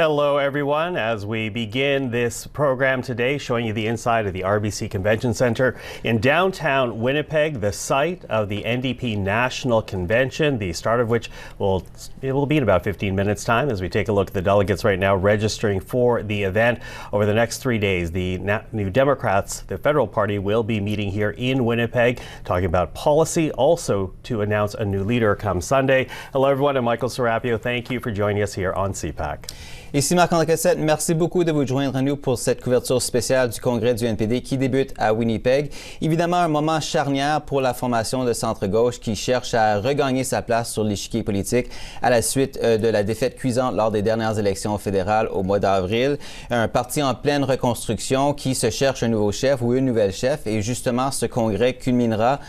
Hello, everyone. As we begin this program today, showing you the inside of the RBC Convention Center in downtown Winnipeg, the site of the NDP National Convention, the start of which will be in about 15 minutes' time as we take a look at the delegates right now registering for the event. Over the next 3 days, the New Democrats, the federal party, will be meeting here in Winnipeg, talking about policy, also to announce a new leader come Sunday. Hello, everyone. I'm Michael Serapio. Thank you for joining us here on CPAC. Ici Marc-André Cossette, merci beaucoup de vous joindre à nous pour cette couverture spéciale du congrès du NPD qui débute à Winnipeg. Évidemment, un moment charnière pour la formation de centre-gauche qui cherche à regagner sa place sur l'échiquier politique à la suite de la défaite cuisante lors des dernières élections fédérales au mois d'avril. Un parti en pleine reconstruction qui se cherche un nouveau chef ou une nouvelle chef et justement ce congrès culminera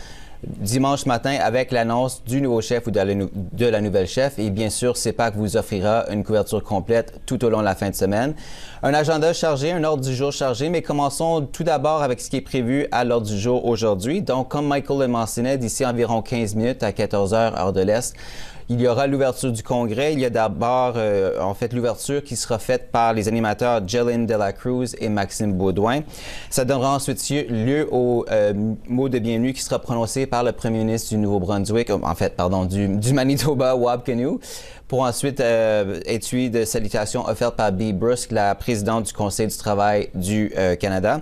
dimanche matin avec l'annonce du nouveau chef ou de la nouvelle chef et bien sûr CPAC vous offrira une couverture complète tout au long de la fin de semaine. Un agenda chargé, un ordre du jour chargé, mais commençons tout d'abord avec ce qui est prévu à l'ordre du jour aujourd'hui. Donc comme Michael le mentionnait, d'ici environ 15 minutes à 14h heure de l'Est, il y aura l'ouverture du congrès. Il y a d'abord, l'ouverture qui sera faite par les animateurs Jelaine Delacruz et Maxime Baudouin. Ça donnera ensuite lieu au mot de bienvenue qui sera prononcé par le premier ministre du Nouveau-Brunswick, du Manitoba, Wab Kinew, pour ensuite être suivi de salutations offertes par Bea Brusk, la présidente du Conseil du travail du Canada.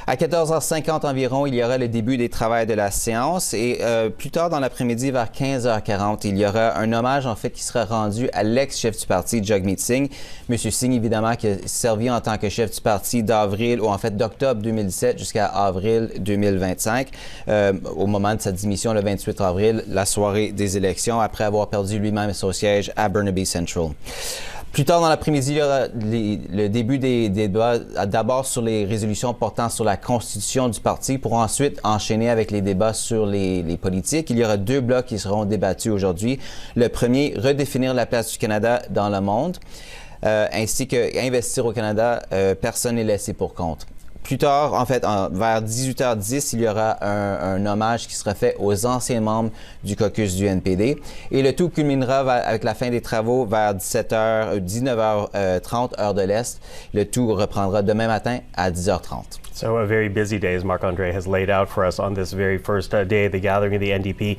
À 14h50 environ, il y aura le début des travaux de la séance et plus tard dans l'après-midi, vers 15h40, il y aura un hommage en fait qui sera rendu à l'ex-chef du parti, Jagmeet Singh. Monsieur Singh, évidemment, qui a servi en tant que chef du parti d'octobre 2017 jusqu'à avril 2025, au moment de sa démission le 28 avril, la soirée des élections, après avoir perdu lui-même son siège à Burnaby Central. Plus tard dans l'après-midi, il y aura le début des débats d'abord sur les résolutions portant sur la constitution du parti pour ensuite enchaîner avec les débats sur les politiques. Il y aura 2 blocs qui seront débattus aujourd'hui. Le premier, redéfinir la place du Canada dans le monde, ainsi que investir au Canada, personne n'est laissé pour compte. Plus tard, en fait, vers 18h10, il y aura un hommage qui sera fait aux anciens membres du caucus du NPD. Et le tout culminera avec la fin des travaux vers 19h30, heure de l'Est. Le tout reprendra demain matin à 10h30. So a very busy day, as Marc-André has laid out for us on this very first day of the gathering of the NDP.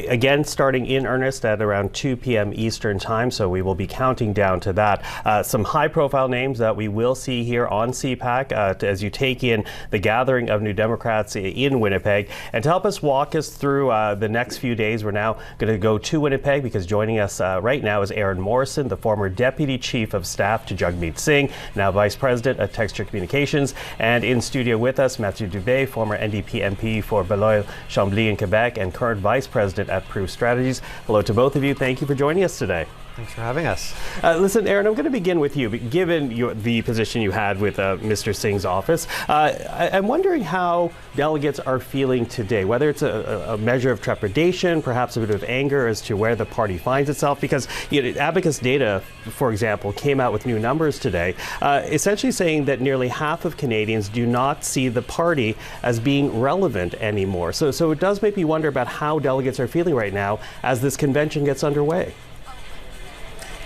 Again, starting in earnest at around 2 p.m. Eastern time, so we will be counting down to that. Some high-profile names that we will see here on CPAC as you take in the gathering of New Democrats in Winnipeg. And to help us walk us through the next few days, we're now going to go to Winnipeg because joining us right now is Aaron Morrison, the former Deputy Chief of Staff to Jagmeet Singh, now Vice President at Texture Communications, and in studio with us, Mathieu Dubé, former NDP MP for Beloeil-Chambly in Quebec and current Vice President at Proof Strategies. Hello to both of you. Thank you for joining us today. Thanks for having us. Listen, Aaron, I'm going to begin with you. Given the position you had with Mr. Singh's office, I'm wondering how delegates are feeling today, whether it's a measure of trepidation, perhaps a bit of anger as to where the party finds itself, because Abacus Data, for example, came out with new numbers today, essentially saying that nearly half of Canadians do not see the party as being relevant anymore. So it does make me wonder about how delegates are feeling right now as this convention gets underway.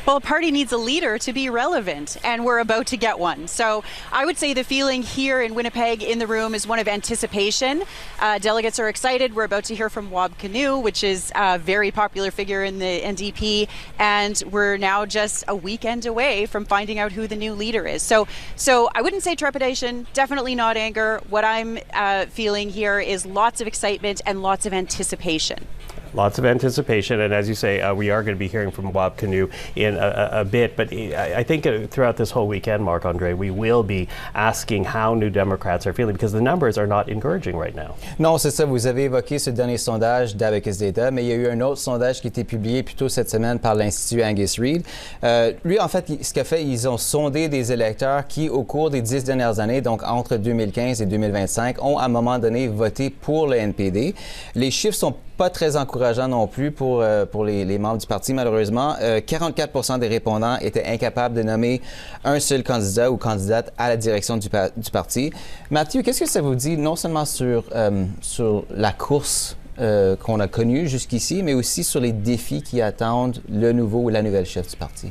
Well, a party needs a leader to be relevant, and we're about to get one. So I would say the feeling here in Winnipeg in the room is one of anticipation. Delegates are excited. We're about to hear from Wab Kinew, which is a very popular figure in the NDP, and we're now just a weekend away from finding out who the new leader is. So I wouldn't say trepidation, definitely not anger. What I'm feeling here is lots of excitement and lots of anticipation. Lots of anticipation, and as you say, we are going to be hearing from Wab Kinew in a bit, but I think throughout this whole weekend, Marc-André, we will be asking how New Democrats are feeling because the numbers are not encouraging right now. Non, c'est ça. Vous avez évoqué ce dernier sondage d'Abacus Data, mais il y a eu un autre sondage qui a été publié plus tôt cette semaine par l'Institut Angus Reid. Lui, en fait, ce qu'il a fait, ils ont sondé des électeurs qui, au cours des 10 dernières années, donc entre 2015 et 2025, ont à un moment donné voté pour le NPD. Les chiffres sont pas très encourageant non plus pour les membres du parti, malheureusement. 44% des répondants étaient incapables de nommer un seul candidat ou candidate à la direction du parti. Mathieu, qu'est-ce que ça vous dit non seulement sur la course qu'on a connue jusqu'ici, mais aussi sur les défis qui attendent le nouveau ou la nouvelle chef du parti?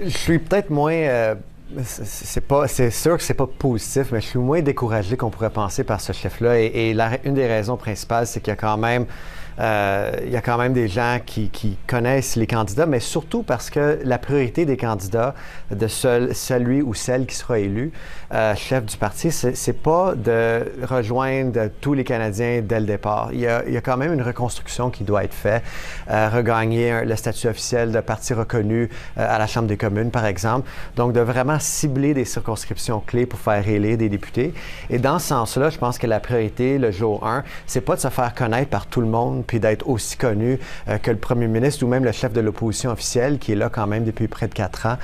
Je suis peut-être moins... c'est sûr que c'est pas positif, mais je suis moins découragé qu'on pourrait penser par ce chef-là. Et une des raisons principales, c'est qu'il y a quand même... il y a quand même des gens qui connaissent les candidats, mais surtout parce que la priorité des candidats, de celui ou celle qui sera élu chef du parti, c'est pas de rejoindre tous les Canadiens dès le départ. Il y a quand même une reconstruction qui doit être faite, regagner le statut officiel de parti reconnu à la Chambre des communes, par exemple. Donc, de vraiment cibler des circonscriptions clés pour faire élire des députés. Et dans ce sens-là, je pense que la priorité, le jour 1, c'est pas de se faire connaître par tout le monde puis d'être aussi connu que le premier ministre ou même le chef de l'opposition officielle qui est là quand même depuis près de 4 ans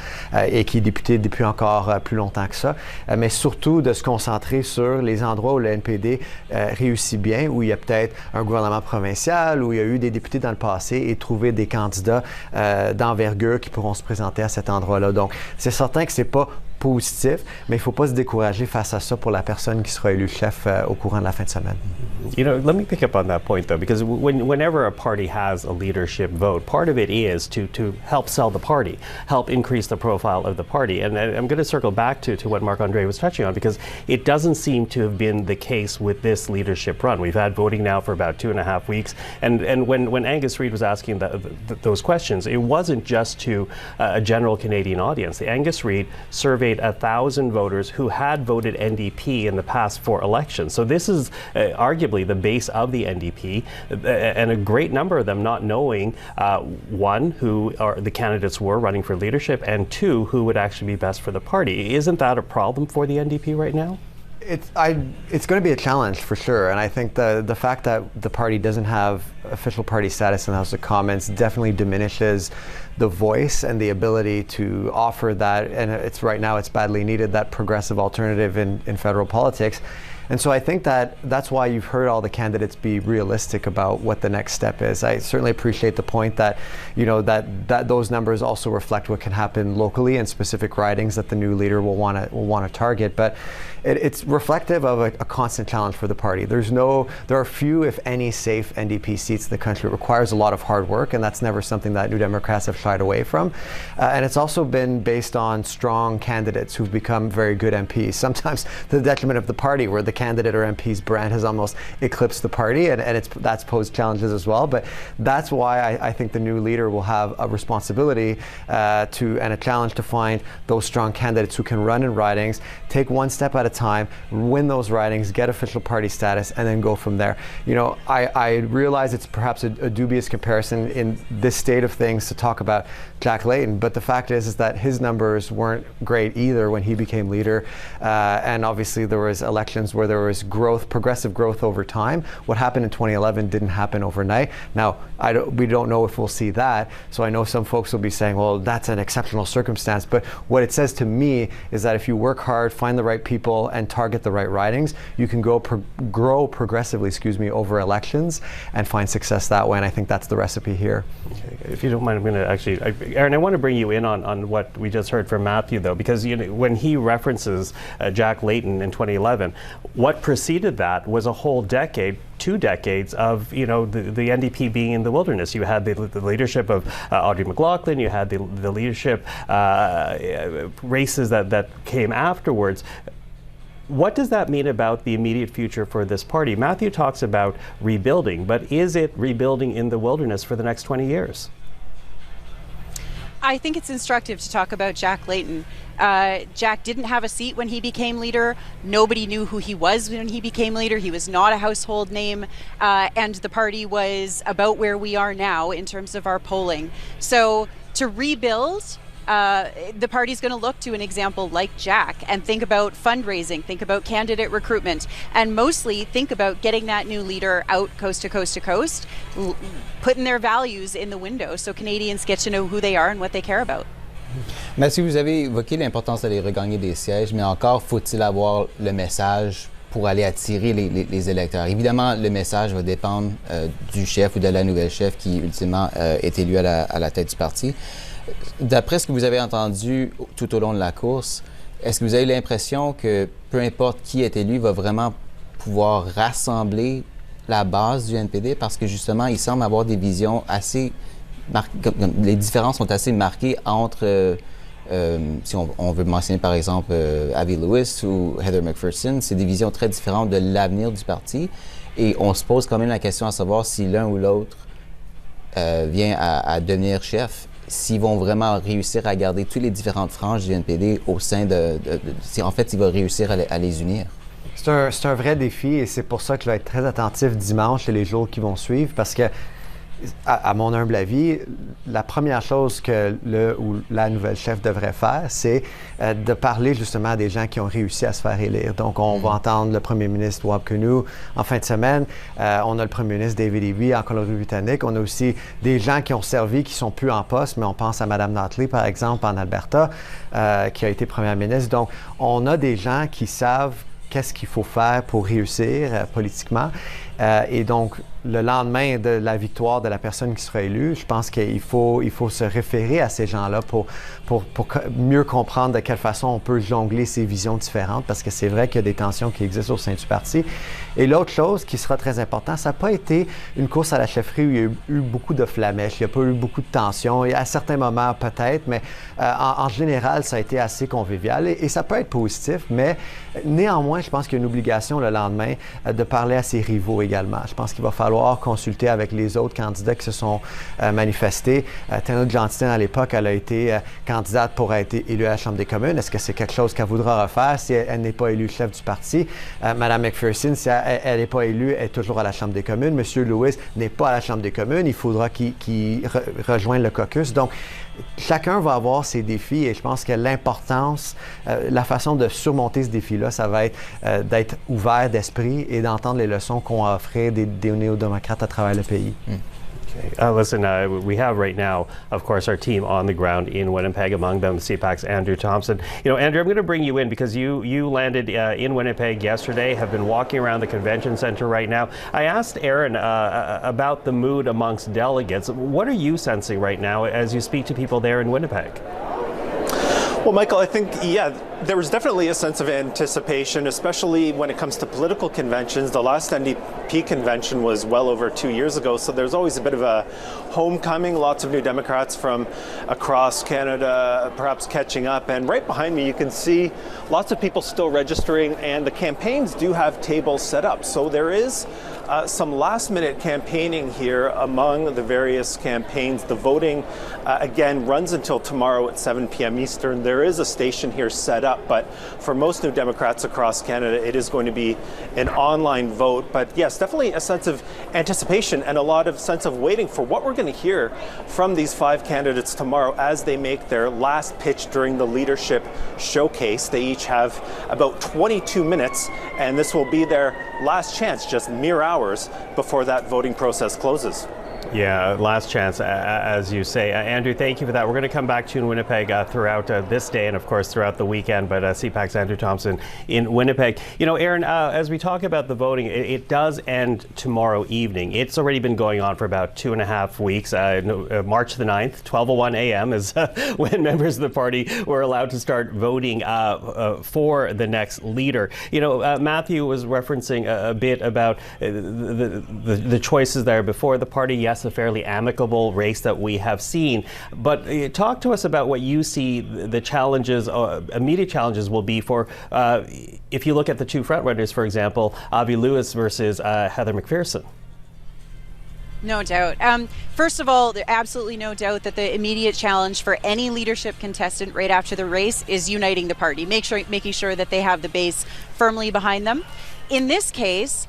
et qui est député depuis encore plus longtemps que ça, mais surtout de se concentrer sur les endroits où le NPD réussit bien, où il y a peut-être un gouvernement provincial, où il y a eu des députés dans le passé et trouver des candidats d'envergure qui pourront se présenter à cet endroit-là. Donc, c'est certain que c'est pas positif, mais il ne faut pas se décourager face à ça pour la personne qui sera élue chef au courant de la fin de semaine. You know, let me pick up on that point, though, because whenever a party has a leadership vote, part of it is to help sell the party, help increase the profile of the party. And I'm going to circle back to what Marc-André was touching on, because it doesn't seem to have been the case with this leadership run. We've had voting now for about 2.5 weeks. And when Angus Reid was asking those questions, it wasn't just to a general Canadian audience. The Angus Reid surveyed 1,000 voters who had voted NDP in the past 4 elections. So this is arguably the base of the NDP, and a great number of them not knowing, one, who the candidates were running for leadership, and 2, who would actually be best for the party. Isn't that a problem for the NDP right now? It's going to be a challenge for sure, and I think the fact that the party doesn't have official party status in the House of Commons definitely diminishes the voice and the ability to offer that, and right now it's badly needed, that progressive alternative in federal politics. And so I think that's why you've heard all the candidates be realistic about what the next step is. I certainly appreciate the point that, you know, that those numbers also reflect what can happen locally in specific ridings that the new leader will want to target. But it's reflective of a constant challenge for the party. There are few, if any, safe NDP seats in the country. It requires a lot of hard work, and that's never something that New Democrats have shied away from. And it's also been based on strong candidates who've become very good MPs, sometimes to the detriment of the party, where the candidate or MP's brand has almost eclipsed the party, and that's posed challenges as well. But that's why I think the new leader will have a responsibility and a challenge to find those strong candidates who can run in ridings, take one step at a time, win those ridings, get official party status, and then go from there. You know, I realize it's perhaps a dubious comparison in this state of things to talk about Jack Layton, but the fact is that his numbers weren't great either when he became leader, and obviously there was elections where there was progressive growth over time. What happened in 2011 didn't happen overnight. Now, we don't know if we'll see that, so I know some folks will be saying, well, that's an exceptional circumstance, but what it says to me is that if you work hard, find the right people, and target the right ridings, you can grow progressively, over elections and find success that way, and I think that's the recipe here. Okay. If you don't mind, I'm going to actually, Aaron, I want to bring you in on what we just heard from Matthew, though, because when he references Jack Layton in 2011, what preceded that was a whole decade, 2 decades of the NDP being in the wilderness. You had the leadership of Audrey McLaughlin. You had the leadership races that came afterwards. What does that mean about the immediate future for this party? Matthew talks about rebuilding, but is it rebuilding in the wilderness for the next 20 years? I think it's instructive to talk about Jack Layton. Jack didn't have a seat when he became leader. Nobody knew who he was when he became leader. He was not a household name, and the party was about where we are now in terms of our polling. So to rebuild, the party's going to look to an example like Jack and think about fundraising, think about candidate recruitment, and mostly think about getting that new leader out coast to coast to coast, putting their values in the window so Canadians get to know who they are and what they care about. Mathieu, vous avez évoqué l'importance d'aller regagner des sièges, mais encore faut-il avoir le message pour aller attirer les électeurs. Évidemment, le message va dépendre du chef ou de la nouvelle chef qui, ultimement, est élu à la tête du parti. D'après ce que vous avez entendu tout au long de la course, est-ce que vous avez l'impression que peu importe qui est élu, va vraiment pouvoir rassembler la base du NPD? Parce que justement, il semble avoir des visions assez... les différences sont assez marquées entre si on veut mentionner par exemple Avi Lewis ou Heather McPherson, c'est des visions très différentes de l'avenir du parti. Et on se pose quand même la question à savoir si l'un ou l'autre vient à devenir chef, s'ils vont vraiment réussir à garder toutes les différentes franges du NPD au sein si en fait, il va réussir à les unir. C'est un vrai défi et c'est pour ça que je vais être très attentif dimanche et les jours qui vont suivre parce que, à mon humble avis, la première chose que le ou la nouvelle chef devrait faire, c'est de parler justement à des gens qui ont réussi à se faire élire. Donc, on va entendre le premier ministre Wab Kinew en fin de semaine. On a le premier ministre David Eby en Colombie-Britannique. On a aussi des gens qui ont servi, qui sont plus en poste, mais on pense à Mme Notley, par exemple, en Alberta, qui a été première ministre. Donc, on a des gens qui savent qu'est-ce qu'il faut faire pour réussir politiquement. Et donc, le lendemain de la victoire de la personne qui sera élue, je pense qu'il faut se référer à ces gens-là pour mieux comprendre de quelle façon on peut jongler ces visions différentes, parce que c'est vrai qu'il y a des tensions qui existent au sein du parti. Et l'autre chose qui sera très importante, ça n'a pas été une course à la chefferie où il y a eu beaucoup de flamèches, il n'y a pas eu beaucoup de tensions, et à certains moments peut-être, mais en général, ça a été assez convivial et ça peut être positif, mais néanmoins, je pense qu'il y a une obligation le lendemain de parler à ses rivaux également. Je pense qu'il va falloir consulter avec les autres candidats qui se sont manifestés. Tana Johnston, à l'époque, elle a été candidate pour être élue à la Chambre des communes. Est-ce que c'est quelque chose qu'elle voudra refaire si elle n'est pas élue chef du parti? Mme McPherson, si elle n'est pas élue, elle est toujours à la Chambre des communes. M. Lewis n'est pas à la Chambre des communes. Il faudra qu'il rejoigne le caucus. Donc, chacun va avoir ses défis et je pense que l'importance, la façon de surmonter ce défi-là, ça va être d'être ouvert d'esprit et d'entendre les leçons qu'on a offert des néo-démocrates à travers le pays. Okay. Listen, we have right now, of course, our team on the ground in Winnipeg, among them CPAC's Andrew Thompson. You know, Andrew, I'm going to bring you in because you landed in Winnipeg yesterday, have been walking around the convention center right now. I asked Aaron about the mood amongst delegates. What are you sensing right now as you speak to people there in Winnipeg? Well, Michael, I think, there was definitely a sense of anticipation, especially when it comes to political conventions. The last NDP convention was well over 2 years ago, so there's always a bit of a homecoming. Lots of new Democrats from across Canada perhaps catching up. And right behind me, you can see lots of people still registering, and the campaigns do have tables set up. So there is some last-minute campaigning here among the various campaigns. The voting, again, runs until tomorrow at 7 p.m. Eastern. There is a station here set up, but for most New Democrats across Canada, it is going to be an online vote. But yes, definitely a sense of anticipation and a lot of sense of waiting for what we're going to hear from these 5 candidates tomorrow as they make their last pitch during the leadership showcase. They each have about 22 minutes, and this will be their last chance, just mere hours before that voting process closes. Yeah, last chance, as you say. Andrew, thank you for that. We're going to come back to you in Winnipeg throughout this day and, of course, throughout the weekend. But CPAC's Andrew Thompson in Winnipeg. You know, Aaron, as we talk about the voting, it does end tomorrow evening. It's already been going on for about 2.5 weeks. March the 9th, 12:01 a.m. is when members of the party were allowed to start voting for the next leader. You know, Matthew was referencing a bit about the choices there before the party. Yes, a fairly amicable race that we have seen. But talk to us about what you see the challenges, immediate challenges will be for, if you look at the two frontrunners, for example, Avi Lewis versus Heather McPherson. No doubt. First of all, there's absolutely no doubt that the immediate challenge for any leadership contestant right after the race is uniting the party, making sure that they have the base firmly behind them. In this case,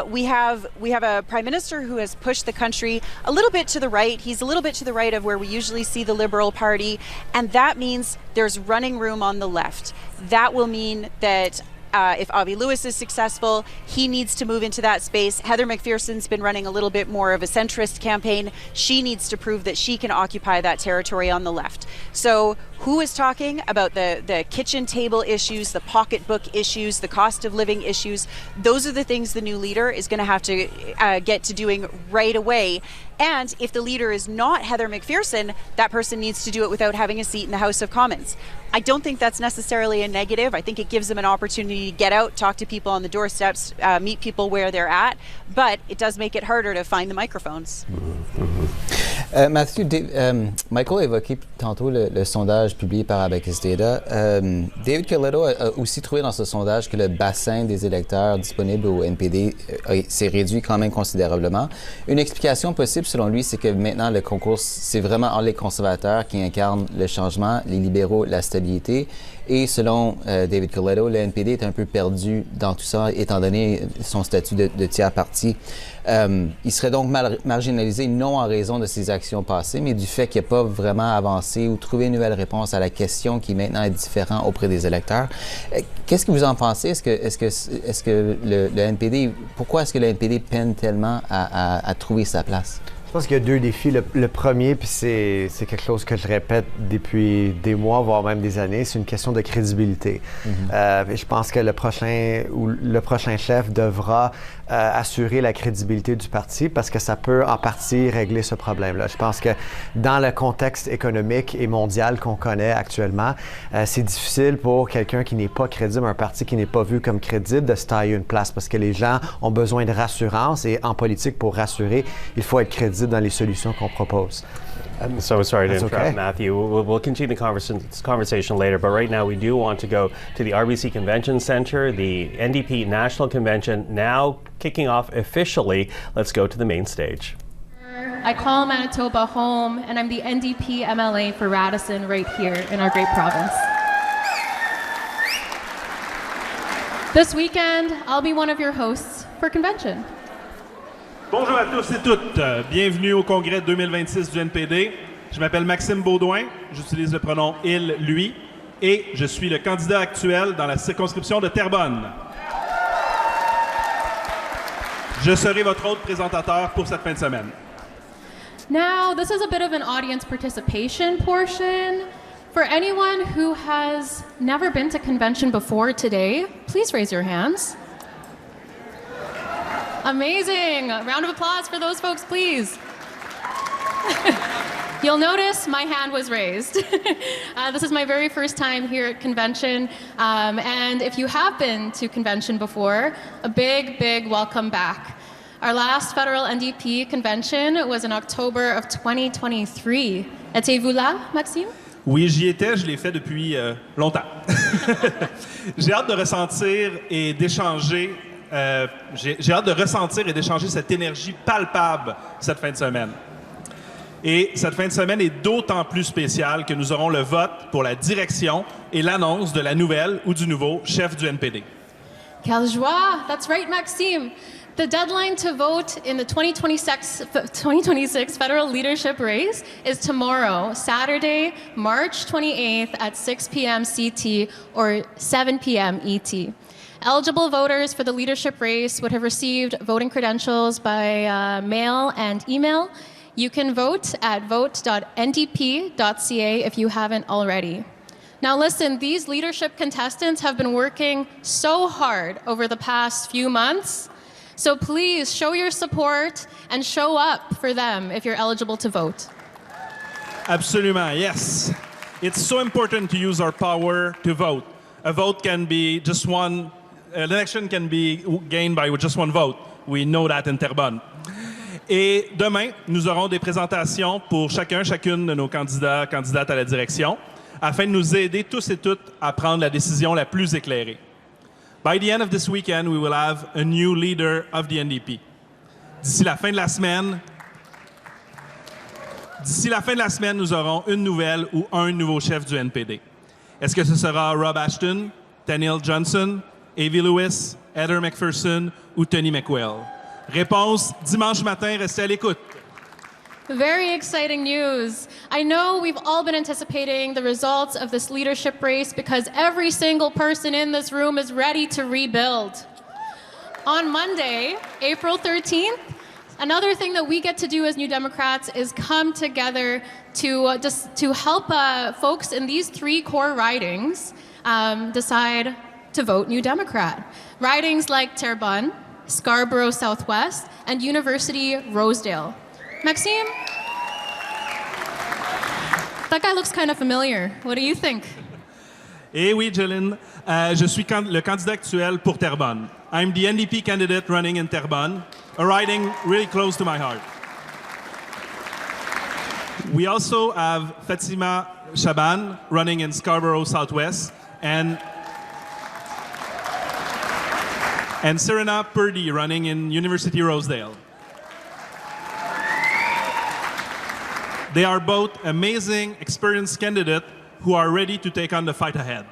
we have a prime minister who has pushed the country a little bit to the right. He's a little bit to the right of where we usually see the Liberal Party, and that means there's running room on the left. That will mean that if Avi Lewis is successful, he needs to move into that space. Heather McPherson's been running a little bit more of a centrist campaign. She needs to prove that she can occupy that territory on the left. So who is talking about the kitchen table issues, the pocketbook issues, the cost of living issues? Those are the things the new leader is going to have to get to doing right away. And if the leader is not Heather McPherson, that person needs to do it without having a seat in the House of Commons. I don't think that's necessarily a negative. I think it gives them an opportunity to get out, talk to people on the doorsteps, meet people where they're at, but it does make it harder to find the microphones. Matthew, Michael a évoqué tantôt le sondage publié par Abacus Data. David Coletto a aussi trouvé dans ce sondage que le bassin des électeurs disponibles au NPD s'est réduit quand même considérablement. Une explication possible, selon lui, c'est que maintenant le concours, c'est vraiment entre les conservateurs qui incarnent le changement, les libéraux, la stabilité. Et selon David Coletto, le NPD est un peu perdu dans tout ça, étant donné son statut de tiers parti. Il serait donc marginalisé non en raison de ses actions passées, mais du fait qu'il n'a pas vraiment avancé ou trouvé une nouvelle réponse à la question qui maintenant est différente auprès des électeurs. Qu'est-ce que vous en pensez? Est-ce que le NPD, pourquoi est-ce que le NPD peine tellement à trouver sa place? Je pense qu'il y a deux défis. Le premier, puis c'est quelque chose que je répète depuis des mois, voire même des années, c'est une question de crédibilité. Et je pense que le prochain chef devra assurer la crédibilité du parti parce que ça peut en partie régler ce problème-là. Je pense que dans le contexte économique et mondial qu'on connaît actuellement, c'est difficile pour quelqu'un qui n'est pas crédible, un parti qui n'est pas vu comme crédible, de se tailler une place parce que les gens ont besoin de rassurance et en politique, pour rassurer, il faut être crédible dans les solutions qu'on propose. So sorry to That's interrupt, okay. Matthew. We'll continue the conversation later, but right now we do want to go to the RBC Convention Center, the NDP National Convention now kicking off officially. Let's go to the main stage. I call Manitoba home, and I'm the NDP MLA for Radisson right here in our great province. This weekend, I'll be one of your hosts for convention. Bonjour à tous et toutes. Bienvenue au congrès 2026 du NPD. Je m'appelle Maxime Baudouin. J'utilise le pronom il, lui. Et je suis le candidat actuel dans la circonscription de Terrebonne. Je serai votre autre présentateur pour cette fin de semaine. Now, this is a bit of an audience participation portion. For anyone who has never been to convention before today, please raise your hands. Amazing! A round of applause for those folks, please. You'll notice my hand was raised. This is my very first time here at convention, and if you have been to convention before, a big, big welcome back. Our last federal NDP convention was in October of 2023. Étiez-vous là, Maxime? Oui, j'y étais, je l'ai fait depuis longtemps. J'ai hâte de ressentir et d'échanger j'ai hâte de ressentir et d'échanger cette énergie palpable cette fin de semaine. Et cette fin de semaine est d'autant plus spéciale que nous aurons le vote pour la direction et l'annonce de la nouvelle ou du nouveau chef du NPD. Quelle joie! That's right, Maxime. The deadline to vote in the 2026 federal leadership race is tomorrow, Saturday, March 28th at 6 p.m. CT or 7 p.m. ET. Eligible voters for the leadership race would have received voting credentials by mail and email. You can vote at vote.ndp.ca if you haven't already. Now listen, these leadership contestants have been working so hard over the past few months, so please show your support and show up for them if you're eligible to vote. Absolument, yes. It's so important to use our power to vote. A vote can be just one. An election can be gained by just one vote. We know that in Terrebonne. Et demain, nous aurons des présentations pour chacune de nos candidates à la direction, afin de nous aider tous et toutes à prendre la décision la plus éclairée. By the end of this weekend, we will have a new leader of the NDP. D'ici la fin de la semaine, nous aurons une nouvelle ou un nouveau chef du NPD. Est-ce que ce sera Rob Ashton, Daniel Johnson, Avi Lewis, Heather McPherson ou Tony McWell? Réponse dimanche matin, restez à l'écoute. Very exciting news. I know we've all been anticipating the results of this leadership race because every single person in this room is ready to rebuild. On Monday, April 13th, another thing that we get to do as New Democrats is come together to help folks in these three core ridings decide to vote New Democrat. Ridings like Terrebonne, Scarborough Southwest, and University Rosedale. Maxime? That guy looks kind of familiar. What do you think? Eh oui, Jeline, je suis le candidat actuel pour Terrebonne. I'm the NDP candidate running in Terrebonne, a riding really close to my heart. We also have Fatima Shaban running in Scarborough Southwest and Serena Purdy running in University Rosedale. They are both amazing, experienced candidates who are ready to take on the fight ahead.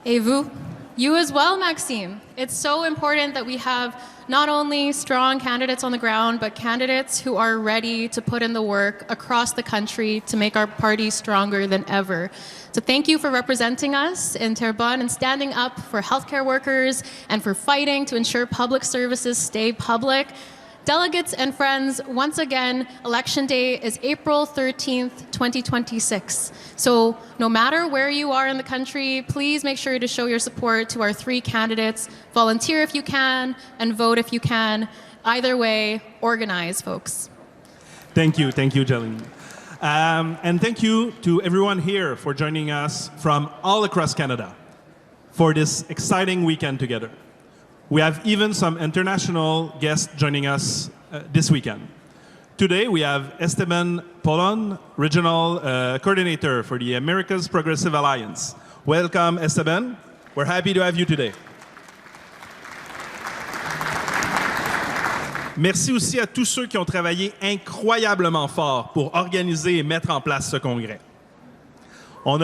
Et vous? You as well, Maxime. It's so important that we have not only strong candidates on the ground, but candidates who are ready to put in the work across the country to make our party stronger than ever. So thank you for representing us in Terrebonne and standing up for healthcare workers and for fighting to ensure public services stay public. Delegates and friends, once again, Election Day is April 13th, 2026. So no matter where you are in the country, please make sure to show your support to our 3 candidates. Volunteer if you can, and vote if you can. Either way, organize, folks. Thank you, Jeline. And thank you to everyone here for joining us from all across Canada for this exciting weekend together. We have even some international guests joining us this weekend. Today we have Esteban Polon, Regional Coordinator for the America's Progressive Alliance. Welcome, Esteban. We're happy to have you today. Merci aussi à tous ceux qui ont travaillé incroyablement fort pour organiser et mettre en place ce congrès. On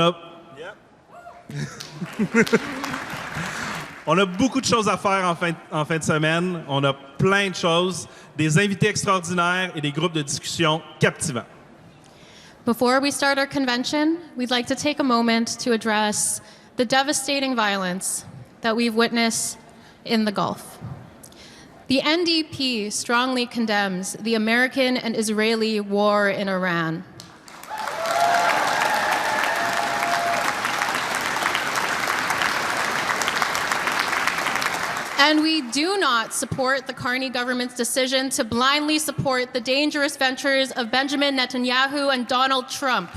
a beaucoup de choses à faire en fin de semaine. On a plein de choses, des invités extraordinaires et des groupes de discussion captivants. Before we start our convention, we'd like to take a moment to address the devastating violence that we've witnessed in the Gulf. The NDP strongly condemns the American and Israeli war in Iran. And we do not support the Carney government's decision to blindly support the dangerous ventures of Benjamin Netanyahu and Donald Trump.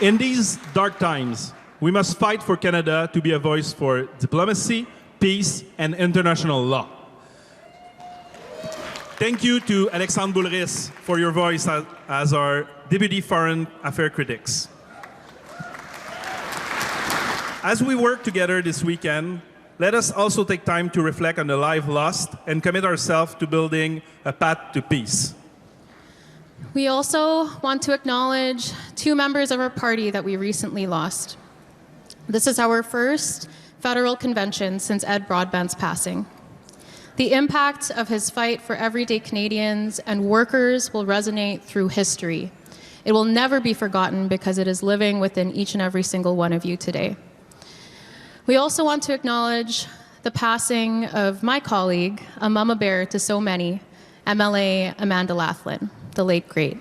In these dark times, we must fight for Canada to be a voice for diplomacy, peace, and international law. Thank you to Alexandre Boulris for your voice as our Deputy Foreign Affairs Critics. As we work together this weekend, let us also take time to reflect on the life lost and commit ourselves to building a path to peace. We also want to acknowledge 2 members of our party that we recently lost. This is our first federal convention since Ed Broadbent's passing. The impact of his fight for everyday Canadians and workers will resonate through history. It will never be forgotten because it is living within each and every single one of you today. We also want to acknowledge the passing of my colleague, a mama bear to so many, MLA Amanda Laughlin, the late great.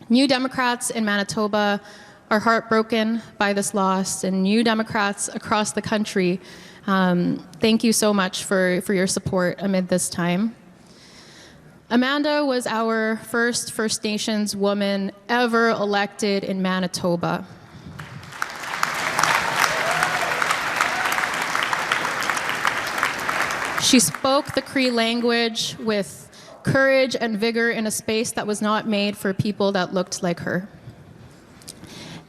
New Democrats in Manitoba are heartbroken by this loss, and New Democrats across the country, thank you so much for your support amid this time. Amanda was our first First Nations woman ever elected in Manitoba. She spoke the Cree language with courage and vigor in a space that was not made for people that looked like her.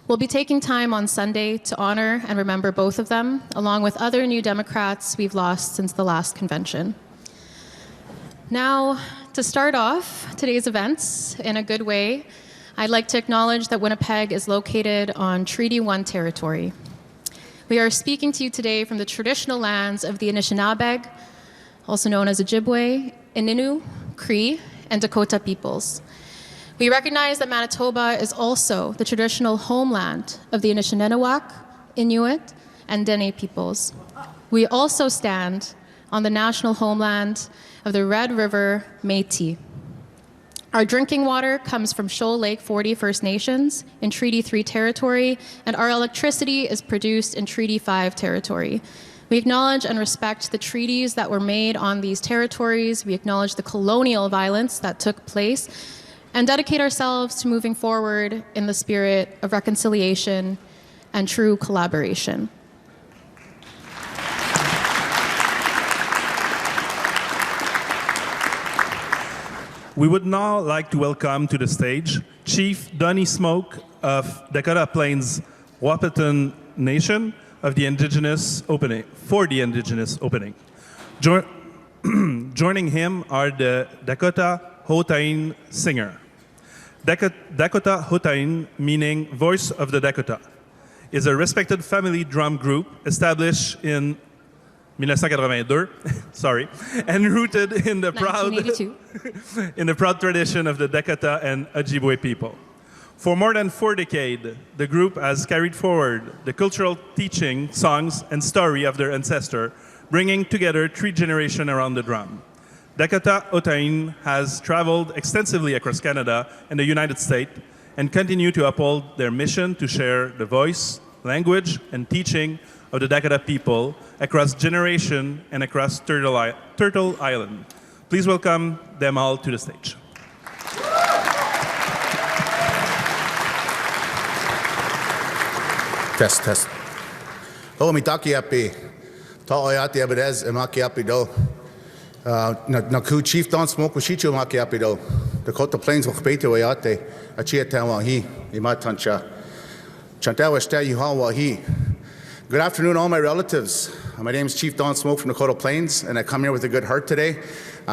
We'll be taking time on Sunday to honor and remember both of them, along with other New Democrats we've lost since the last convention. Now, to start off today's events in a good way, I'd like to acknowledge that Winnipeg is located on Treaty 1 territory. We are speaking to you today from the traditional lands of the Anishinaabe, also known as Ojibwe, Innu, Cree, and Dakota peoples. We recognize that Manitoba is also the traditional homeland of the Anishinaabe, Inuit, and Dene peoples. We also stand on the national homeland of the Red River Métis. Our drinking water comes from Shoal Lake 40 First Nations in Treaty 3 territory, and our electricity is produced in Treaty 5 territory. We acknowledge and respect the treaties that were made on these territories. We acknowledge the colonial violence that took place and dedicate ourselves to moving forward in the spirit of reconciliation and true collaboration. We would now like to welcome to the stage Chief Donnie Smoke of Dakota Plains Wahpeton Nation of the Indigenous Opening, for the Indigenous Opening. Joining him are the Dakota Hotain singer. Dakota Hotain, meaning Voice of the Dakota, is a respected family drum group established in 1982, sorry, and rooted in the proud tradition of the Dakota and Ojibwe people. For more than 4 decades, the group has carried forward the cultural teaching, songs, and story of their ancestor, bringing together 3 generations around the drum. Dakota Hotain has traveled extensively across Canada and the United States and continue to uphold their mission to share the voice, language, and teaching of the Dakota people across generation and across Turtle Island. Please welcome them all to the stage. Test. Oh, mitaki api. Ta oyati abedez emaki api do. Na ku Chief Don Smoke washichu emaki api do. Dakota Plains wakbete oyate. Achia tawahi. Imatancha. Chantawashta yuhawahi. Good afternoon, all my relatives. My name is Chief Don Smoke from Dakota Plains, and I come here with a good heart today.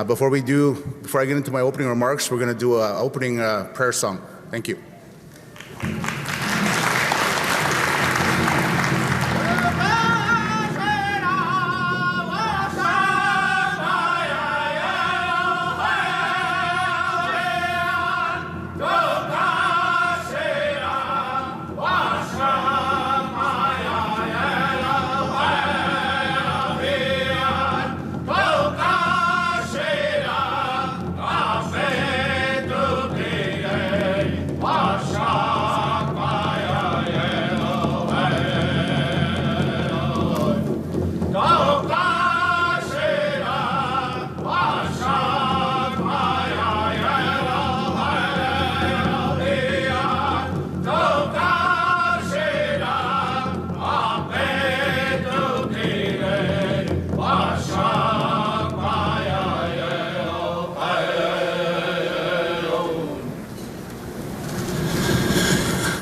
Before I get into my opening remarks, we're going to do an opening prayer song. Thank you.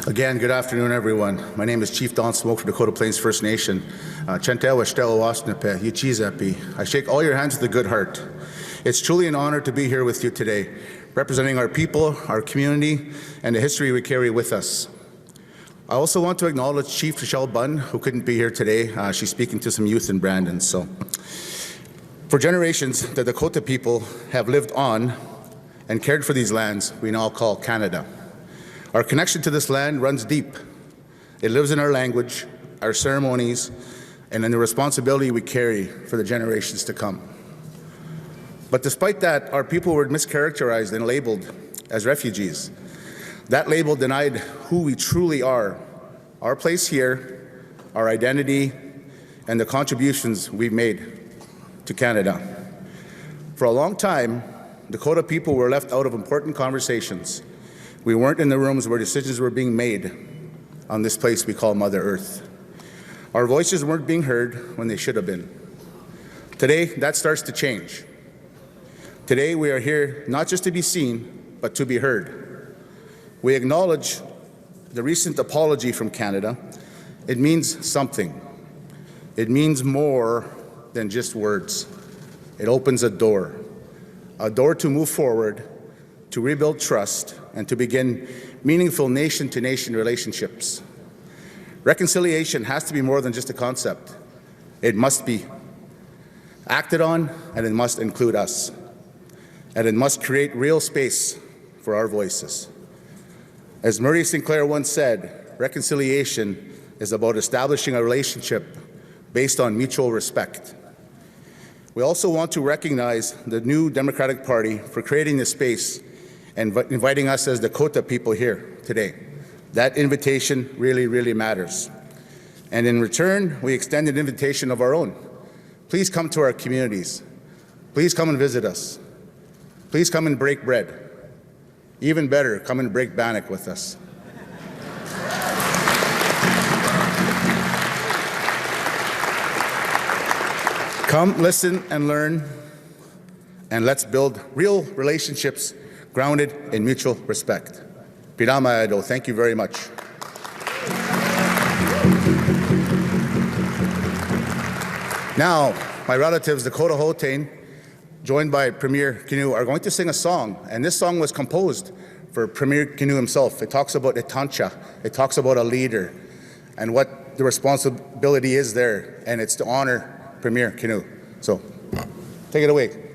Again, good afternoon, everyone. My name is Chief Don Smoke from Dakota Plains First Nation. I shake all your hands with a good heart. It's truly an honor to be here with you today, representing our people, our community, and the history we carry with us. I also want to acknowledge Chief Michelle Bunn, who couldn't be here today. She's speaking to some youth in Brandon. So, for generations, the Dakota people have lived on and cared for these lands we now call Canada. Our connection to this land runs deep. It lives in our language, our ceremonies, and in the responsibility we carry for the generations to come. But despite that, our people were mischaracterized and labeled as refugees. That label denied who we truly are, our place here, our identity, and the contributions we've made to Canada. For a long time, Dakota people were left out of important conversations. We weren't in the rooms where decisions were being made on this place we call Mother Earth. Our voices weren't being heard when they should have been. Today, that starts to change. Today, we are here not just to be seen, but to be heard. We acknowledge the recent apology from Canada. It means something. It means more than just words. It opens a door to move forward, to rebuild trust, and to begin meaningful nation-to-nation relationships. Reconciliation has to be more than just a concept. It must be acted on, and it must include us. And it must create real space for our voices. As Murray Sinclair once said, reconciliation is about establishing a relationship based on mutual respect. We also want to recognize the new Democratic Party for creating this space and inviting us as Dakota people here today. That invitation really, really matters. And in return, we extend an invitation of our own. Please come to our communities. Please come and visit us. Please come and break bread. Even better, come and break bannock with us. Come, listen, and learn, and let's build real relationships grounded in mutual respect. Pirama Edo, thank you very much. Now, my relatives, Dakota Hotain, joined by Premier Kinu, are going to sing a song, and this song was composed for Premier Kinu himself. It talks about Itancha, it talks about a leader, and what the responsibility is there, and it's to honor Premier Kinu. So, take it away.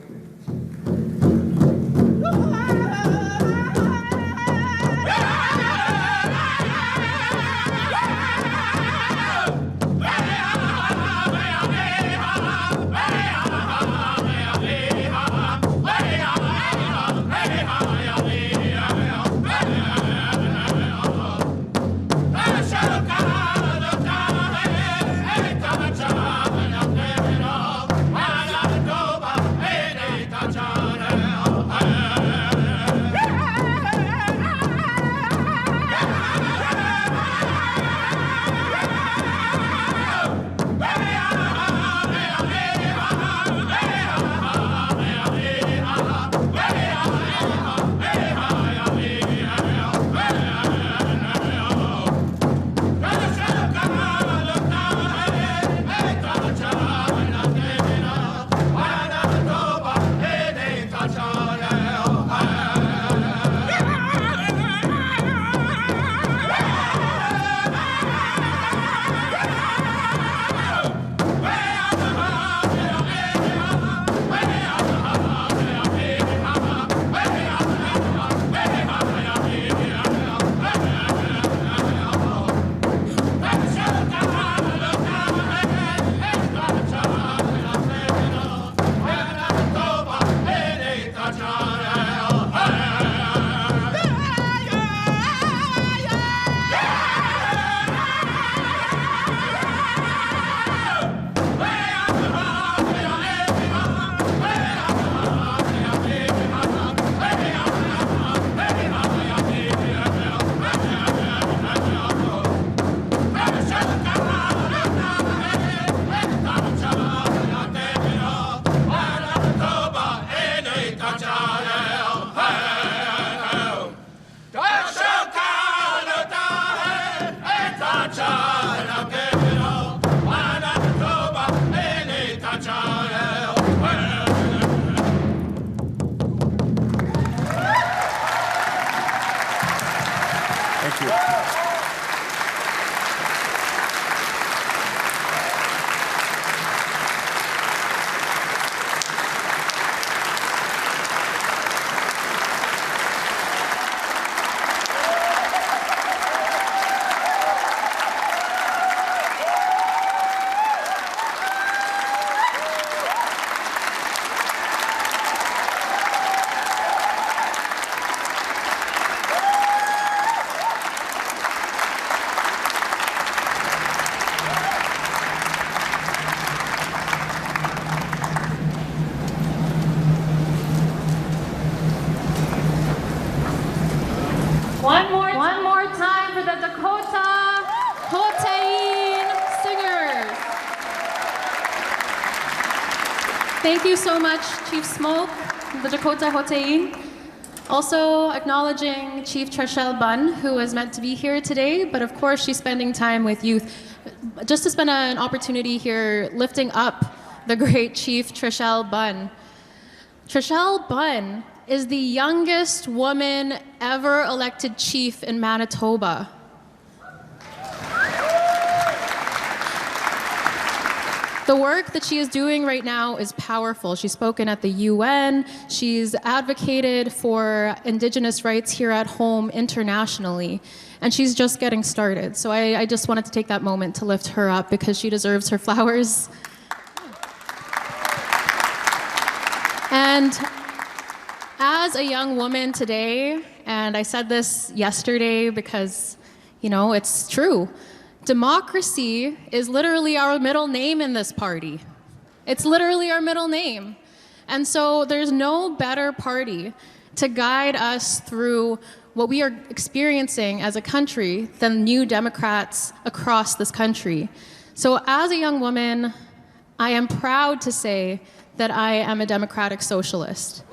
One more time for the Dakota Hotain Singers. Thank you so much, Chief Smoke, the Dakota Hotain. Also acknowledging Chief Trishelle Bunn, who was meant to be here today, but of course she's spending time with youth. Just to spend an opportunity here lifting up the great Chief Trishelle Bunn. Trishelle Bunn is the youngest woman ever elected chief in Manitoba. The work that she is doing right now is powerful. She's spoken at the UN. She's advocated for Indigenous rights here at home internationally. And she's just getting started. So I just wanted to take that moment to lift her up because she deserves her flowers. And as a young woman today, and I said this yesterday because, you know, it's true. Democracy is literally our middle name in this party. It's literally our middle name. And so there's no better party to guide us through what we are experiencing as a country than New Democrats across this country. So as a young woman, I am proud to say that I am a democratic socialist.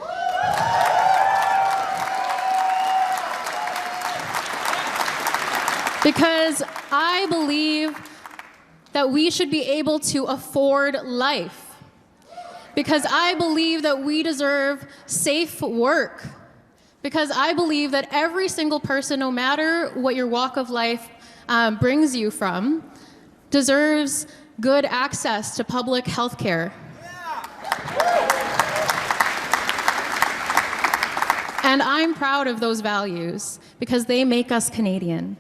Because I believe that we should be able to afford life. Because I believe that we deserve safe work. Because I believe that every single person, no matter what your walk of life brings you from, deserves good access to public health care. And I'm proud of those values because they make us Canadian.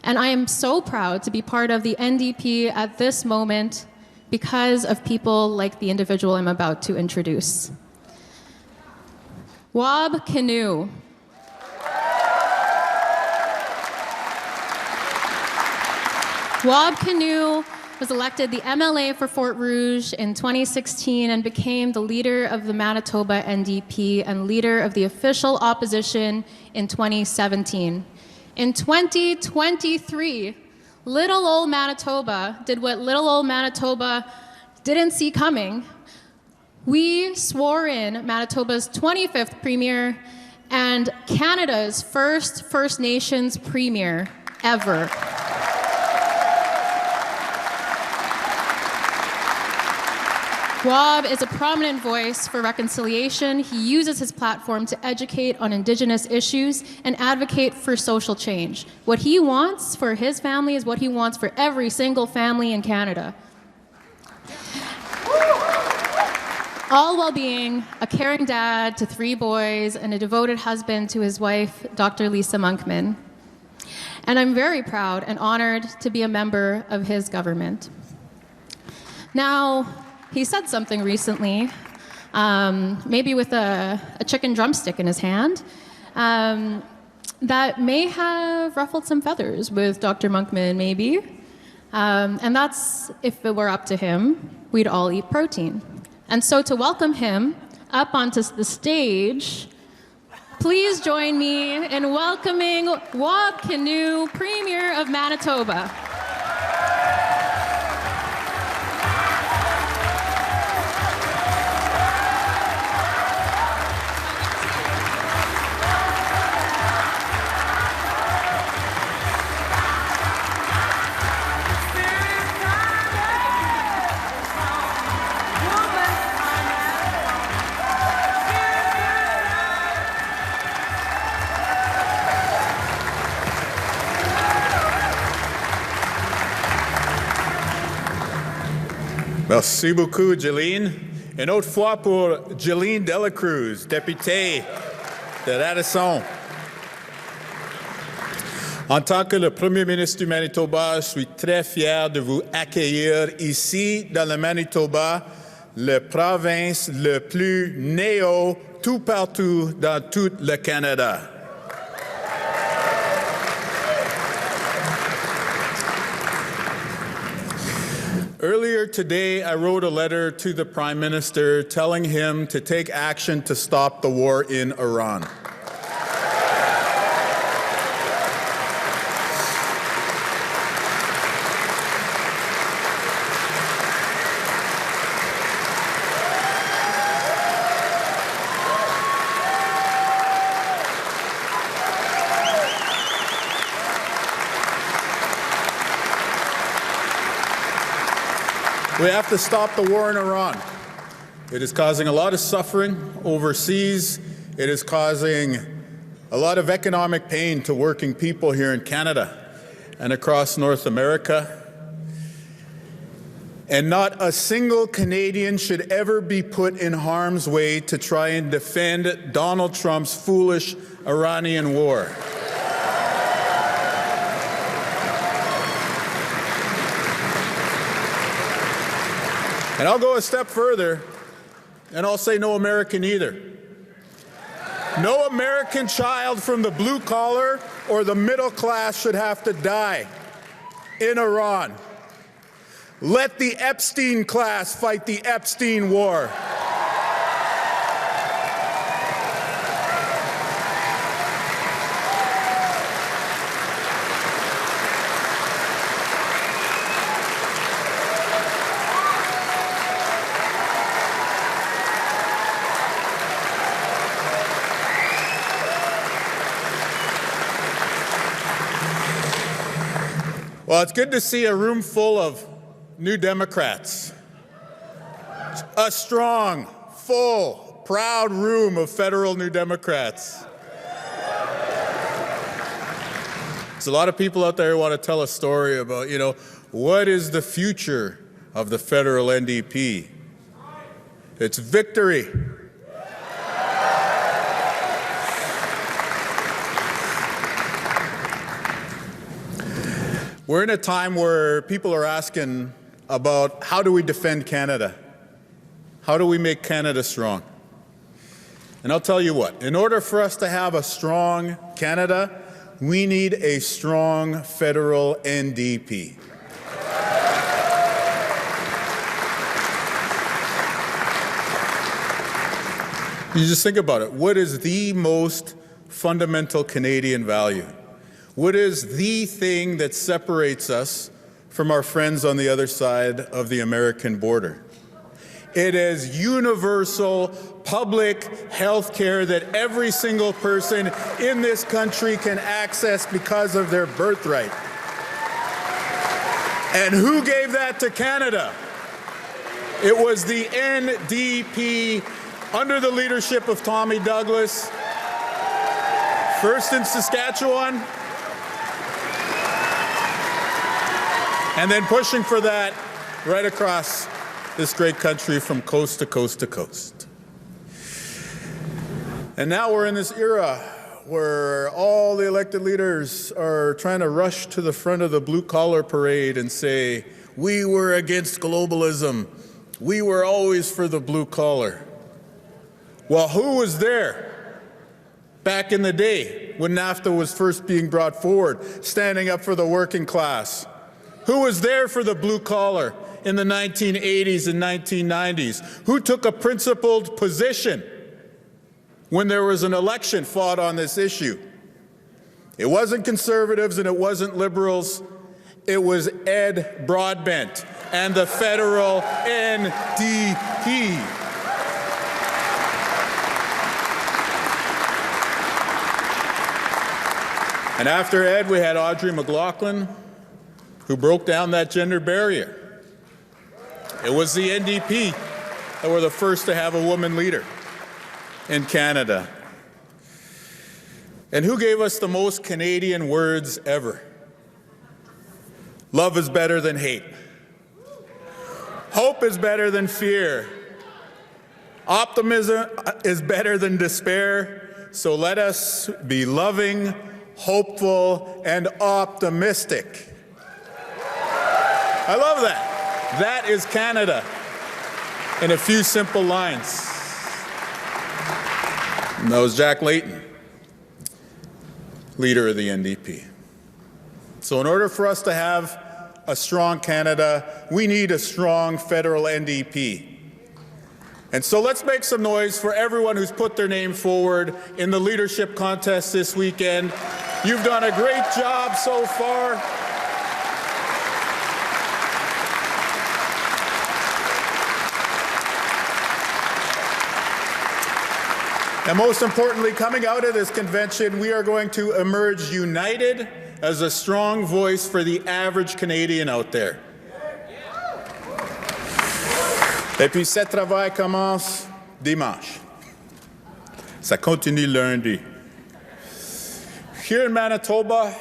And I am so proud to be part of the NDP at this moment because of people like the individual I'm about to introduce. Wab Kinew. Wab Kinew was elected the MLA for Fort Rouge in 2016 and became the leader of the Manitoba NDP and leader of the official opposition in 2017. In 2023, little old Manitoba did what little old Manitoba didn't see coming. We swore in Manitoba's 25th Premier and Canada's first First Nations Premier ever. Wab is a prominent voice for reconciliation. He uses his platform to educate on Indigenous issues and advocate for social change. What he wants for his family is what he wants for every single family in Canada. All while being a caring dad to 3 boys and a devoted husband to his wife, Dr. Lisa Monkman. And I'm very proud and honored to be a member of his government. Now, he said something recently, maybe with a chicken drumstick in his hand, that may have ruffled some feathers with Dr. Monkman, maybe. And that's, if it were up to him, we'd all eat protein. And so to welcome him up onto the stage, please join me in welcoming Wab Kinew, Premier of Manitoba. Merci beaucoup, Jolene. Une autre fois pour Jolene Delacruz, députée de Radisson. En tant que le Premier ministre du Manitoba, je suis très fier de vous accueillir ici dans le Manitoba, la province le plus néo tout partout dans tout le Canada. Earlier today, I wrote a letter to the Prime Minister telling him to take action to stop the war in Iran. We have to stop the war in Iran. It is causing a lot of suffering overseas. It is causing a lot of economic pain to working people here in Canada and across North America. And not a single Canadian should ever be put in harm's way to try and defend Donald Trump's foolish Iranian war. And I'll go a step further, and I'll say no American either. No American child from the blue collar or the middle class should have to die in Iran. Let the Epstein class fight the Epstein war. Well, it's good to see a room full of New Democrats. A strong, full, proud room of federal New Democrats. There's a lot of people out there who want to tell a story about, what is the future of the federal NDP? It's victory. We're in a time where people are asking about how do we defend Canada? How do we make Canada strong? And I'll tell you what, in order for us to have a strong Canada, we need a strong federal NDP. You just think about it. What is the most fundamental Canadian value? What is the thing that separates us from our friends on the other side of the American border? It is universal public health care that every single person in this country can access because of their birthright. And who gave that to Canada? It was the NDP under the leadership of Tommy Douglas, first in Saskatchewan, and then pushing for that right across this great country from coast to coast to coast. And now we're in this era where all the elected leaders are trying to rush to the front of the blue-collar parade and say, we were against globalism. We were always for the blue collar. Well, who was there back in the day when NAFTA was first being brought forward, standing up for the working class? Who was there for the blue collar in the 1980s and 1990s? Who took a principled position when there was an election fought on this issue? It wasn't conservatives and it wasn't liberals. It was Ed Broadbent and the federal NDP. And after Ed, we had Audrey McLaughlin, who broke down that gender barrier. It was the NDP that were the first to have a woman leader in Canada. And who gave us the most Canadian words ever? Love is better than hate. Hope is better than fear. Optimism is better than despair. So let us be loving, hopeful, and optimistic. I love that. That is Canada in a few simple lines. And that was Jack Layton, leader of the NDP. So in order for us to have a strong Canada, we need a strong federal NDP. And so let's make some noise for everyone who's put their name forward in the leadership contest this weekend. You've done a great job so far. And most importantly, coming out of this convention, we are going to emerge united as a strong voice for the average Canadian out there. Et puis, ce travail commence dimanche. Ça continue lundi. Here in Manitoba,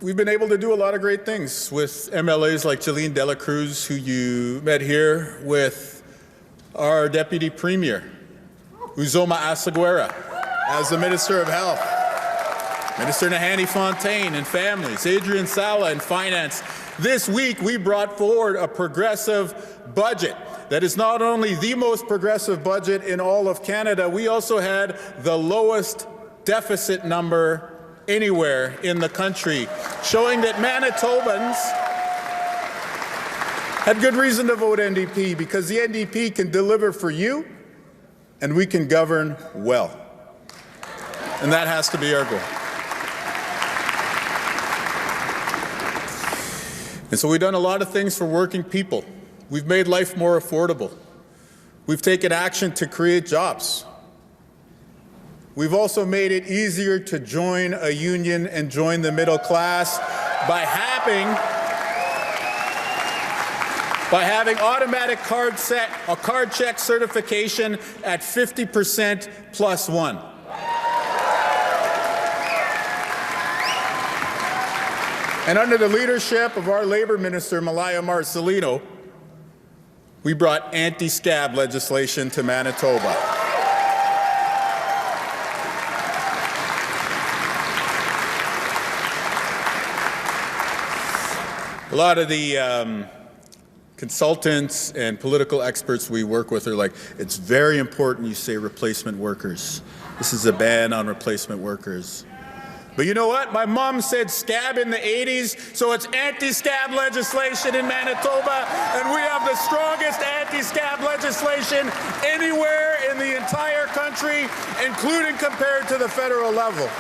we've been able to do a lot of great things with MLAs like Jolene Delacruz, who you met here, with our Deputy Premier, Uzoma Asaguera, as the Minister of Health, Minister Nahanni Fontaine in Families, Adrian Sala in Finance. This week, we brought forward a progressive budget that is not only the most progressive budget in all of Canada, we also had the lowest deficit number anywhere in the country, showing that Manitobans had good reason to vote NDP, because the NDP can deliver for you and we can govern well. And that has to be our goal. And so we've done a lot of things for working people. We've made life more affordable. We've taken action to create jobs. We've also made it easier to join a union and join the middle class by halving by having automatic card check certification at 50% plus one. And under the leadership of our Labour Minister, Malaya Marcelino, we brought anti-scab legislation to Manitoba. A lot of the consultants and political experts we work with are like, it's very important you say replacement workers. This is a ban on replacement workers. But you know what? My mom said scab in the 80s, so it's anti-scab legislation in Manitoba, and we have the strongest anti-scab legislation anywhere in the entire country, including compared to the federal level.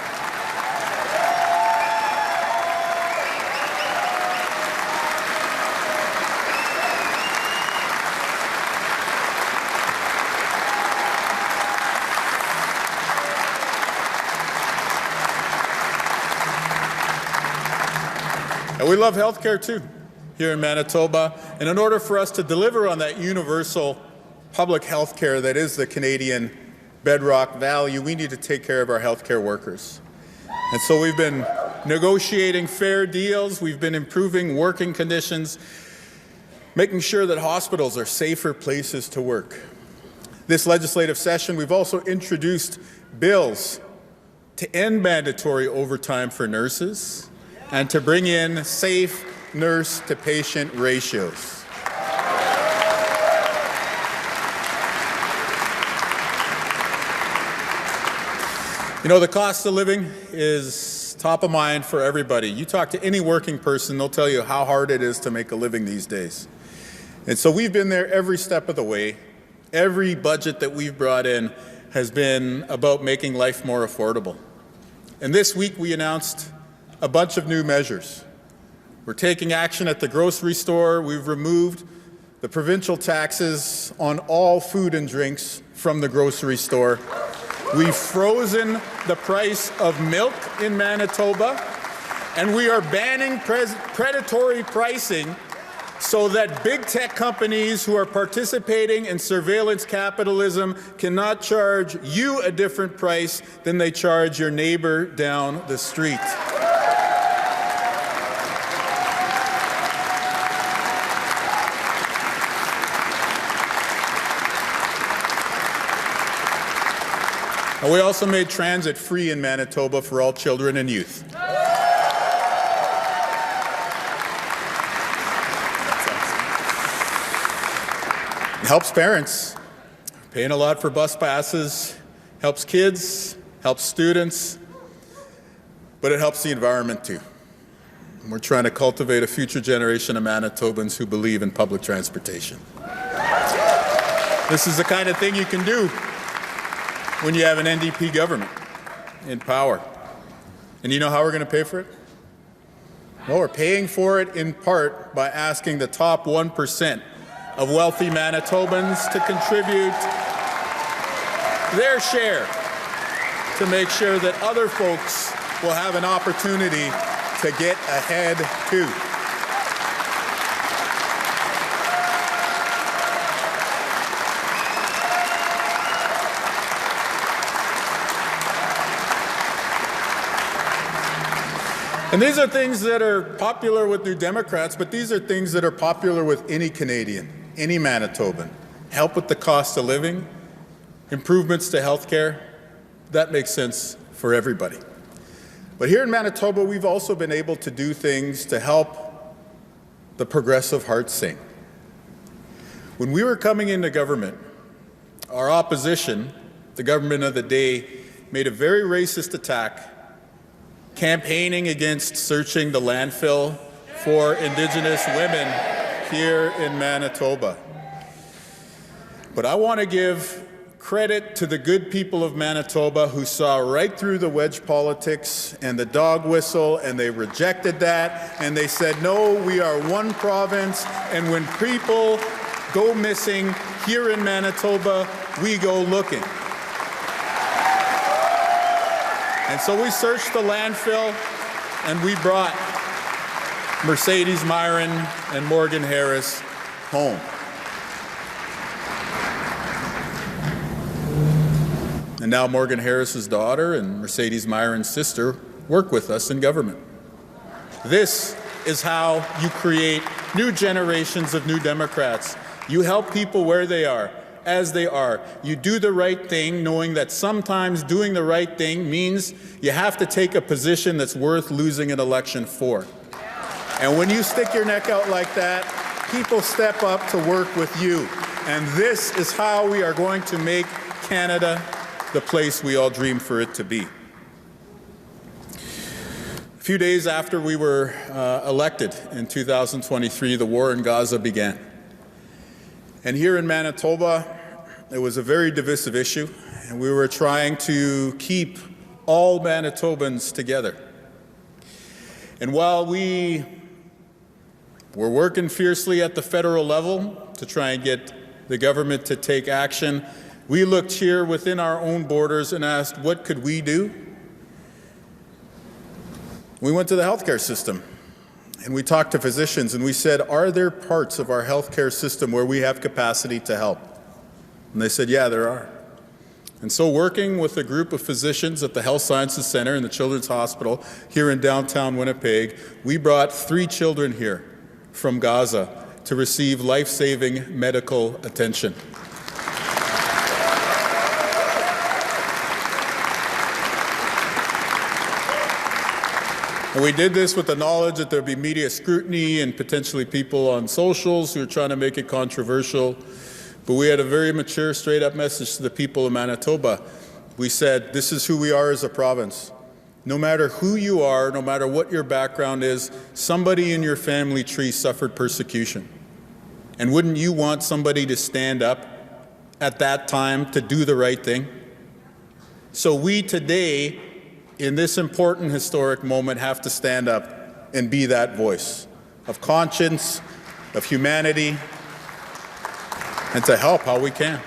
And we love healthcare too, here in Manitoba. And in order for us to deliver on that universal public healthcare that is the Canadian bedrock value, we need to take care of our healthcare workers. And so we've been negotiating fair deals, we've been improving working conditions, making sure that hospitals are safer places to work. This legislative session, we've also introduced bills to end mandatory overtime for nurses and to bring in safe nurse-to-patient ratios. You know, the cost of living is top of mind for everybody. You talk to any working person, they'll tell you how hard it is to make a living these days. And so we've been there every step of the way. Every budget that we've brought in has been about making life more affordable. And this week we announced a bunch of new measures. We're taking action at the grocery store. We've removed the provincial taxes on all food and drinks from the grocery store. We've frozen the price of milk in Manitoba, and we are banning predatory pricing so that big tech companies who are participating in surveillance capitalism cannot charge you a different price than they charge your neighbor down the street. And we also made transit free in Manitoba for all children and youth. It helps parents, paying a lot for bus passes, helps kids, helps students, but it helps the environment too. And we're trying to cultivate a future generation of Manitobans who believe in public transportation. This is the kind of thing you can do when you have an NDP government in power. And you know how we're going to pay for it? Well, we're paying for it in part by asking the top 1% of wealthy Manitobans to contribute their share to make sure that other folks will have an opportunity to get ahead too. And these are things that are popular with New Democrats, but these are things that are popular with any Canadian, any Manitoban. Help with the cost of living, improvements to healthcare, that makes sense for everybody. But here in Manitoba, we've also been able to do things to help the progressive hearts sing. When we were coming into government, our opposition, the government of the day, made a very racist attack campaigning against searching the landfill for Indigenous women here in Manitoba. But I want to give credit to the good people of Manitoba who saw right through the wedge politics and the dog whistle, and they rejected that, and they said, no, we are one province, and when people go missing here in Manitoba, we go looking. And so we searched the landfill, and we brought Mercedes Myron and Morgan Harris home. And now Morgan Harris's daughter and Mercedes Myron's sister work with us in government. This is how you create new generations of new Democrats. You help people where they are, as they are. You do the right thing, knowing that sometimes doing the right thing means you have to take a position that's worth losing an election for. And when you stick your neck out like that, people step up to work with you. And this is how we are going to make Canada the place we all dream for it to be. A few days after we were elected in 2023, the war in Gaza began. And here in Manitoba, it was a very divisive issue, and we were trying to keep all Manitobans together. And while we were working fiercely at the federal level to try and get the government to take action, we looked here within our own borders and asked, what could we do? We went to the healthcare system and we talked to physicians and we said, are there parts of our healthcare system where we have capacity to help? And they said, yeah, there are. And so working with a group of physicians at the Health Sciences Center and the Children's Hospital here in downtown Winnipeg, we brought 3 children here from Gaza to receive life-saving medical attention. And we did this with the knowledge that there'd be media scrutiny and potentially people on socials who are trying to make it controversial. But we had a very mature, straight-up message to the people of Manitoba. We said, this is who we are as a province. No matter who you are, no matter what your background is, somebody in your family tree suffered persecution. And wouldn't you want somebody to stand up at that time to do the right thing? So we today, in this important historic moment, have to stand up and be that voice of conscience, of humanity, and to help how we can.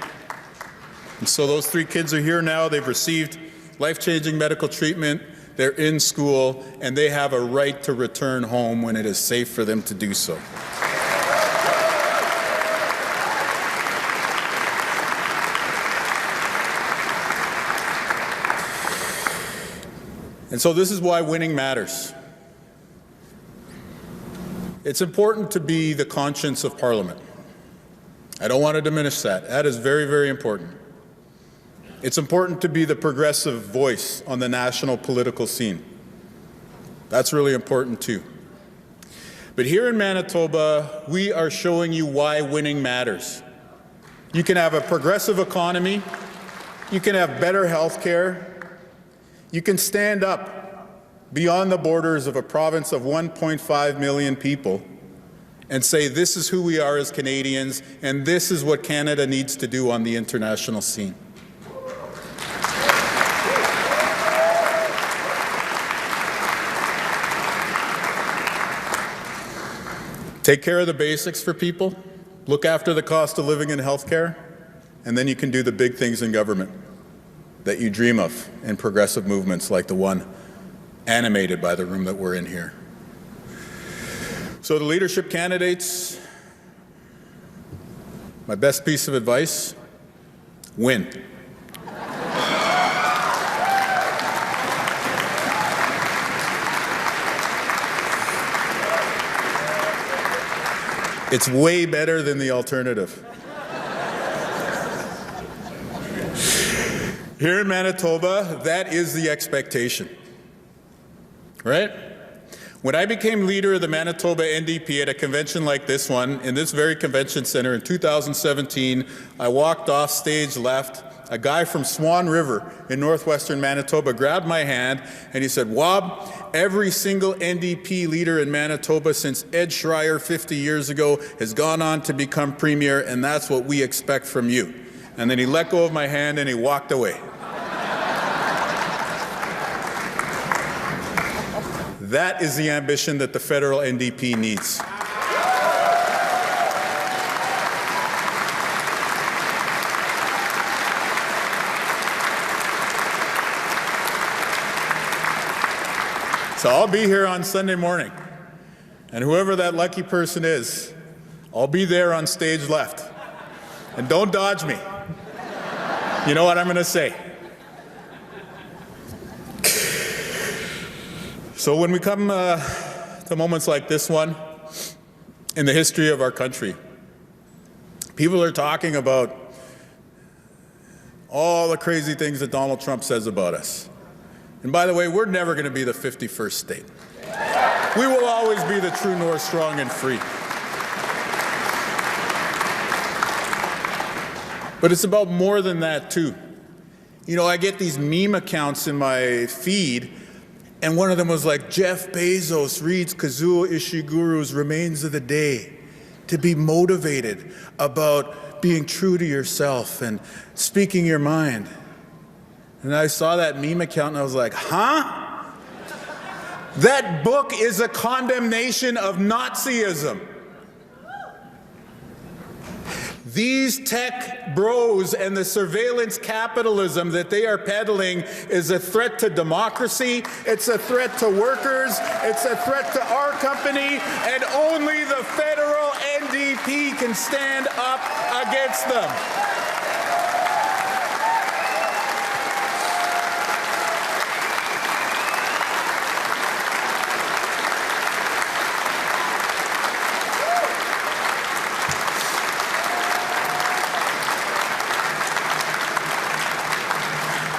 And so those 3 kids are here now. They've received life-changing medical treatment. They're in school, and they have a right to return home when it is safe for them to do so. And so this is why winning matters. It's important to be the conscience of Parliament. I don't want to diminish that. That is very, very important. It's important to be the progressive voice on the national political scene. That's really important too. But here in Manitoba, we are showing you why winning matters. You can have a progressive economy. You can have better health care. You can stand up beyond the borders of a province of 1.5 million people and say this is who we are as Canadians and this is what Canada needs to do on the international scene. Take care of the basics for people, look after the cost of living and health care, and then you can do the big things in government that you dream of in progressive movements like the one animated by the room that we're in here. So the leadership candidates, my best piece of advice, win. It's way better than the alternative. Here in Manitoba, that is the expectation, right? When I became leader of the Manitoba NDP at a convention like this one, in this very convention center in 2017, I walked off stage left. A guy from Swan River in northwestern Manitoba grabbed my hand and he said, Wob, every single NDP leader in Manitoba since Ed Schreier 50 years ago has gone on to become premier, and that's what we expect from you. And then he let go of my hand and he walked away. That is the ambition that the federal NDP needs. So I'll be here on Sunday morning, and whoever that lucky person is, I'll be there on stage left. And don't dodge me. You know what I'm going to say. So when we come to moments like this one in the history of our country, people are talking about all the crazy things that Donald Trump says about us. And by the way, we're never going to be the 51st state. We will always be the true north, strong and free. But it's about more than that, too. You know, I get these meme accounts in my feed, and one of them was like, Jeff Bezos reads Kazuo Ishiguro's Remains of the Day to be motivated about being true to yourself and speaking your mind. And I saw that meme account and I was like, huh? That book is a condemnation of Nazism. These tech bros and the surveillance capitalism that they are peddling is a threat to democracy, it's a threat to workers, it's a threat to our company, and only the federal NDP can stand up against them.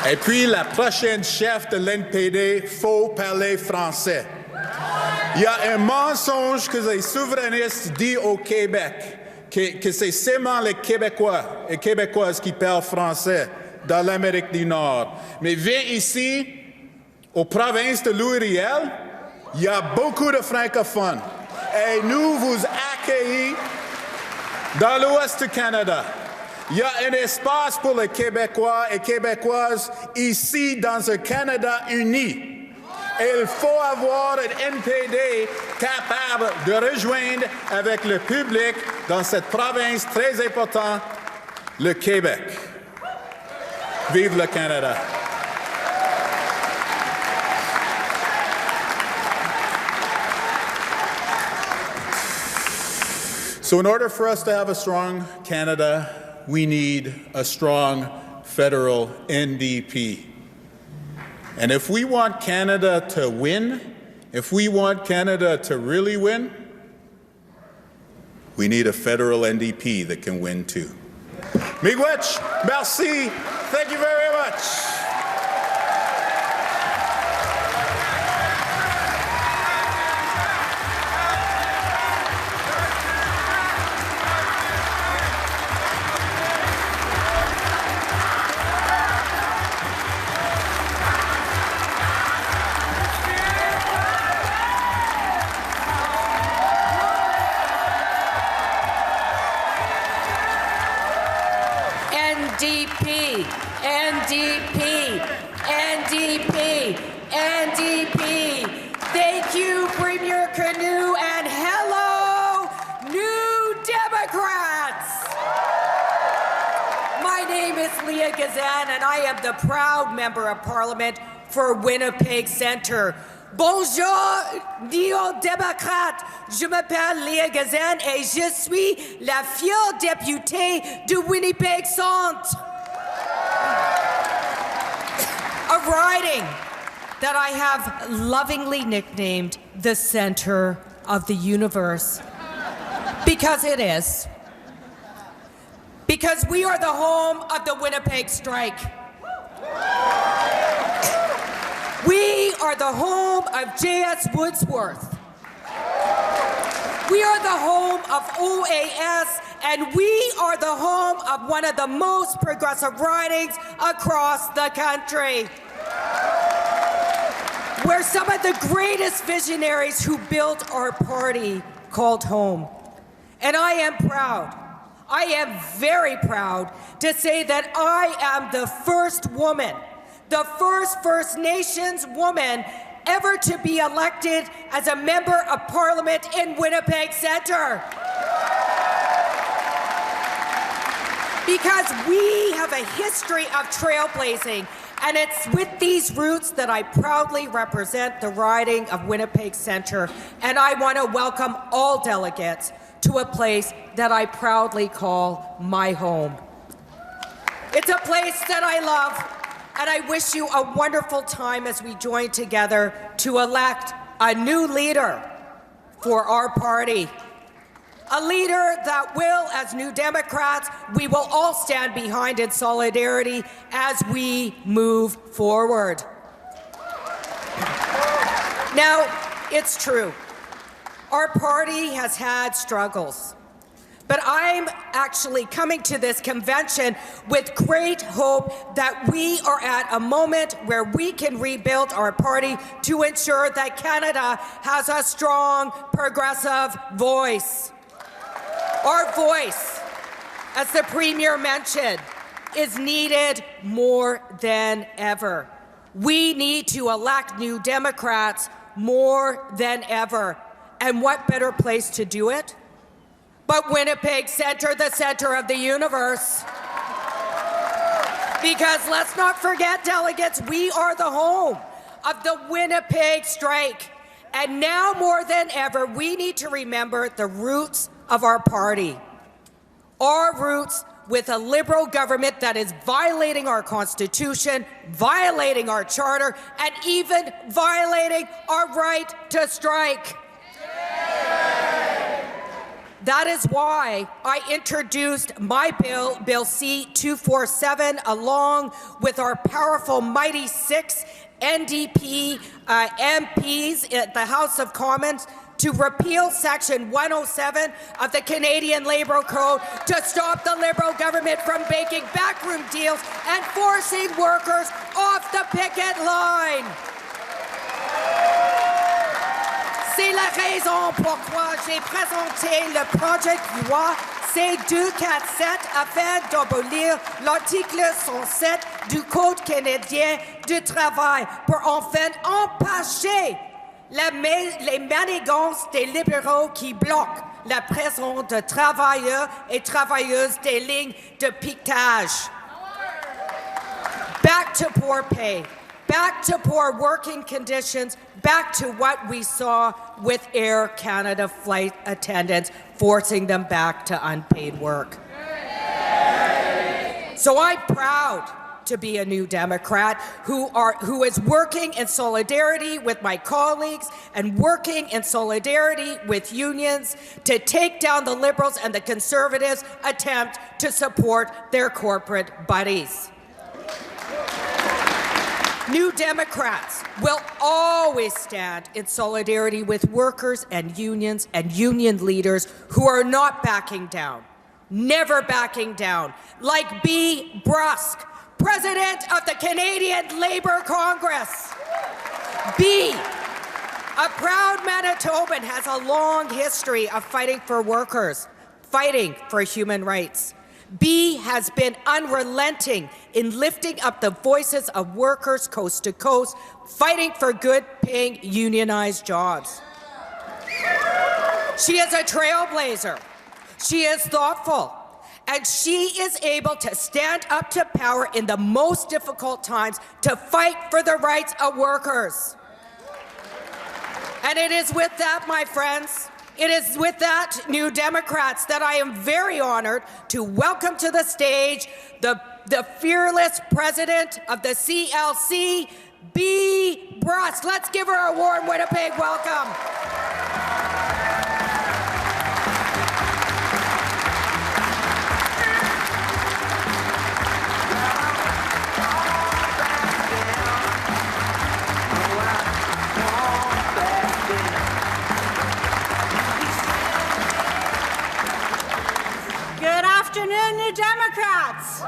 Et puis, la prochaine chef de l'NPD, faut parler français. Il y a un mensonge que les souverainistes disent au Québec, que c'est seulement les Québécois et Québécoises qui parlent français dans l'Amérique du Nord. Mais viens ici, aux provinces de Louis-Riel, il y a beaucoup de francophones. Et nous vous accueillons dans l'ouest du Canada. Il y a un espace pour les Québécois et Québécoises ici dans un Canada uni. Et il faut avoir un NPD capable de rejoindre avec le public dans cette province très importante, le Québec. Vive le Canada! So in order for us to have a strong Canada, we need a strong federal NDP. And if we want Canada to win, if we want Canada to really win, we need a federal NDP that can win too. Miigwech, merci, thank you very much. NDP, NDP, NDP, NDP. Thank you, Premier Canoe, and hello, New Democrats. My name is Leah Gazan, and I am the proud Member of Parliament for Winnipeg Centre. Bonjour, néo-démocrates. Je m'appelle Leah Gazan et je suis la fière députée de Winnipeg Centre. A riding that I have lovingly nicknamed the center of the universe. Because it is. Because we are the home of the Winnipeg strike. We are the home of J.S. Woodsworth. We are the home of OAS, and we are the home of one of the most progressive ridings across the country. Where some of the greatest visionaries who built our party called home. And I am proud, I am very proud to say that I am the first woman, the first First Nations woman ever to be elected as a Member of Parliament in Winnipeg Centre. Because we have a history of trailblazing, and it's with these roots that I proudly represent the riding of Winnipeg Centre, and I want to welcome all delegates to a place that I proudly call my home. It's a place that I love, and I wish you a wonderful time as we join together to elect a new leader for our party. A leader that will, as New Democrats, we will all stand behind in solidarity as we move forward. Now, it's true, our party has had struggles, but I'm actually coming to this convention with great hope that we are at a moment where we can rebuild our party to ensure that Canada has a strong, progressive voice. Our voice, as the Premier mentioned, is needed more than ever. We need to elect New Democrats more than ever. And what better place to do it but Winnipeg Centre, the center of the universe? Because let's not forget, delegates, we are the home of the Winnipeg strike. And now more than ever, we need to remember the roots of our party. Our roots with a Liberal government that is violating our Constitution, violating our Charter, and even violating our right to strike. That is why I introduced my bill, Bill C-247, along with our powerful mighty 6 NDP MPs at the House of Commons, to repeal Section 107 of the Canadian Labour Code to stop the Liberal government from making backroom deals and forcing workers off the picket line. C'est la raison pourquoi j'ai présenté le projet de loi C-247 afin d'abolir l'article 107 du Code canadien du travail pour enfin empêcher les manigances des libéraux qui bloquent la présence de travailleurs et travailleuses des lignes de piquetage. Back to poor pay, back to poor working conditions, back to what we saw with Air Canada flight attendants, forcing them back to unpaid work. So I'm proud to be a New Democrat who is working in solidarity with my colleagues and working in solidarity with unions to take down the Liberals and the Conservatives' attempt to support their corporate buddies. New Democrats will always stand in solidarity with workers and unions and union leaders who are not backing down, never backing down, like B. Brusk, President of the Canadian Labour Congress. B, a proud Manitoban, has a long history of fighting for workers, fighting for human rights. B has been unrelenting in lifting up the voices of workers coast to coast, fighting for good-paying unionized jobs. She is a trailblazer. She is thoughtful. And she is able to stand up to power in the most difficult times to fight for the rights of workers. And it is with that, my friends, it is with that, New Democrats, that I am very honored to welcome to the stage the fearless president of the CLC, B. Brusk. Let's give her a warm Winnipeg welcome. Afternoon, New Democrats.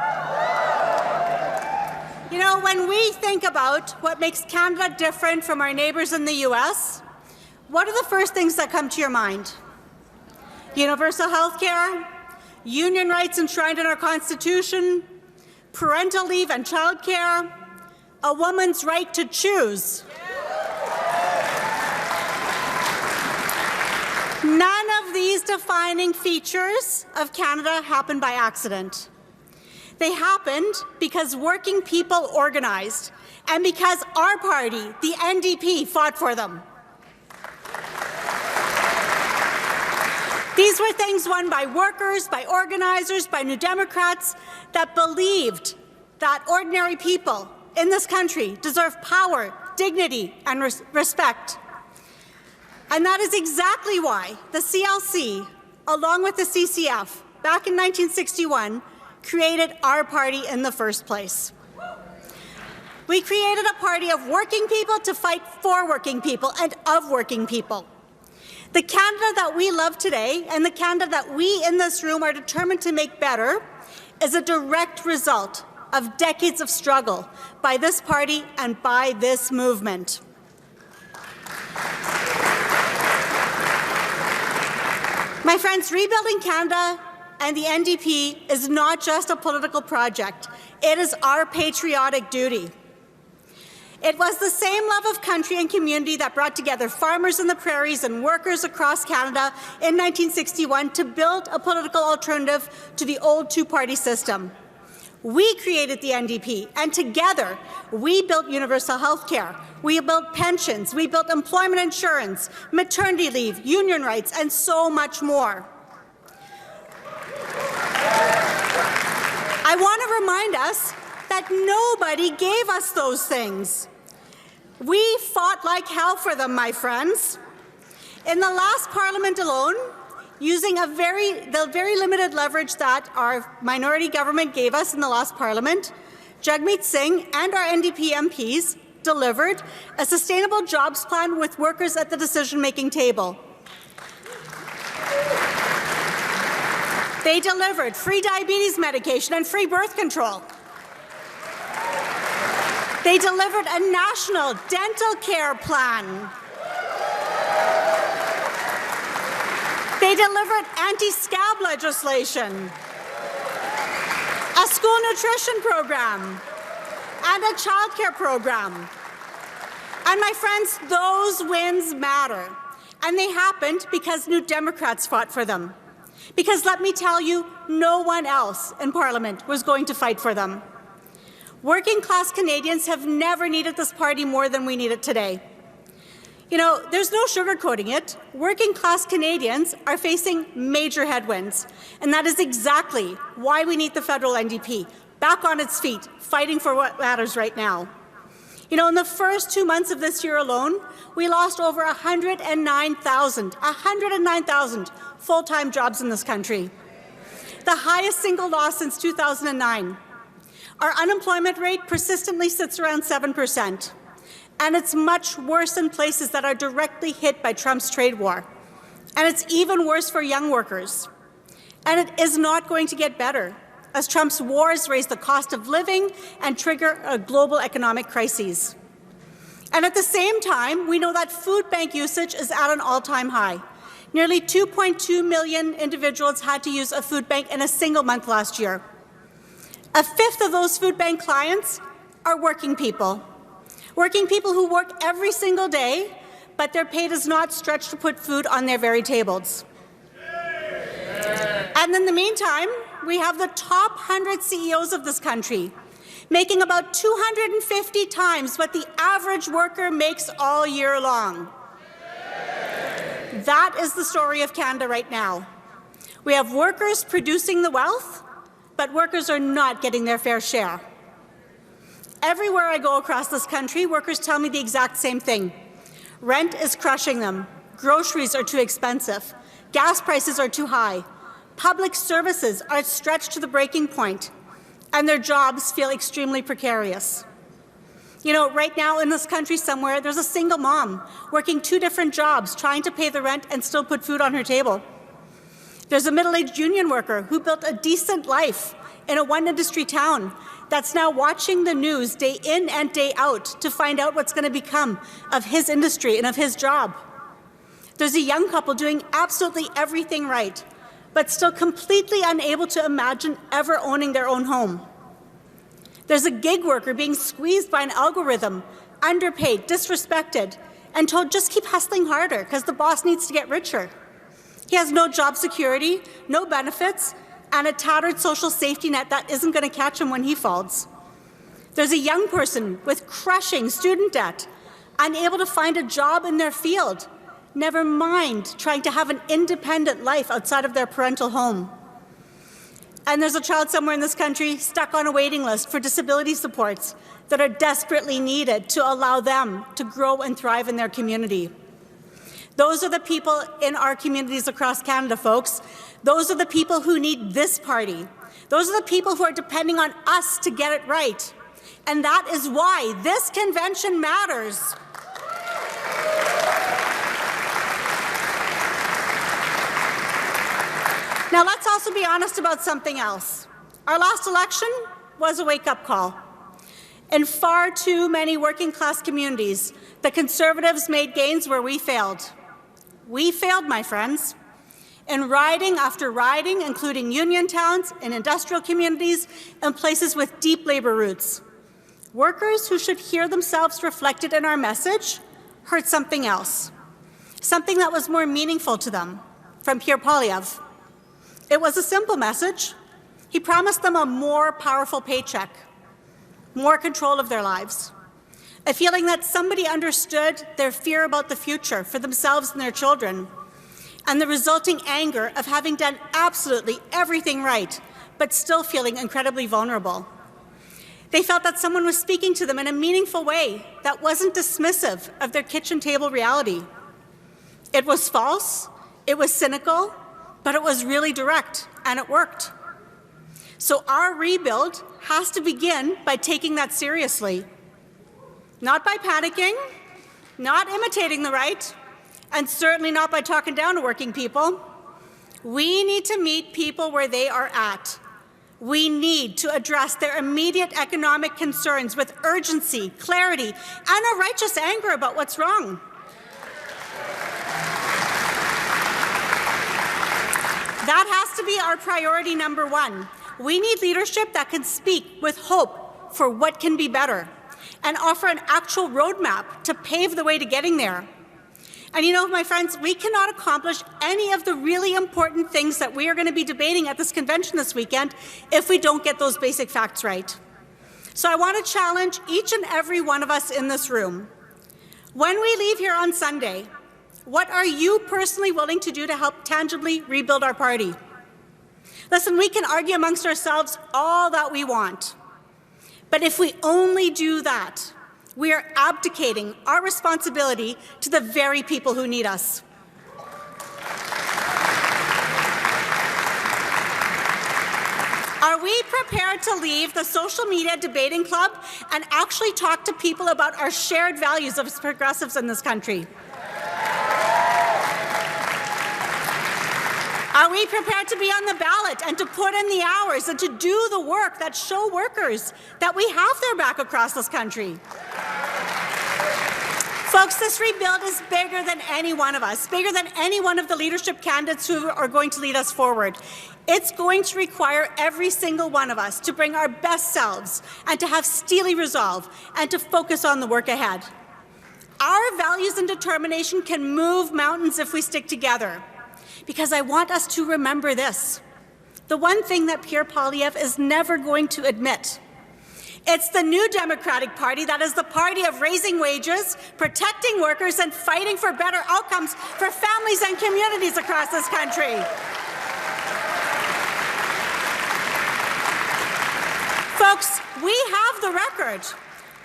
You know, when we think about what makes Canada different from our neighbours in the US, what are the first things that come to your mind? Universal health care, union rights enshrined in our Constitution, parental leave and child care, a woman's right to choose. None of these defining features of Canada happened by accident. They happened because working people organized and because our party, the NDP, fought for them. These were things won by workers, by organizers, by New Democrats that believed that ordinary people in this country deserve power, dignity, and respect. And that is exactly why the CLC, along with the CCF, back in 1961, created our party in the first place. We created a party of working people to fight for working people and of working people. The Canada that we love today and the Canada that we in this room are determined to make better is a direct result of decades of struggle by this party and by this movement. My friends, rebuilding Canada and the NDP is not just a political project. It is our patriotic duty. It was the same love of country and community that brought together farmers in the prairies and workers across Canada in 1961 to build a political alternative to the old two-party system. We created the NDP, and together we built universal health care, we built pensions, we built employment insurance, maternity leave, union rights, and so much more. I want to remind us that nobody gave us those things. We fought like hell for them, my friends. In the last Parliament alone, using the very limited leverage that our minority government gave us in the last Parliament, Jagmeet Singh and our NDP MPs delivered a sustainable jobs plan with workers at the decision-making table. They delivered free diabetes medication and free birth control. They delivered a national dental care plan. They delivered anti-scab legislation, a school nutrition program, and a child care program. And my friends, those wins matter. And they happened because New Democrats fought for them. Because let me tell you, no one else in Parliament was going to fight for them. Working-class Canadians have never needed this party more than we need it today. You know, there's no sugarcoating it. Working-class Canadians are facing major headwinds, and that is exactly why we need the federal NDP back on its feet, fighting for what matters right now. You know, in the first 2 months of this year alone, we lost over 109,000 full-time jobs in this country, the highest single loss since 2009. Our unemployment rate persistently sits around 7%, and it's much worse in places that are directly hit by Trump's trade war. And it's even worse for young workers. And it is not going to get better, as Trump's wars raise the cost of living and trigger a global economic crisis. And at the same time, we know that food bank usage is at an all-time high. Nearly 2.2 million individuals had to use a food bank in a single month last year. A fifth of those food bank clients are working people who work every single day, but their pay does not stretch to put food on their very tables. And in the meantime, we have the top 100 CEOs of this country, making about 250 times what the average worker makes all year long. That is the story of Canada right now. We have workers producing the wealth, but workers are not getting their fair share. Everywhere I go across this country, workers tell me the exact same thing. Rent is crushing them. Groceries are too expensive. Gas prices are too high. Public services are stretched to the breaking point, and their jobs feel extremely precarious. You know, right now in this country somewhere, there's a single mom working 2 different jobs, trying to pay the rent and still put food on her table. There's a middle-aged union worker who built a decent life in a one-industry town that's now watching the news day in and day out to find out what's going to become of his industry and of his job. There's a young couple doing absolutely everything right, but still completely unable to imagine ever owning their own home. There's a gig worker being squeezed by an algorithm, underpaid, disrespected, and told just keep hustling harder because the boss needs to get richer. He has no job security, no benefits, and a tattered social safety net that isn't going to catch him when he falls. There's a young person with crushing student debt, unable to find a job in their field, never mind trying to have an independent life outside of their parental home. And there's a child somewhere in this country stuck on a waiting list for disability supports that are desperately needed to allow them to grow and thrive in their community. Those are the people in our communities across Canada, folks. Those are the people who need this party. Those are the people who are depending on us to get it right. And that is why this convention matters. Now, let's also be honest about something else. Our last election was a wake-up call. In far too many working-class communities, the Conservatives made gains where we failed. We failed, my friends. In riding after riding, including union towns and industrial communities and places with deep labour roots. Workers who should hear themselves reflected in our message heard something else, something that was more meaningful to them, from Pierre Poilievre. It was a simple message. He promised them a more powerful paycheck, more control of their lives, a feeling that somebody understood their fear about the future for themselves and their children, and the resulting anger of having done absolutely everything right, but still feeling incredibly vulnerable. They felt that someone was speaking to them in a meaningful way that wasn't dismissive of their kitchen table reality. It was false, it was cynical, but it was really direct, and it worked. So our rebuild has to begin by taking that seriously. Not by panicking, not imitating the right, and certainly not by talking down to working people. We need to meet people where they are at. We need to address their immediate economic concerns with urgency, clarity, and a righteous anger about what's wrong. That has to be our priority number one. We need leadership that can speak with hope for what can be better and offer an actual roadmap to pave the way to getting there. And you know, my friends, we cannot accomplish any of the really important things that we are going to be debating at this convention this weekend if we don't get those basic facts right. So I want to challenge each and every one of us in this room. When we leave here on Sunday, what are you personally willing to do to help tangibly rebuild our party? Listen, we can argue amongst ourselves all that we want. But if we only do that, we are abdicating our responsibility to the very people who need us. Are we prepared to leave the social media debating club and actually talk to people about our shared values as progressives in this country? Are we prepared to be on the ballot and to put in the hours and to do the work that show workers that we have their back across this country? Folks, this rebuild is bigger than any one of us, bigger than any one of the leadership candidates who are going to lead us forward. It's going to require every single one of us to bring our best selves and to have steely resolve and to focus on the work ahead. Our values and determination can move mountains if we stick together. Because I want us to remember this. The one thing that Pierre Poilievre is never going to admit. It's the new Democratic Party that is the party of raising wages, protecting workers, and fighting for better outcomes for families and communities across this country. Folks, we have the record.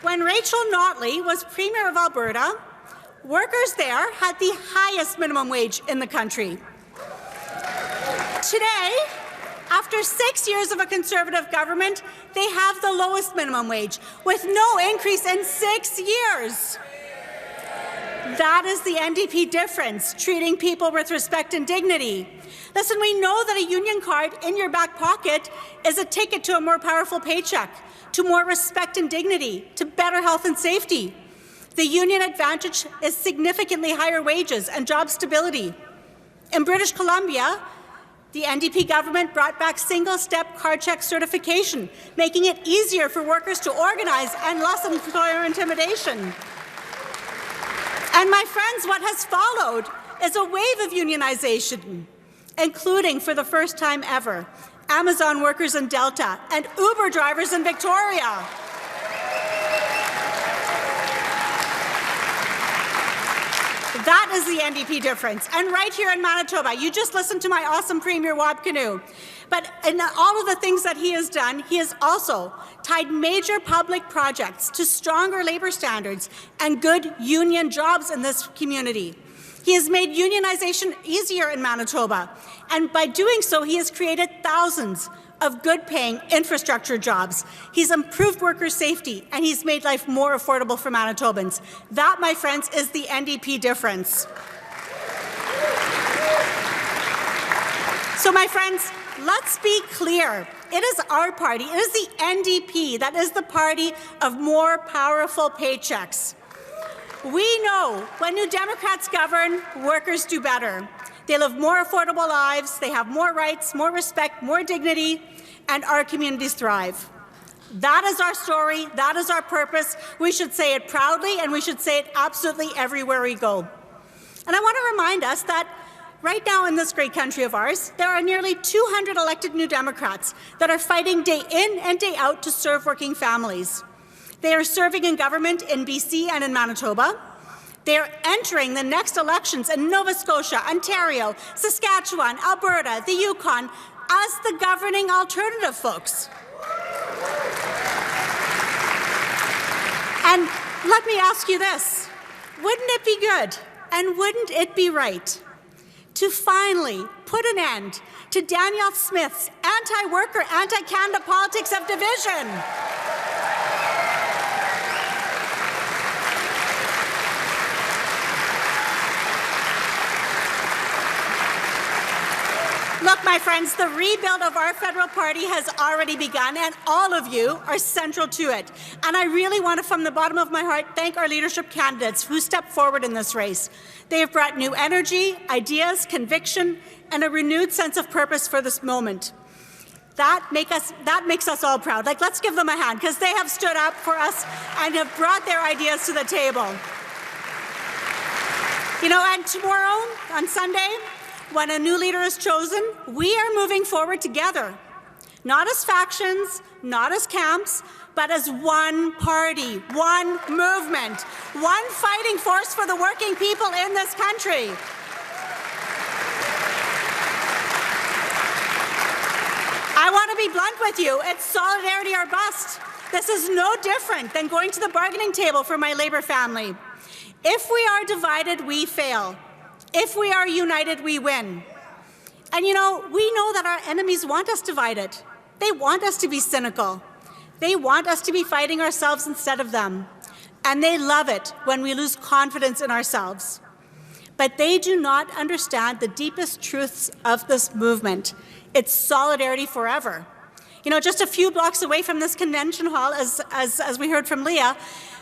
When Rachel Notley was Premier of Alberta, workers there had the highest minimum wage in the country. Today, after 6 years of a Conservative government, they have the lowest minimum wage, with no increase in 6 years. That is the NDP difference, treating people with respect and dignity. Listen, we know that a union card in your back pocket is a ticket to a more powerful paycheck, to more respect and dignity, to better health and safety. The union advantage is significantly higher wages and job stability. In British Columbia, the NDP government brought back single-step card check certification, making it easier for workers to organize and less employer intimidation. And my friends, what has followed is a wave of unionization, including, for the first time ever, Amazon workers in Delta and Uber drivers in Victoria. That is the NDP difference. And right here in Manitoba, you just listened to my awesome Premier Wab Kinew. But in all of the things that he has done, he has also tied major public projects to stronger labour standards and good union jobs in this community. He has made unionization easier in Manitoba, and by doing so, he has created thousands of good-paying infrastructure jobs. He's improved worker safety, and he's made life more affordable for Manitobans. That, my friends, is the NDP difference. So, my friends, let's be clear. It is our party, it is the NDP that is the party of more powerful paychecks. We know when New Democrats govern, workers do better. They live more affordable lives, they have more rights, more respect, more dignity, and our communities thrive. That is our story, that is our purpose. We should say it proudly, and we should say it absolutely everywhere we go. And I want to remind us that right now in this great country of ours, there are nearly 200 elected New Democrats that are fighting day in and day out to serve working families. They are serving in government in BC and in Manitoba. They are entering the next elections in Nova Scotia, Ontario, Saskatchewan, Alberta, the Yukon, as the governing alternative, folks. And let me ask you this. Wouldn't it be good, and wouldn't it be right, to finally put an end to Danielle Smith's anti-worker, anti-Canada politics of division? Look, my friends, the rebuild of our federal party has already begun, and all of you are central to it. And I really want to, from the bottom of my heart, thank our leadership candidates who stepped forward in this race. They have brought new energy, ideas, conviction, and a renewed sense of purpose for this moment. That makes us all proud. Like, let's give them a hand, because they have stood up for us and have brought their ideas to the table. You know, and tomorrow, on Sunday, when a new leader is chosen, we are moving forward together, not as factions, not as camps, but as one party, one movement, one fighting force for the working people in this country. I want to be blunt with you. It's solidarity or bust. This is no different than going to the bargaining table for my Labour family. If we are divided, we fail. If we are united, we win. And you know, we know that our enemies want us divided. They want us to be cynical. They want us to be fighting ourselves instead of them. And they love it when we lose confidence in ourselves. But they do not understand the deepest truths of this movement. It's solidarity forever. You know, just a few blocks away from this convention hall, as we heard from Leah,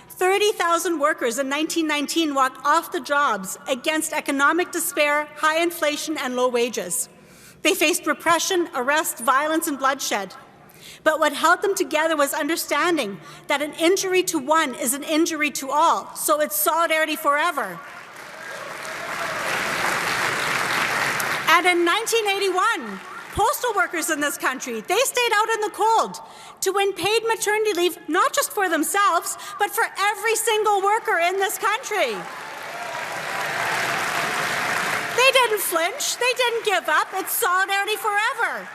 30,000 workers in 1919 walked off the jobs against economic despair, high inflation, and low wages. They faced repression, arrest, violence, and bloodshed. But what held them together was understanding that an injury to one is an injury to all, so it's solidarity forever. And in 1981, postal workers in this country, they stayed out in the cold to win paid maternity leave, not just for themselves, but for every single worker in this country. They didn't flinch, they didn't give up, it's solidarity forever.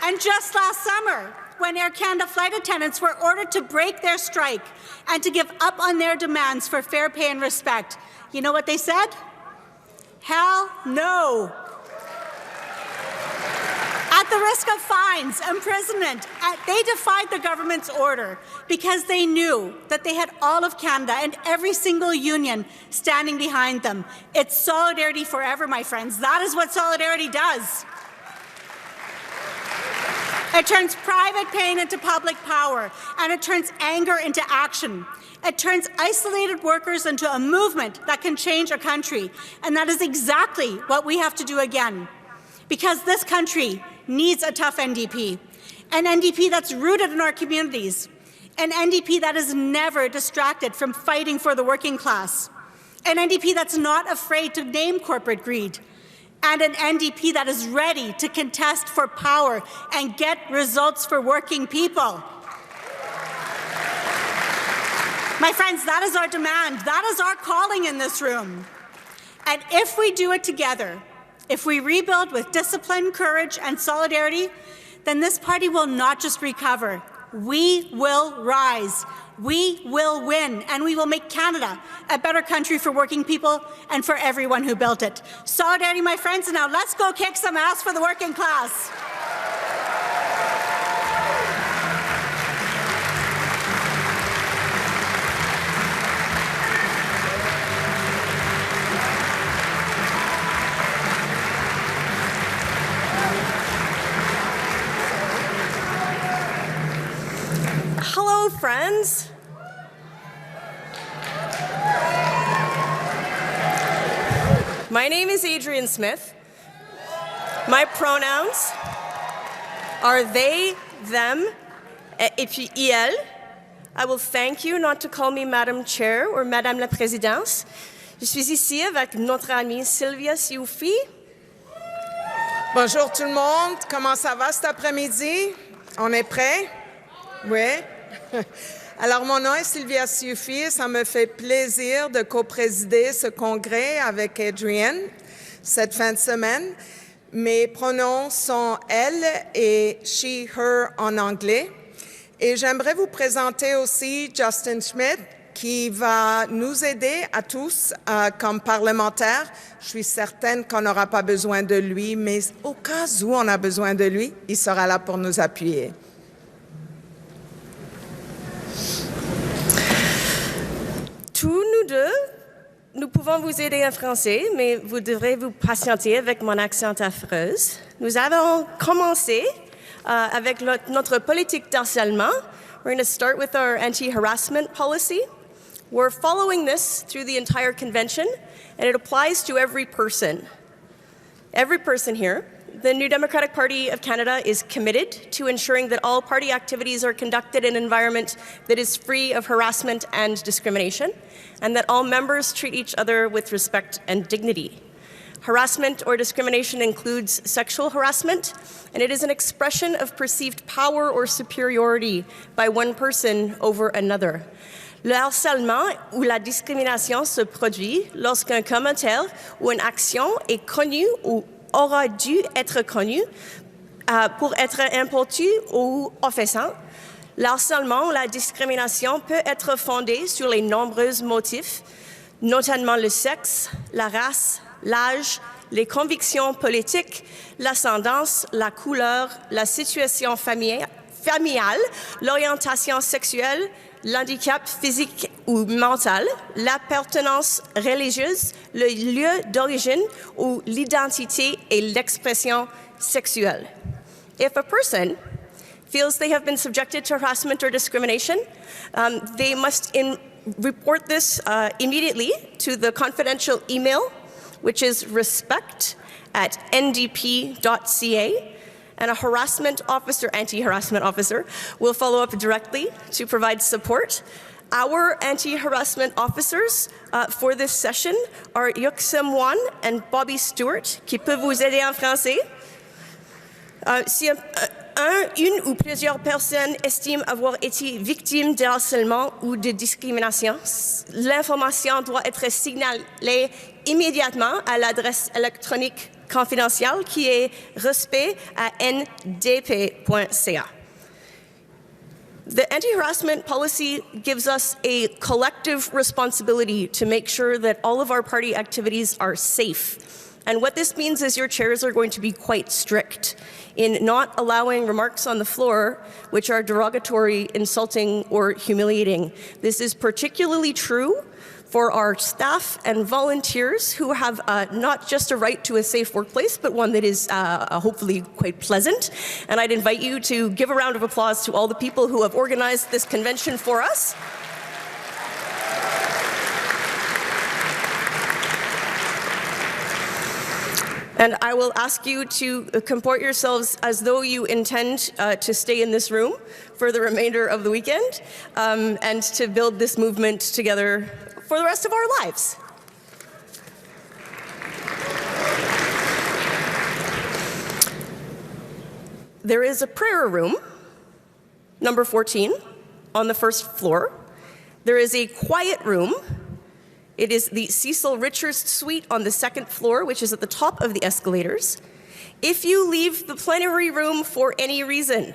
And just last summer, when Air Canada flight attendants were ordered to break their strike and to give up on their demands for fair pay and respect, you know what they said? Hell no. At the risk of fines, imprisonment, they defied the government's order because they knew that they had all of Canada and every single union standing behind them. It's solidarity forever, my friends. That is what solidarity does. It turns private pain into public power, and it turns anger into action. It turns isolated workers into a movement that can change a country, and that is exactly what we have to do again. Because this country needs a tough NDP, an NDP that's rooted in our communities, an NDP that is never distracted from fighting for the working class, an NDP that's not afraid to name corporate greed, and an NDP that is ready to contest for power and get results for working people. My friends, that is our demand. That is our calling in this room. And if we do it together, if we rebuild with discipline, courage, and solidarity, then this party will not just recover. We will rise. We will win, and we will make Canada a better country for working people and for everyone who built it. Solidarity, my friends, and now let's go kick some ass for the working class. Hello, friends. My name is Adrienne Smith. My pronouns are they, them, et puis elle. I will thank you not to call me Madam Chair or Madame la Présidente. Je suis ici avec notre amie Sylvia Sioufi. Bonjour tout le monde. Comment ça va cet après-midi? On est prêt? Oui. Alors, mon nom est Sylvia Sioufi. Ça me fait plaisir de co-présider ce congrès avec Adrienne cette fin de semaine. Mes pronoms sont elle et she, her en anglais. Et j'aimerais vous présenter aussi Justin Schmidt, qui va nous aider à tous comme parlementaires. Je suis certaine qu'on n'aura pas besoin de lui, mais au cas où on a besoin de lui, il sera là pour nous appuyer. Tous nous deux, nous pouvons vous aider en français, mais vous devrez vous patienter avec mon accent affreuse. Nous avons commencé avec notre politique d'harcèlement. We're going to start with our anti-harassment policy. We're following this through the entire convention, and it applies to every person. Every person here. The New Democratic Party of Canada is committed to ensuring that all party activities are conducted in an environment that is free of harassment and discrimination, and that all members treat each other with respect and dignity. Harassment or discrimination includes sexual harassment, and it is an expression of perceived power or superiority by one person over another. Le harcèlement ou la discrimination se produit lorsqu'un commentaire ou une action est connue ou aura dû être connu pour être impromptu ou offensant. Le harcèlement ou la discrimination peut être fondé sur les nombreux motifs, notamment le sexe, la race, l'âge, les convictions politiques, l'ascendance, la couleur, la situation familiale, l'orientation sexuelle, l'handicap physique ou mental, l'appartenance religieuse, le lieu d'origine ou l'identité et l'expression sexuelle. If a person feels they have been subjected to harassment or discrimination, they must report this immediately to the confidential email, which is respect@ndp.ca. And a harassment officer, anti-harassment officer, will follow up directly to provide support. Our anti-harassment officers for this session are Yuxim Wan and Bobby Stewart, qui peuvent vous aider en français. Si une ou plusieurs personnes estiment avoir été victimes de harcèlement ou de discrimination, l'information doit être signalée immédiatement à l'adresse électronique confidentielle qui est respect@ndp.ca. The anti-harassment policy gives us a collective responsibility to make sure that all of our party activities are safe. And what this means is your chairs are going to be quite strict in not allowing remarks on the floor which are derogatory, insulting, or humiliating. This is particularly true for our staff and volunteers who have not just a right to a safe workplace, but one that is hopefully quite pleasant. And I'd invite you to give a round of applause to all the people who have organized this convention for us. And I will ask you to comport yourselves as though you intend to stay in this room for the remainder of the weekend and to build this movement together for the rest of our lives. There is a prayer room, number 14, on the first floor. There is a quiet room It is the Cecil Richards Suite on the second floor, which is at the top of the escalators. If you leave the plenary room for any reason,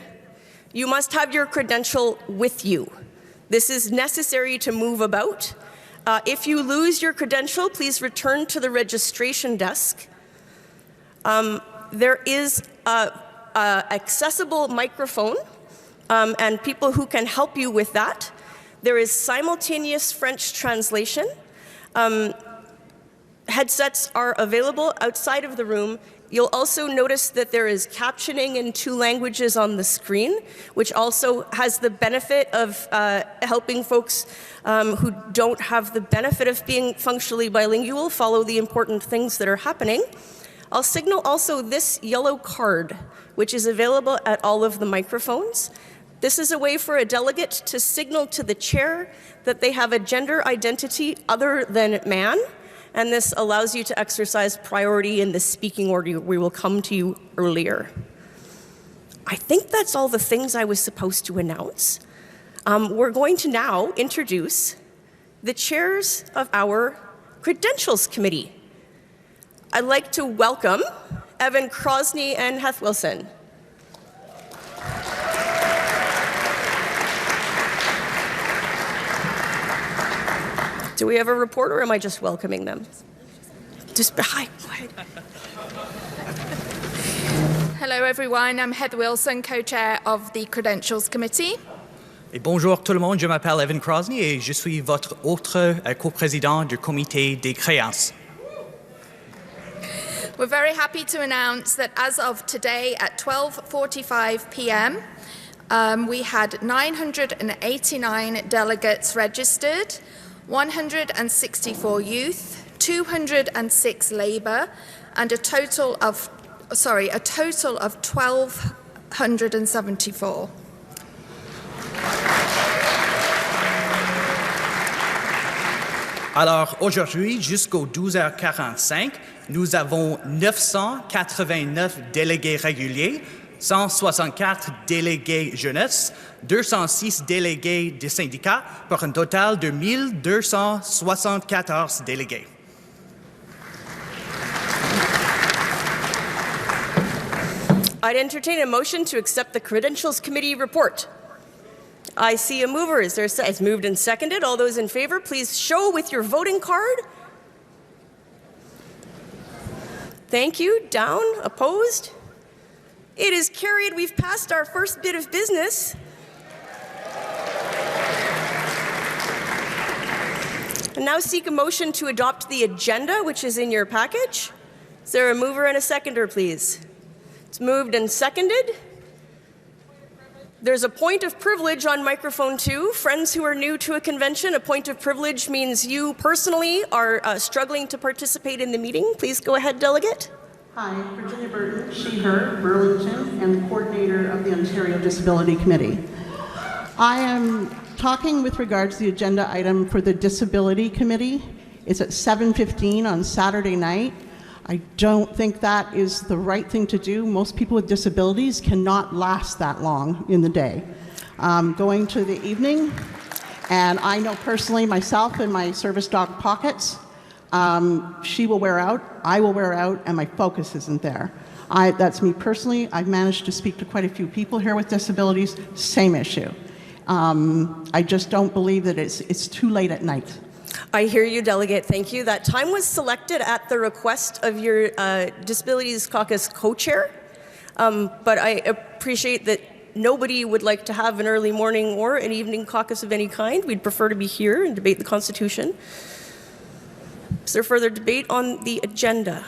you must have your credential with you. This is necessary to move about. If you lose your credential, please return to the registration desk. There is an accessible microphone and people who can help you with that. There is simultaneous French translation. Headsets are available outside of the room. You'll also notice that there is captioning in 2 languages on the screen, which also has the benefit of helping folks who don't have the benefit of being functionally bilingual follow the important things that are happening. I'll signal also this yellow card, which is available at all of the microphones. This is a way for a delegate to signal to the chair that they have a gender identity other than man, and this allows you to exercise priority in the speaking order. We will come to you earlier. I think that's all the things I was supposed to announce. We're going to now introduce the chairs of our Credentials Committee. I'd like to welcome Evan Crosney and Heth Wilson. Do we have a report, or am I just welcoming them? Just hi. Hello everyone, I'm Heather Wilson, co-chair of the Credentials Committee. Et bonjour tout le monde, je m'appelle Evan Crosney et je suis votre autre coprésident du comité des créances. We're very happy to announce that as of today at 12:45 p.m., we had 989 delegates registered, 164 youth, 206 Labour, and a total of 1,274. Alors aujourd'hui, jusqu'au 12h45, nous avons 989 délégués réguliers, 164 délégués jeunesse, 206 délégués des syndicats, pour un total de 1274 délégués. I'd entertain a motion to accept the Credentials Committee report. I see a mover. It's moved and seconded. All those in favor, please show with your voting card. Thank you. Down. Opposed? It is carried. We've passed our first bit of business. And now seek a motion to adopt the agenda, which is in your package. Is there a mover and a seconder, please? It's moved and seconded. There's a point of privilege on microphone 2. Friends who are new to a convention, a point of privilege means you personally are struggling to participate in the meeting. Please go ahead, delegate. Hi, Virginia Burton, she, her, Burlington, and coordinator of the Ontario Disability Committee. I am talking with regards to the agenda item for the Disability Committee. It's at 7:15 on Saturday night. I don't think that is the right thing to do. Most people with disabilities cannot last that long in the day. Going to the evening, and I know personally myself and my service dog Pockets, she will wear out, I will wear out, and my focus isn't there. That's me personally. I've managed to speak to quite a few people here with disabilities, same issue. I just don't believe that it's too late at night. I hear you, Delegate. Thank you. That time was selected at the request of your Disabilities Caucus co-chair, but I appreciate that nobody would like to have an early morning or an evening caucus of any kind. We'd prefer to be here and debate the Constitution. Is there further debate on the agenda?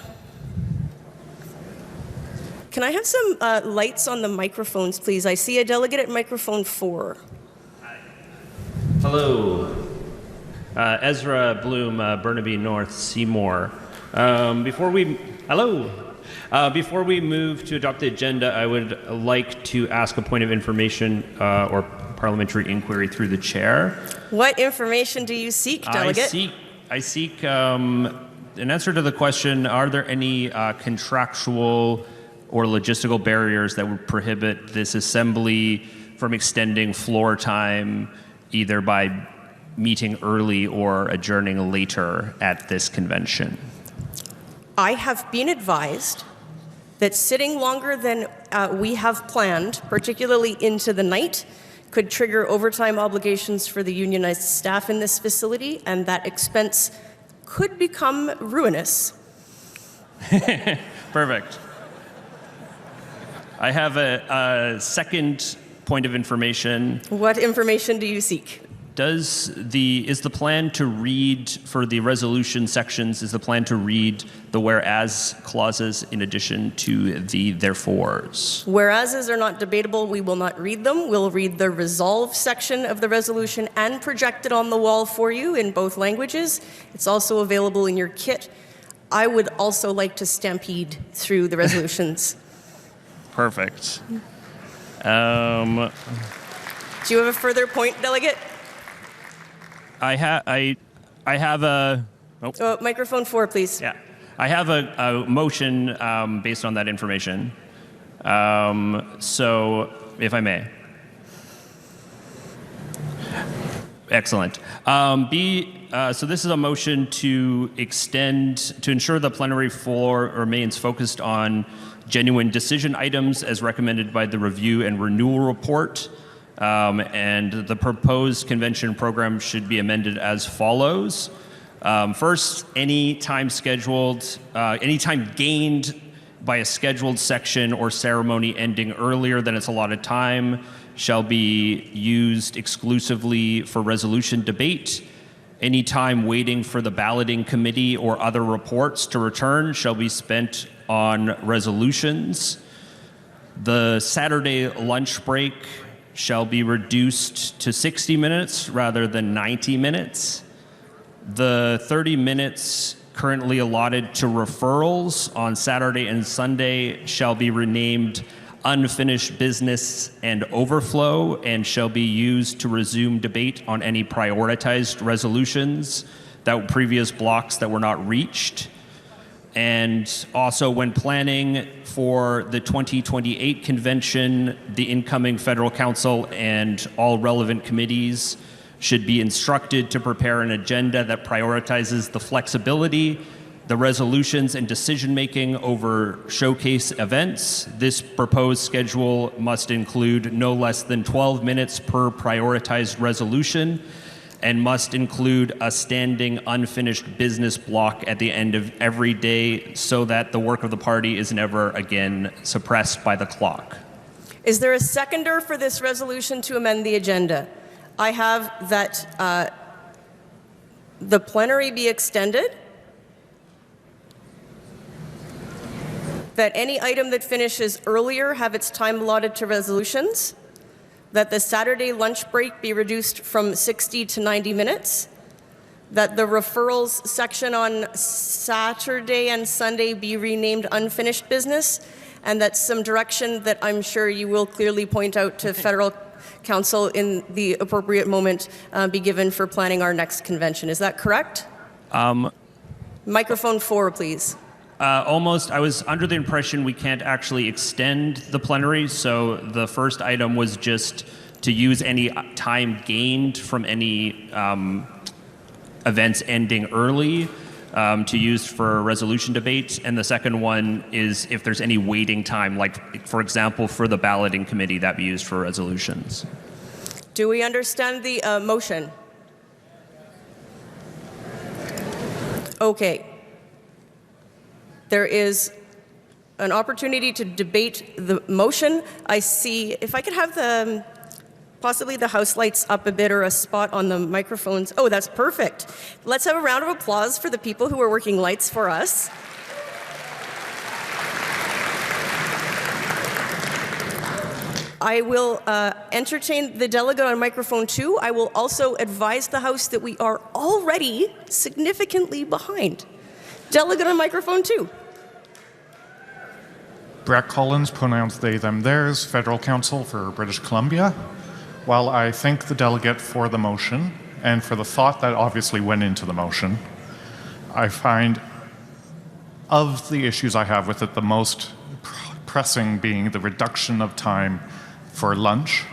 Can I have some lights on the microphones, please? I see a delegate at microphone 4. Hello. Ezra Bloom, Burnaby North, Seymour. Before we move to adopt the agenda, I would like to ask a point of information or parliamentary inquiry through the chair. What information do you seek, delegate? I seek an answer to the question, are there any contractual or logistical barriers that would prohibit this assembly from extending floor time either by meeting early or adjourning later at this convention? I have been advised that sitting longer than we have planned, particularly into the night, could trigger overtime obligations for the unionized staff in this facility, and that expense could become ruinous. Perfect. I have a second point of information. What information do you seek? Is the plan to read, for the resolution sections, is the plan to read the whereas clauses in addition to the therefores? Whereases are not debatable. We will not read them. We'll read the resolve section of the resolution and project it on the wall for you in both languages. It's also available in your kit. I would also like to stampede through the resolutions. Perfect. Do you have a further point, Delegate? I have a... Oh. Microphone 4, please. Yeah. I have a motion based on that information. So, if I may. Excellent. So this is a motion to ensure the plenary floor remains focused on genuine decision items as recommended by the review and renewal report. And the proposed convention program should be amended as follows. First, any time gained by a scheduled section or ceremony ending earlier than its allotted time shall be used exclusively for resolution debate. Any time waiting for the balloting committee or other reports to return shall be spent on resolutions. The Saturday lunch break shall be reduced to 60 minutes rather than 90 minutes. The 30 minutes currently allotted to referrals on Saturday and Sunday shall be renamed unfinished business and overflow and shall be used to resume debate on any prioritized resolutions, previous blocks that were not reached. And also, when planning for the 2028 convention, the incoming federal council and all relevant committees should be instructed to prepare an agenda that prioritizes the flexibility, the resolutions and decision-making over showcase events. This proposed schedule must include no less than 12 minutes per prioritized resolution and must include a standing unfinished business block at the end of every day so that the work of the party is never again suppressed by the clock. Is there a seconder for this resolution to amend the agenda? I have that the plenary be extended, that any item that finishes earlier have its time allotted to resolutions, that the Saturday lunch break be reduced from 60 to 90 minutes, that the referrals section on Saturday and Sunday be renamed unfinished business, and that some direction that I'm sure you will clearly point out to federal council in the appropriate moment be given for planning our next convention. Is that correct? Microphone 4, please. Almost. I was under the impression we can't actually extend the plenary, so the first item was just to use any time gained from any events ending early to use for resolution debate, and the second one is if there's any waiting time, like, for example, for the balloting committee, that be used for resolutions. Do we understand the motion? Okay. There is an opportunity to debate the motion. I see, if I could have possibly the house lights up a bit or a spot on the microphones. Oh, that's perfect. Let's have a round of applause for the people who are working lights for us. I will entertain the delegate on microphone 2. I will also advise the House that we are already significantly behind. Delegate on microphone 2. Brett Collins, pronouns they, them, theirs, Federal Counsel for British Columbia. While I thank the delegate for the motion and for the thought that obviously went into the motion, I find of the issues I have with it, the most pressing being the reduction of time for lunch,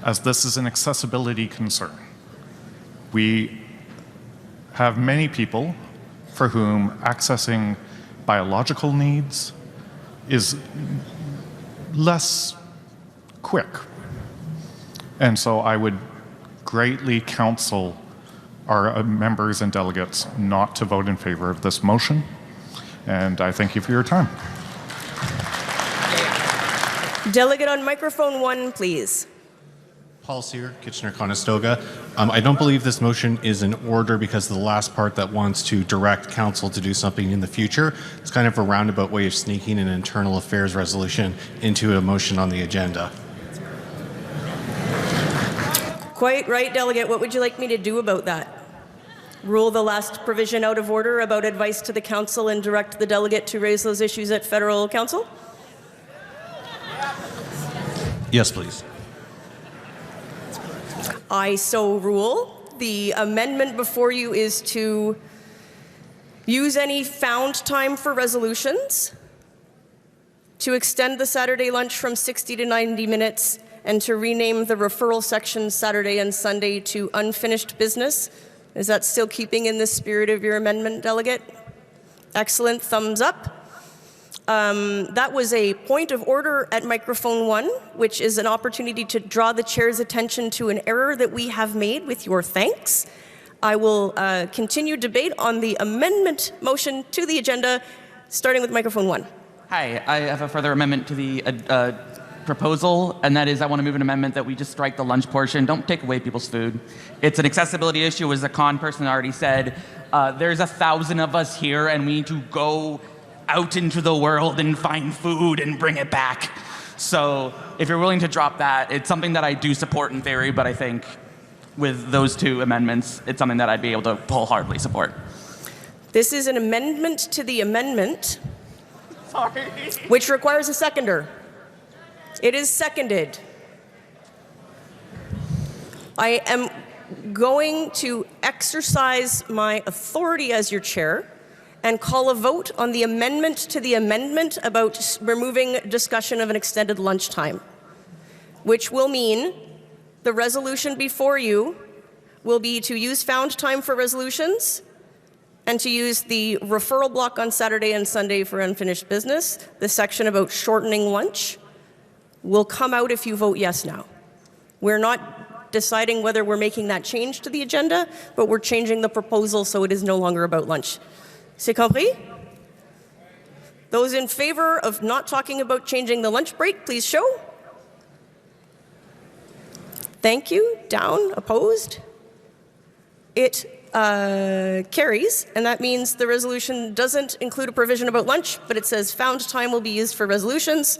as this is an accessibility concern. We have many people for whom accessing biological needs is less quick. And so I would greatly counsel our members and delegates not to vote in favor of this motion. And I thank you for your time. Delegate on microphone 1, please. Paul Sear, Kitchener-Conestoga. I don't believe this motion is in order because of the last part that wants to direct council to do something in the future. It's kind of a roundabout way of sneaking an internal affairs resolution into a motion on the agenda. Quite right, Delegate. What would you like me to do about that? Rule the last provision out of order about advice to the council and direct the delegate to raise those issues at federal council? Yes, please. I so rule. The amendment before you is to use any found time for resolutions, to extend the Saturday lunch from 60 to 90 minutes, and to rename the referral section Saturday and Sunday to unfinished business. Is that still keeping in the spirit of your amendment, Delegate? Excellent, thumbs up. That was a point of order at microphone 1, which is an opportunity to draw the chair's attention to an error that we have made with your thanks. I will continue debate on the amendment motion to the agenda, starting with microphone 1. Hi, I have a further amendment to the proposal, and that is I want to move an amendment that we just strike the lunch portion. Don't take away people's food. It's an accessibility issue, as the con person already said. There's 1,000 of us here, and we need to go out into the world and find food and bring it back. So if you're willing to drop that, it's something that I do support in theory, but I think with those 2 amendments, it's something that I'd be able to wholeheartedly support. This is an amendment to the amendment, Sorry. which requires a seconder. It is seconded. I am going to exercise my authority as your chair and call a vote on the amendment to the amendment about removing discussion of an extended lunchtime, which will mean the resolution before you will be to use found time for resolutions and to use the referral block on Saturday and Sunday for unfinished business. The section about shortening lunch will come out if you vote yes now. We're not deciding whether we're making that change to the agenda, but we're changing the proposal so it is no longer about lunch. C'est compris? Those in favor of not talking about changing the lunch break, please show. Thank you. Down. Opposed? It carries, and that means the resolution doesn't include a provision about lunch, but it says found time will be used for resolutions,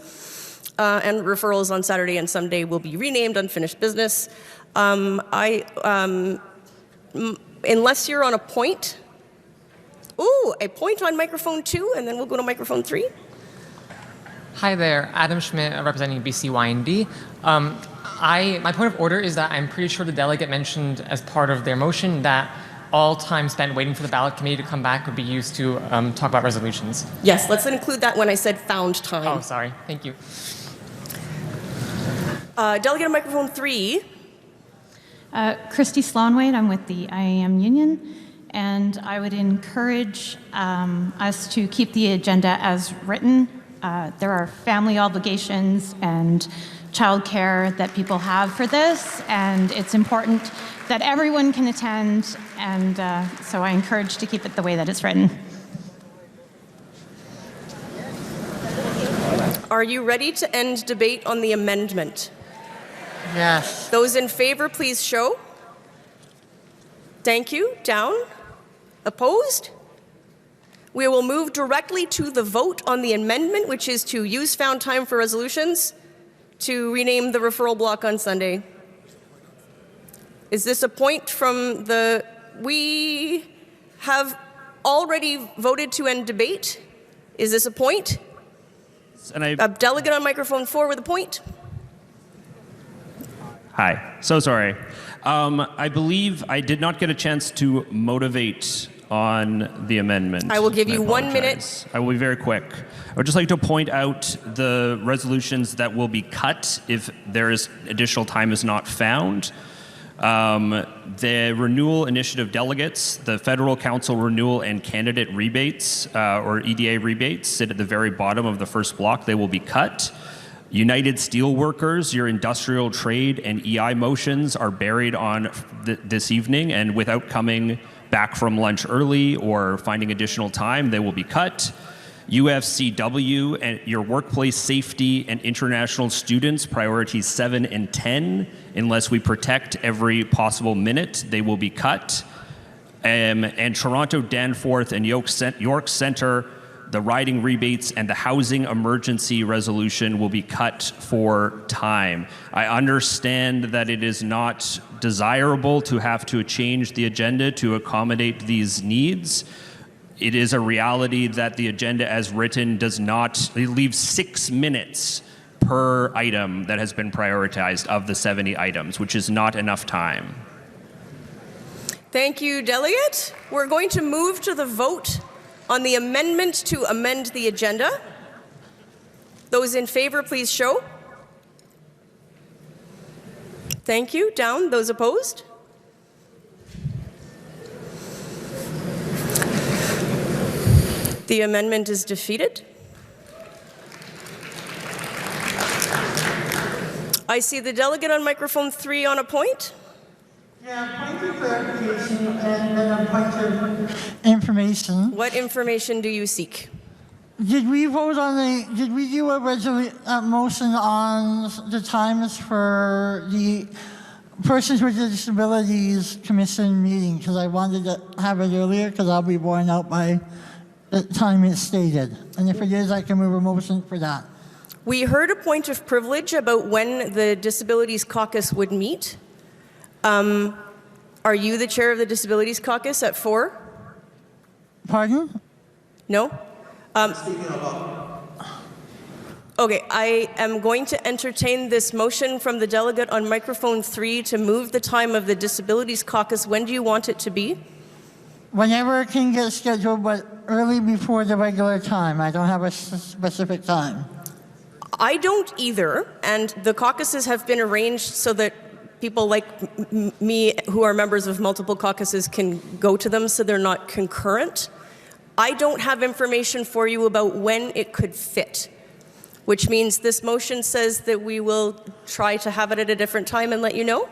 and referrals on Saturday and Sunday will be renamed unfinished business. Unless you're on a point. Ooh, a point on microphone 2, and then we'll go to microphone 3. Hi there, Adam Schmidt, representing BCYND. My point of order is that I'm pretty sure the delegate mentioned as part of their motion that all time spent waiting for the ballot committee to come back would be used to talk about resolutions. Yes, let's include that when I said found time. Oh, sorry. Thank you. Delegate on microphone 3. Christy Sloanwade, I'm with the IAM Union, and I would encourage us to keep the agenda as written. There are family obligations and childcare that people have for this, and it's important that everyone can attend, and so I encourage to keep it the way that it's written. Are you ready to end debate on the amendment? Yes. Those in favor, please show. Thank you. Down. Opposed? We will move directly to the vote on the amendment, which is to use found time for resolutions to rename the referral block on Sunday. Is this a point from the... We have already voted to end debate. Is this a point? And A delegate on microphone 4 with a point. Hi, so sorry. I believe I did not get a chance to motivate on the amendment. I will give you 1 apologize. minute. I will be very quick. I would just like to point out the resolutions that will be cut if there is additional time is not found. The renewal initiative delegates, the federal council renewal and candidate rebates, or EDA rebates, sit at the very bottom of the first block. They will be cut. United Steelworkers, your industrial trade and EI motions are buried on this evening, and without coming back from lunch early or finding additional time, they will be cut. UFCW and your workplace safety and international students, priorities 7 and 10, unless we protect every possible minute, they will be cut. And Toronto Danforth and York Centre, the riding rebates and the housing emergency resolution will be cut for time. I understand that it is not desirable to have to change the agenda to accommodate these needs. It is a reality that the agenda as written does not, it leaves 6 minutes per item that has been prioritized of the 70 items, which is not enough time. Thank you, Delegate. We're going to move to the vote on the amendment to amend the agenda. Those in favor, please show. Thank you. Down. Those opposed? The amendment is defeated. I see the delegate on microphone 3 on a point. Yeah, point of clarification and then a point of information. What information do you seek? Did we vote on did we do a motion on the times for the Persons with Disabilities Commission meeting? Because I wanted to have it earlier because I'll be worn out by the time it's stated. And if it is, I can move a motion for that. We heard a point of privilege about when the Disabilities Caucus would meet. Are you the chair of the Disabilities Caucus at 4? Pardon? No? Okay, I am going to entertain this motion from the delegate on microphone 3 to move the time of the Disabilities Caucus. When do you want it to be? Whenever it can get scheduled, but early before the regular time. I don't have a specific time. I don't either, and the caucuses have been arranged so that people like me who are members of multiple caucuses can go to them so they're not concurrent. I don't have information for you about when it could fit, which means this motion says that we will try to have it at a different time and let you know.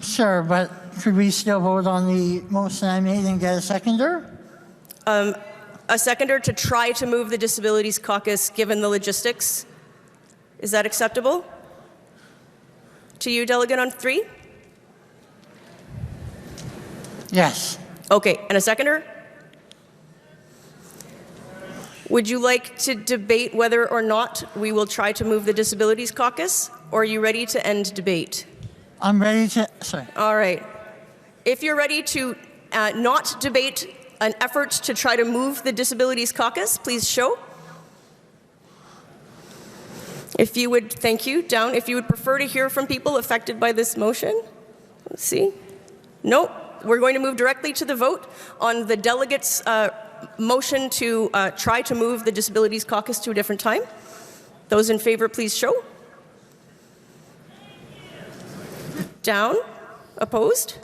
Sure, but could we still vote on the motion I made and get a seconder? A seconder to try to move the Disabilities Caucus given the logistics. Is that acceptable? To you, delegate on 3? Yes. Okay, and a seconder? Would you like to debate whether or not we will try to move the Disabilities Caucus, or are you ready to end debate? I'm ready to, sorry. All right. If you're ready to not debate an effort to try to move the Disabilities Caucus, please show. If you would, thank you, down. If you would prefer to hear from people affected by this motion. Let's see. Nope. We're going to move directly to the vote on the delegates' motion to try to move the Disabilities Caucus to a different time. Those in favor, please show. Down. Opposed?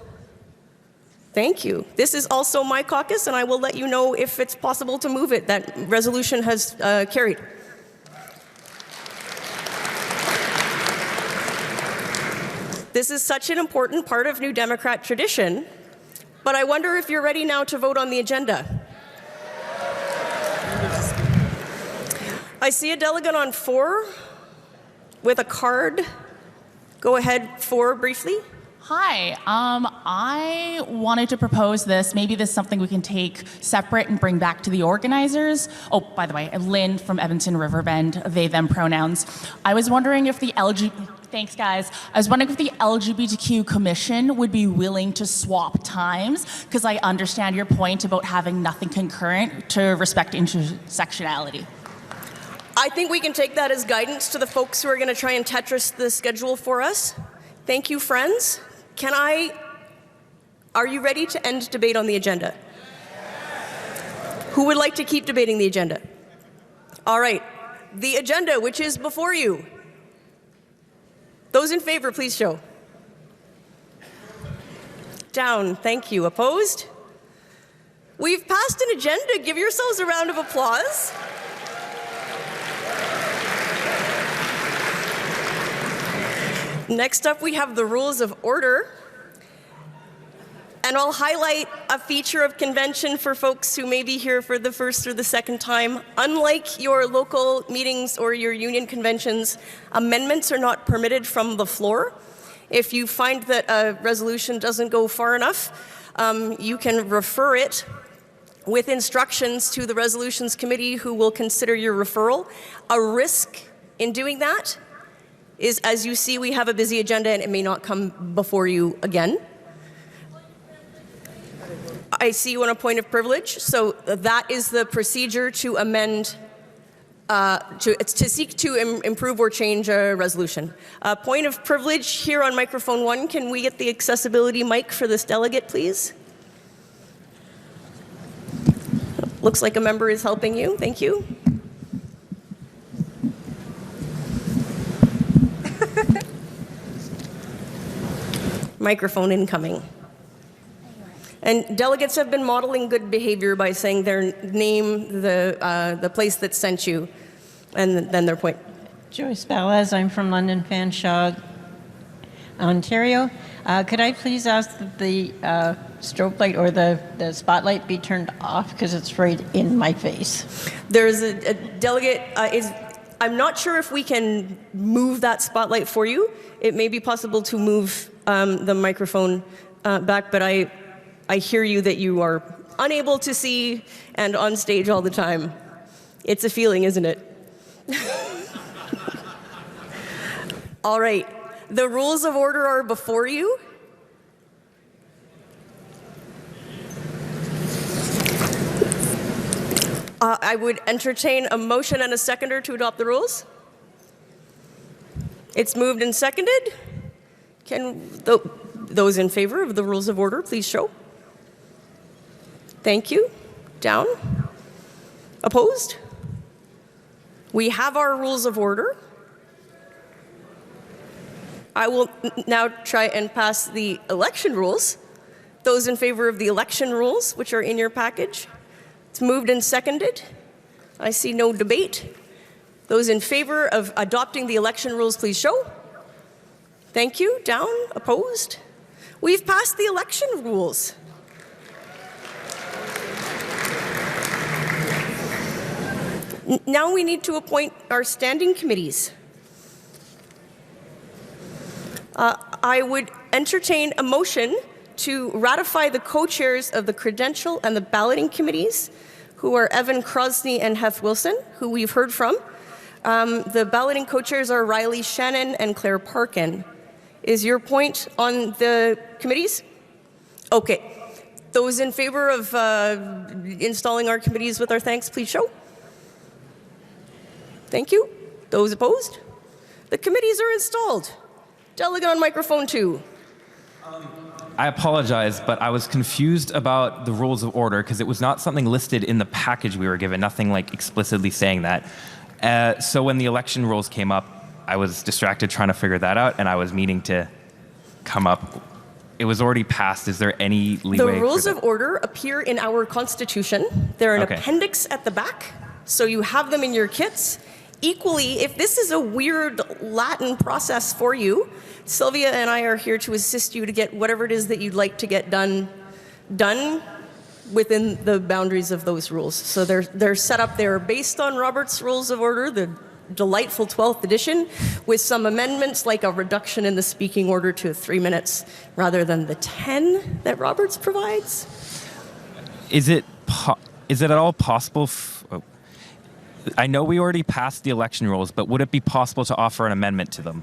Thank you. This is also my caucus, and I will let you know if it's possible to move it. That resolution has carried. This is such an important part of New Democrat tradition, but I wonder if you're ready now to vote on the agenda. I see a delegate on 4 with a card. Go ahead, 4, briefly. Hi, I wanted to propose this. Maybe this is something we can take separate and bring back to the organizers. Oh, by the way, Lynn from Edmonton Riverbend, they, them pronouns. I was wondering if the thanks guys. I was wondering if the LGBTQ Commission would be willing to swap times, because I understand your point about having nothing concurrent to respect intersectionality. I think we can take that as guidance to the folks who are going to try and Tetris the schedule for us. Thank you, friends. Are you ready to end debate on the agenda? Who would like to keep debating the agenda? All right. The agenda, which is before you. Those in favor, please show. Down. Thank you. Opposed? We've passed an agenda. Give yourselves a round of applause. Next up, we have the rules of order. And I'll highlight a feature of convention for folks who may be here for the first or the second time. Unlike your local meetings or your union conventions, amendments are not permitted from the floor. If you find that a resolution doesn't go far enough, you can refer it with instructions to the resolutions committee who will consider your referral. A risk in doing that is, as you see, we have a busy agenda and it may not come before you again. I see you on a point of privilege, so that is the procedure to amend, to seek to improve or change a resolution. Point of privilege here on microphone 1. Can we get the accessibility mic for this delegate, please? Looks like a member is helping you. Thank you. Microphone incoming. And delegates have been modeling good behavior by saying their name, the place that sent you, and then their point. Joyce Balaz, I'm from London Fanshawe, Ontario. Could I please ask that the strobe light or the spotlight be turned off because it's right in my face? There's a delegate, I'm not sure if we can move that spotlight for you. It may be possible to move the microphone back, but I hear you that you are unable to see and on stage all the time. It's a feeling, isn't it? All right. The rules of order are before you. I would entertain a motion and a seconder to adopt the rules. It's moved and seconded. Can those in favor of the rules of order please show? Thank you. Down. Opposed? We have our rules of order. I will now try and pass the election rules. Those in favor of the election rules, which are in your package. It's moved and seconded. I see no debate. Those in favor of adopting the election rules, please show. Thank you. Down. Opposed? We've passed the election rules. Now we need to appoint our standing committees. I would entertain a motion to ratify the co-chairs of the credential and the balloting committees, who are Evan Crosney and Hef Wilson, who we've heard from. The balloting co-chairs are Riley Shannon and Claire Parkin. Is your point on the committees? Okay. Those in favor of installing our committees with our thanks, please show. Thank you. Those opposed? The committees are installed. Delegate on microphone 2. I apologize, but I was confused about the rules of order because it was not something listed in the package we were given, nothing like explicitly saying that. So when the election rules came up, I was distracted trying to figure that out, and I was meaning to come up. It was already passed. Is there any leeway? The rules of order appear in our Constitution. They're an appendix at the back, so you have them in your kits. Equally, if this is a weird Latin process for you, Sylvia and I are here to assist you to get whatever it is that you'd like to get done within the boundaries of those rules. So they're set up there based on Robert's Rules of Order, the delightful 12th edition, with some amendments like a reduction in the speaking order to 3 minutes rather than the 10 that Roberts provides. Is it at all possible? I know we already passed the election rules, but would it be possible to offer an amendment to them?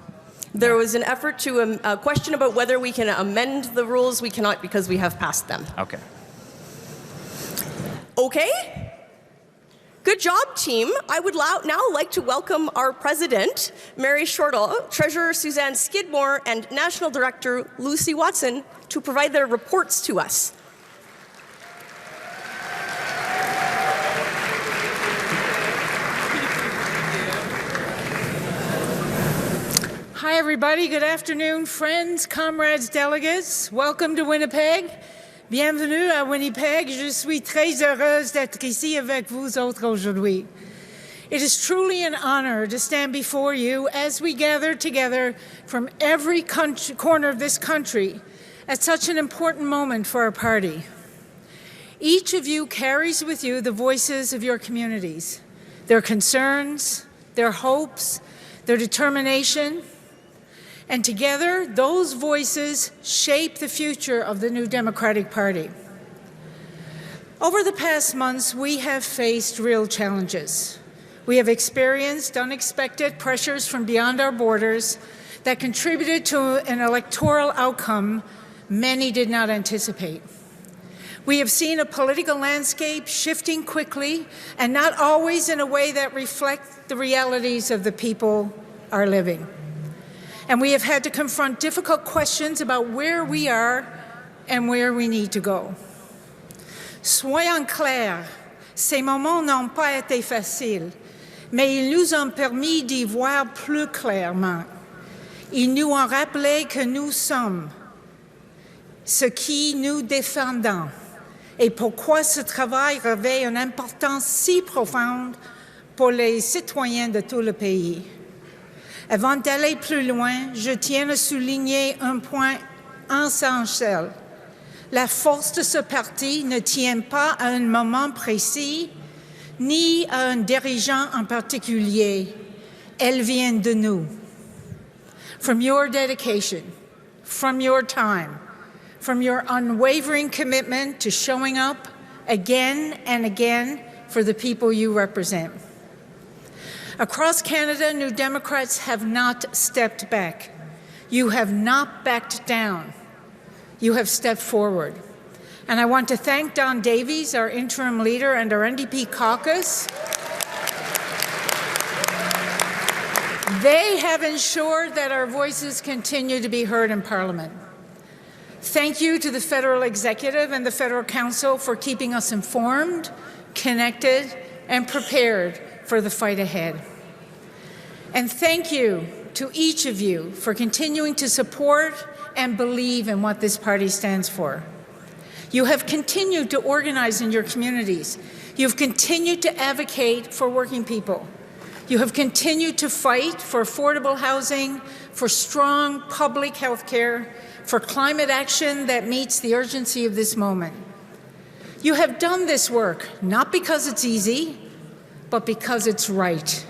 There was an effort to a question about whether we can amend the rules. We cannot because we have passed them. Okay. Okay. Good job, team. I would now like to welcome our president, Mary Shortall, Treasurer Suzanne Skidmore, and National Director Lucy Watson to provide their reports to us. Hi, everybody. Good afternoon, friends, comrades, delegates. Welcome to Winnipeg. Bienvenue à Winnipeg. Je suis très heureuse d'être ici avec vous autres aujourd'hui. It is truly an honor to stand before you as we gather together from every corner of this country at such an important moment for our party. Each of you carries with you the voices of your communities, their concerns, their hopes, their determination, and together those voices shape the future of the new Democratic Party. Over the past months, we have faced real challenges. We have experienced unexpected pressures from beyond our borders that contributed to an electoral outcome many did not anticipate. We have seen a political landscape shifting quickly and not always in a way that reflects the realities of the people are living. And we have had to confront difficult questions about where we are and where we need to go. Soyons clairs, ces moments n'ont pas été faciles, mais ils nous ont permis d'y voir plus clairement. Ils nous ont rappelé que nous sommes ce qui nous défendons et pourquoi ce travail revêt une importance si profonde pour les citoyens de tout le pays. Avant d'aller plus loin, je tiens à souligner un point essentiel. La force de ce parti ne tient pas à un moment précis, ni à un dirigeant en particulier. Elle vient de nous. From your dedication, from your time, from your unwavering commitment to showing up again and again for the people you represent. Across Canada, New Democrats have not stepped back. You have not backed down. You have stepped forward. And I want to thank Don Davies, our interim leader, and our NDP caucus. They have ensured that our voices continue to be heard in Parliament. Thank you to the Federal Executive and the Federal Council for keeping us informed, connected, and prepared for the fight ahead. And thank you to each of you for continuing to support and believe in what this party stands for. You have continued to organize in your communities. You have continued to advocate for working people. You have continued to fight for affordable housing, for strong public health care, for climate action that meets the urgency of this moment. You have done this work not because it's easy, but because it's right.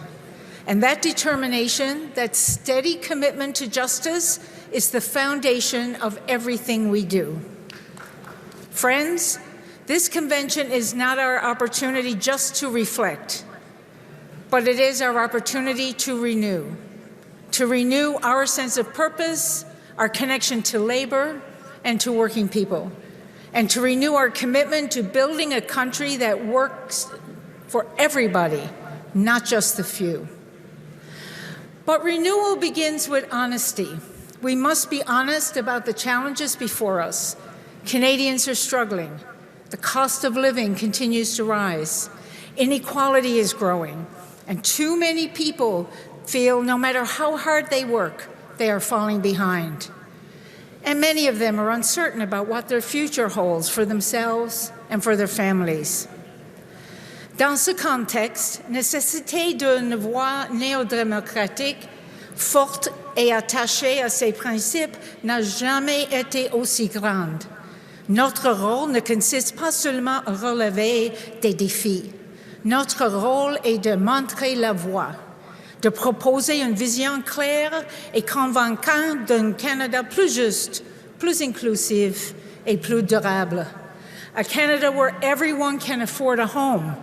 And that determination, that steady commitment to justice, is the foundation of everything we do. Friends, this convention is not our opportunity just to reflect, but it is our opportunity to renew our sense of purpose, our connection to labor and to working people, and to renew our commitment to building a country that works for everybody, not just the few. But renewal begins with honesty. We must be honest about the challenges before us. Canadians are struggling. The cost of living continues to rise. Inequality is growing. And too many people feel no matter how hard they work, they are falling behind. And many of them are uncertain about what their future holds for themselves and for their families. Dans ce contexte, nécessité d'une voie néo-démocratique forte et attachée à ses principes n'a jamais été aussi grande. Notre rôle ne consiste pas seulement à relever des défis. Notre rôle est de montrer la voie, de proposer une vision claire et convaincante d'un Canada plus juste, plus inclusif et plus durable. A Canada where everyone can afford a home,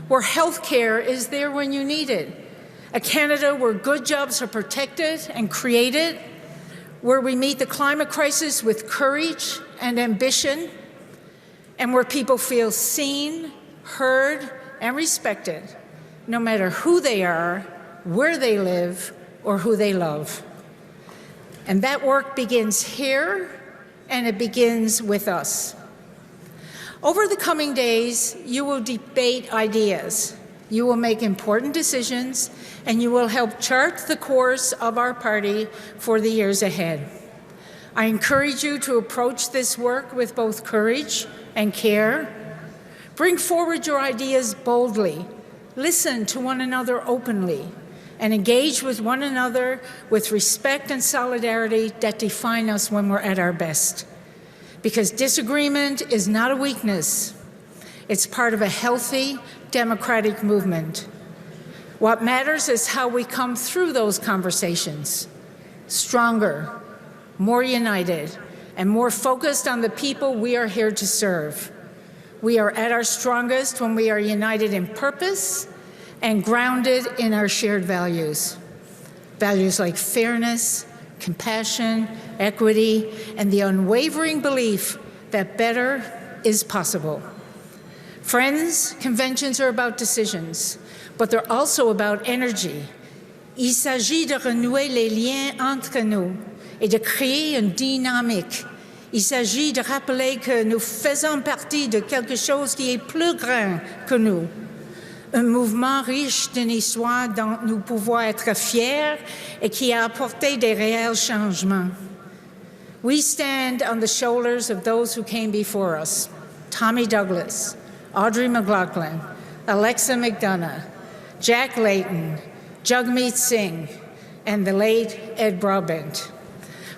where health care is there when you need it. A Canada where good jobs are protected and created, where we meet the climate crisis with courage and ambition, and where people feel seen, heard, and respected, no matter who they are, where they live, or who they love. And that work begins here, and it begins with us. Over the coming days, you will debate ideas. You will make important decisions, and you will help chart the course of our party for the years ahead. I encourage you to approach this work with both courage and care. Bring forward your ideas boldly. Listen to one another openly, and engage with one another with respect and solidarity that define us when we're at our best. Because disagreement is not a weakness. It's part of a healthy, democratic movement. What matters is how we come through those conversations, stronger, more united, and more focused on the people we are here to serve. We are at our strongest when we are united in purpose and grounded in our shared values. Values like fairness, compassion, equity, and the unwavering belief that better is possible. Friends, conventions are about decisions, but they're also about energy. Il s'agit de renouer les liens entre nous et de créer une dynamique. Il s'agit de rappeler que nous faisons partie de quelque chose qui est plus grand que nous. Un mouvement riche d'une histoire dont nous pouvons être fiers et qui a apporté des réels changements. We stand on the shoulders of those who came before us. Tommy Douglas, Audrey McLaughlin, Alexa McDonough, Jack Layton, Jagmeet Singh, and the late Ed Broadbent.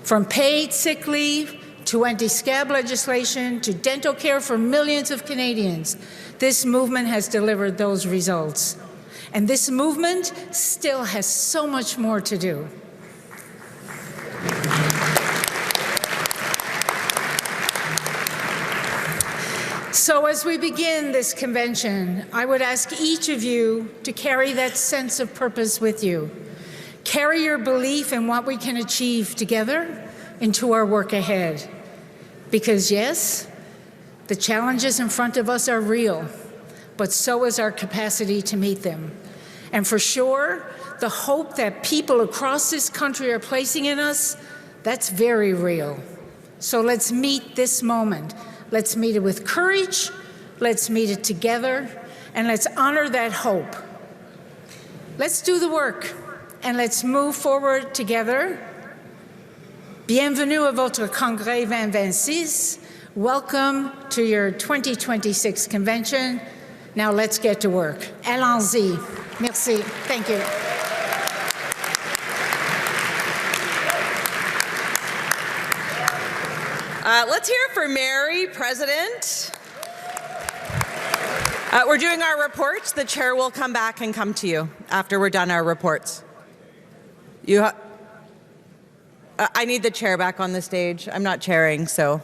From paid sick leave to anti-scab legislation to dental care for millions of Canadians, this movement has delivered those results. And this movement still has so much more to do. So as we begin this convention, I would ask each of you to carry that sense of purpose with you. Carry your belief in what we can achieve together into our work ahead. Because yes, the challenges in front of us are real, but so is our capacity to meet them. And for sure, the hope that people across this country are placing in us, that's very real. So let's meet this moment. Let's meet it with courage, let's meet it together, and let's honor that hope. Let's do the work, and let's move forward together. Bienvenue à votre Congrès 2026. Welcome to your 2026 convention. Now let's get to work. Allons-y. Merci. Thank you. Let's hear it for Mary, President. We're doing our reports. The chair will come back and come to you after we're done our reports. I need the chair back on the stage. I'm not chairing, so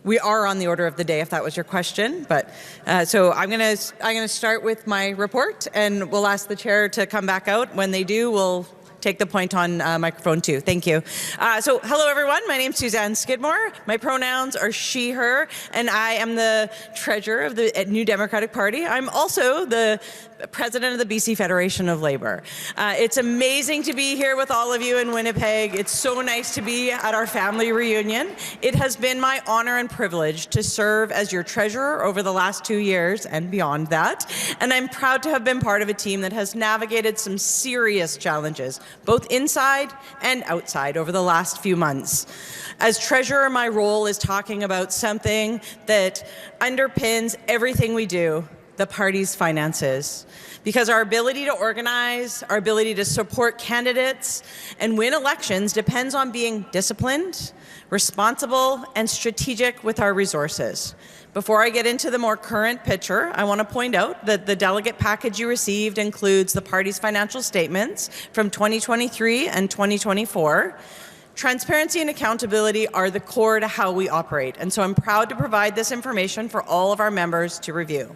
we are on the order of the day, if that was your question. But so I'm gonna start with my report, and we'll ask the chair to come back out. When they do, we'll take the point on microphone 2. Thank you. So hello, everyone. My name's Suzanne Skidmore. My pronouns are she, her, and I am the treasurer of the New Democratic Party. I'm also the president of the BC Federation of Labour. It's amazing to be here with all of you in Winnipeg. It's so nice to be at our family reunion. It has been my honor and privilege to serve as your treasurer over the last 2 years and beyond that. And I'm proud to have been part of a team that has navigated some serious challenges, both inside and outside, over the last few months. As treasurer, my role is talking about something that underpins everything we do, the party's finances. Because our ability to organize, our ability to support candidates and win elections depends on being disciplined, responsible, and strategic with our resources. Before I get into the more current picture, I want to point out that the delegate package you received includes the party's financial statements from 2023 and 2024. Transparency and accountability are the core to how we operate, and so I'm proud to provide this information for all of our members to review.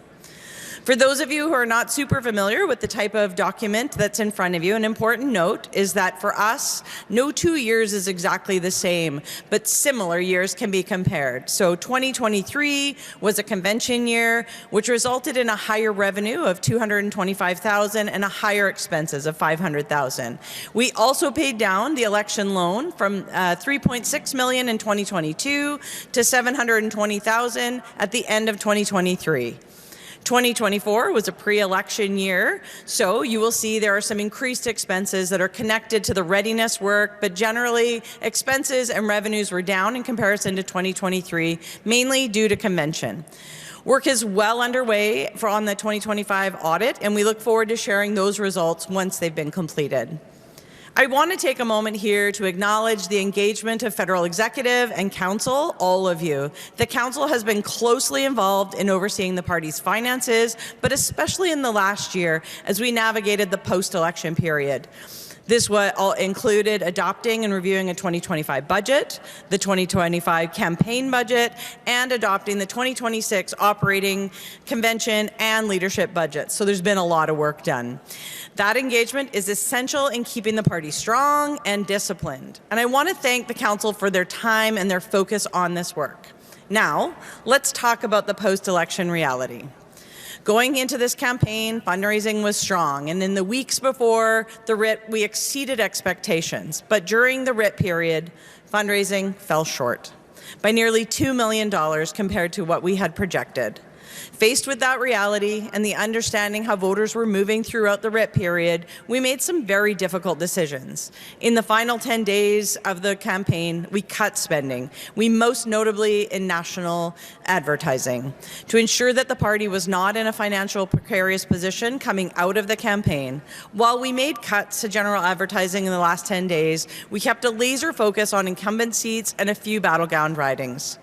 For those of you who are not super familiar with the type of document that's in front of you, an important note is that for us, no 2 years is exactly the same, but similar years can be compared. So 2023 was a convention year, which resulted in a higher revenue of $225,000 and a higher expenses of $500,000. We also paid down the election loan from $3.6 million in 2022 to $720,000 at the end of 2023. 2024 was a pre-election year, so you will see there are some increased expenses that are connected to the readiness work, but generally expenses and revenues were down in comparison to 2023, mainly due to convention. Work is well underway on the 2025 audit, and we look forward to sharing those results once they've been completed. I want to take a moment here to acknowledge the engagement of federal executive and council, all of you. The council has been closely involved in overseeing the party's finances, but especially in the last year as we navigated the post-election period. This included adopting and reviewing a 2025 budget, the 2025 campaign budget, and adopting the 2026 operating convention and leadership budget. So there's been a lot of work done. That engagement is essential in keeping the party strong and disciplined. And I want to thank the council for their time and their focus on this work. Now, let's talk about the post-election reality. Going into this campaign, fundraising was strong, and in the weeks before the writ, we exceeded expectations. But during the writ period, fundraising fell short by nearly $2 million compared to what we had projected. Faced with that reality and the understanding how voters were moving throughout the writ period, we made some very difficult decisions. In the final 10 days of the campaign, we cut spending, most notably in national advertising, to ensure that the party was not in a financial precarious position coming out of the campaign. While we made cuts to general advertising in the last 10 days, we kept a laser focus on incumbent seats and a few battleground ridings.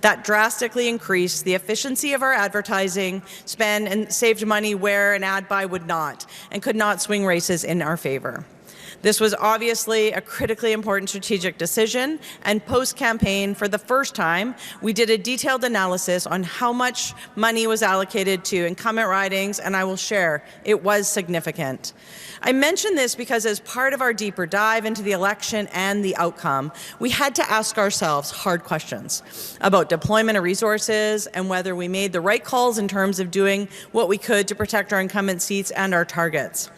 That drastically increased the efficiency of our advertising spend and saved money where an ad buy would not and could not swing races in our favor. This was obviously a critically important strategic decision, and post-campaign, for the first time, we did a detailed analysis on how much money was allocated to incumbent ridings, and I will share, it was significant. I mention this because as part of our deeper dive into the election and the outcome, we had to ask ourselves hard questions about deployment of resources and whether we made the right calls in terms of doing what we could to protect our incumbent seats and our targets.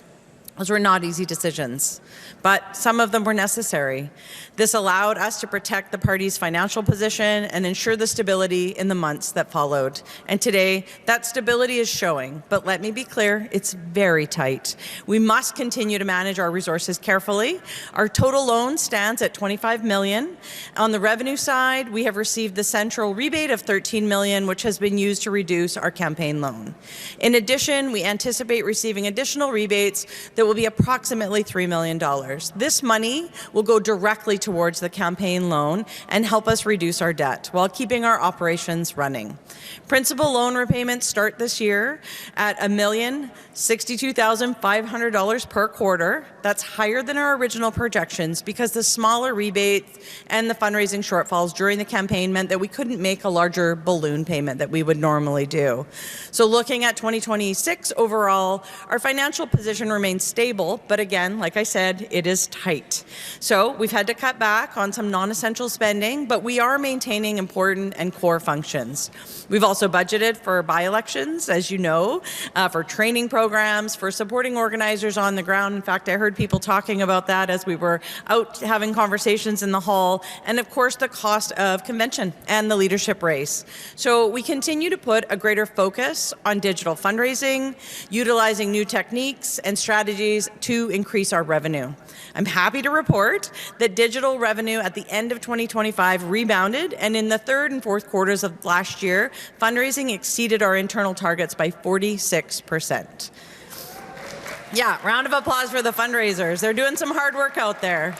Those were not easy decisions, but some of them were necessary. This allowed us to protect the party's financial position and ensure the stability in the months that followed. And today, that stability is showing, but let me be clear, it's very tight. We must continue to manage our resources carefully. Our total loan stands at $25 million. On the revenue side, we have received the central rebate of $13 million, which has been used to reduce our campaign loan. In addition, we anticipate receiving additional rebates that will be approximately $3 million. This money will go directly towards the campaign loan and help us reduce our debt while keeping our operations running. Principal loan repayments start this year at $1,062,500 per quarter. That's higher than our original projections because the smaller rebates and the fundraising shortfalls during the campaign meant that we couldn't make a larger balloon payment that we would normally do. So looking at 2026 overall, our financial position remains stable, but again, like I said, it is tight. So we've had to cut back on some non-essential spending, but we are maintaining important and core functions. We've also budgeted for by-elections, as you know, for training programs, for supporting organizers on the ground. In fact, I heard people talking about that as we were out having conversations in the hall, and of course the cost of convention and the leadership race. So we continue to put a greater focus on digital fundraising, utilizing new techniques and strategies to increase our revenue. I'm happy to report that digital revenue at the end of 2025 rebounded, and in the third and fourth quarters of last year, fundraising exceeded our internal targets by 46%. Yeah, round of applause for the fundraisers. They're doing some hard work out there.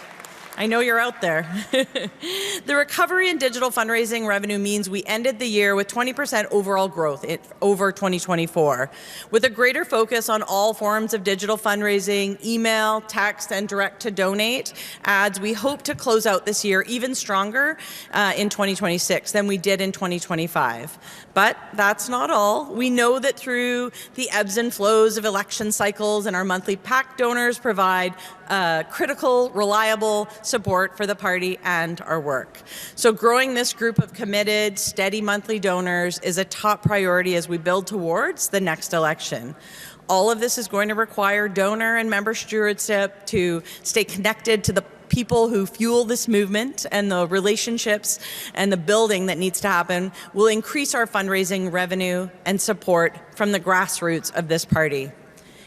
I know you're out there. The recovery in digital fundraising revenue means we ended the year with 20% overall growth over 2024. With a greater focus on all forms of digital fundraising, email, text, and direct-to-donate ads, we hope to close out this year even stronger in 2026 than we did in 2025. But that's not all. We know that through the ebbs and flows of election cycles and our monthly PAC donors provide critical, reliable support for the party and our work. So growing this group of committed, steady monthly donors is a top priority as we build towards the next election. All of this is going to require donor and member stewardship to stay connected to the people who fuel this movement and the relationships and the building that needs to happen will increase our fundraising revenue and support from the grassroots of this party.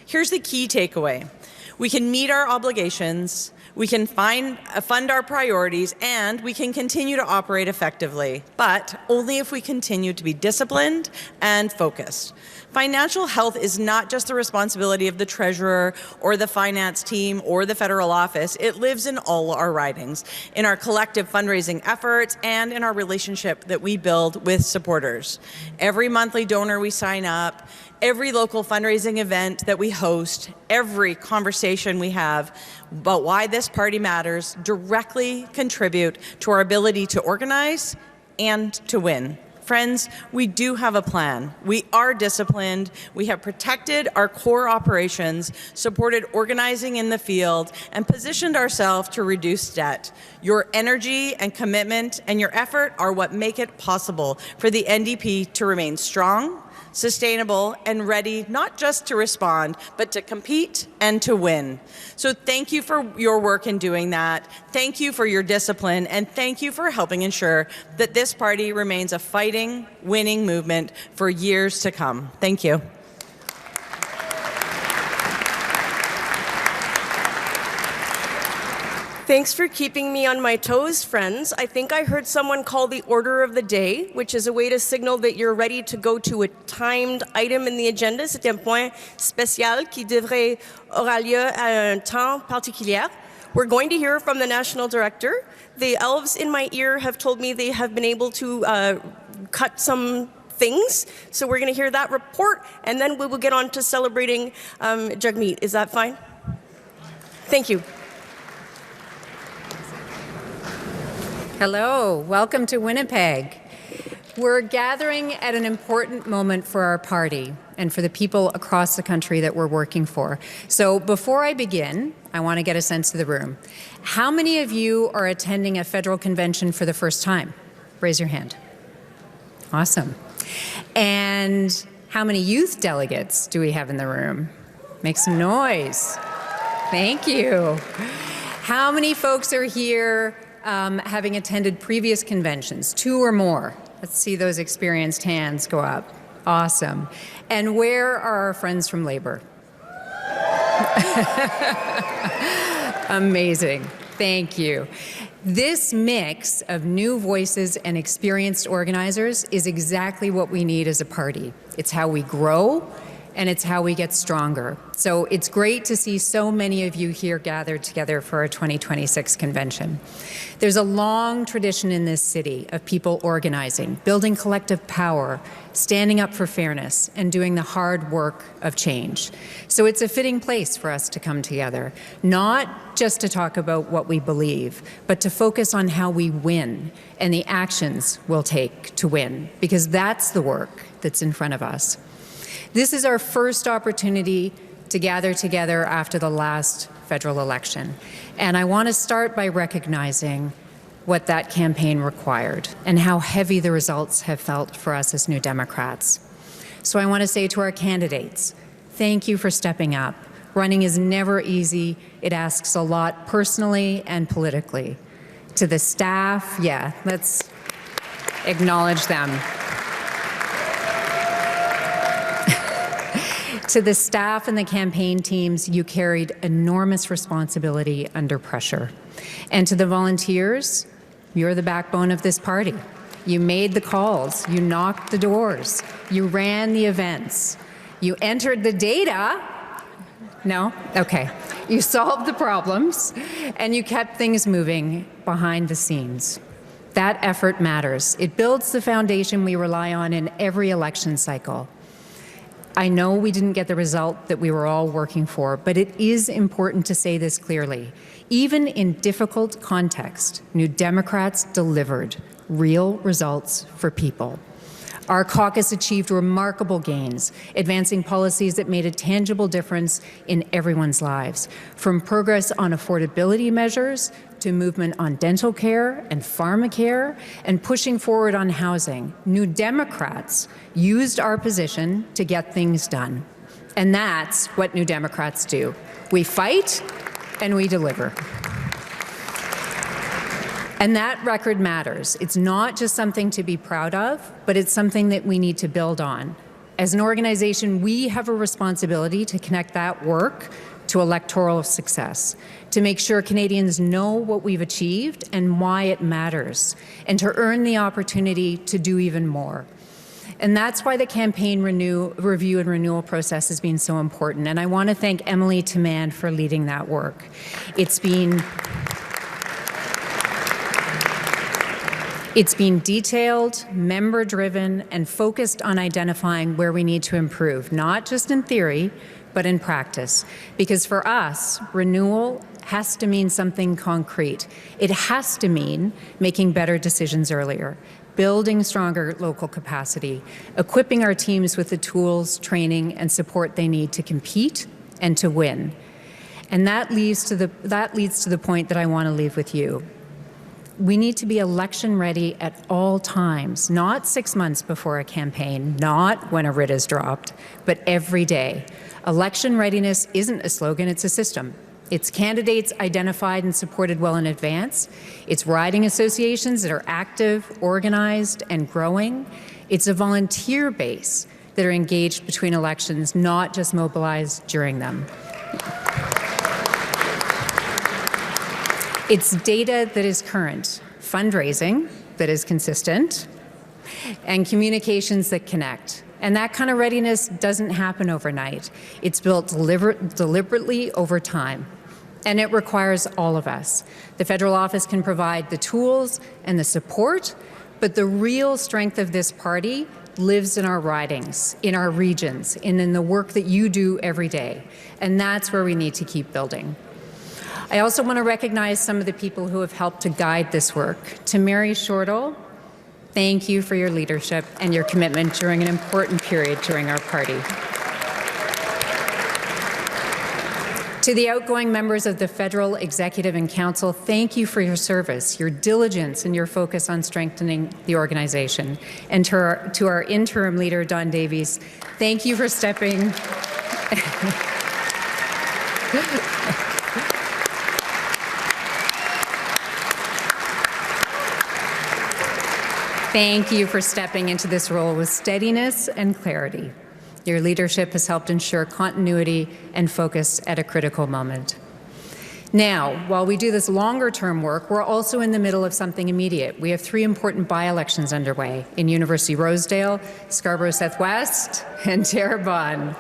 Here's the key takeaway. We can meet our obligations, we can fund our priorities, and we can continue to operate effectively, but only if we continue to be disciplined and focused. Financial health is not just the responsibility of the treasurer or the finance team or the federal office. It lives in all our ridings, in our collective fundraising efforts, and in our relationship that we build with supporters. Every monthly donor we sign up, every local fundraising event that we host, every conversation we have about why this party matters directly contribute to our ability to organize and to win. Friends, we do have a plan. We are disciplined. We have protected our core operations, supported organizing in the field, and positioned ourselves to reduce debt. Your energy and commitment and your effort are what make it possible for the NDP to remain strong, sustainable, and ready not just to respond, but to compete and to win. So thank you for your work in doing that. Thank you for your discipline, and thank you for helping ensure that this party remains a fighting, winning movement for years to come. Thank you. Thanks for keeping me on my toes, friends. I think I heard someone call the order of the day, which is a way to signal that you're ready to go to a timed item in the agenda. C'est un point spécial qui devrait aura lieu à un temps particulier. We're going to hear from the national director. The elves in my ear have told me they have been able to cut some things. So we're going to hear that report, and then we will get on to celebrating Jagmeet. Is that fine? Thank you. Hello, welcome to Winnipeg. We're gathering at an important moment for our party and for the people across the country that we're working for. So before I begin, I want to get a sense of the room. How many of you are attending a federal convention for the first time? Raise your hand. Awesome. And how many youth delegates do we have in the room? Make some noise. Thank you. How many folks are here having attended previous conventions, 2 or more? Let's see those experienced hands go up. Awesome. And where are our friends from Labor? Amazing. Thank you. This mix of new voices and experienced organizers is exactly what we need as a party. It's how we grow, and it's how we get stronger. So it's great to see so many of you here gathered together for our 2026 convention. There's a long tradition in this city of people organizing, building collective power, standing up for fairness, and doing the hard work of change. So it's a fitting place for us to come together, not just to talk about what we believe, but to focus on how we win and the actions we'll take to win, because that's the work that's in front of us. This is our first opportunity to gather together after the last federal election. And I want to start by recognizing what that campaign required and how heavy the results have felt for us as New Democrats. So I want to say to our candidates, thank you for stepping up. Running is never easy. It asks a lot personally and politically. To the staff, yeah, let's acknowledge them. To the staff and the campaign teams, you carried enormous responsibility under pressure. And to the volunteers, you're the backbone of this party. You made the calls, you knocked the doors, you ran the events, you entered the data. No? Okay. You solved the problems, and you kept things moving behind the scenes. That effort matters. It builds the foundation we rely on in every election cycle. I know we didn't get the result that we were all working for, but it is important to say this clearly. Even in difficult context, New Democrats delivered real results for people. Our caucus achieved remarkable gains, advancing policies that made a tangible difference in everyone's lives, from progress on affordability measures to movement on dental care and pharmacare, and pushing forward on housing. New Democrats used our position to get things done. And that's what New Democrats do. We fight and we deliver. And that record matters. It's not just something to be proud of, but it's something that we need to build on. As an organization, we have a responsibility to connect that work to electoral success, to make sure Canadians know what we've achieved and why it matters, and to earn the opportunity to do even more. And that's why the campaign review and renewal process has been so important. And I want to thank Emily Taman for leading that work. It's been detailed, member-driven, and focused on identifying where we need to improve, not just in theory, but in practice. Because for us, renewal has to mean something concrete. It has to mean making better decisions earlier, building stronger local capacity, equipping our teams with the tools, training, and support they need to compete and to win. And that leads to the point that I want to leave with you. We need to be election ready at all times, not 6 months before a campaign, not when a writ is dropped, but every day. Election readiness isn't a slogan, it's a system. It's candidates identified and supported well in advance. It's riding associations that are active, organized, and growing. It's a volunteer base that are engaged between elections, not just mobilized during them. It's data that is current, fundraising that is consistent, and communications that connect. And that kind of readiness doesn't happen overnight. It's built deliberately over time. And it requires all of us. The federal office can provide the tools and the support, but the real strength of this party lives in our ridings, in our regions, and in the work that you do every day. And that's where we need to keep building. I also want to recognize some of the people who have helped to guide this work. To Mary Shortall, thank you for your leadership and your commitment during an important period during our party. To the outgoing members of the Federal Executive and Council, thank you for your service, your diligence, and your focus on strengthening the organization. And to our interim leader, Don Davies, thank you for stepping Thank you for stepping into this role with steadiness and clarity. Your leadership has helped ensure continuity and focus at a critical moment. Now, while we do this longer-term work, we're also in the middle of something immediate. We have 3 important by-elections underway in University Rosedale, Scarborough Southwest, and Terrebonne.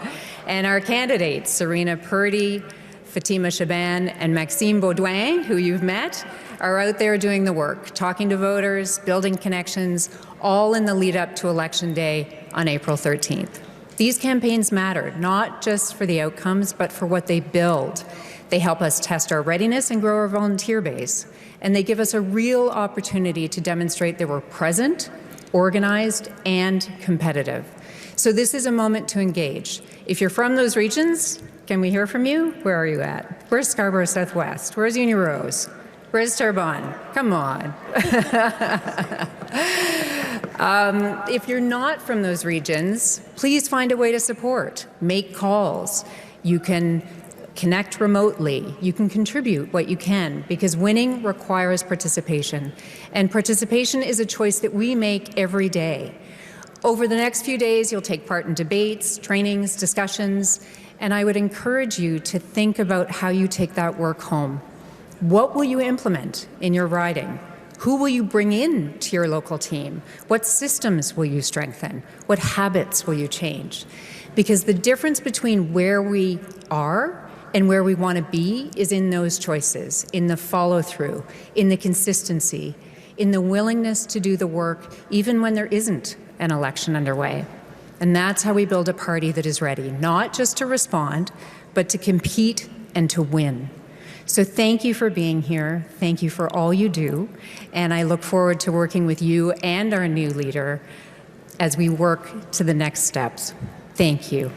And our candidates, Serena Purdy, Fatima Shaban, and Maxime Baudouin, who you've met, are out there doing the work, talking to voters, building connections, all in the lead up to Election Day on April 13th. These campaigns matter, not just for the outcomes, but for what they build. They help us test our readiness and grow our volunteer base. And they give us a real opportunity to demonstrate that we're present, organized, and competitive. So this is a moment to engage. If you're from those regions, can we hear from you? Where are you at? Where's Scarborough Southwest? Where's Union Rose? Where's Terrebonne? Come on. If you're not from those regions, please find a way to support. Make calls. You can connect remotely. You can contribute what you can, because winning requires participation. And participation is a choice that we make every day. Over the next few days, you'll take part in debates, trainings, discussions, and I would encourage you to think about how you take that work home. What will you implement in your riding? Who will you bring in to your local team? What systems will you strengthen? What habits will you change? Because the difference between where we are and where we want to be is in those choices, in the follow-through, in the consistency, in the willingness to do the work even when there isn't an election underway. And that's how we build a party that is ready, not just to respond, but to compete and to win. So thank you for being here. Thank you for all you do. And I look forward to working with you and our new leader as we work to the next steps. Thank you.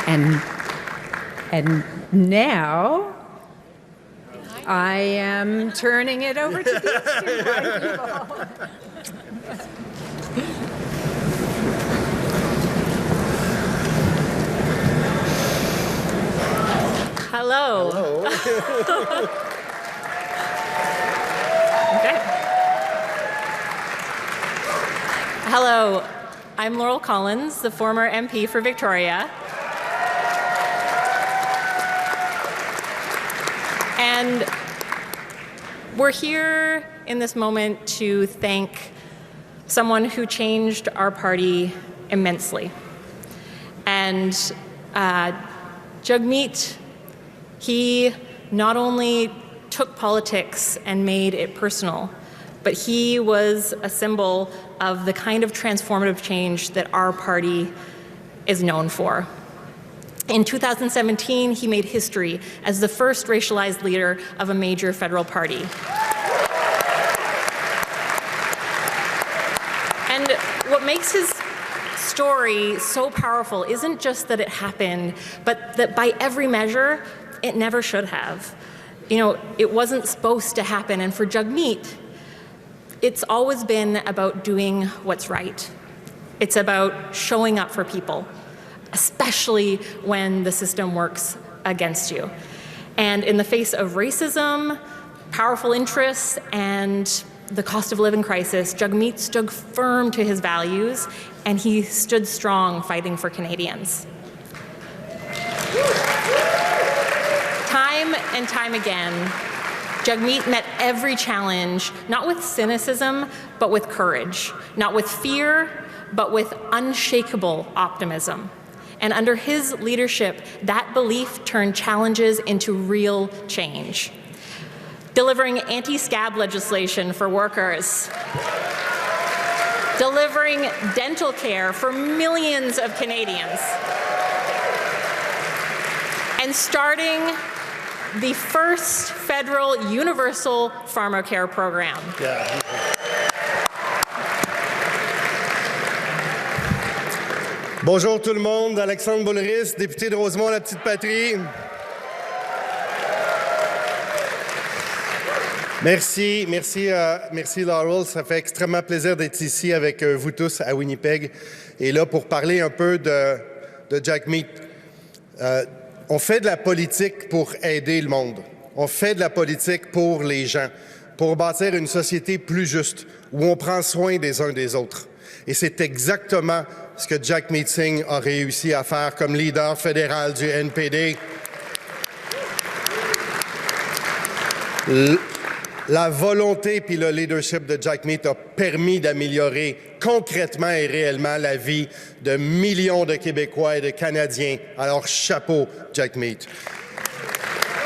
And now I am turning it over to these 2 white people. Hello. Okay. Hello, I'm Laurel Collins, the former MP for Victoria. And we're here in this moment to thank someone who changed our party immensely. And Jagmeet, he not only took politics and made it personal, but he was a symbol of the kind of transformative change that our party is known for. In 2017, he made history as the first racialized leader of a major federal party. And what makes his story so powerful isn't just that it happened, but that by every measure, it never should have. You know, it wasn't supposed to happen. And for Jagmeet, it's always been about doing what's right. It's about showing up for people, especially when the system works against you. And in the face of racism, powerful interests, and the cost of living crisis, Jagmeet stood firm to his values, and he stood strong fighting for Canadians. Time and time again, Jagmeet met every challenge, not with cynicism, but with courage, not with fear, but with unshakable optimism. And under his leadership, that belief turned challenges into real change. Delivering anti-scab legislation for workers, delivering dental care for millions of Canadians, and starting the first federal universal pharmacare program. Yeah. Bonjour tout le monde, Alexandre Boulris, député de Rosemont, la petite patrie. Merci Laurel, ça fait extrêmement plaisir d'être ici avec vous tous à Winnipeg et là pour parler un peu de Jagmeet. On fait de la politique pour aider le monde, on fait de la politique pour les gens, pour bâtir une société plus juste où on prend soin des uns des autres. Et c'est exactement ce que Jagmeet Singh a réussi à faire comme leader fédéral du NPD. La volonté puis le leadership de Jagmeet a permis d'améliorer concrètement et réellement la vie de millions de Québécois et de Canadiens. Alors, chapeau, Jagmeet.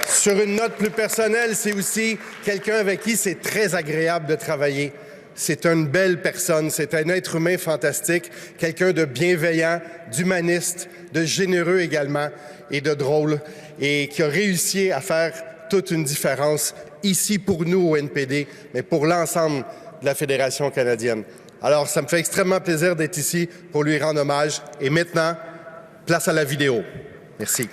Sur une note plus personnelle, c'est aussi quelqu'un avec qui c'est très agréable de travailler. C'est une belle personne, c'est un être humain fantastique, quelqu'un de bienveillant, d'humaniste, de généreux également et de drôle, et qui a réussi à faire toute une différence ici pour nous au NPD, mais pour l'ensemble de la Fédération canadienne. Alors, ça me fait extrêmement plaisir d'être ici pour lui rendre hommage. Et maintenant, place à la vidéo. Merci.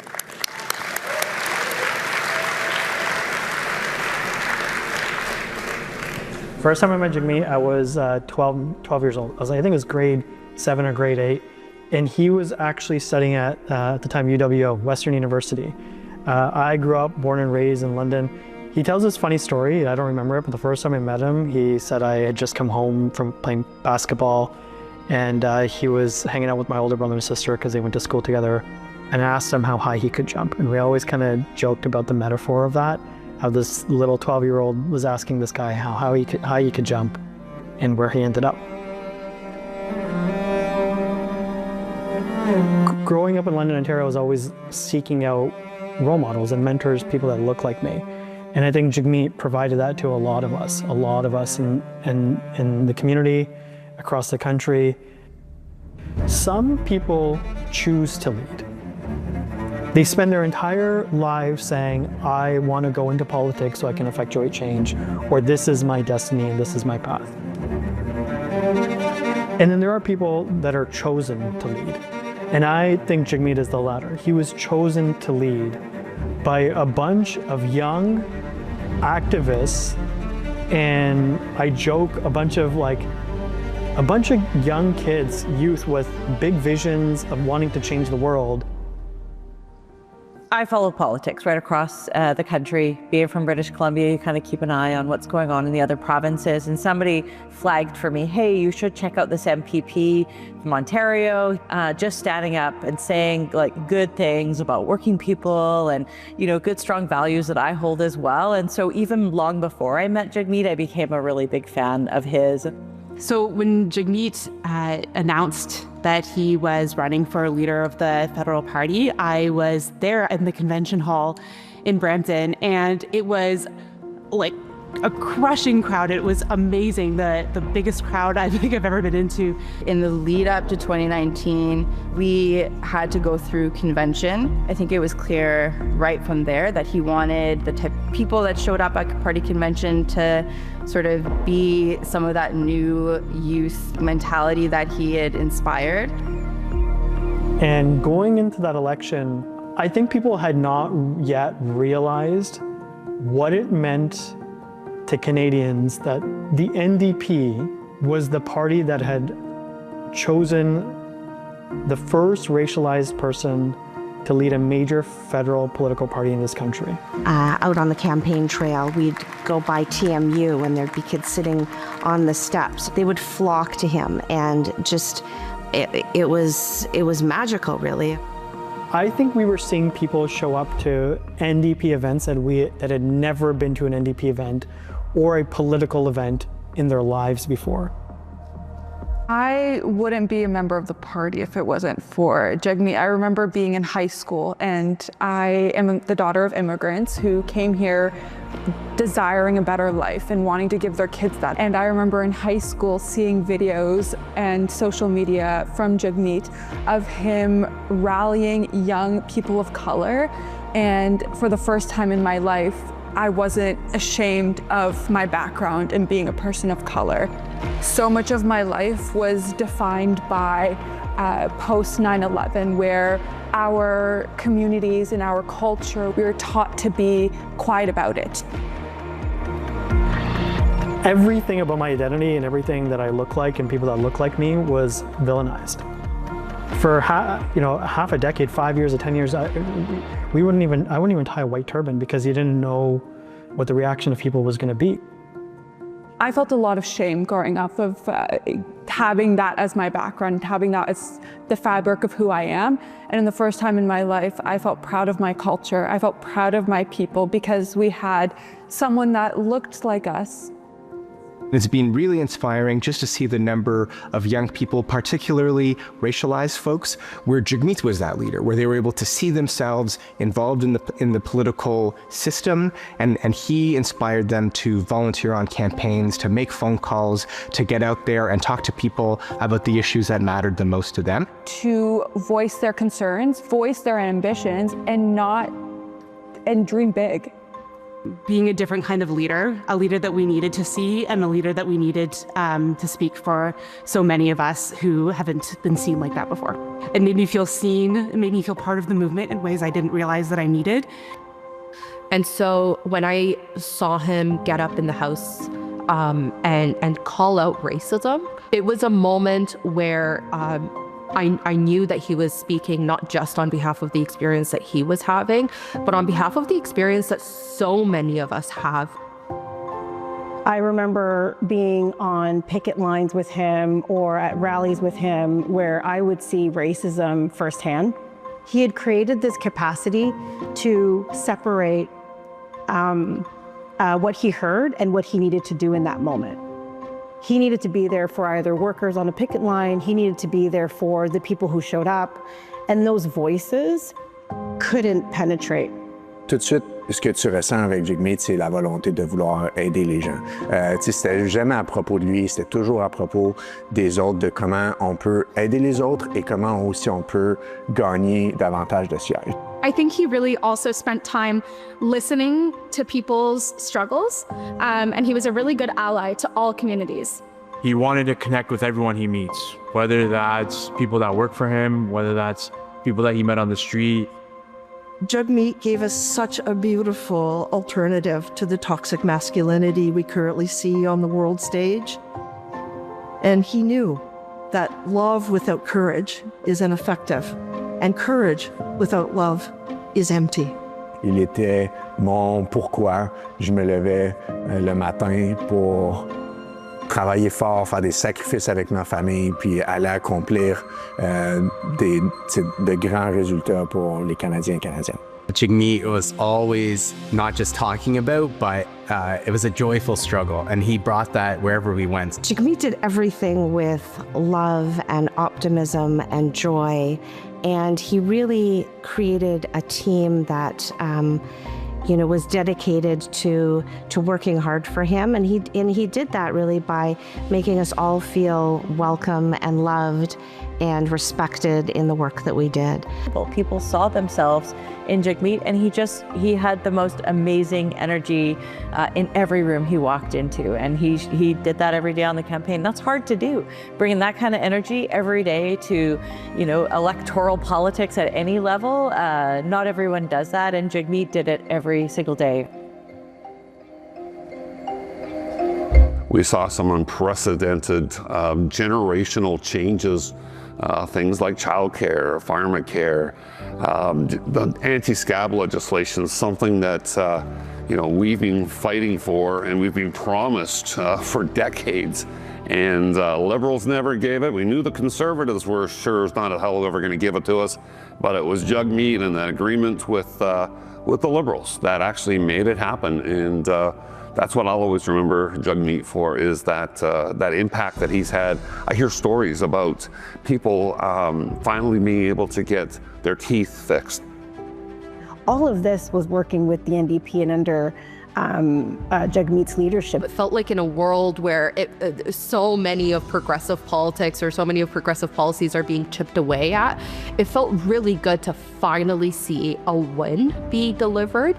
First time I met Jagmeet, I was 12 years old. I think it was grade 7 or grade 8. And he was actually studying at the time, UWO, Western University. I grew up, born and raised in London. He tells this funny story, I don't remember it, but the first time I met him, he said I had just come home from playing basketball and he was hanging out with my older brother and sister because they went to school together, and I asked him how high he could jump. And we always kind of joked about the metaphor of that, how this little 12-year-old was asking this guy how high he could jump and where he ended up. Growing up in London, Ontario, I was always seeking out role models and mentors, people that look like me. And I think Jagmeet provided that to a lot of us in the community, across the country. Some people choose to lead. They spend their entire lives saying, I want to go into politics so I can effectuate change, or this is my destiny and this is my path. And then there are people that are chosen to lead. And I think Jagmeet is the latter. He was chosen to lead by a bunch of young activists, and I joke, a bunch of young kids, youth with big visions of wanting to change the world. I follow politics right across the country. Being from British Columbia, you kind of keep an eye on what's going on in the other provinces. And somebody flagged for me, hey, you should check out this MPP from Ontario, just standing up and saying like good things about working people and, you know, good, strong values that I hold as well. And so even long before I met Jagmeet, I became a really big fan of his. So when Jagmeet announced that he was running for leader of the federal party, I was there in the convention hall in Brampton, and it was like a crushing crowd. It was amazing, the biggest crowd I think I've ever been into. In the lead up to 2019, we had to go through convention. I think it was clear right from there that he wanted the type of people that showed up at party convention to sort of be some of that new youth mentality that he had inspired. And going into that election, I think people had not yet realized what it meant to Canadians that the NDP was the party that had chosen the first racialized person to lead a major federal political party in this country. Out on the campaign trail, we'd go by TMU and there'd be kids sitting on the steps. They would flock to him, and just, it was magical, really. I think we were seeing people show up to NDP events that had never been to an NDP event or a political event in their lives before. I wouldn't be a member of the party if it wasn't for Jagmeet. I remember being in high school, and I am the daughter of immigrants who came here desiring a better life and wanting to give their kids that. And I remember in high school seeing videos and social media from Jagmeet of him rallying young people of color. And for the first time in my life, I wasn't ashamed of my background and being a person of color. So much of my life was defined by post 9/11, where our communities and our culture, we were taught to be quiet about it. Everything about my identity and everything that I look like and people that look like me was villainized. For half a decade, 5 years or 10 years, I wouldn't even tie a white turban because you didn't know what the reaction of people was going to be. I felt a lot of shame growing up of having that as my background, having that as the fabric of who I am. And in the first time in my life, I felt proud of my culture. I felt proud of my people because we had someone that looked like us. It's been really inspiring just to see the number of young people, particularly racialized folks, where Jagmeet was that leader, where they were able to see themselves involved in the political system, and he inspired them to volunteer on campaigns, to make phone calls, to get out there and talk to people about the issues that mattered the most to them. To voice their concerns, voice their ambitions, and dream big. Being a different kind of leader, a leader that we needed to see and a leader that we needed to speak for so many of us who haven't been seen like that before. It made me feel seen, it made me feel part of the movement in ways I didn't realize that I needed. And so when I saw him get up in the House and call out racism, it was a moment where I knew that he was speaking not just on behalf of the experience that he was having, but on behalf of the experience that so many of us have. I remember being on picket lines with him or at rallies with him where I would see racism firsthand. He had created this capacity to separate what he heard and what he needed to do in that moment. He needed to be there for either workers on a picket line, he needed to be there for the people who showed up, and those voices couldn't penetrate. Tout de suite, ce que tu ressens avec Jagmeet, c'est la volonté de vouloir aider les gens. C'était jamais à propos de lui, c'était toujours à propos des autres, de comment on peut aider les autres et comment aussi on peut gagner davantage de sièges. I think he really also spent time listening to people's struggles, and he was a really good ally to all communities. He wanted to connect with everyone he meets, whether that's people that work for him, whether that's people that he met on the street. Jagmeet gave us such a beautiful alternative to the toxic masculinity we currently see on the world stage. And he knew that love without courage is ineffective, and courage without love is empty. Il était mon pourquoi je me levais le matin pour travailler fort, faire des sacrifices avec ma famille, puis aller accomplir de grands résultats pour les Canadiens et Canadiennes. Jagmeet was always not just talking about, but it was a joyful struggle, and he brought that wherever we went. Jagmeet did everything with love and optimism and joy, and he really created a team that was dedicated to working hard for him, and he did that really by making us all feel welcome and loved and respected in the work that we did. People saw themselves in Jagmeet, and he had the most amazing energy in every room he walked into, and he did that every day on the campaign. That's hard to do, bringing that kind of energy every day to electoral politics at any level. Not everyone does that, and Jagmeet did it every single day. We saw some unprecedented generational changes. Things like childcare, pharmacare, the anti-scab legislation, something that we've been fighting for and we've been promised for decades. And Liberals never gave it. We knew the Conservatives were sure as not a hell ever going to give it to us, but it was Jagmeet and that agreement with the Liberals that actually made it happen. And that's what I'll always remember Jagmeet for, is that impact that he's had. I hear stories about people finally being able to get their teeth fixed. All of this was working with the NDP and under Jagmeet's leadership. It felt like in a world where so many of progressive politics or so many of progressive policies are being chipped away at, it felt really good to finally see a win be delivered.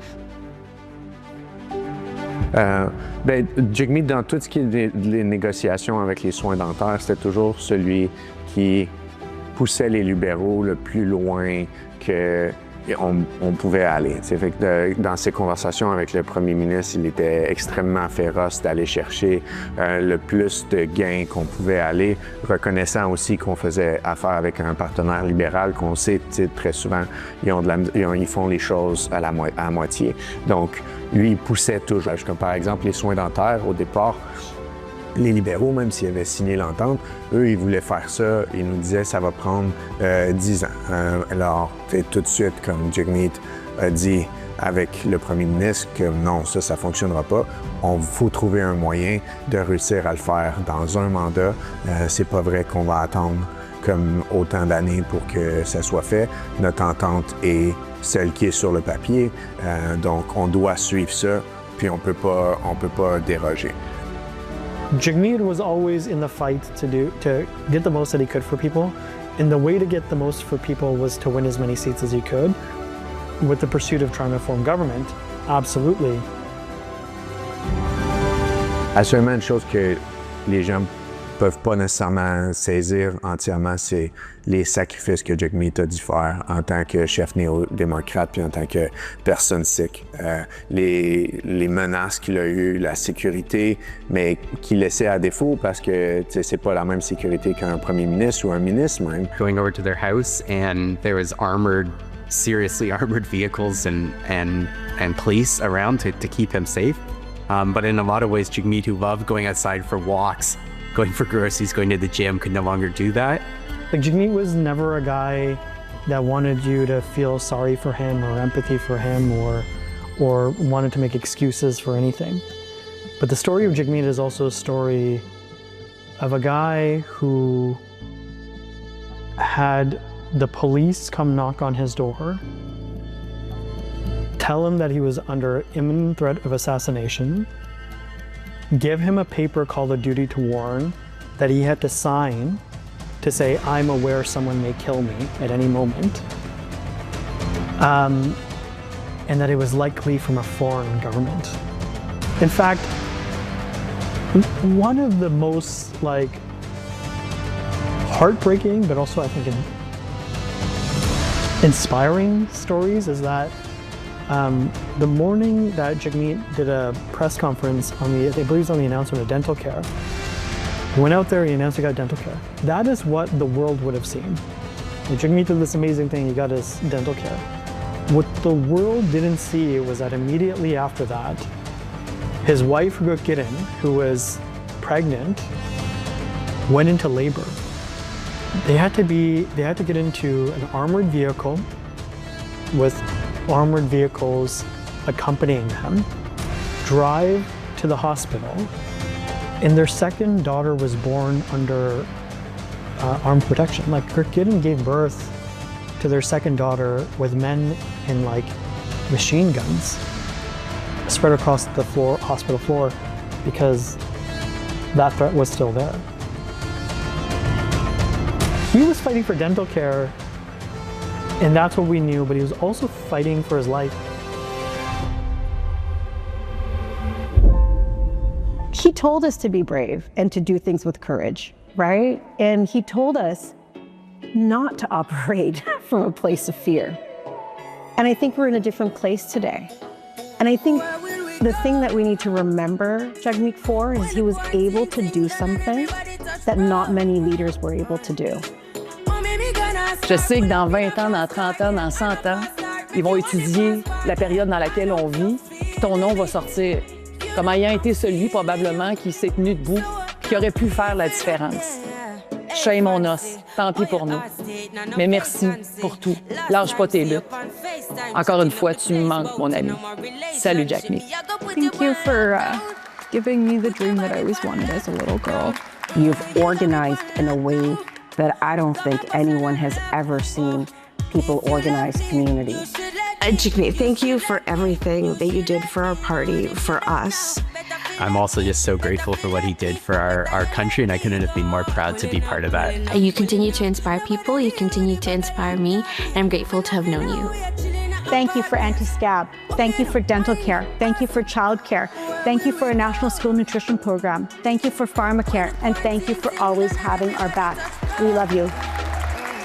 Jagmeet, dans tout ce qui est les négociations avec les soins dentaires, c'était toujours celui qui poussait les libéraux le plus loin qu'on pouvait aller. Fait que dans ses conversations avec le premier ministre, il était extrêmement féroce d'aller chercher le plus de gains qu'on pouvait aller, reconnaissant aussi qu'on faisait affaire avec un partenaire libéral, qu'on sait très souvent, ils font les choses à moitié. Donc, lui, il poussait toujours. Comme par exemple les soins dentaires, au départ, les libéraux, même s'ils avaient signé l'entente, eux, ils voulaient faire ça. Ils nous disaient ça va prendre 10 ans. Alors, tout de suite, comme Jagmeet a dit avec le premier ministre que non, ça ne fonctionnera pas. Il faut trouver un moyen de réussir à le faire dans un mandat. C'est pas vrai qu'on va attendre comme autant d'années pour que ça soit fait. Notre entente est celle qui est sur le papier. Donc, on doit suivre ça, puis on peut pas déroger. Jagmeet was always in the fight to get the most that he could for people, and the way to get the most for people was to win as many seats as he could. With the pursuit of trying to form government, absolutely. La seule chose que les gens peuvent pas nécessairement saisir entièrement, c'est les sacrifices que Jagmeet a dû faire en tant que chef néo-démocrate puis en tant que personne sikh. Les menaces qu'il a eues, la sécurité, mais qu'il laissait à défaut parce que c'est pas la même sécurité qu'un premier ministre ou un ministre même. Going over to their house, and there was seriously armored vehicles and police around to keep him safe. But in a lot of ways, Jagmeet, who loved going outside for walks, going for groceries, going to the gym, could no longer do that. Like, Jagmeet was never a guy that wanted you to feel sorry for him or empathy for him or wanted to make excuses for anything. But the story of Jagmeet is also a story of a guy who had the police come knock on his door, tell him that he was under imminent threat of assassination, give him a paper called a duty to warn that he had to sign to say, I'm aware someone may kill me at any moment, and that it was likely from a foreign government. In fact, one of the most heartbreaking, but also I think inspiring stories is that the morning that Jagmeet did a press conference I believe it was on the announcement of dental care, he went out there, he announced he got dental care. That is what the world would have seen. Jagmeet did this amazing thing, he got his dental care. What the world didn't see was that immediately after that, his wife, Gurkiran, who was pregnant, went into labor. They had to get into an armored vehicle with armored vehicles accompanying them, drive to the hospital, and their second daughter was born under armed protection. Like, Gurkiran gave birth to their second daughter with men in like machine guns spread across the floor, hospital floor, because that threat was still there. He was fighting for dental care, and that's what we knew, but he was also fighting for his life. He told us to be brave and to do things with courage, right? And he told us not to operate from a place of fear. And I think we're in a different place today. And I think the thing that we need to remember Jagmeet for is he was able to do something that not many leaders were able to do. Je sais que dans 20 ans, dans 30 ans, dans 100 ans, ils vont étudier la période dans laquelle on vit, puis ton nom va sortir comme ayant été celui probablement qui s'est tenu debout, qui aurait pu faire la différence. Shame on us, tant pis pour nous. Mais merci pour tout. Lâche pas tes luttes. Encore une fois, tu me manques, mon ami. Salut, Jagmeet. Thank you for giving me the dream that I always wanted as a little girl. You've organized in a way that I don't think anyone has ever seen people organize communities. Jagmeet, thank you for everything that you did for our party, for us. I'm also just so grateful for what he did for our country, and I couldn't have been more proud to be part of that. You continue to inspire people, you continue to inspire me, and I'm grateful to have known you. Thank you for anti-scab. Thank you for dental care. Thank you for child care. Thank you for a national school nutrition program. Thank you for pharmacare. And thank you for always having our back. We love you.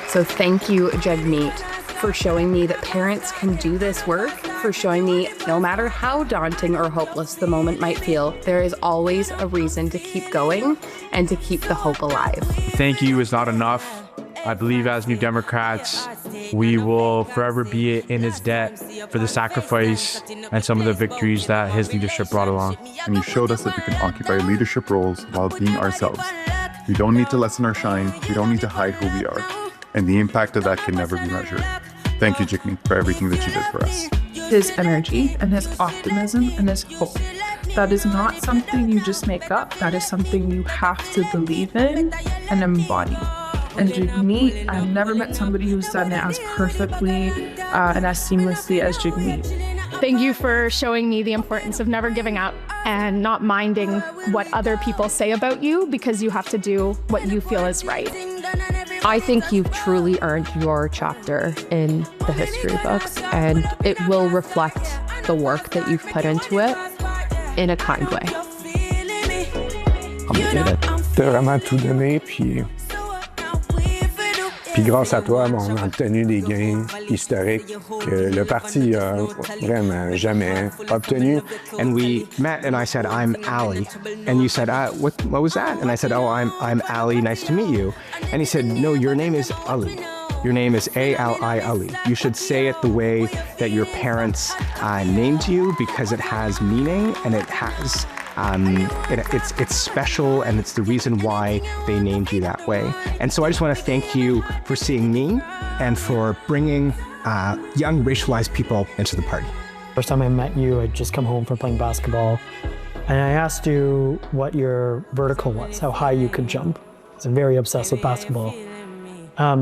So thank you, Jagmeet, for showing me that parents can do this work, for showing me no matter how daunting or hopeless the moment might feel, there is always a reason to keep going and to keep the hope alive. Thank you is not enough. I believe as New Democrats, we will forever be in his debt for the sacrifice and some of the victories that his leadership brought along. And you showed us that we can occupy leadership roles while being ourselves. We don't need to lessen our shine. We don't need to hide who we are. And the impact of that can never be measured. Thank you, Jagmeet, for everything that you did for us. His energy and his optimism and his hope. That is not something you just make up. That is something you have to believe in and embody. And Jagmeet, I've never met somebody who's done it as perfectly and as seamlessly as Jagmeet. Thank you for showing me the importance of never giving up and not minding what other people say about you, because you have to do what you feel is right. I think you've truly earned your chapter in the history books, and it will reflect the work that you've put into it in a kind way. T'as vraiment tout donné, puis grâce à toi, on a obtenu des gains historiques que le parti a vraiment jamais obtenu. And we met, and I said, "I'm Ali," and you said, "What was that?" And I said, "Oh, I'm Ali. Nice to meet you." And he said, "No, your name is Ali. Your name is A-L-I Ali. You should say it the way that your parents named you, because it has meaning and it has." It's special, and it's the reason why they named you that way. And so I just want to thank you for seeing me and for bringing young racialized people into the party. First time I met you, I'd just come home from playing basketball, and I asked you what your vertical was, how high you could jump. I'm very obsessed with basketball. I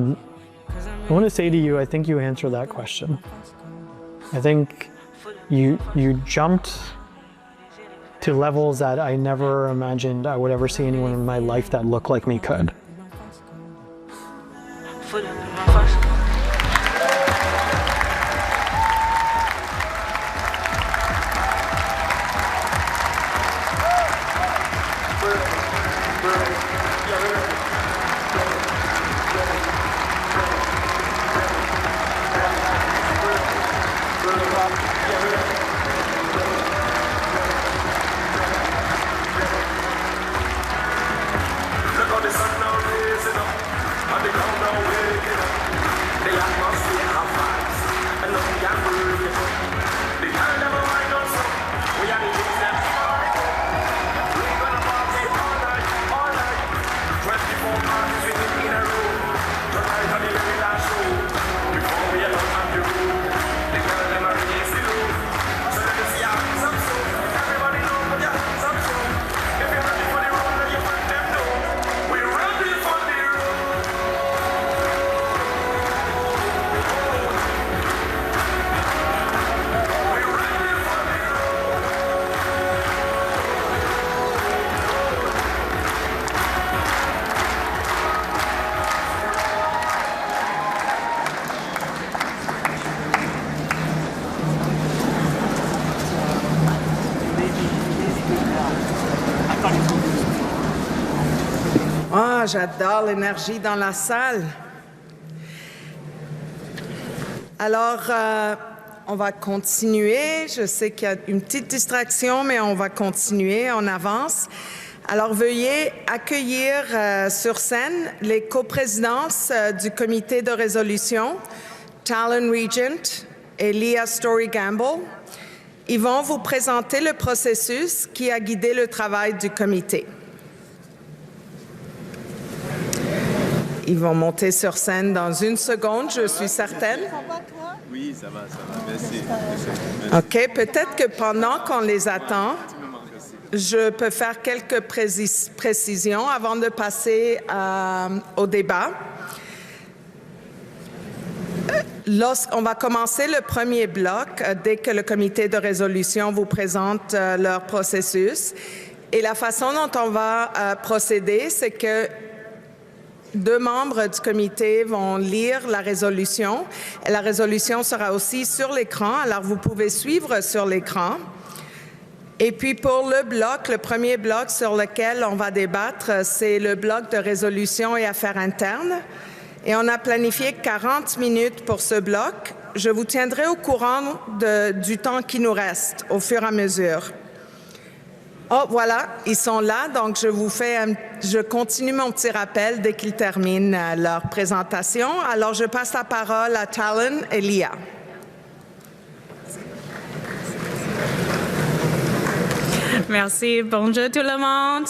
want to say to you, I think you answered that question. I think you jumped to levels that I never imagined I would ever see anyone in my life that looked like me could. Look on the sun now. Ah, j'adore l'énergie dans la salle. Alors, on va continuer. Je sais qu'il y a une petite distraction, mais on va continuer, on avance. Alors, veuillez accueillir sur scène les coprésidences du comité de résolution, Talon Regent et Leah Story-Gamble. Ils vont vous présenter le processus qui a guidé le travail du comité. Ils vont monter sur scène dans une seconde, je suis certaine. Oui, ça va, merci. OK, peut-être que pendant qu'on les attend, je peux faire quelques précisions avant de passer au débat. On va commencer le premier bloc dès que le comité de résolution vous présente leur processus. Et la façon dont on va procéder, c'est que 2 membres du comité vont lire la résolution. Et la résolution sera aussi sur l'écran, alors vous pouvez suivre sur l'écran. Et puis pour le premier bloc sur lequel on va débattre, c'est le bloc de résolution et affaires internes. Et on a planifié 40 minutes pour ce bloc. Je vous tiendrai au courant du temps qui nous reste au fur et à mesure. Oh, voilà, ils sont là, donc je continue mon petit rappel dès qu'ils terminent leur présentation. Alors, je passe la parole à Talon et Leah. Merci. Bonjour tout le monde.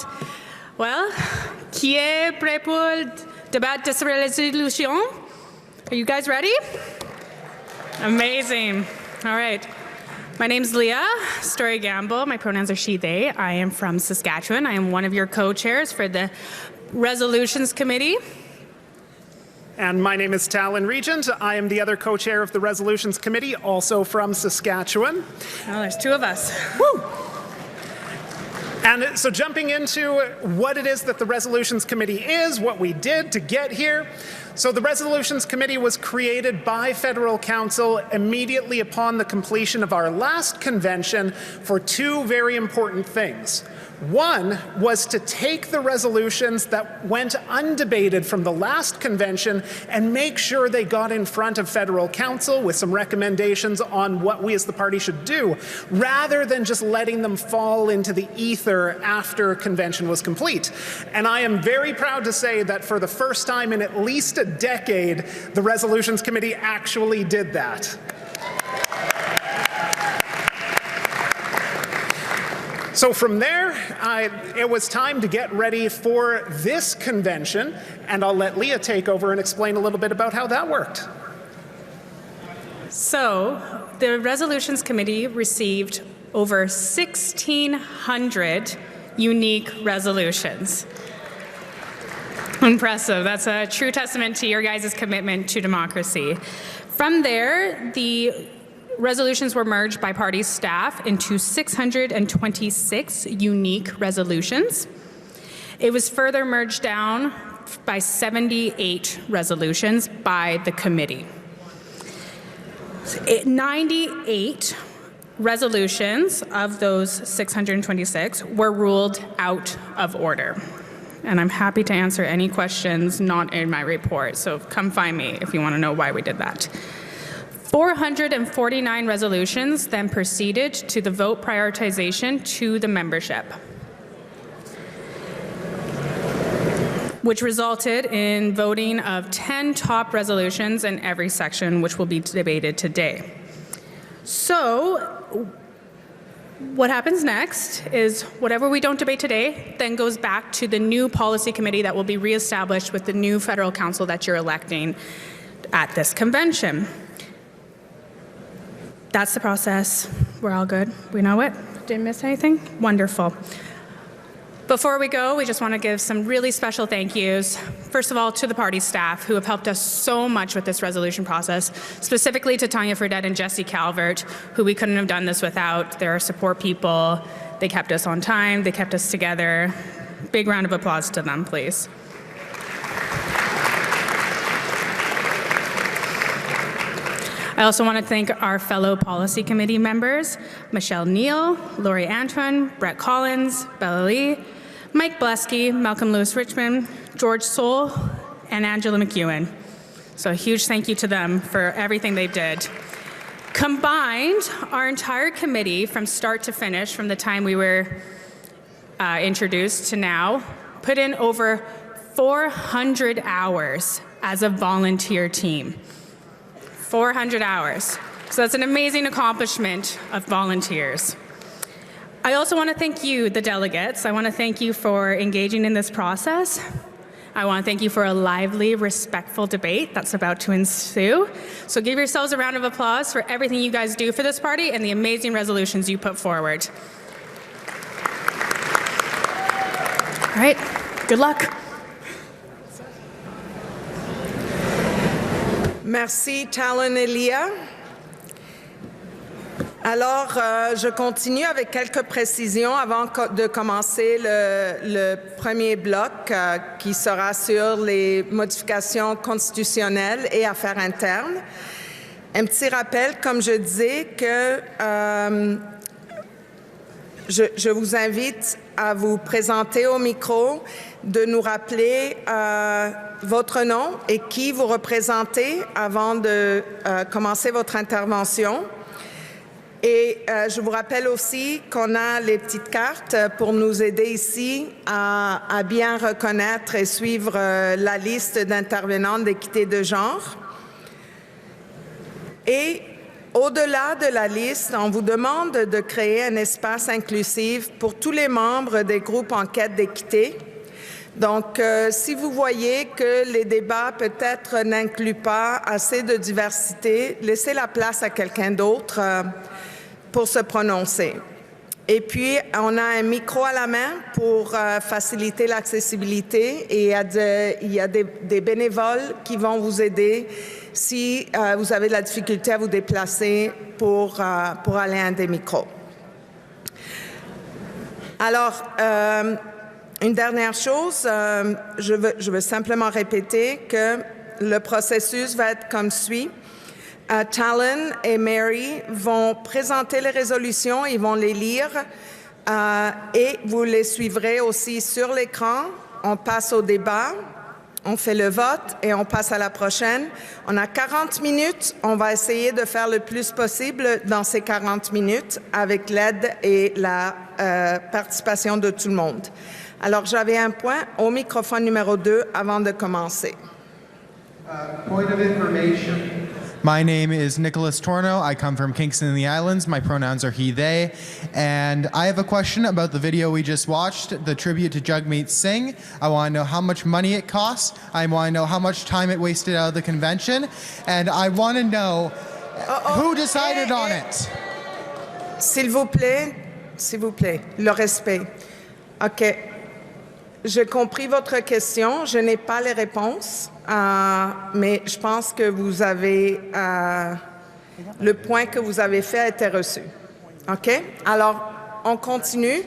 Well, qui est prêt pour le débat de cette résolution? Are you guys ready? Amazing. All right. My name's Leah Story-Gamble. My pronouns are she, they. I am from Saskatchewan. I am one of your co-chairs for the Resolutions Committee. And my name is Talon Regent. I am the other co-chair of the Resolutions Committee, also from Saskatchewan. Well, there's 2 of us. Woo! And so jumping into what it is that the Resolutions Committee is, what we did to get here. So the Resolutions Committee was created by Federal Council immediately upon the completion of our last convention for 2 very important things. One was to take the resolutions that went undebated from the last convention and make sure they got in front of Federal Council with some recommendations on what we as the party should do, rather than just letting them fall into the ether after convention was complete. And I am very proud to say that for the first time in at least a decade, the Resolutions Committee actually did that. So from there, it was time to get ready for this convention, and I'll let Leah take over and explain a little bit about how that worked. So, the Resolutions Committee received over 1,600 unique resolutions. Impressive. That's a true testament to your guys' commitment to democracy. From there, the resolutions were merged by party staff into 626 unique resolutions. It was further merged down by 78 resolutions by the committee. 98 resolutions of those 626 were ruled out of order. And I'm happy to answer any questions not in my report, so come find me if you want to know why we did that. 449 resolutions then proceeded to the vote prioritization to the membership, which resulted in voting of 10 top resolutions in every section, which will be debated today. So, what happens next is whatever we don't debate today then goes back to the new policy committee that will be reestablished with the new federal council that you're electing at this convention. That's the process. We're all good. We know it. Didn't miss anything? Wonderful. Before we go, we just want to give some really special thank yous. First of all, to the party staff who have helped us so much with this resolution process, specifically to Tanya Fredette and Jesse Calvert, who we couldn't have done this without. They're our support people. They kept us on time. They kept us together. Big round of applause to them, please. I also want to thank our fellow policy committee members, Michelle Neal, Laurie Antoine, Brett Collins, Bella Lee, Mike Blesky, Malcolm Lewis Richmond, George Soule, and Angela McEwen. So a huge thank you to them for everything they did. Combined, our entire committee from start to finish, from the time we were introduced to now, put in over 400 hours as a volunteer team. 400 hours. So that's an amazing accomplishment of volunteers. I also want to thank you, the delegates. I want to thank you for engaging in this process. I want to thank you for a lively, respectful debate that's about to ensue. So give yourselves a round of applause for everything you guys do for this party and the amazing resolutions you put forward. All right, good luck. Merci, Talon et Leah. Alors, je continue avec quelques précisions avant de commencer le premier bloc qui sera sur les modifications constitutionnelles et affaires internes. Un petit rappel, comme je disais, que je vous invite à vous présenter au micro, de nous rappeler votre nom et qui vous représentez avant de commencer votre intervention. Et je vous rappelle aussi qu'on a les petites cartes pour nous aider ici à bien reconnaître et suivre la liste d'intervenants d'équité de genre. Et au-delà de la liste, on vous demande de créer un espace inclusif pour tous les membres des groupes en quête d'équité. Donc, si vous voyez que les débats peut-être n'incluent pas assez de diversité, laissez la place à quelqu'un d'autre pour se prononcer. Et puis, on a un micro à la main pour faciliter l'accessibilité et il y a des bénévoles qui vont vous aider si vous avez de la difficulté à vous déplacer pour aller à un des micros. Alors, une dernière chose, je veux simplement répéter que le processus va être comme suit. Talon et Mary vont présenter les résolutions, ils vont les lire et vous les suivrez aussi sur l'écran. On passe au débat, on fait le vote et on passe à la prochaine. On a 40 minutes, on va essayer de faire le plus possible dans ces 40 minutes avec l'aide et la participation de tout le monde. Alors, j'avais un point au microphone numéro 2 avant de commencer. Point of information. My name is Nicholas Torno. I come from Kingston in the Islands. My pronouns are he, they. And I have a question about the video we just watched, the tribute to Jagmeet Singh. I want to know how much money it costs. I want to know how much time it wasted out of the convention. And I want to know who decided on it. S'il vous plaît, le respect. OK. J'ai compris votre question. Je n'ai pas les réponses. Mais je pense que vous avez le point que vous avez fait a été reçu. OK? Alors, on continue.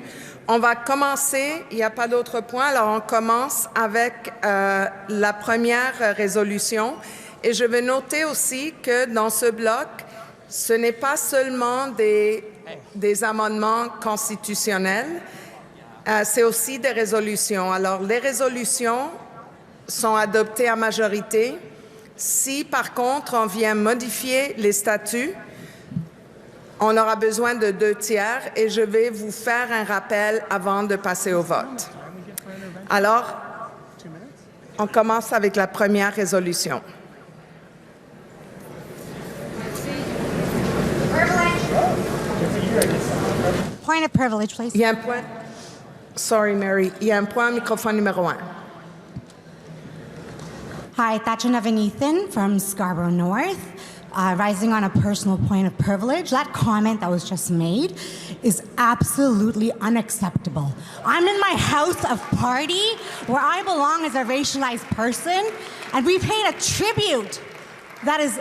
On va commencer. Il n'y a pas d'autre point. Alors, on commence avec la première résolution. Et je vais noter aussi que dans ce bloc, ce n'est pas seulement des amendements constitutionnels, c'est aussi des résolutions. Alors, les résolutions sont adoptées à majorité. Si, par contre, on vient modifier les statuts, on aura besoin de 2/3 et je vais vous faire un rappel avant de passer au vote. Alors, on commence avec la première résolution. Point of privilege, please. Il y a un point. Sorry, Mary. Il y a un point au microphone numéro 1. Hi, Thatcher Navanethan from Scarborough North. Rising on a personal point of privilege, that comment that was just made is absolutely unacceptable. I'm in my house of party where I belong as a racialized person, and we paid a tribute that is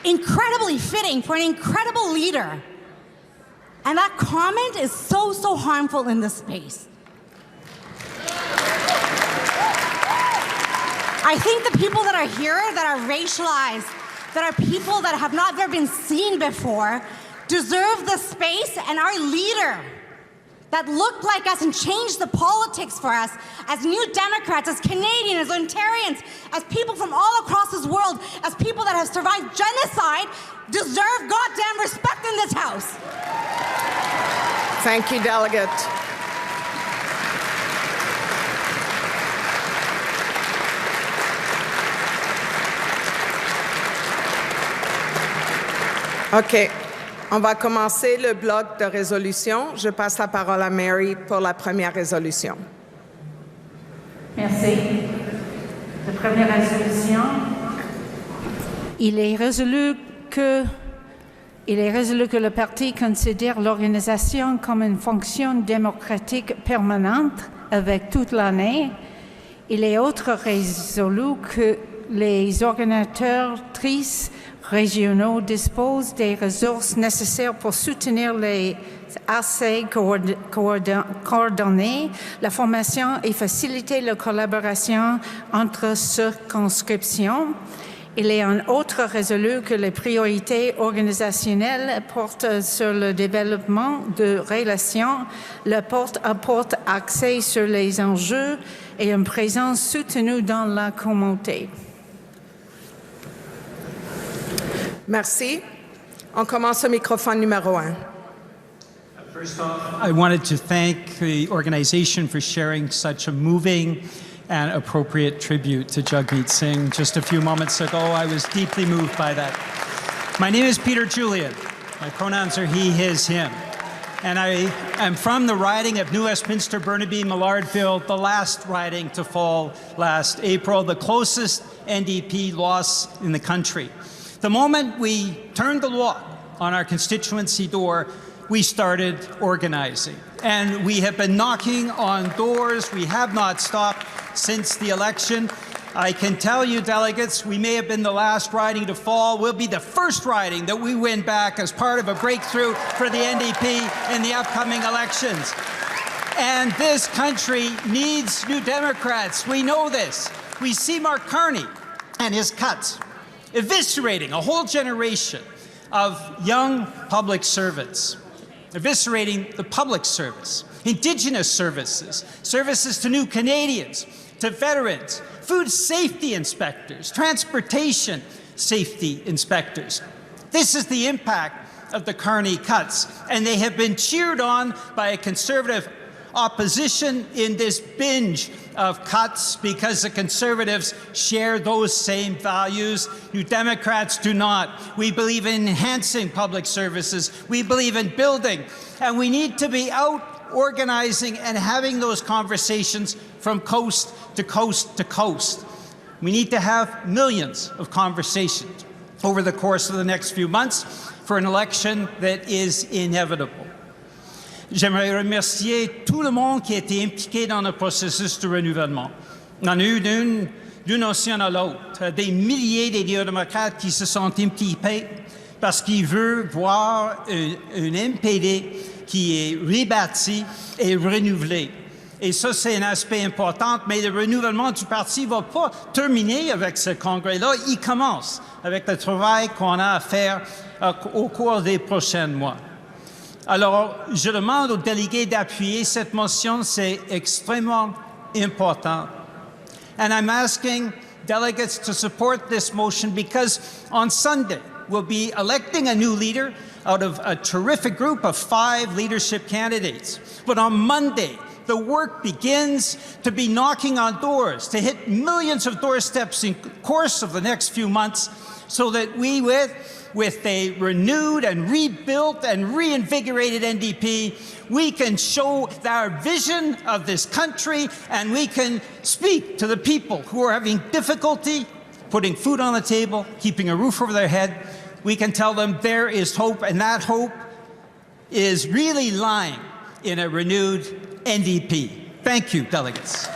incredibly fitting for an incredible leader. And that comment is so harmful in this space. I think the people that are here that are racialized, that are people that have never been seen before, deserve the space and our leader that look like us and change the politics for us as New Democrats, as Canadians, as Ontarians, as people from all across this world, as people that have survived genocide, deserve goddamn respect in this House. Thank you, Delegate. OK. On va commencer le bloc de résolution. Je passe la parole à Mary pour la première résolution. Merci. La première résolution. Il est résolu que le parti considère l'organisation comme une fonction démocratique permanente avec toute l'année. Il est autre résolu que les organisatrices régionaux disposent des ressources nécessaires pour soutenir les essais coordonnés, la formation et faciliter la collaboration entre circonscriptions. Il est un autre résolu que les priorités organisationnelles portent sur le développement de relations, le porte accès sur les enjeux et une présence soutenue dans la communauté. Merci. On commence au microphone numéro 1. First off, I wanted to thank the organization for sharing such a moving and appropriate tribute to Jagmeet Singh. Just a few moments ago, I was deeply moved by that. My name is Peter Julian. My pronouns are he, his, him. And I am from the riding of New Westminster, Burnaby, Millardville, the last riding to fall last April, the closest NDP loss in the country. The moment we turned the lock on our constituency door, we started organizing. And we have been knocking on doors. We have not stopped since the election. I can tell you, delegates, we may have been the last riding to fall. We'll be the first riding that we win back as part of a breakthrough for the NDP in the upcoming elections. And this country needs New Democrats. We know this. We see Mark Carney and his cuts eviscerating a whole generation of young public servants, eviscerating the public service, Indigenous services, services to new Canadians, to veterans, food safety inspectors, transportation safety inspectors. This is the impact of the Carney cuts, and they have been cheered on by a Conservative opposition in this binge of cuts because the Conservatives share those same values. New Democrats do not. We believe in enhancing public services. We believe in building. And we need to be out organizing and having those conversations from coast to coast to coast. We need to have millions of conversations over the course of the next few months for an election that is inevitable. J'aimerais remercier tout le monde qui a été impliqué dans le processus de renouvellement. On en a eu d'une option à l'autre. Des milliers de néo-démocrates qui se sont impliqués parce qu'ils veulent voir un MPD qui est rebâti et renouvelé. Et ça, c'est un aspect important, mais le renouvellement du parti ne va pas terminer avec ce congrès-là. Il commence avec le travail qu'on a à faire au cours des prochains mois. Alors, je demande aux délégués d'appuyer cette motion, c'est extrêmement important. And I'm asking delegates to support this motion because on Sunday, we'll be electing a new leader out of a terrific group of 5 leadership candidates. But on Monday, the work begins to be knocking on doors, to hit millions of doorsteps in the course of the next few months so that we, with a renewed and rebuilt and reinvigorated NDP, we can show our vision of this country and we can speak to the people who are having difficulty putting food on the table, keeping a roof over their head. We can tell them there is hope, and that hope is really lying in a renewed NDP. Thank you, delegates.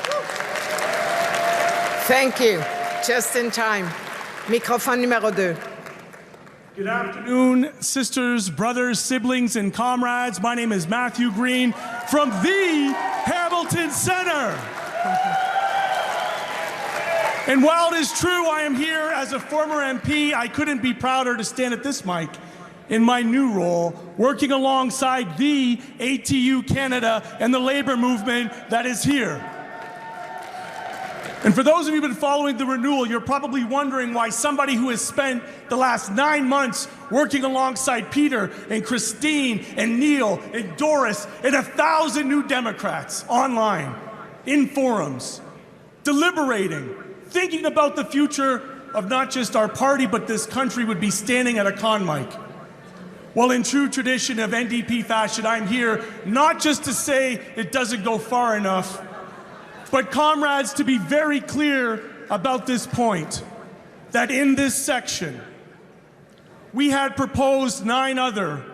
Thank you. Just in time. Microphone numéro 2. Good afternoon, sisters, brothers, siblings, and comrades. My name is Matthew Green from the Hamilton Center. And while it is true I am here as a former MP, I couldn't be prouder to stand at this mic in my new role, working alongside the ATU Canada and the labor movement that is here. And for those of you who've been following the renewal, you're probably wondering why somebody who has spent the last 9 months working alongside Peter and Christine and Neil and Doris and 1,000 new Democrats online, in forums, deliberating, thinking about the future of not just our party, but this country, would be standing at a con mic. Well, in true tradition of NDP fashion, I'm here not just to say it doesn't go far enough, but comrades, to be very clear about this point, that in this section, we had proposed 9 other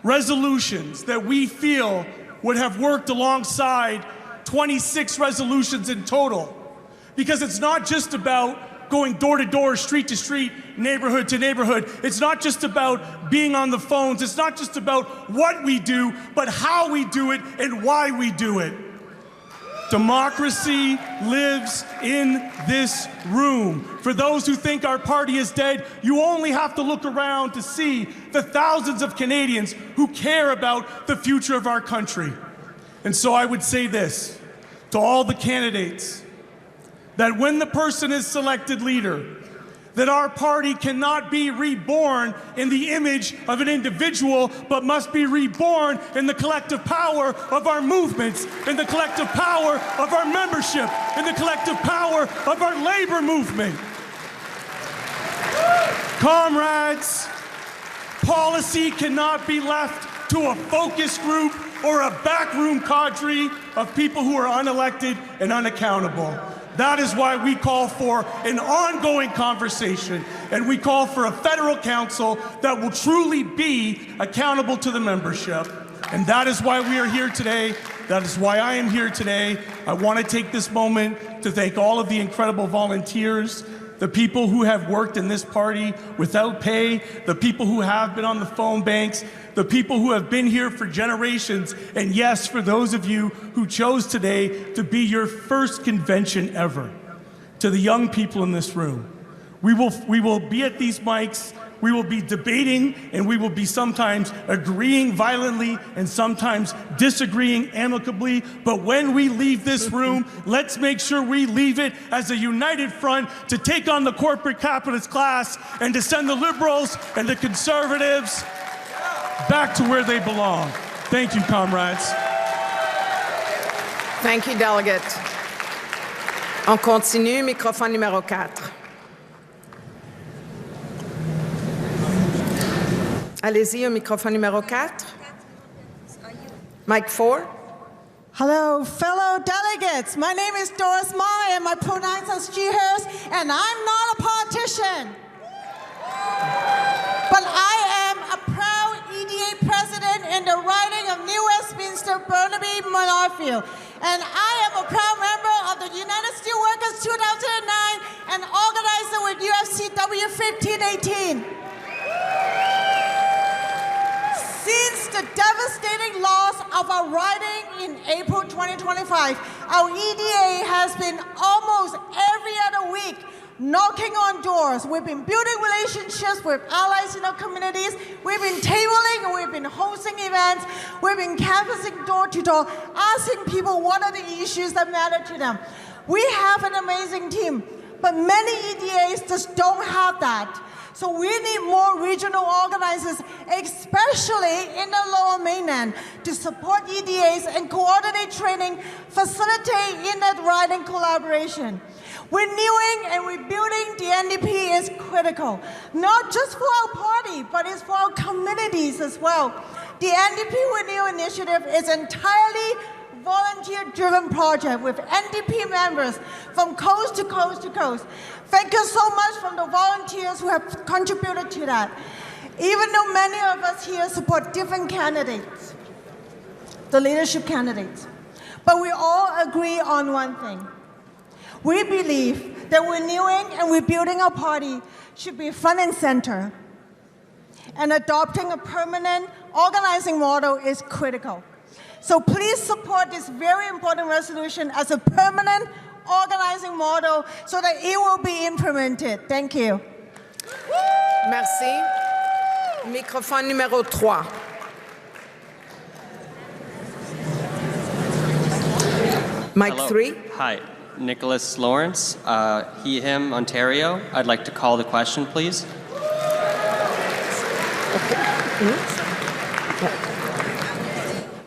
resolutions that we feel would have worked alongside 26 resolutions in total. Because it's not just about going door to door, street to street, neighborhood to neighborhood. It's not just about being on the phones. It's not just about what we do, but how we do it and why we do it. Democracy lives in this room. For those who think our party is dead, you only have to look around to see the thousands of Canadians who care about the future of our country. And so I would say this to all the candidates, that when the person is selected leader, that our party cannot be reborn in the image of an individual, but must be reborn in the collective power of our movements, in the collective power of our membership, in the collective power of our labor movement. Comrades, policy cannot be left to a focus group or a backroom cadre of people who are unelected and unaccountable. That is why we call for an ongoing conversation, and we call for a federal council that will truly be accountable to the membership. And that is why we are here today. That is why I am here today. I want to take this moment to thank all of the incredible volunteers, the people who have worked in this party without pay, the people who have been on the phone banks, the people who have been here for generations, and yes, for those of you who chose today to be your first convention ever. To the young people in this room, we will be at these mics, we will be debating, and we will be sometimes agreeing violently and sometimes disagreeing amicably. But when we leave this room, let's make sure we leave it as a united front to take on the corporate capitalist class and to send the Liberals and the Conservatives back to where they belong. Thank you, comrades. Thank you, delegate. On continue, microphone numéro 4. Allez-y, au microphone numéro 4. Mic 4. Hello, fellow delegates. My name is Doris Ma, and my pronouns are she, hers, and I'm not a politician. But I am a proud EDA president in the riding of New Westminster, Burnaby, Monarfield. And I am a proud member of the United Steelworkers 2009 and organizer with UFCW 1518. Since the devastating loss of our riding in April 2025, our EDA has been almost every other week knocking on doors. We've been building relationships with allies in our communities. We've been tabling and we've been hosting events. We've been canvassing door to door, asking people what are the issues that matter to them. We have an amazing team, but many EDAs just don't have that. So we need more regional organizers, especially in the Lower Mainland, to support EDAs and coordinate training, facilitate in-net riding collaboration. Renewing and rebuilding the NDP is critical, not just for our party, but it's for our communities as well. The NDP Renew Initiative is entirely volunteer-driven project with NDP members from coast to coast to coast. Thank you so much from the volunteers who have contributed to that. Even though many of us here support different candidates, the leadership candidates, but we all agree on one thing. We believe that renewing and rebuilding our party should be front and center, and adopting a permanent organizing model is critical. So please support this very important resolution as a permanent organizing model so that it will be implemented. Thank you. Merci. microphone numéro 3. Mic Hello. 3. Hi, Nicholas Lawrence, he, him, Ontario. I'd like to call the question, please.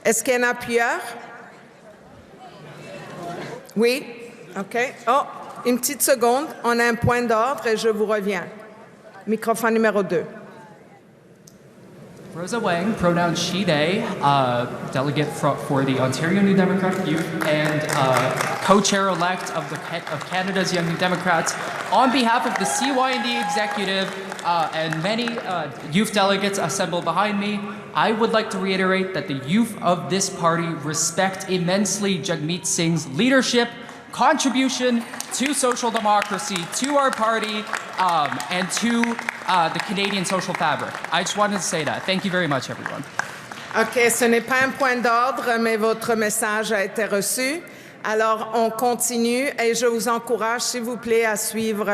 Est-ce qu'il y a un appuyeur? Oui? OK. Oh, une petite seconde. On a un point d'ordre et je vous reviens. Microphone numéro 2. Rosa Wang, pronoun she, they, delegate for the Ontario New Democratic Youth and co-chair-elect of Canada's Young New Democrats. On behalf of the CYND executive and many youth delegates assembled behind me, I would like to reiterate that the youth of this party respect immensely Jagmeet Singh's leadership, contribution to social democracy, to our party, and to the Canadian social fabric. I just wanted to say that. Thank you very much, everyone. OK, ce n'est pas un point d'ordre, mais votre message a été reçu. Alors, on continue et je vous encourage, s'il vous plaît, à suivre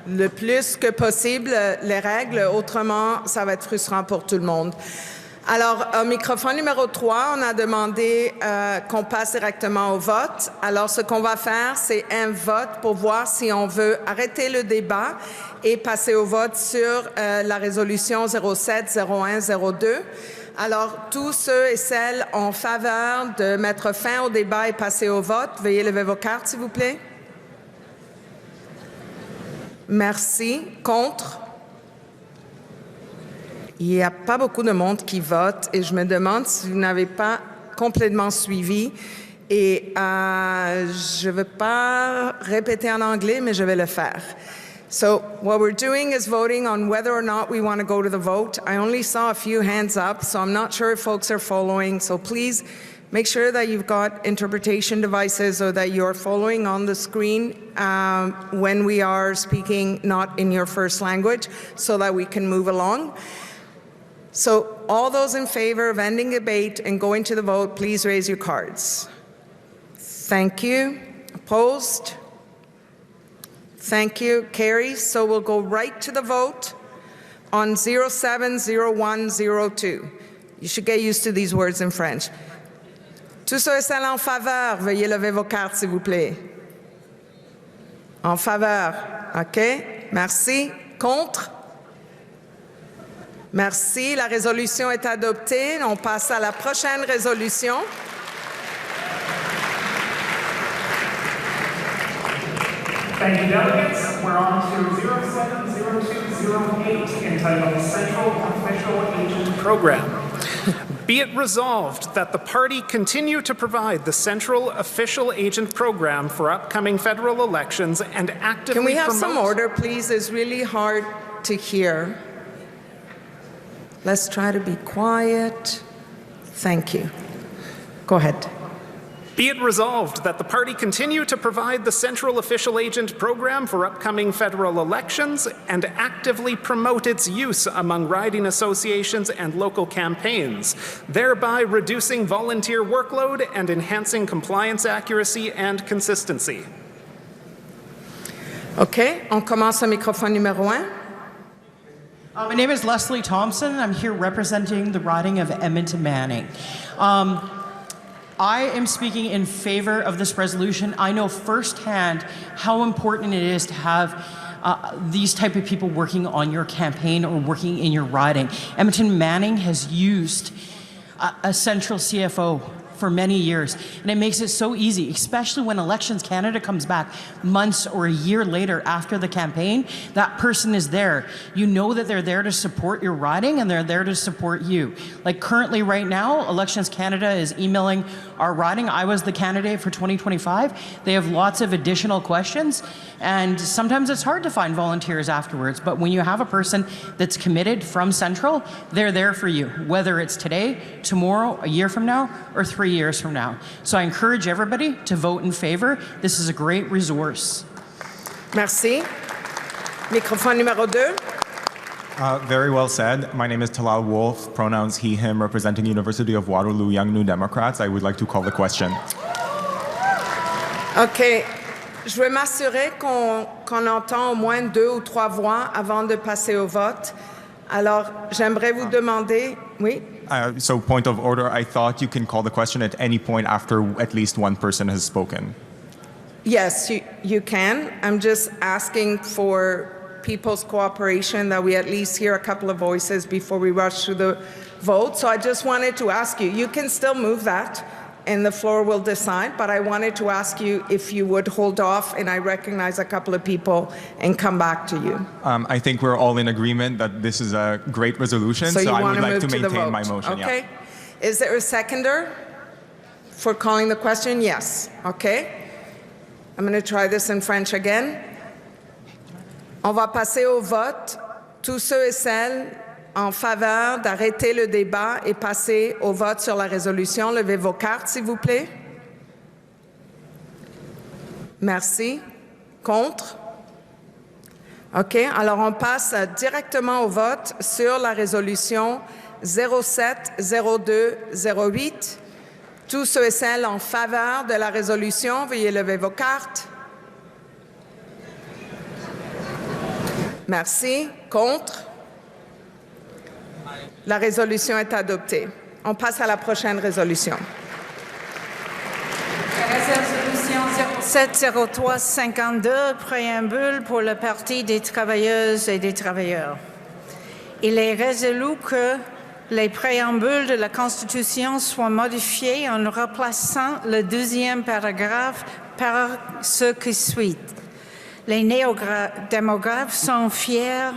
le plus que possible les règles. Autrement, ça va être frustrant pour tout le monde. Alors, au microphone numéro 3, on a demandé qu'on passe directement au vote. Alors, ce qu'on va faire, c'est un vote pour voir si on veut arrêter le débat et passer au vote sur la résolution 07-01-02. Alors, tous ceux et celles en faveur de mettre fin au débat et passer au vote, veuillez lever vos cartes, s'il vous plaît. Merci. Contre? Il n'y a pas beaucoup de monde qui vote et je me demande si vous n'avez pas complètement suivi. Et je ne veux pas répéter en anglais, mais je vais le faire. So what we're doing is voting on whether or not we want to go to the vote. I only saw a few hands up, so I'm not sure if folks are following. So please make sure that you've got interpretation devices or that you're following on the screen when we are speaking not in your first language so that we can move along. So all those in favor of ending debate and going to the vote, please raise your cards. Thank you. Opposed? Thank you. Carries. So we'll go right to the vote on 07-01-02. You should get used to these words in French. Tous ceux et celles en faveur, veuillez lever vos cartes, s'il vous plaît. En faveur. OK. Merci. Contre? Merci. La résolution est adoptée. On passe à la prochaine résolution. Thank you, delegates. We're on to 07-0208, entitled Central Official Agent Program. Be it resolved that the party continue to provide the Central Official Agent Program for upcoming federal elections and actively Can we have promote... some order, please? It's really hard to hear. Let's try to be quiet. Thank you. Go ahead. Be it resolved that the party continue to provide the Central Official Agent Program for upcoming federal elections and actively promote its use among riding associations and local campaigns, thereby reducing volunteer workload and enhancing compliance accuracy and consistency. OK, on commence au microphone numéro 1. My name is Leslie Thompson. I'm here representing the riding of Edmonton Manning. I am speaking in favor of this resolution. I know firsthand how important it is to have these type of people working on your campaign or working in your riding. Edmonton Manning has used a central CFO for many years, and it makes it so easy, especially when Elections Canada comes back months or a year later after the campaign. That person is there. You know that they're there to support your riding and they're there to support you. Like currently right now, Elections Canada is emailing our riding. I was the candidate for 2025. They have lots of additional questions, and sometimes it's hard to find volunteers afterwards, but when you have a person that's committed from Central, they're there for you, whether it's today, tomorrow, a year from now, or 3 years from now. So I encourage everybody to vote in favor. This is a great resource. Merci. Microphone numéro 2. Very well said. My name is Talal Wolf, pronouns he, him, representing University of Waterloo Young New Democrats. I would like to call the question. OK. Je vais m'assurer qu'on entend au moins 2 ou 3 voix avant de passer au vote. Alors, j'aimerais vous demander, oui? So point of order, I thought you can call the question at any point after at least one person has spoken. Yes, you can. I'm just asking for people's cooperation that we at least hear a couple of voices before we rush through the vote. So I just wanted to ask you, you can still move that and the floor will decide, but I wanted to ask you if you would hold off, and I recognize a couple of people, and come back to you. I think we're all in agreement that this is a great resolution, so I would like to maintain my motion. Okay. Yeah. Is there a seconder for calling the question? Yes. Okay. I'm going to try this in French again. On va passer au vote. Tous ceux et celles en faveur d'arrêter le débat et passer au vote sur la résolution, levez vos cartes, s'il vous plaît. Merci. Contre? OK. Alors, on passe directement au vote sur la résolution 07-02-08. Tous ceux et celles en faveur de la résolution, veuillez lever vos cartes. Merci. Contre? La résolution est adoptée. On passe à la prochaine résolution. Résolution 07-03-52, préambule pour le Parti des travailleuses et des travailleurs. Il est résolu que les préambules de la Constitution soient modifiés en remplaçant le deuxième paragraphe par ce qui suit. Les néo-démocrates sont fiers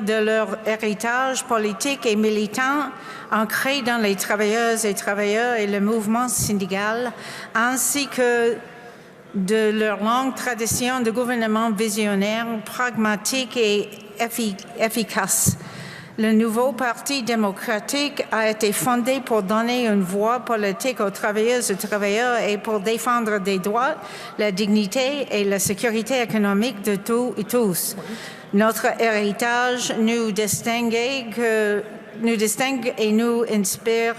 de leur héritage politique et militant ancré dans les travailleuses et travailleurs et le mouvement syndical, ainsi que de leur longue tradition de gouvernement visionnaire, pragmatique et efficace. Le nouveau Parti démocratique a été fondé pour donner une voix politique aux travailleuses et travailleurs et pour défendre des droits, la dignité et la sécurité économique de tous et tous. Notre héritage nous distingue et nous inspire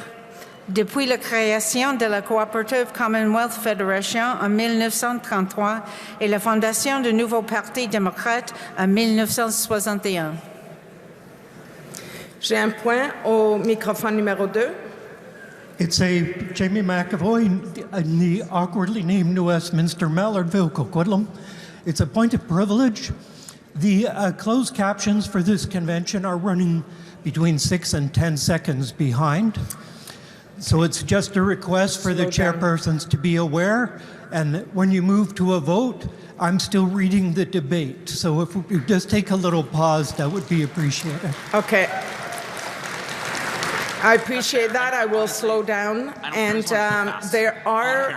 depuis la création de la Cooperative Commonwealth Federation en 1933 et la fondation du nouveau Parti démocrate en 1961. J'ai un point au microphone numéro 2. It's a Jamie McAvoy in the awkwardly named New Westminster Mallardville, Coquitlam. It's a point of privilege. The closed captions for this convention are running between 6 and 10 seconds behind. So it's just a request for the chairpersons to be aware. And when you move to a vote, I'm still reading the debate. So if we just take a little pause, that would be appreciated. Okay. I appreciate that. I will slow down. And there are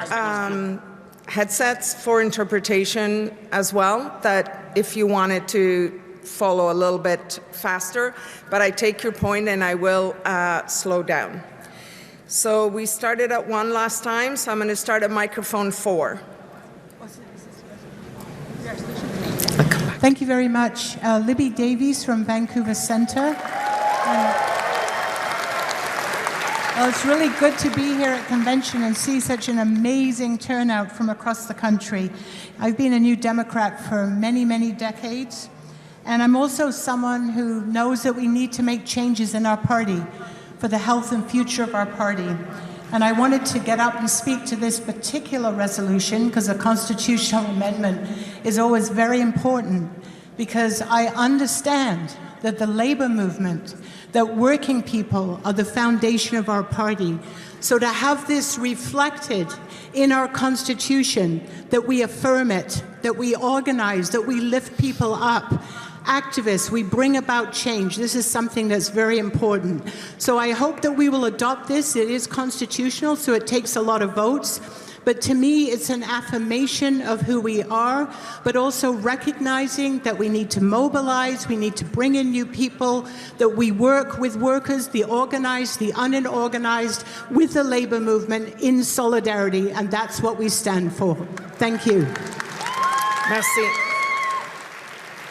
headsets for interpretation as well, that if you wanted to follow a little bit faster. But I take your point and I will slow down. So we started at 1 last time, so I'm going to start at microphone 4. Thank you very much. Libby Davies from Vancouver Centre. Well, it's really good to be here at convention and see such an amazing turnout from across the country. I've been a New Democrat for many, many decades, and I'm also someone who knows that we need to make changes in our party for the health and future of our party. And I wanted to get up and speak to this particular resolution because a constitutional amendment is always very important, because I understand that the labor movement, that working people are the foundation of our party. So to have this reflected in our Constitution, that we affirm it, that we organize, that we lift people up, activists, we bring about change. This is something that's very important. So I hope that we will adopt this. It is constitutional, so it takes a lot of votes. But to me, it's an affirmation of who we are, but also recognizing that we need to mobilize, we need to bring in new people, that we work with workers, the organized, the unorganized, with the labor movement in solidarity, and that's what we stand for. Thank you. Merci.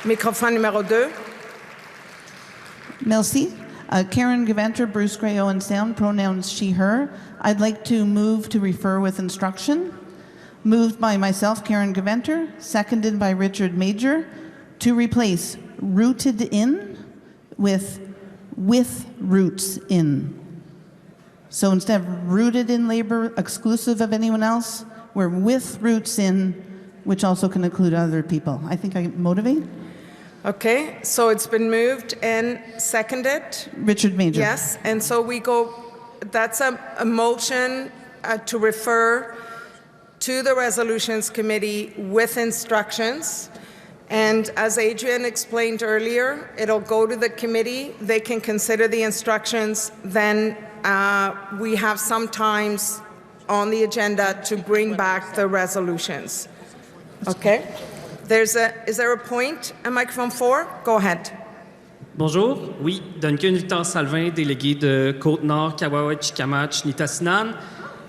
Microphone numéro 2. Merci. Karen Gaventer, Bruce Gray Owen Sound, pronouns she, her. I'd like to move to refer with instruction. Moved by myself, Karen Gaventer, seconded by Richard Major, to replace rooted in with with roots in. So instead of rooted in labor, exclusive of anyone else, we're with roots in, which also can include other people. I think I motivate. Okay, so it's been moved and seconded. Richard Major. Yes, and so we go, that's a motion to refer to the Resolutions Committee with instructions. And as Adrian explained earlier, it'll go to the committee. They can consider the instructions. Then we have sometimes on the agenda to bring back the resolutions. Okay? Is there a point? A microphone 4? Go ahead. Bonjour. Oui, Duncan Victor-Salvin, délégué de Côte-Nord, Kawawa-Chicamache, Nitassinan.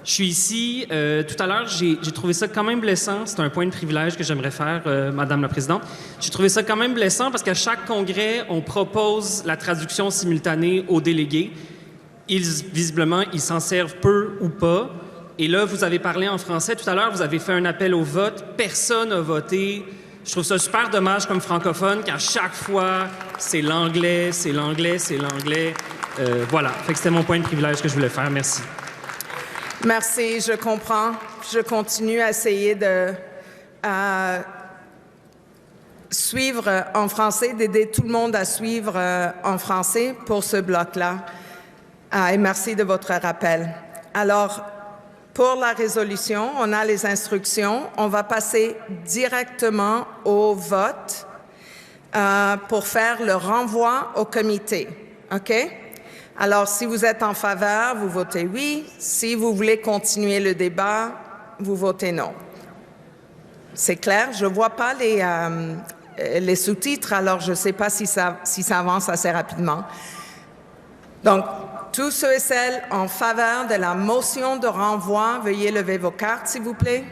Je suis ici. Tout à l'heure, j'ai trouvé ça quand même blessant. C'est un point de privilège que j'aimerais faire, Madame la Présidente. J'ai trouvé ça quand même blessant parce qu'à chaque congrès, on propose la traduction simultanée aux délégués. Visiblement, ils s'en servent peu ou pas. Et là, vous avez parlé en français. Tout à l'heure, vous avez fait un appel au vote. Personne n'a voté. Je trouve ça super dommage comme francophone qu'à chaque fois, c'est l'anglais, c'est l'anglais, c'est l'anglais. Voilà. Fait que c'était mon point de privilège que je voulais faire. Merci. Merci, je comprends. Je continue à essayer de suivre en français, d'aider tout le monde à suivre en français pour ce bloc-là. Et merci de votre rappel. Alors, pour la résolution, on a les instructions. On va passer directement au vote pour faire le renvoi au comité. OK? Alors, si vous êtes en faveur, vous votez oui. Si vous voulez continuer le débat, vous votez non. C'est clair? Je ne vois pas les sous-titres, alors je ne sais pas si ça avance assez rapidement. Donc, tous ceux et celles en faveur de la motion de renvoi, veuillez lever vos cartes, s'il vous plaît.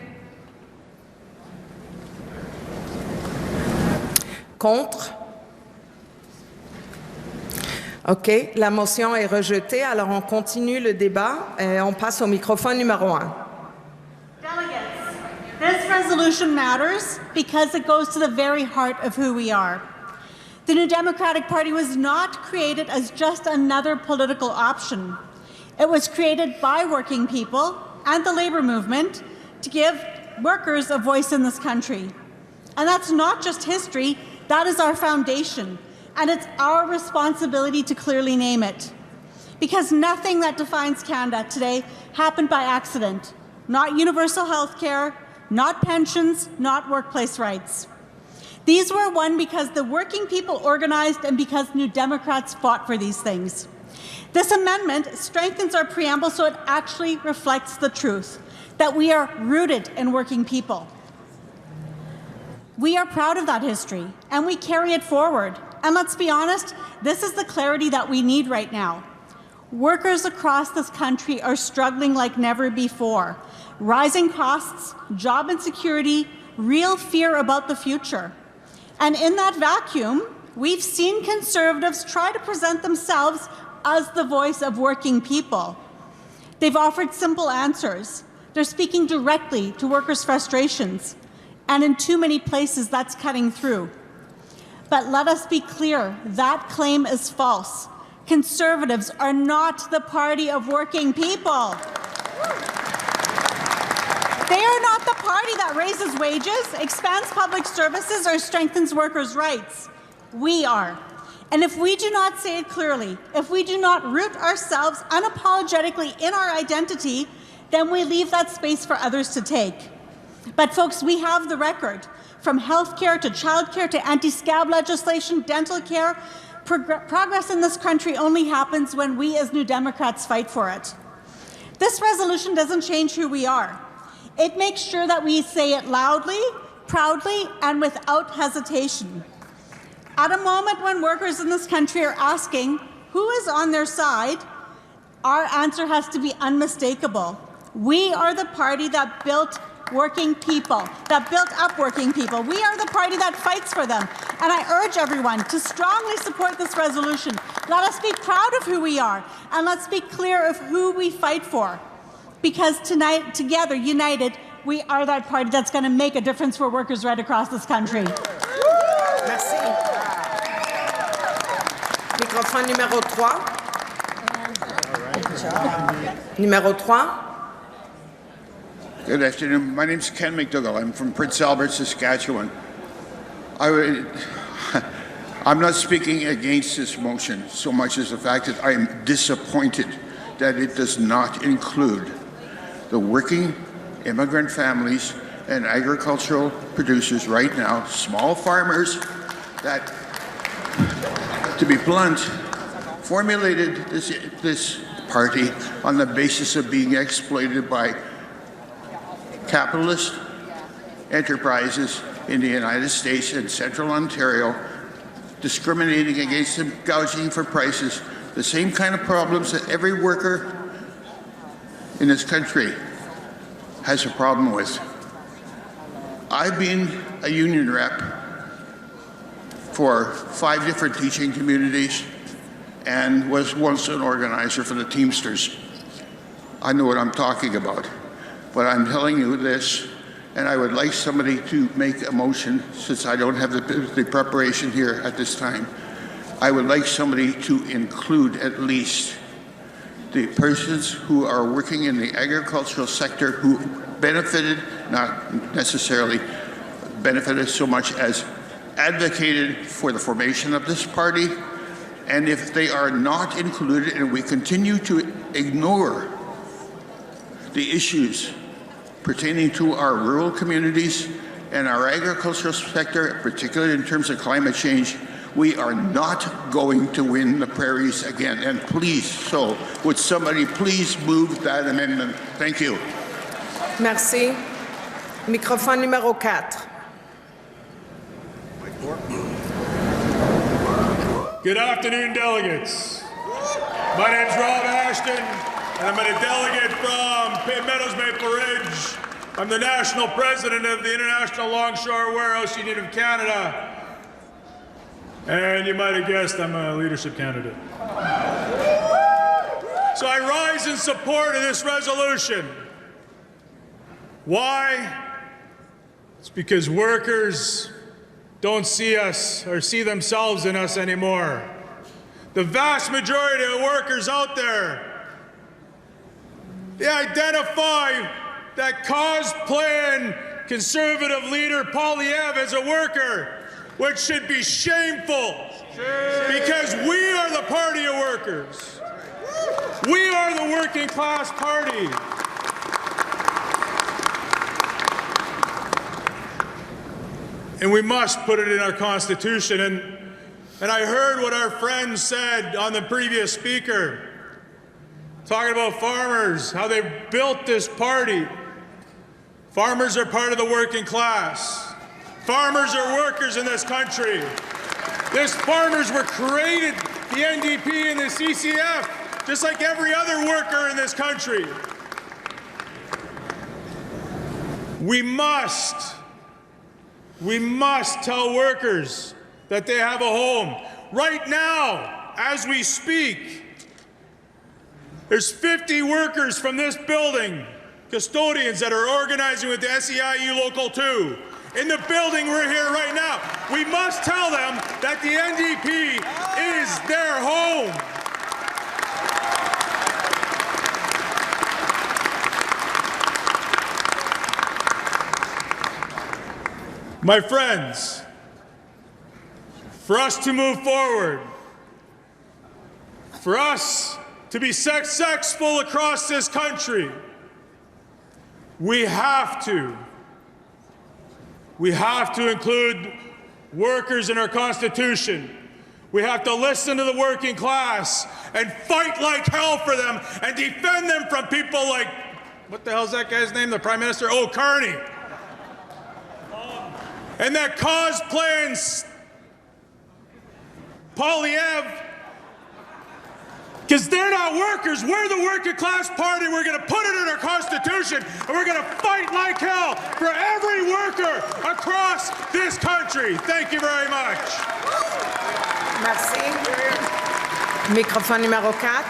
Contre? OK. La motion est rejetée. Alors, on continue le débat et on passe au microphone numéro 1. Delegates, this resolution matters because it goes to the very heart of who we are. The New Democratic Party was not created as just another political option. It was created by working people and the labor movement to give workers a voice in this country. And that's not just history, that is our foundation. And it's our responsibility to clearly name it. Because nothing that defines Canada today happened by accident. Not universal health care, not pensions, not workplace rights. These were won because the working people organized and because New Democrats fought for these things. This amendment strengthens our preamble so it actually reflects the truth, that we are rooted in working people. We are proud of that history, and we carry it forward. And let's be honest, this is the clarity that we need right now. Workers across this country are struggling like never before. Rising costs, job insecurity, real fear about the future. And in that vacuum, we've seen Conservatives try to present themselves as the voice of working people. They've offered simple answers. They're speaking directly to workers' frustrations. And in too many places, that's cutting through. But let us be clear, that claim is false. Conservatives are not the party of working people. They are not the party that raises wages, expands public services, or strengthens workers' rights. We are. And if we do not say it clearly, if we do not root ourselves unapologetically in our identity, then we leave that space for others to take. But folks, we have the record. From health care to child care to anti-scab legislation, dental care, progress in this country only happens when we as New Democrats fight for it. This resolution doesn't change who we are. It makes sure that we say it loudly, proudly, and without hesitation. At a moment when workers in this country are asking who is on their side, our answer has to be unmistakable. We are the party that built working people, that built up working people. We are the party that fights for them. And I urge everyone to strongly support this resolution. Let us be proud of who we are, and let's be clear of who we fight for. Because tonight, together, united, we are that party that's going to make a difference for workers right across this country. Merci. Microphone numéro 3. Numéro 3. Good afternoon. My name is Ken McDougall. I'm from Prince Albert, Saskatchewan. I'm not speaking against this motion so much as the fact that I am disappointed that it does not include the working immigrant families and agricultural producers right now, small farmers that, to be blunt, formulated this party on the basis of being exploited by capitalist enterprises in the United States and Central Ontario, discriminating against them, gouging for prices, the same kind of problems that every worker in this country has a problem with. I've been a union rep for 5 different teaching communities and was once an organizer for the Teamsters. I know what I'm talking about, but I'm telling you this, and I would like somebody to make a motion, since I don't have the preparation here at this time. I would like somebody to include at least the persons who are working in the agricultural sector who benefited, not necessarily benefited so much as advocated for the formation of this party. And if they are not included and we continue to ignore the issues pertaining to our rural communities and our agricultural sector, particularly in terms of climate change, we are not going to win the prairies again. And please, so would somebody please move that amendment? Thank you. Merci. Microphone numéro 4. Good afternoon, delegates. My name's Rob Ashton, and I'm a delegate from Pitt Meadows, Maple Ridge. I'm the national president of the International Longshore Warehouse Union of Canada. And you might have guessed I'm a leadership candidate. So I rise in support of this resolution. Why? It's because workers don't see us or see themselves in us anymore. The vast majority of workers out there, they identify that cosplaying conservative leader Polyev as a worker, which should be shameful, because we are the party of workers. We are the working class party. And we must put it in our Constitution. And I heard what our friend said on the previous speaker, talking about farmers, how they built this party. Farmers are part of the working class. Farmers are workers in this country. These farmers were created, the NDP and the CCF, just like every other worker in this country. We must tell workers that they have a home. Right now, as we speak, there's 50 workers from this building, custodians that are organizing with the SEIU Local 2. In the building we're here right now. We must tell them that the NDP is their home. My friends, for us to move forward, for us to be successful across this country, we have to include workers in our Constitution. We have to listen to the working class and fight like hell for them and defend them from people like, what the hell's that guy's name? The Prime Minister? Oh, Carney. And that cosplaying Polyev, because they're not workers. We're the working class party. We're going to put it in our Constitution, and we're going to fight like hell for every worker across this country. Thank you very much. Merci. Microphone numéro 4.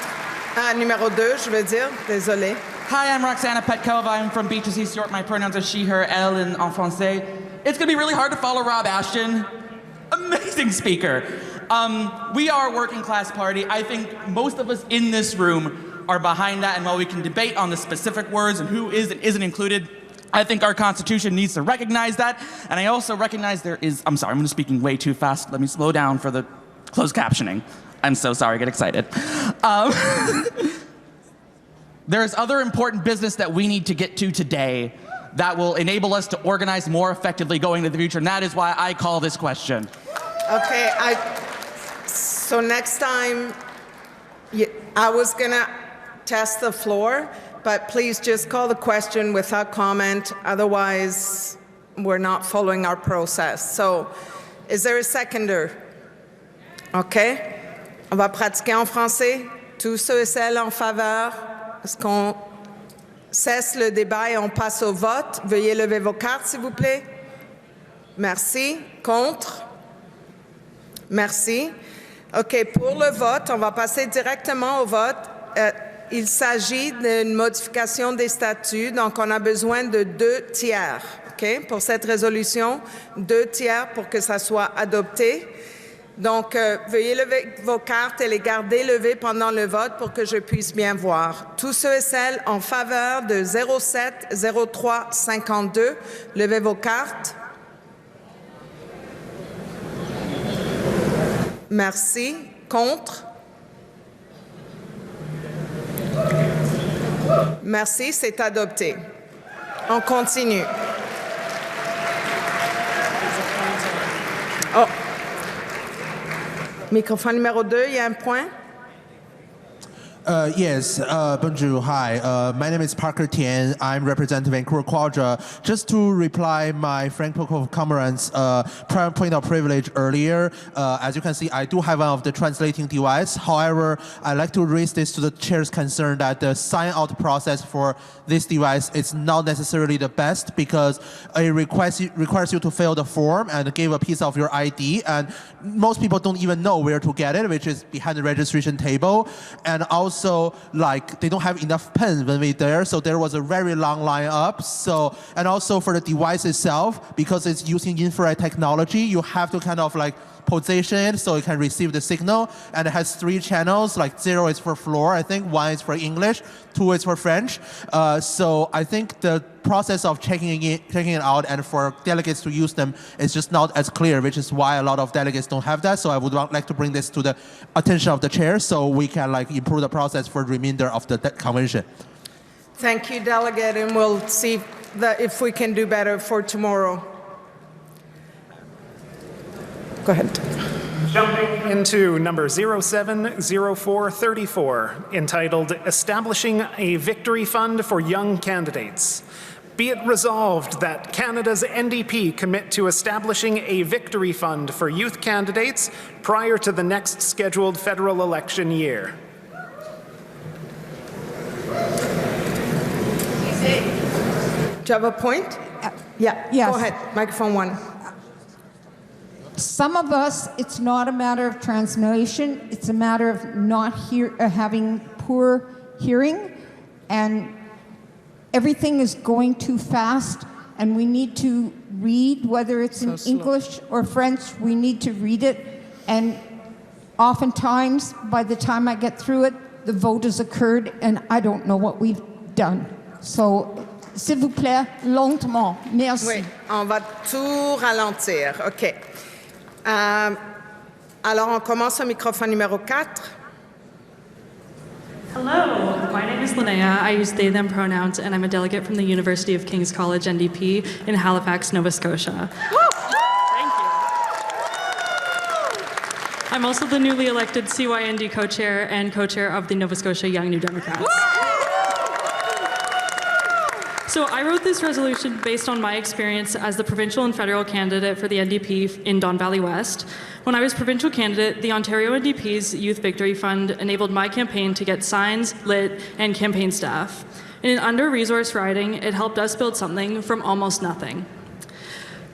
Numéro 2, je veux dire. Désolé. Hi, I'm Roxana Petkova. I'm from Beaches, East York. My pronouns are she, her, elle, and en français. It's going to be really hard to follow Rob Ashton. Amazing speaker. We are a working class party. I think most of us in this room are behind that, and while we can debate on the specific words and who is and isn't included, I think our Constitution needs to recognize that. And I also recognize there is, I'm sorry, I'm speaking way too fast. Let me slow down for the closed captioning. I'm so sorry, I get excited. There's other important business that we need to get to today that will enable us to organize more effectively going into the future, and that is why I call this question. Okay, so next time, I was gonna test the floor, but please just call the question without comment, otherwise we're not following our process. So, is there a seconder? Okay, on va pratiquer en français. Tous ceux et celles en faveur, est-ce qu'on cesse le débat et on passe au vote? Veuillez lever vos cartes, s'il vous plaît. Merci. Contre? Merci. OK, pour le vote, on va passer directement au vote. Il s'agit d'une modification des statuts, donc on a besoin de 2 tiers. OK, pour cette résolution, 2 tiers pour que ça soit adopté. Donc, veuillez lever vos cartes et les garder levées pendant le vote pour que je puisse bien voir. Tous ceux et celles en faveur de 07 03 52, levez vos cartes. Merci. Contre? Merci, c'est adopté. On continue. Oh. Microphone numéro 2, il y a un point. Yes, bonjour, hi. My name is Parker Tian. I'm representing Vancouver Quadra. Just to reply my Franco comrades' point of privilege earlier, as you can see, I do have one of the translating device. However, I'd like to raise this to the chair's concern that the sign-out process for this device is not necessarily the best because it requires you to fill the form and give a piece of your ID, and most people don't even know where to get it, which is behind the registration table. And also, like, they don't have enough pens when we're there, so there was a very long line up. So, and also for the device itself, because it's using infrared technology, you have to kind of like position it so it can receive the signal, and it has 3 channels, like 0 is for floor, I think, 1 is for English, 2 is for French. So I think the process of checking it out and for delegates to use them is just not as clear, which is why a lot of delegates don't have that. So I would like to bring this to the attention of the chair so we can like improve the process for the remainder of the convention. Thank you, Delegate, and we'll see if we can do better for tomorrow. Go ahead. Jumping into number 070434, entitled Establishing a Victory Fund for Young Candidates. Be it resolved that Canada's NDP commit to establishing a victory fund for youth candidates prior to the next scheduled federal election year. Do you have a point? Yeah, yes. Go ahead. Microphone 1. Some of us, it's not a matter of translation, it's a matter of not having poor hearing, and everything is going too fast, and we need to read, whether it's in English or French, we need to read it, and oftentimes, by the time I get through it, the vote has occurred, and I don't know what we've done. So, s'il vous plaît, lentement. Merci. Oui, on va tout ralentir. OK. Alors, on commence au microphone numéro 4. Hello, my name is Linnea. I use they, them pronouns, and I'm a delegate from the University of King's College, NDP, in Halifax, Nova Scotia. Thank you. I'm also the newly elected CYND co-chair and co-chair of the Nova Scotia Young New Democrats. So I wrote this resolution based on my experience as the provincial and federal candidate for the NDP in Don Valley West. When I was provincial candidate, the Ontario NDP's Youth Victory Fund enabled my campaign to get signs, lit, and campaign staff. In an under-resourced riding, it helped us build something from almost nothing.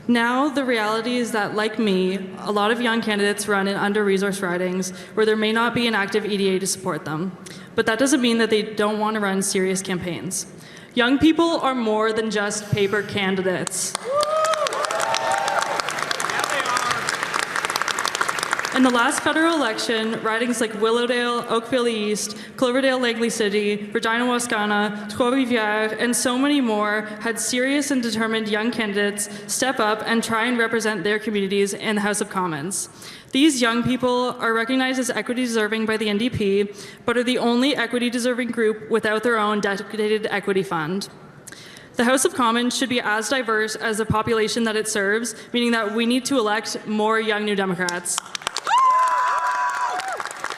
Now, the reality is that, like me, a lot of young candidates run in under-resourced ridings where there may not be an active EDA to support them. But that doesn't mean that they don't want to run serious campaigns. Young people are more than just paper candidates. In the last federal election, ridings like Willowdale, Oakville East, Cloverdale, Langley City, Regina, Wascana, Trois-Rivières, and so many more had serious and determined young candidates step up and try and represent their communities in the House of Commons. These young people are recognized as equity-deserving by the NDP, but are the only equity-deserving group without their own dedicated equity fund. The House of Commons should be as diverse as the population that it serves, meaning that we need to elect more young New Democrats.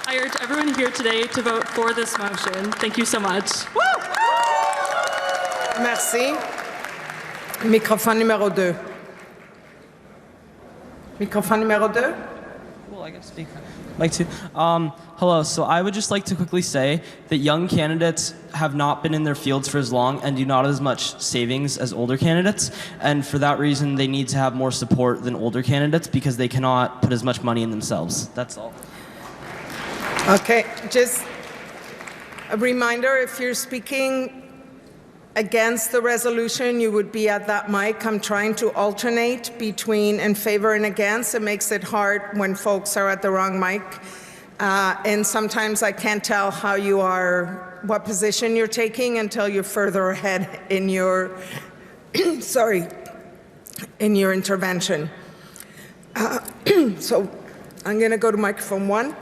I urge everyone here today to vote for this motion. Thank you so much. Merci. Microphone numéro 2. Microphone numéro 2. Cool, I can speak. Like to. Hello, so I would just like to quickly say that young candidates have not been in their fields for as long and do not have as much savings as older candidates. And for that reason, they need to have more support than older candidates because they cannot put as much money in themselves. That's all. Okay, just a reminder, if you're speaking against the resolution, you would be at that mic. I'm trying to alternate between in favor and against. It makes it hard when folks are at the wrong mic. And sometimes I can't tell how you are, what position you're taking until you're further ahead in your, in your intervention. So I'm going to go to microphone 1.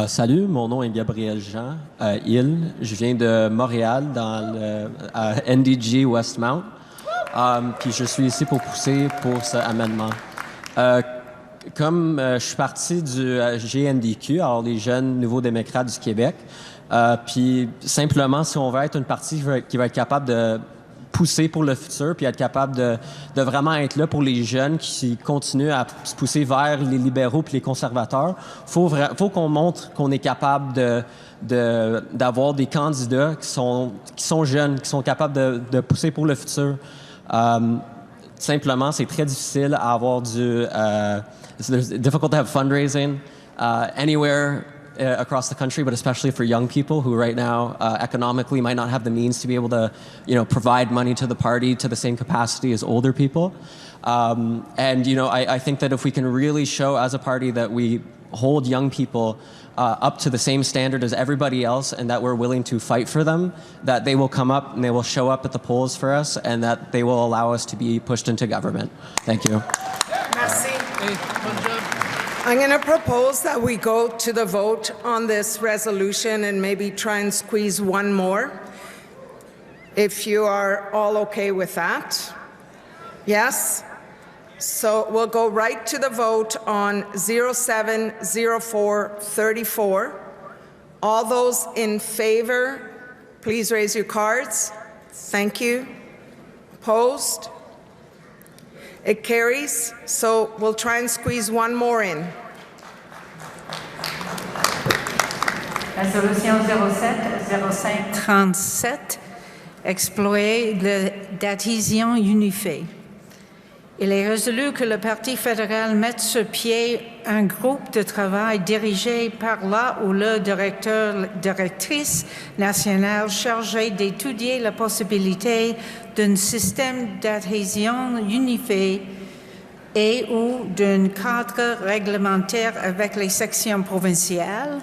Salut, mon nom est Gabriel Jean, Hill. Je viens de Montréal, dans le NDG Westmount. Puis je suis ici pour pousser pour cet amendement. Comme je suis parti du GNDQ, alors les Jeunes Nouveaux Démocrates du Québec, puis simplement, si on veut être une partie qui va être capable de pousser pour le futur, puis être capable de vraiment être là pour les jeunes qui continuent à se pousser vers les libéraux puis les conservateurs, faut qu'on montre qu'on est capable d'avoir des candidats qui sont jeunes, qui sont capables de pousser pour le futur. Simplement, c'est très difficile à avoir it's difficult to have fundraising anywhere across the country, but especially for young people who right now economically might not have the means to be able to, provide money to the party to the same capacity as older people. And, I think that if we can really show as a party that we hold young people up to the same standard as everybody else and that we're willing to fight for them, that they will come up and they will show up at the polls for us and that they will allow us to be pushed into government. Thank you. Merci. I'm going to propose that we go to the vote on this resolution and maybe try and squeeze one more, if you are all okay with that. Yes? So we'll go right to the vote on 070434. All those in favor, please raise your cards. Thank you. Opposed? It carries, so we'll try and squeeze one more in. Résolution 07-05-37, explorer l'adhésion unifiée. Il est résolu que le Parti fédéral mette sur pied un groupe de travail dirigé par la ou le directrice nationale chargé d'étudier la possibilité d'un système d'adhésion unifié et ou d'un cadre réglementaire avec les sections provinciales.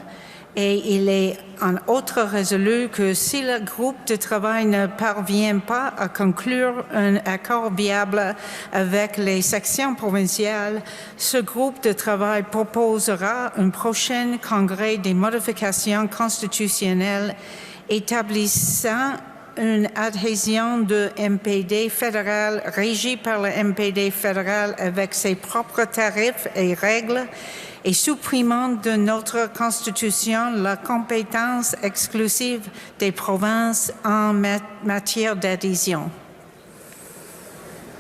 Et il est en outre résolu que si le groupe de travail ne parvient pas à conclure un accord viable avec les sections provinciales, ce groupe de travail proposera un prochain congrès des modifications constitutionnelles établissant une adhésion de MPD fédéral régie par le MPD fédéral avec ses propres tarifs et règles et supprimant de notre Constitution la compétence exclusive des provinces en matière d'adhésion.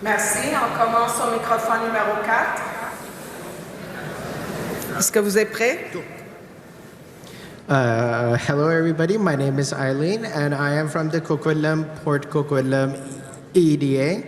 Merci. On commence au microphone numéro 4. Est-ce que vous êtes prêts? Hello, everybody. My name is Eileen, and I am from the Coquitlam, Port Coquitlam EDA.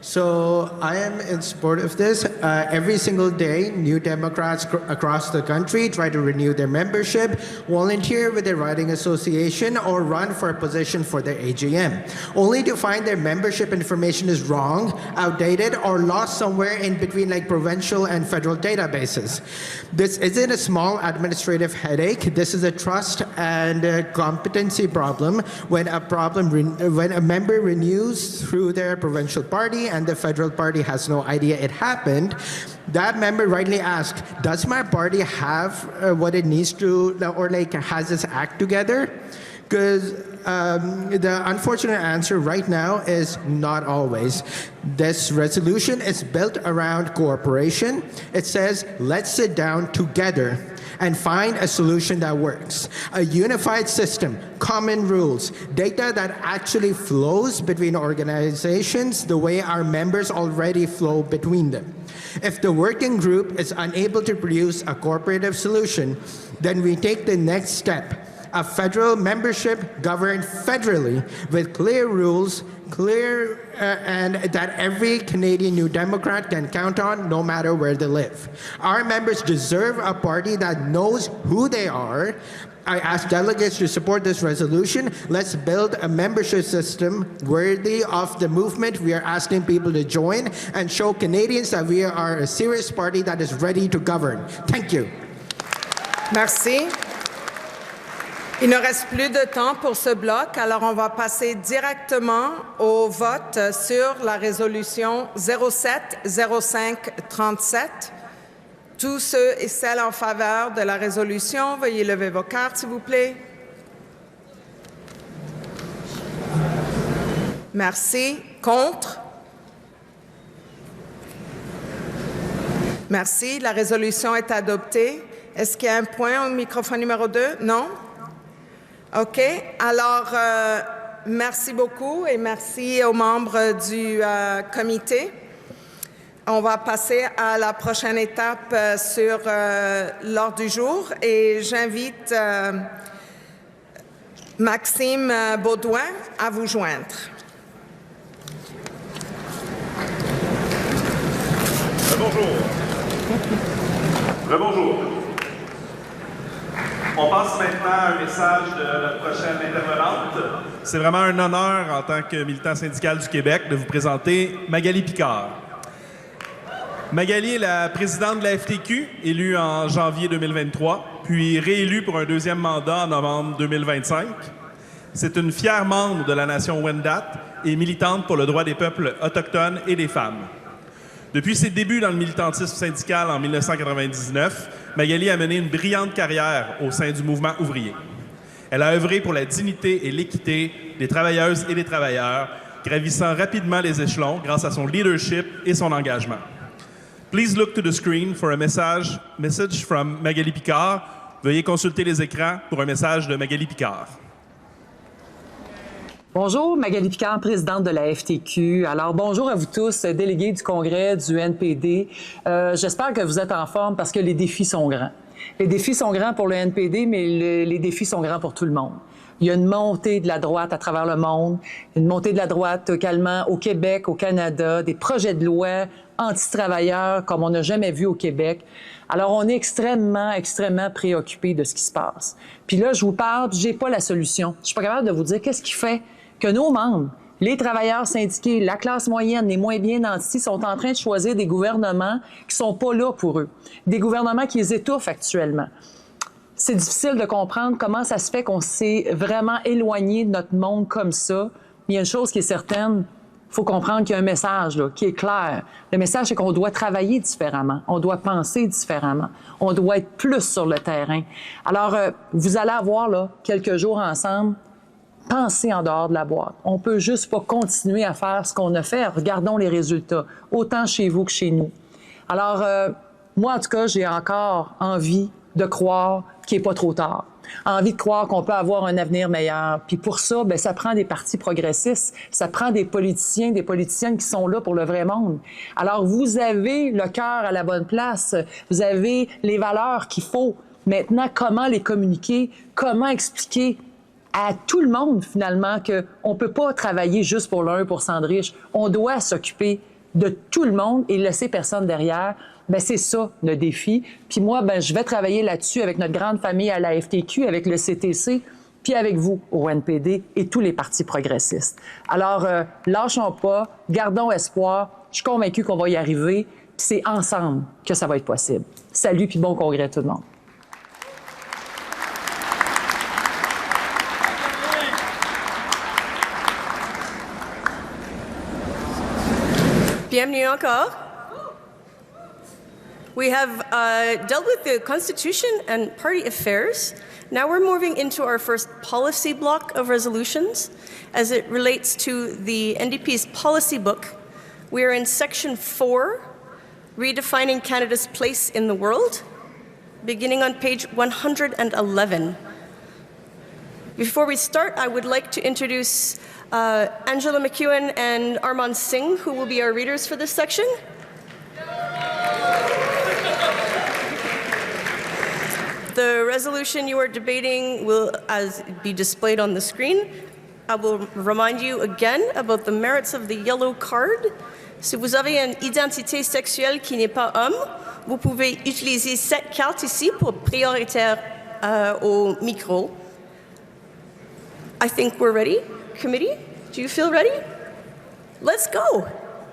So I am in support of this. Every single day, New Democrats across the country try to renew their membership, volunteer with their riding association, or run for a position for their AGM, only to find their membership information is wrong, outdated, or lost somewhere in between like provincial and federal databases. This isn't a small administrative headache. This is a trust and competency problem when a member renews through their provincial party and the federal party has no idea it happened. That member rightly asked, does my party have what it needs to, or like has this act together? Because the unfortunate answer right now is not always. This resolution is built around cooperation. It says, let's sit down together and find a solution that works. A unified system, common rules, data that actually flows between organizations the way our members already flow between them. If the working group is unable to produce a cooperative solution, then we take the next step. A federal membership governed federally with clear rules, and that every Canadian New Democrat can count on no matter where they live. Our members deserve a party that knows who they are. I ask delegates to support this resolution. Let's build a membership system worthy of the movement we are asking people to join and show Canadians that we are a serious party that is ready to govern. Thank you. Merci. Il ne reste plus de temps pour ce bloc, alors on va passer directement au vote sur la résolution 07-05-37. Tous ceux et celles en faveur de la résolution, veuillez lever vos cartes, s'il vous plaît. Merci. Contre? Merci. La résolution est adoptée. Est-ce qu'il y a un point au microphone numéro 2? Non? OK. Alors, merci beaucoup et merci aux membres du comité. On va passer à la prochaine étape sur l'ordre du jour et j'invite Maxime Baudouin à vous joindre. Bonjour. Bonjour. On passe maintenant à un message de notre prochaine intervenante. C'est vraiment un honneur en tant que militant syndical du Québec de vous présenter Magali Picard. Magali est la présidente de la FTQ, élue en janvier 2023, puis réélue pour un deuxième mandat en novembre 2025. C'est une fière membre de la nation Wendat et militante pour le droit des peuples autochtones et des femmes. Depuis ses débuts dans le militantisme syndical en 1999, Magali a mené une brillante carrière au sein du mouvement ouvrier. Elle a œuvré pour la dignité et l'équité des travailleuses et des travailleurs, gravissant rapidement les échelons grâce à son leadership et son engagement. Please look to the screen for a message from Magali Picard. Veuillez consulter les écrans pour un message de Magali Picard. Bonjour, Magali Picard, présidente de la FTQ. Alors, bonjour à vous tous, délégués du Congrès du NPD. J'espère que vous êtes en forme parce que les défis sont grands. Les défis sont grands pour le NPD, mais les défis sont grands pour tout le monde. Il y a une montée de la droite à travers le monde, une montée de la droite également au Québec, au Canada, des projets de loi anti-travailleurs comme on n'a jamais vu au Québec. Alors, on est extrêmement préoccupés de ce qui se passe. Puis là, je vous parle, j'ai pas la solution. Je suis pas capable de vous dire qu'est-ce qui fait que nos membres, les travailleurs syndiqués, la classe moyenne, les moins bien nantis, sont en train de choisir des gouvernements qui sont pas là pour eux, des gouvernements qui les étouffent actuellement. C'est difficile de comprendre comment ça se fait qu'on s'est vraiment éloigné de notre monde comme ça. Mais il y a une chose qui est certaine, il faut comprendre qu'il y a un message là, qui est clair. Le message, c'est qu'on doit travailler différemment, on doit penser différemment, on doit être plus sur le terrain. Alors, vous allez avoir là, quelques jours ensemble, penser en dehors de la boîte. On peut juste pas continuer à faire ce qu'on a fait. Regardons les résultats, autant chez vous que chez nous. Alors, moi, en tout cas, j'ai encore envie de croire qu'il n'est pas trop tard. Envie de croire qu'on peut avoir un avenir meilleur. Puis pour ça, bien, ça prend des partis progressistes, ça prend des politiciens, des politiciennes qui sont là pour le vrai monde. Alors, vous avez le cœur à la bonne place, vous avez les valeurs qu'il faut. Maintenant, comment les communiquer, comment expliquer à tout le monde, finalement, qu'on ne peut pas travailler juste pour le 1% de riches. On doit s'occuper de tout le monde et laisser personne derrière, bien, c'est ça le défi. Puis moi, bien, je vais travailler là-dessus avec notre grande famille à la FTQ, avec le CTC, puis avec vous au NPD et tous les partis progressistes. Alors, lâchons pas, gardons espoir. Je suis convaincue qu'on va y arriver, puis c'est ensemble que ça va être possible. Salut, puis bon congrès à tout le monde. Bienvenue encore. We have dealt with the Constitution and party affairs. Now we're moving into our first policy block of resolutions as it relates to the NDP's policy book. We are in Section 4, Redefining Canada's Place in the World, beginning on page 111. Before we start, I would like to introduce Angela McEwen and Armand Singh, who will be our readers for this section. The resolution you are debating will be displayed on the screen. I will remind you again about the merits of the yellow card. Si vous avez une identité sexuelle qui n'est pas homme, vous pouvez utiliser cette carte ici pour prioritaire au micro. I think we're ready. Committee, do you feel ready? Let's go.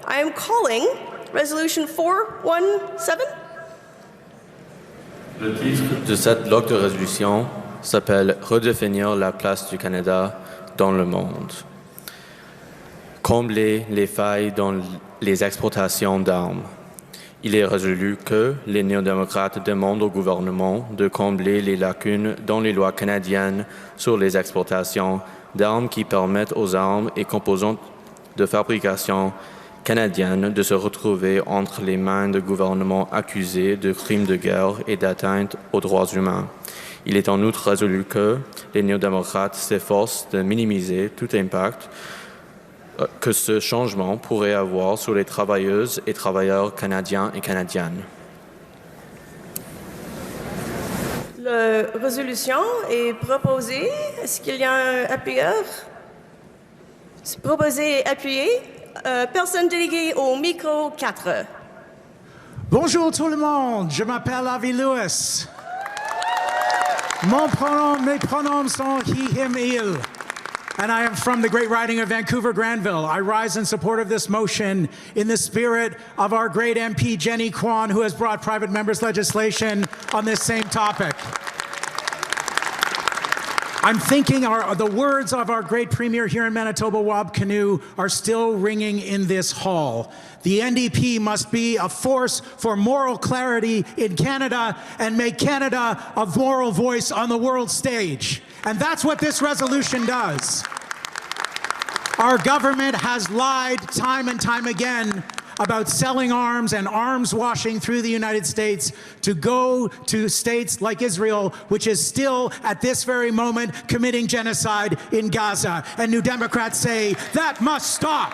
I am calling Resolution 417. Le titre de cette bloc de résolution s'appelle « Redéfinir la place du Canada dans le monde ». Combler les failles dans les exportations d'armes. Il est résolu que les néo-démocrates demandent au gouvernement de combler les lacunes dans les lois canadiennes sur les exportations d'armes qui permettent aux armes et composantes de fabrication canadiennes de se retrouver entre les mains de gouvernements accusés de crimes de guerre et d'atteinte aux droits humains. Il est en outre résolu que les néo-démocrates s'efforcent de minimiser tout impact que ce changement pourrait avoir sur les travailleuses et travailleurs canadiens et canadiennes. La résolution est proposée. Est-ce qu'il y a un appuyeur? C'est proposé et appuyé. Personne déléguée au micro 4. Bonjour tout le monde, je m'appelle Avi Lewis. Mes pronoms sont he, him, il. And I am from the great riding of Vancouver-Granville. I rise in support of this motion in the spirit of our great MP, Jenny Kwan, who has brought private members' legislation on this same topic. I'm thinking the words of our great premier here in Manitoba, Wab Kinew, are still ringing in this hall. The NDP must be a force for moral clarity in Canada and make Canada a moral voice on the world stage. And that's what this resolution does. Our government has lied time and time again about selling arms and arms washing through the United States to go to states like Israel, which is still at this very moment committing genocide in Gaza. And New Democrats say that must stop.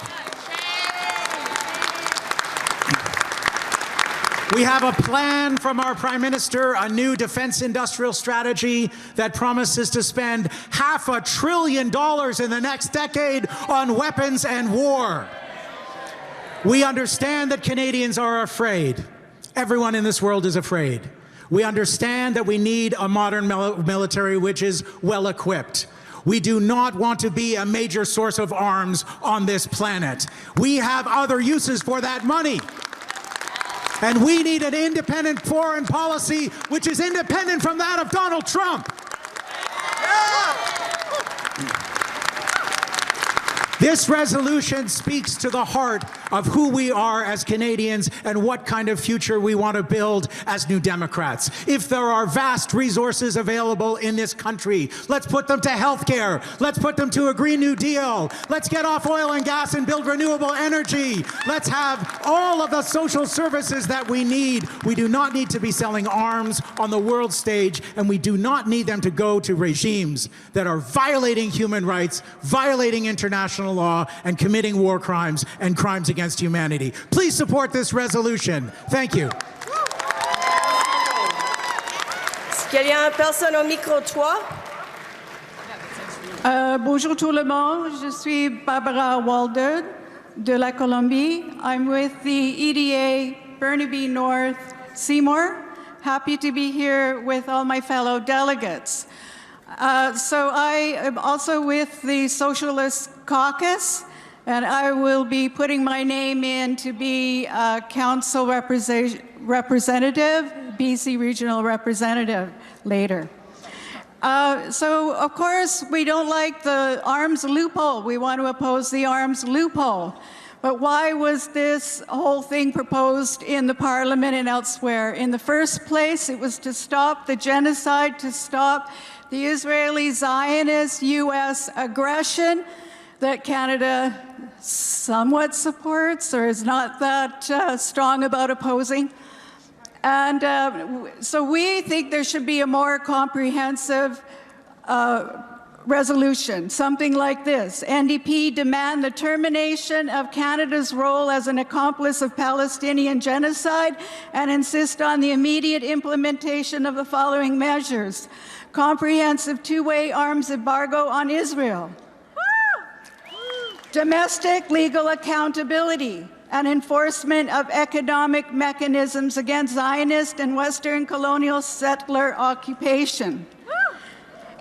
We have a plan from our Prime Minister, a new defense industrial strategy that promises to spend $500 billion in the next decade on weapons and war. We understand that Canadians are afraid. Everyone in this world is afraid. We understand that we need a modern military which is well equipped. We do not want to be a major source of arms on this planet. We have other uses for that money. And we need an independent foreign policy which is independent from that of Donald Trump. This resolution speaks to the heart of who we are as Canadians and what kind of future we want to build as New Democrats. If there are vast resources available in this country, let's put them to healthcare. Let's put them to a Green New Deal. Let's get off oil and gas and build renewable energy. Let's have all of the social services that we need. We do not need to be selling arms on the world stage, and we do not need them to go to regimes that are violating human rights, violating international law, and committing war crimes and crimes against humanity. Please support this resolution. Thank you. Est-ce qu'il y a une personne au micro 3? Bonjour tout le monde, je suis Barbara Walden de la Colombie. I'm with the EDA Burnaby North Seymour. Happy to be here with all my fellow delegates. So I am also with the Socialist Caucus, and I will be putting my name in to be council representative, BC regional representative later. So, of course, we don't like the arms loophole. We want to oppose the arms loophole. But why was this whole thing proposed in the Parliament and elsewhere? In the first place, it was to stop the genocide, to stop the Israeli Zionist U.S. aggression that Canada somewhat supports or is not that strong about opposing. And so we think there should be a more comprehensive resolution, something like this. NDP demand the termination of Canada's role as an accomplice of Palestinian genocide and insist on the immediate implementation of the following measures. Comprehensive two-way arms embargo on Israel. Domestic legal accountability and enforcement of economic mechanisms against Zionist and Western colonial settler occupation.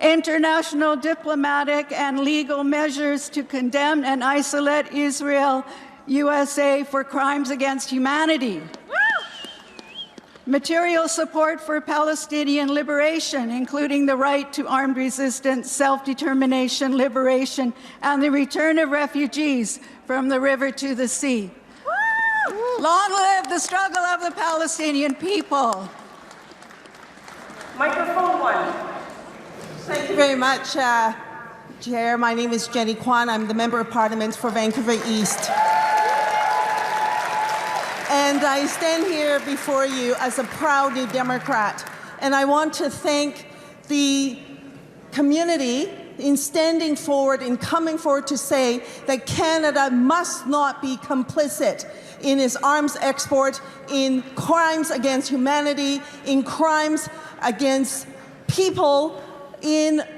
International diplomatic and legal measures to condemn and isolate Israel, USA for crimes against humanity. Material support for Palestinian liberation, including the right to armed resistance, self-determination, liberation, and the return of refugees from the river to the sea. Long live the struggle of the Palestinian people. Microphone 1. Thank you very much, Chair. My name is Jenny Kwan. I'm the Member of Parliament for Vancouver East. And I stand here before you as a proud New Democrat. And I want to thank the community in standing forward, in coming forward to say that Canada must not be complicit in its arms export, in crimes against humanity, in crimes against people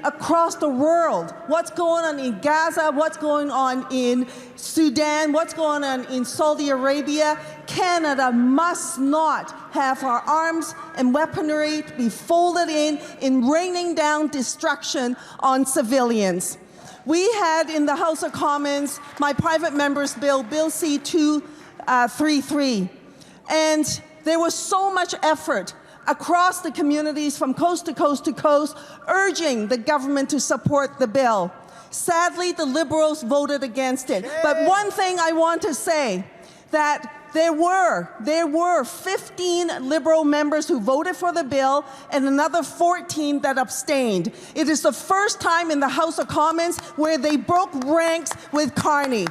across the world. What's going on in Gaza, what's going on in Sudan, what's going on in Saudi Arabia. Canada must not have our arms and weaponry be folded in raining down destruction on civilians. We had in the House of Commons my private member's bill, Bill C-233, and there was so much effort across the communities from coast to coast to coast, urging the government to support the bill. Sadly, the Liberals voted against it. But one thing I want to say, that there were 15 Liberal members who voted for the bill and another 14 that abstained. It is the first time in the House of Commons where they broke ranks with Carney.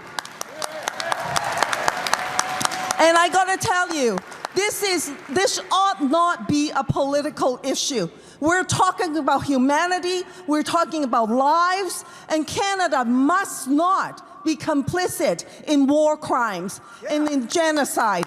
And I gotta tell you, this ought not be a political issue. We're talking about humanity, we're talking about lives, and Canada must not be complicit in war crimes and in genocide.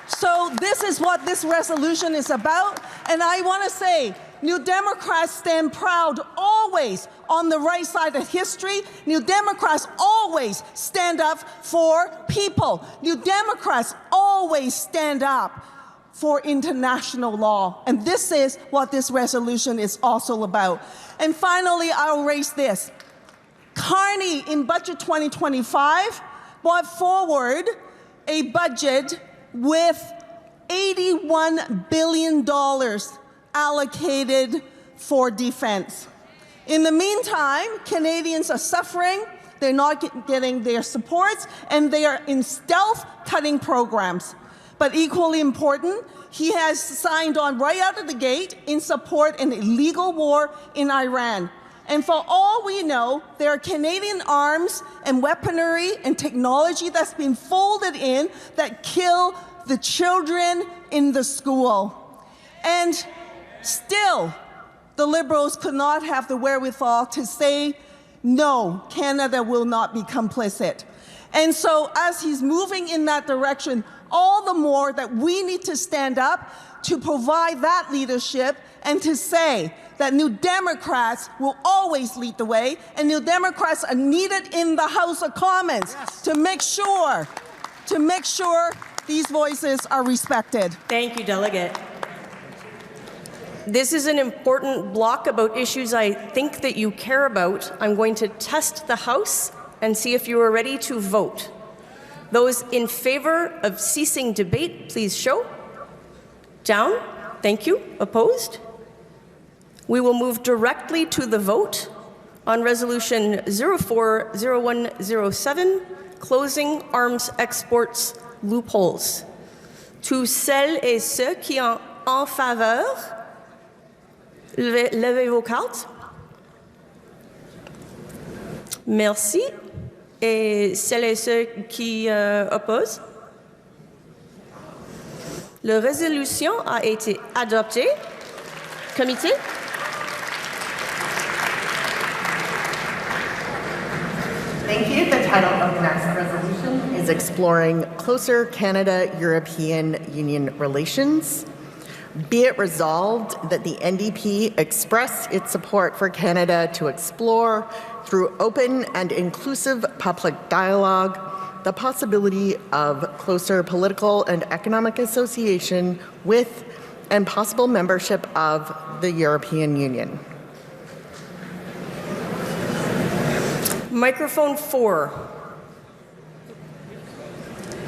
So this is what this resolution is about, and I want to say, New Democrats stand proud always on the right side of history. New Democrats always stand up for people. New Democrats always stand up for international law. And this is what this resolution is also about. And finally, I'll raise this. Carney, in Budget 2025, brought forward a budget with $81 billion allocated for defense. In the meantime, Canadians are suffering, they're not getting their supports, and they are in stealth cutting programs. But equally important, he has signed on right out of the gate in support an illegal war in Iran. And for all we know, there are Canadian arms and weaponry and technology that's been folded in that kill the children in the school. And still, the Liberals could not have the wherewithal to say, no, Canada will not be complicit. And so as he's moving in that direction, all the more that we need to stand up to provide that leadership and to say that New Democrats will always lead the way, and New Democrats are needed in the House of Commons to make sure to make sure these voices are respected. Thank you, Delegate. This is an important block about issues I think that you care about. I'm going to test the House and see if you are ready to vote. Those in favor of ceasing debate, please show. Down. Thank you. Opposed? We will move directly to the vote on Resolution 040107, Closing Arms Exports Loopholes. Tous celles et ceux qui sont en faveur, levez vos cartes. Merci. Et celles et ceux qui opposent. La résolution a été adoptée. Comité. Thank you. The title of the next resolution is Exploring Closer Canada-European Union Relations. Be it resolved that the NDP express its support for Canada to explore, through open and inclusive public dialogue, the possibility of closer political and economic association with and possible membership of the European Union. Microphone 4.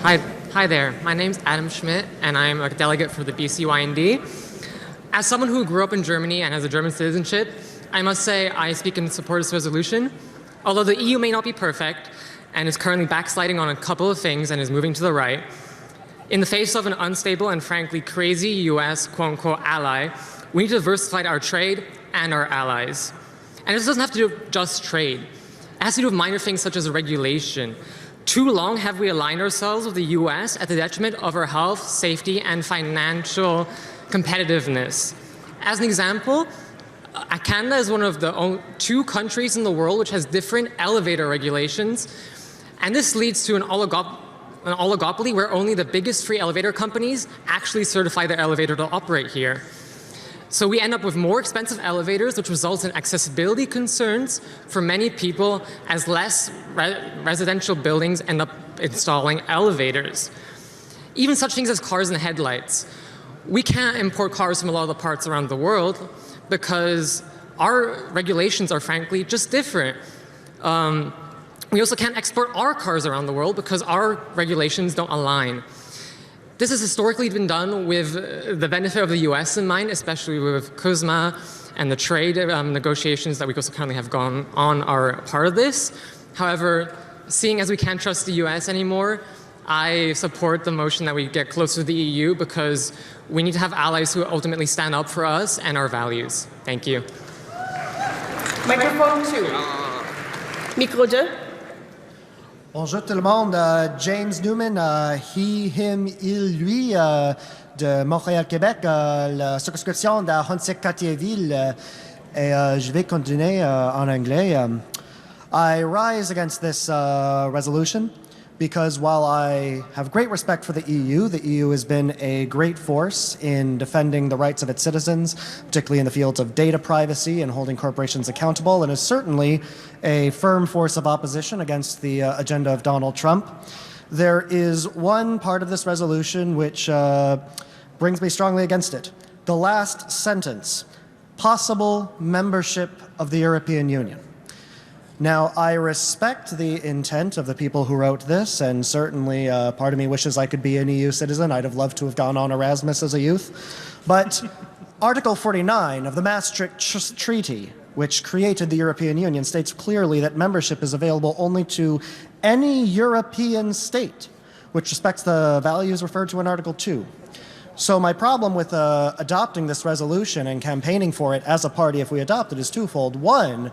Hi there. My name's Adam Schmidt, and I'm a delegate for the BCYND. As someone who grew up in Germany and has a German citizenship, I must say I speak in support of this resolution. Although the EU may not be perfect and is currently backsliding on a couple of things and is moving to the right, in the face of an unstable and frankly crazy US quote-unquote ally, we need to diversify our trade and our allies. And this doesn't have to do with just trade. It has to do with minor things such as regulation. Too long have we aligned ourselves with the US at the detriment of our health, safety, and financial competitiveness. As an example, Canada is one of the two countries in the world which has different elevator regulations, and this leads to an oligopoly where only the biggest three elevator companies actually certify their elevator to operate here. So we end up with more expensive elevators, which results in accessibility concerns for many people as less residential buildings end up installing elevators. Even such things as cars and headlights. We can't import cars from a lot of the parts around the world because our regulations are frankly just different. We also can't export our cars around the world because our regulations don't align. This has historically been done with the benefit of the US in mind, especially with CUSMA and the trade negotiations that we also currently have gone on are part of this. However, seeing as we can't trust the US anymore, I support the motion that we get closer to the EU because we need to have allies who ultimately stand up for us and our values. Thank you. Microphone 2. Micro 2. Bonjour tout le monde. James Newman, he, him, il, lui, de Montréal-Québec, la circonscription de Huntsic-Cartierville. Et je vais continuer en anglais. I rise against this resolution because while I have great respect for the EU has been a great force in defending the rights of its citizens, particularly in the fields of data privacy and holding corporations accountable, and is certainly a firm force of opposition against the agenda of Donald Trump. There is one part of this resolution which brings me strongly against it. The last sentence, possible membership of the European Union. Now, I respect the intent of the people who wrote this, and certainly part of me wishes I could be an EU citizen. I'd have loved to have gone on Erasmus as a youth. But Article 49 of the Maastricht Treaty, which created the European Union, states clearly that membership is available only to any European state, which respects the values referred to in Article 2. So my problem with adopting this resolution and campaigning for it as a party if we adopt it is twofold. One,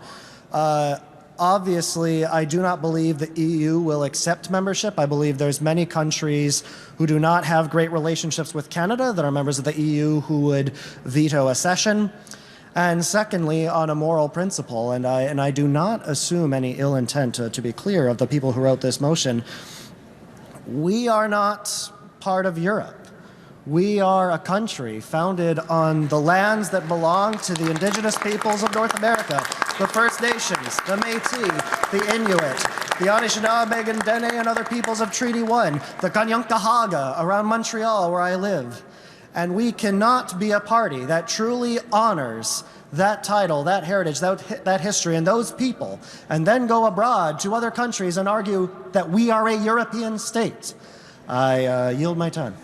obviously, I do not believe the EU will accept membership. I believe there's many countries who do not have great relationships with Canada that are members of the EU who would veto accession. And secondly, on a moral principle, and I do not assume any ill intent, to be clear, of the people who wrote this motion, we are not part of Europe. We are a country founded on the lands that belong to the indigenous peoples of North America. the First Nations, the Métis, the Inuit, the Anishinaabe and Dene and other peoples of Treaty 1, the Kanien'kehá:ka around Montreal where I live. And we cannot be a party that truly honors that title, that heritage, that history, and those people, and then go abroad to other countries and argue that we are a European state. I yield my time.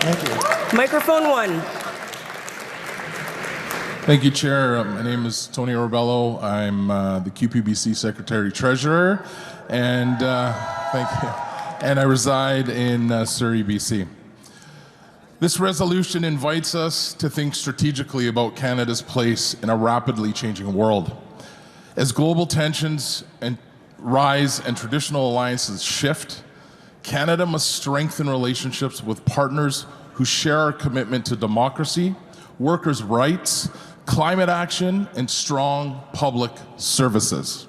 Thank you. Microphone 1. Thank you, Chair. My name is Tony Orbello. I'm the QPBC Secretary-Treasurer, and thank you. And I reside in Surrey, BC. This resolution invites us to think strategically about Canada's place in a rapidly changing world. As global tensions rise and traditional alliances shift, Canada must strengthen relationships with partners who share our commitment to democracy, workers' rights, climate action, and strong public services.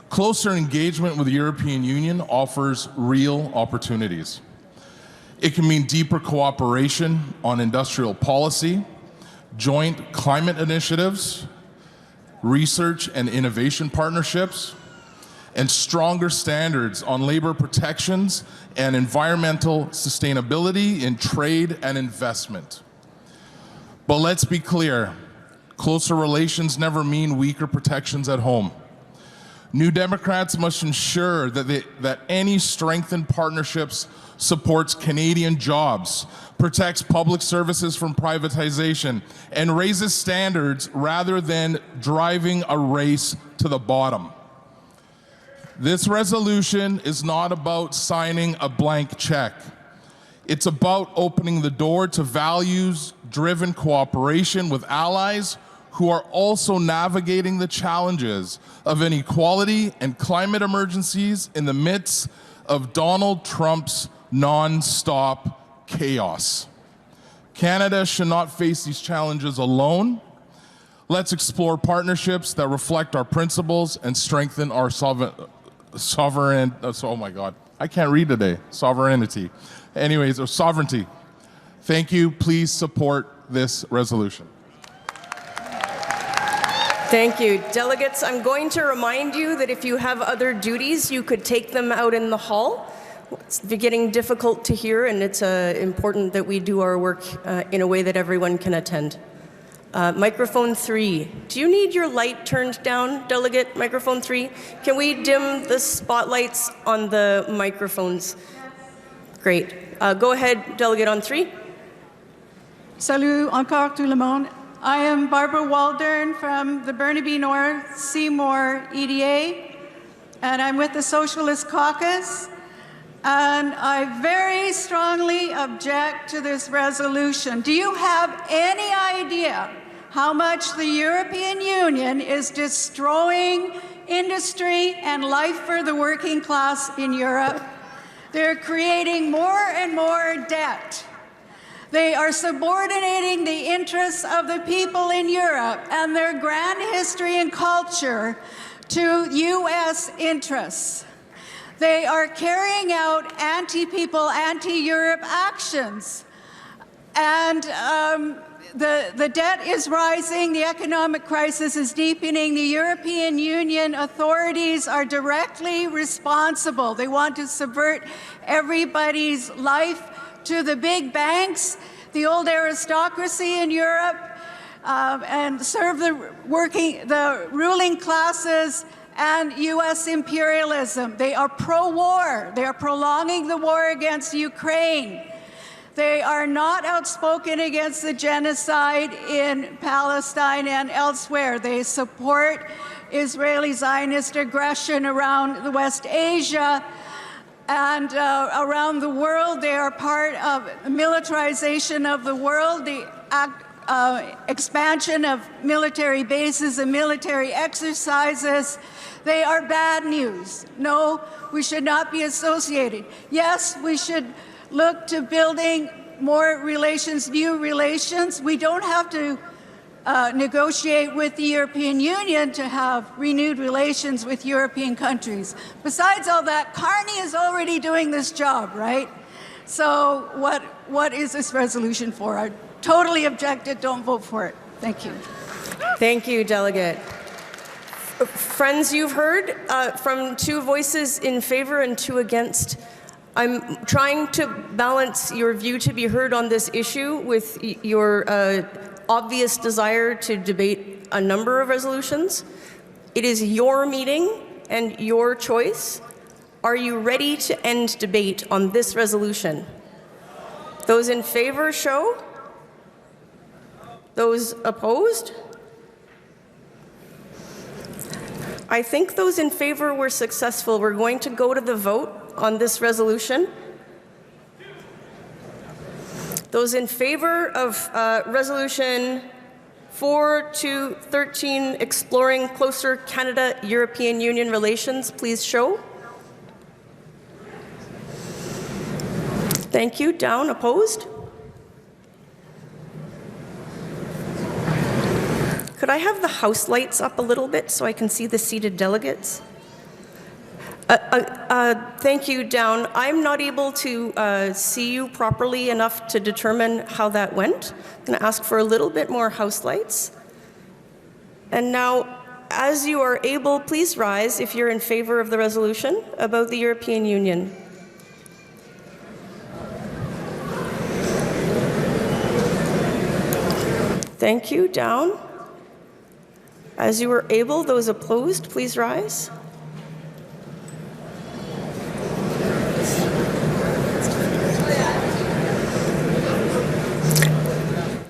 Closer engagement with the European Union offers real opportunities. It can mean deeper cooperation on industrial policy, joint climate initiatives, research and innovation partnerships, and stronger standards on labor protections and environmental sustainability in trade and investment. But let's be clear, closer relations never mean weaker protections at home. New Democrats must ensure that any strengthened partnerships supports Canadian jobs, protects public services from privatization, and raises standards rather than driving a race to the bottom. This resolution is not about signing a blank check. It's about opening the door to values-driven cooperation with allies who are also navigating the challenges of inequality and climate emergencies in the midst of Donald Trump's non-stop chaos. Canada should not face these challenges alone. Let's explore partnerships that reflect our principles and strengthen our sovereignty. Anyways, or sovereignty. Thank you. Please support this resolution. Thank you. Delegates, I'm going to remind you that if you have other duties, you could take them out in the hall. It's getting difficult to hear, and it's important that we do our work in a way that everyone can attend. Microphone 3. Do you need your light turned down, Delegate? Microphone 3. Can we dim the spotlights on the microphones? Great. Go ahead, Delegate on 3. Salut encore tout le monde. I am Barbara Waldern from the Burnaby North Seymour EDA, and I'm with the Socialist Caucus. And I very strongly object to this resolution. Do you have any idea how much the European Union is destroying industry and life for the working class in Europe? They're creating more and more debt. They are subordinating the interests of the people in Europe and their grand history and culture to U.S. interests. They are carrying out anti-people, anti-Europe actions. And the debt is rising, the economic crisis is deepening, the European Union authorities are directly responsible. They want to subvert everybody's life to the big banks, the old aristocracy in Europe, and serve the ruling classes and U.S. imperialism. They are pro-war. They are prolonging the war against Ukraine. They are not outspoken against the genocide in Palestine and elsewhere. They support Israeli Zionist aggression around the West Asia and around the world. They are part of militarization of the world, the expansion of military bases and military exercises. They are bad news. No, we should not be associated. Yes, we should look to building more relations, new relations. We don't have to negotiate with the European Union to have renewed relations with European countries. Besides all that, Carney is already doing this job, right? So what is this resolution for? I totally object it. Don't vote for it. Thank you. Thank you, Delegate. Friends, you've heard from 2 voices in favor and 2 against. I'm trying to balance your view to be heard on this issue with your obvious desire to debate a number of resolutions. It is your meeting and your choice. Are you ready to end debate on this resolution? Those in favor show. Those opposed? I think those in favor were successful. We're going to go to the vote on this resolution. Those in favor of resolution 4 to 13, exploring closer Canada-European Union relations, please show. Thank you. Down. Opposed? Could I have the House lights up a little bit so I can see the seated delegates? Thank you, Down. I'm not able to see you properly enough to determine how that went. I'm going to ask for a little bit more House lights. And now, as you are able, please rise if you're in favor of the resolution about the European Union. Thank you. Down. As you are able, those opposed, please rise.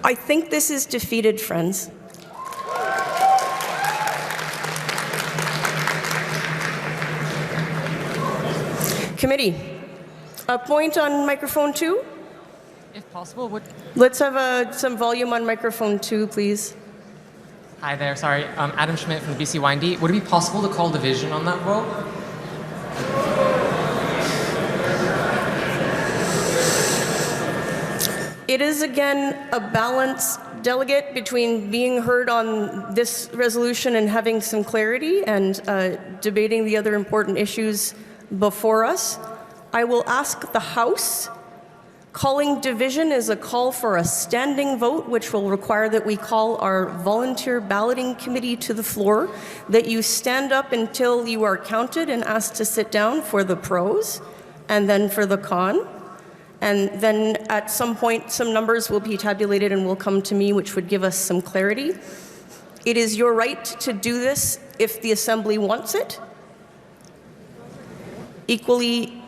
I think this is defeated, friends. Committee, a point on microphone 2? If possible, Let's have some volume on microphone 2, please. Hi there, sorry. Adam Schmidt from the BCYND. Would it be possible to call division on that vote? It is, again, a balance, delegate, between being heard on this resolution and having some clarity and debating the other important issues before us. I will ask the House. Calling division is a call for a standing vote, which will require that we call our volunteer balloting committee to the floor, that you stand up until you are counted and asked to sit down for the pros and then for the con. And then at some point, some numbers will be tabulated and will come to me, which would give us some clarity. It is your right to do this if the Assembly wants it. Equally,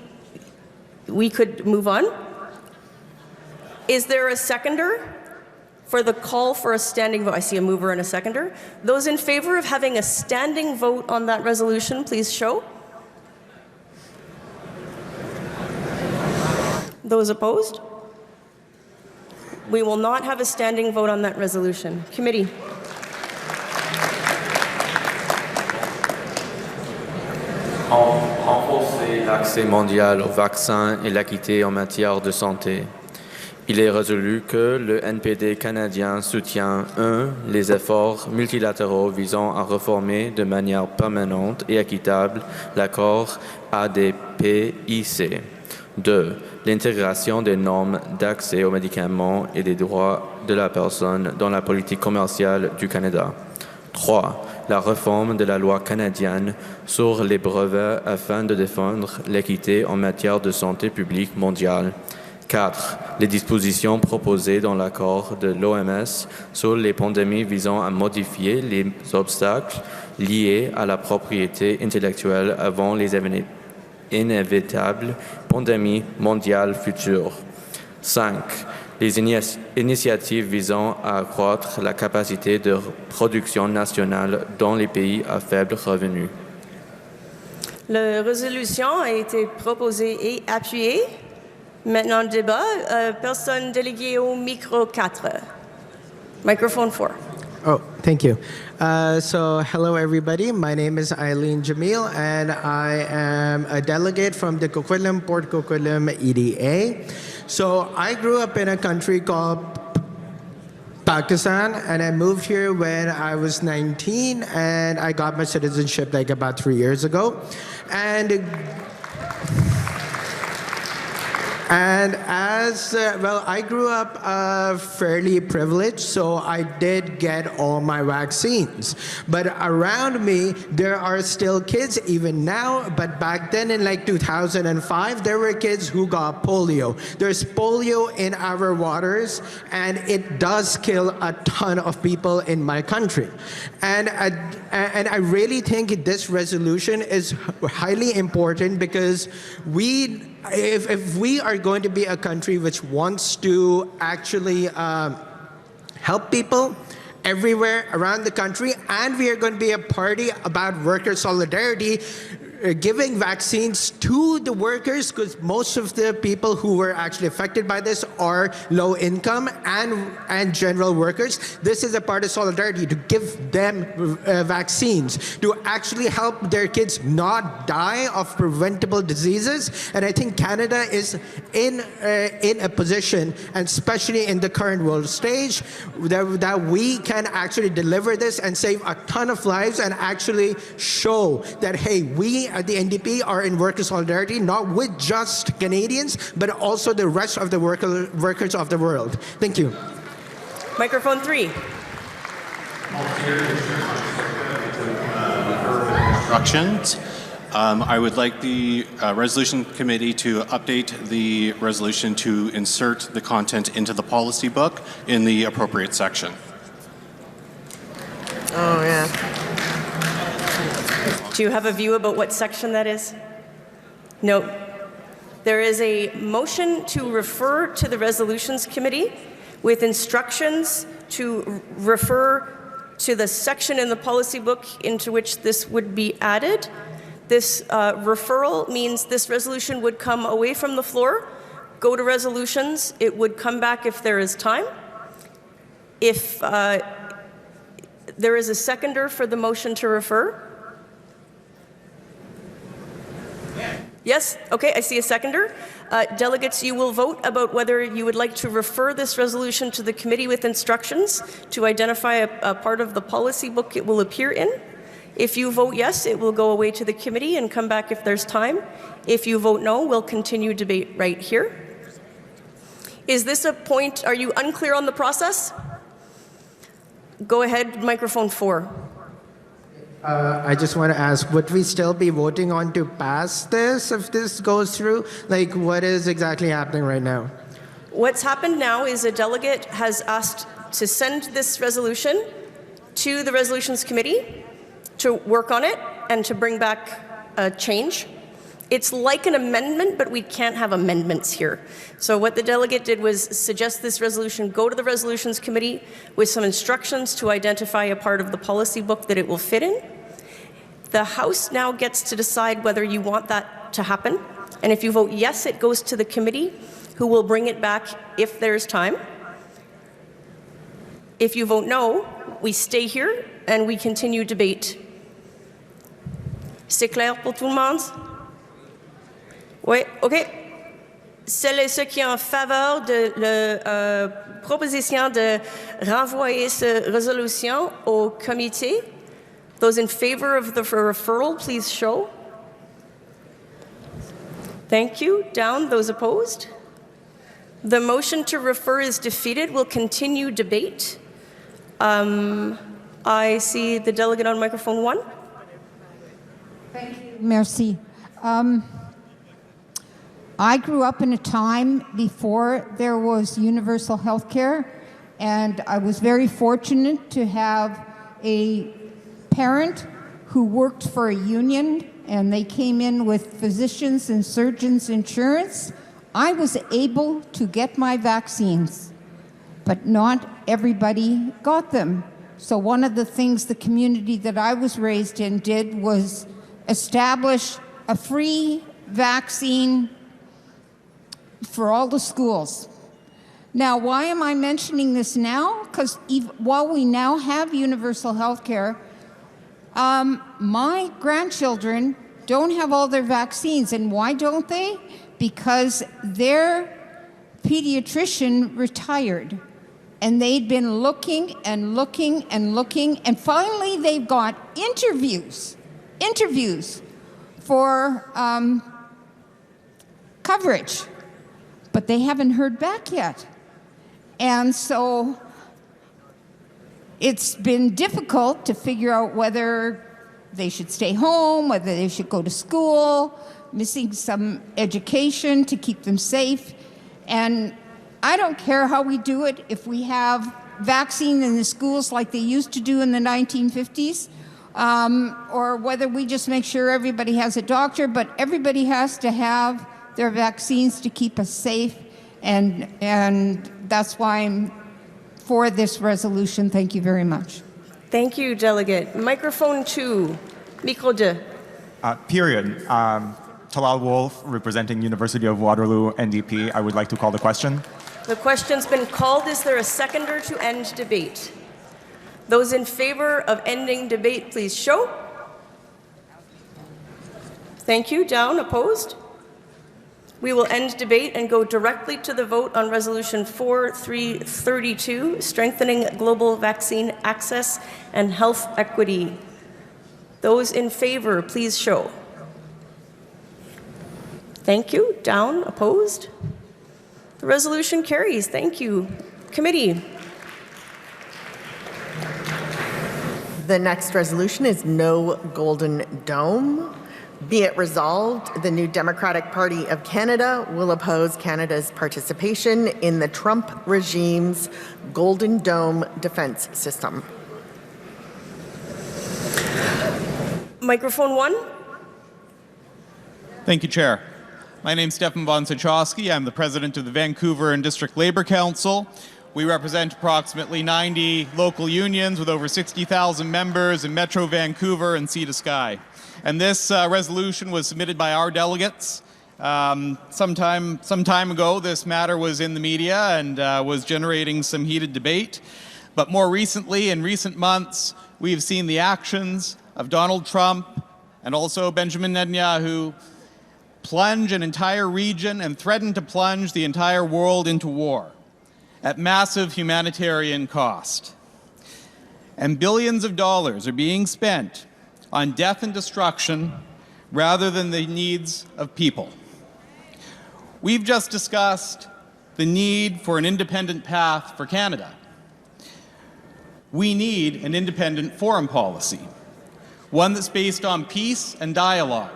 we could move on. Is there a seconder for the call for a standing vote? I see a mover and a seconder. Those in favor of having a standing vote on that resolution, please show. Those opposed? We will not have a standing vote on that resolution. Committee. Renforcer l'accès mondial aux vaccins et l'équité en matière de santé. Il est résolu que le NPD canadien soutient 1. Les efforts multilatéraux visant à réformer de manière permanente et équitable l'accord ADPIC. 2. L'intégration des normes d'accès aux médicaments et des droits de la personne dans la politique commerciale du Canada. 3. La réforme de la loi canadienne sur les brevets afin de défendre l'équité en matière de santé publique mondiale. 4. Les dispositions proposées dans l'accord de l'OMS sur les pandémies visant à modifier les obstacles liés à la propriété intellectuelle avant les inévitables pandémies mondiales futures. 5. Les initiatives visant à accroître la capacité de production nationale dans les pays à faible revenu. La résolution a été proposée et appuyée. Maintenant, débat. Personne déléguée au micro 4. Microphone 4. Oh, thank you. So hello, everybody. My name is Eileen Jamil, and I am a delegate from the Coquitlam, Port Coquitlam EDA. So I grew up in a country called Pakistan, and I moved here when I was 19, and I got my citizenship like about 3 years ago. And as, well, I grew up fairly privileged, so I did get all my vaccines. But around me, there are still kids, even now, but back then in like 2005, there were kids who got polio. There's polio in our waters, and it does kill a ton of people in my country. And I really think this resolution is highly important because if we are going to be a country which wants to actually help people everywhere around the country, and we are going to be a party about worker solidarity, giving vaccines to the workers, because most of the people who were actually affected by this are low income and general workers. This is a part of solidarity to give them vaccines, to actually help their kids not die of preventable diseases. And I think Canada is in a position, and especially in the current world stage, that we can actually deliver this and save a ton of lives and actually show that, hey, we at the NDP are in worker solidarity, not with just Canadians, but also the rest of the workers of the world. Thank you. Microphone 3. Instructions. I would like the resolution committee to update the resolution to insert the content into the policy book in the appropriate section. Oh, yeah. Do you have a view about what section that is? No. There is a motion to refer to the resolutions committee with instructions to refer to the section in the policy book into which this would be added. This referral means this resolution would come away from the floor, go to resolutions. It would come back if there is time. If there is a seconder for the motion to refer. Yes? Okay, I see a seconder. Delegates, you will vote about whether you would like to refer this resolution to the committee with instructions to identify a part of the policy book it will appear in. If you vote yes, it will go away to the committee and come back if there's time. If you vote no, we'll continue debate right here. Is this a point, are you unclear on the process? Go ahead, microphone 4. I just want to ask, would we still be voting on to pass this if this goes through? Like, what is exactly happening right now? What's happened now is a delegate has asked to send this resolution to the resolutions committee to work on it and to bring back a change. It's like an amendment, but we can't have amendments here. So what the delegate did was suggest this resolution go to the resolutions committee with some instructions to identify a part of the policy book that it will fit in. The House now gets to decide whether you want that to happen. And if you vote yes, it goes to the committee, who will bring it back if there's time. If you vote no, we stay here and we continue debate. C'est clair pour tout le monde? Oui, OK. Ceux qui sont en faveur de la proposition de renvoyer cette résolution au comité, those in favor of the referral, please show. Thank you. Down. Those opposed? The motion to refer is defeated. We'll continue debate. I see the delegate on microphone 1. Thank you. Merci. I grew up in a time before there was universal health care, and I was very fortunate to have a parent who worked for a union, and they came in with physicians and surgeons insurance. I was able to get my vaccines, but not everybody got them. So one of the things the community that I was raised in did was establish a free vaccine for all the schools. Now, why am I mentioning this now? Because while we now have universal health care, my grandchildren don't have all their vaccines. And why don't they? Because their pediatrician retired. And they'd been looking and looking and looking, and finally they've got interviews for coverage. but they haven't heard back yet. And so it's been difficult to figure out whether they should stay home, whether they should go to school, missing some education to keep them safe. And I don't care how we do it, if we have vaccine in the schools like they used to do in the 1950s, or whether we just make sure everybody has a doctor, but everybody has to have their vaccines to keep us safe, and that's why I'm for this resolution. Thank you very much. Thank you, Delegate. Microphone 2, Micro 2. Period. Talal Wolf, representing University of Waterloo, NDP. I would like to call the question. The question's been called. Is there a seconder to end debate? Those in favor of ending debate, please show. Thank you. Down. Opposed? We will end debate and go directly to the vote on Resolution 4332, Strengthening Global Vaccine Access and Health Equity. Those in favor, please show. Thank you. Down. Opposed? The resolution carries. Thank you. Committee. The next resolution is No Golden Dome. Be it resolved, the New Democratic Party of Canada will oppose Canada's participation in the Trump regime's Golden Dome defense system. Microphone 1. Thank you, Chair. My name is Stefan von Sachowski. I'm the president of the Vancouver and District Labour Council. We represent approximately 90 local unions with over 60,000 members in Metro Vancouver and Sea to Sky. And this resolution was submitted by our delegates. Some time ago, this matter was in the media and was generating some heated debate. But more recently, in recent months, we have seen the actions of Donald Trump and also Benjamin Netanyahu plunge an entire region and threaten to plunge the entire world into war at massive humanitarian cost. And billions of dollars are being spent on death and destruction rather than the needs of people. We've just discussed the need for an independent path for Canada. We need an independent foreign policy, one that's based on peace and dialogue,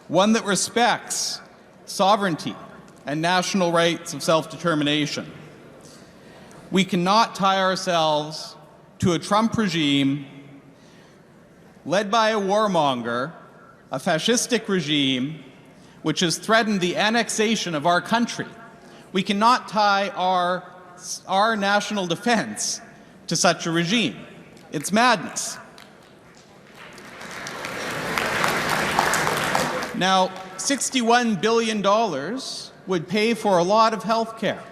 one that respects sovereignty and national rights of self-determination. We cannot tie ourselves to a Trump regime led by a warmonger, a fascistic regime, which has threatened the annexation of our country. We cannot tie our national defense to such a regime. It's madness. Now, $61 billion would pay for a lot of health care.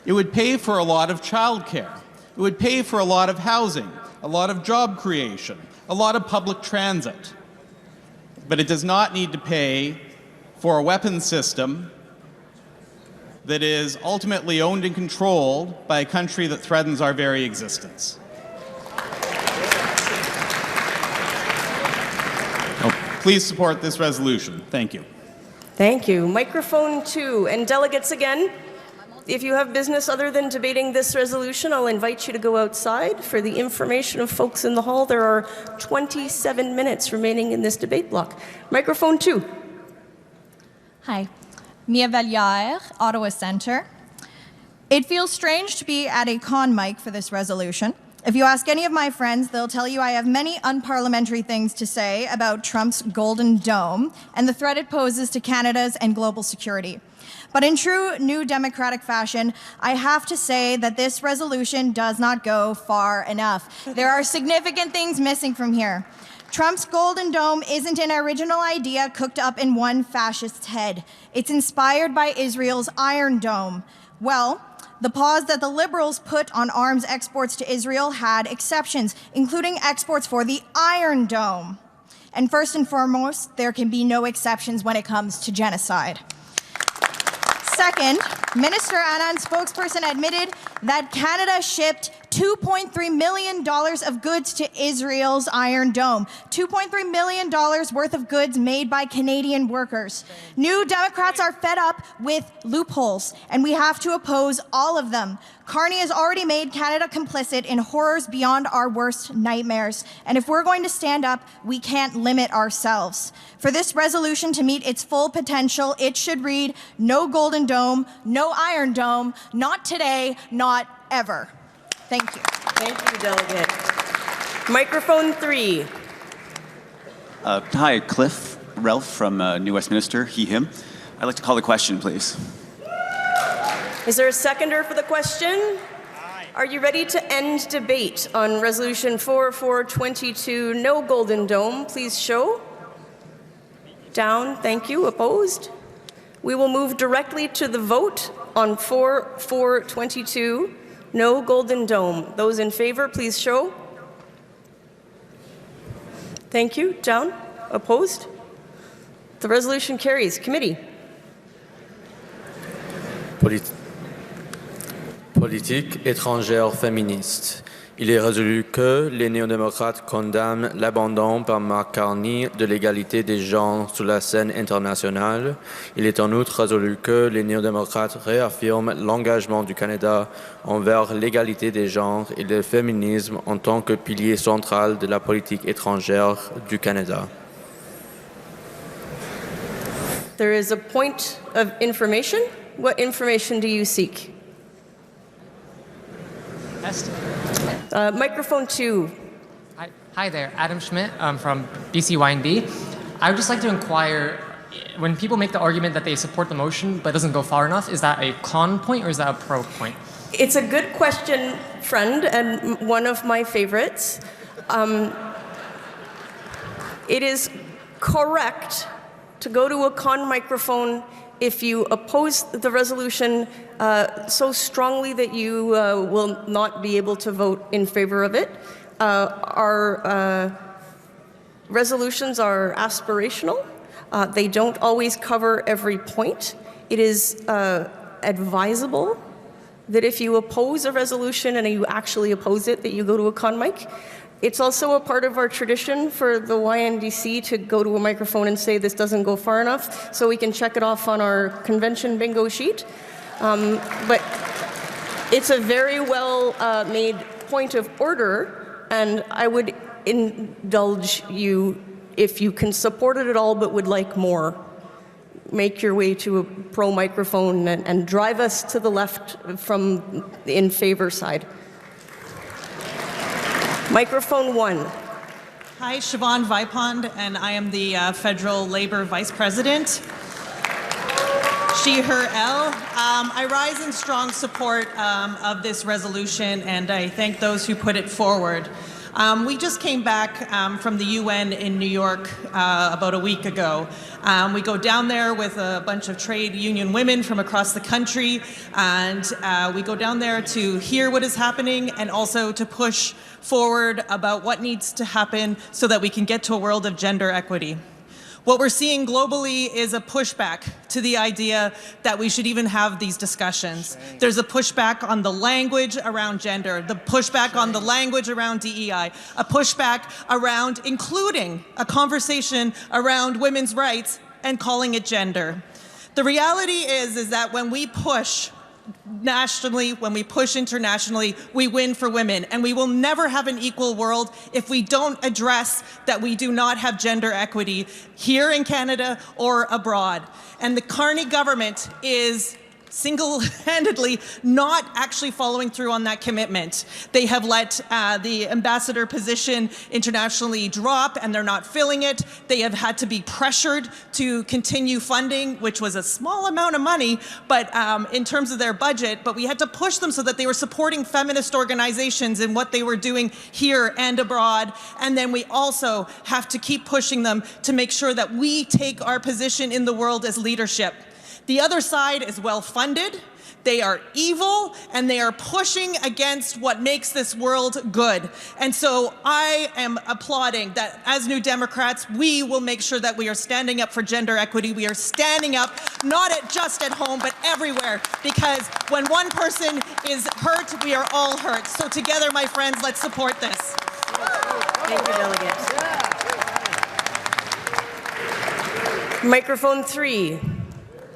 It would pay for a lot of child care. It would pay for a lot of housing, a lot of job creation, a lot of public transit. But it does not need to pay for a weapons system that is ultimately owned and controlled by a country that threatens our very existence. Please support this resolution. Thank you. Thank you. Microphone 2. And delegates again, if you have business other than debating this resolution, I'll invite you to go outside. For the information of folks in the hall, there are 27 minutes remaining in this debate block. Microphone 2. Hi. Mia Valliere, Ottawa Centre. It feels strange to be at a con mic for this resolution. If you ask any of my friends, they'll tell you I have many unparliamentary things to say about Trump's Golden Dome and the threat it poses to Canada's and global security. But in true New Democratic fashion, I have to say that this resolution does not go far enough. There are significant things missing from here. Trump's Golden Dome isn't an original idea cooked up in one fascist's head. It's inspired by Israel's Iron Dome. Well, the pause that the Liberals put on arms exports to Israel had exceptions, including exports for the Iron Dome. And first and foremost, there can be no exceptions when it comes to genocide. Second, Minister Annan's spokesperson admitted that Canada shipped $2.3 million of goods to Israel's Iron Dome, $2.3 million worth of goods made by Canadian workers. New Democrats are fed up with loopholes, and we have to oppose all of them. Carney has already made Canada complicit in horrors beyond our worst nightmares. And if we're going to stand up, we can't limit ourselves. For this resolution to meet its full potential, it should read, no Golden Dome, no Iron Dome, not today, not ever. Thank you. Thank you, Delegate. Microphone 3. Hi, Cliff Ralph from New Westminster, he, him. I'd like to call the question, please. Is there a seconder for the question? Are you ready to end debate on Resolution 4422, no Golden Dome? Please show. Down, thank you. Opposed? We will move directly to the vote on 4422, no Golden Dome. Those in favor, please show. Thank you. Down. Opposed? The resolution carries. Committee. Politique étrangère féministe. Il est résolu que les néo-démocrates condamnent l'abandon par Marc Carney de l'égalité des genres sur la scène internationale. Il est en outre résolu que les néo-démocrates réaffirment l'engagement du Canada envers l'égalité des genres et le féminisme en tant que pilier central de la politique étrangère du Canada. There is a point of information. What information do you seek? Microphone 2. Hi there, Adam Schmidt from BCYND. I would just like to inquire, when people make the argument that they support the motion but it doesn't go far enough, is that a con point or is that a pro point? It's a good question, friend, and one of my favorites. It is correct to go to a con microphone if you oppose the resolution so strongly that you will not be able to vote in favor of it. Our resolutions are aspirational. They don't always cover every point. It is advisable that if you oppose a resolution and you actually oppose it, that you go to a con mic. It's also a part of our tradition for the YNDC to go to a microphone and say this doesn't go far enough, so we can check it off on our convention bingo sheet. But it's a very well made point of order, and I would indulge you if you can support it at all but would like more. Make your way to a pro microphone and drive us to the left from the in favor side. Microphone 1. Hi, Siobhan Vipond, and I am the Federal Labor Vice President. She, her, L. I rise in strong support of this resolution, and I thank those who put it forward. We just came back from the UN in New York about a week ago. We go down there with a bunch of trade union women from across the country, and we go down there to hear what is happening and also to push forward about what needs to happen so that we can get to a world of gender equity. What we're seeing globally is a pushback to the idea that we should even have these discussions. There's a pushback on the language around gender, the pushback on the language around DEI, a pushback around including a conversation around women's rights and calling it gender. The reality is that when we push nationally, when we push internationally, we win for women. And we will never have an equal world if we don't address that we do not have gender equity here in Canada or abroad. And the Carney government is single-handedly not actually following through on that commitment. They have let the ambassador position internationally drop, and they're not filling it. They have had to be pressured to continue funding, which was a small amount of money, but in terms of their budget, but we had to push them so that they were supporting feminist organizations in what they were doing here and abroad. And then we also have to keep pushing them to make sure that we take our position in the world as leadership. The other side is well-funded, they are evil, and they are pushing against what makes this world good. And so I am applauding that as New Democrats, we will make sure that we are standing up for gender equity. We are standing up, not just at home, but everywhere. Because when one person is hurt, we are all hurt. So together, my friends, let's support this. Thank you, Delegate. Microphone 3.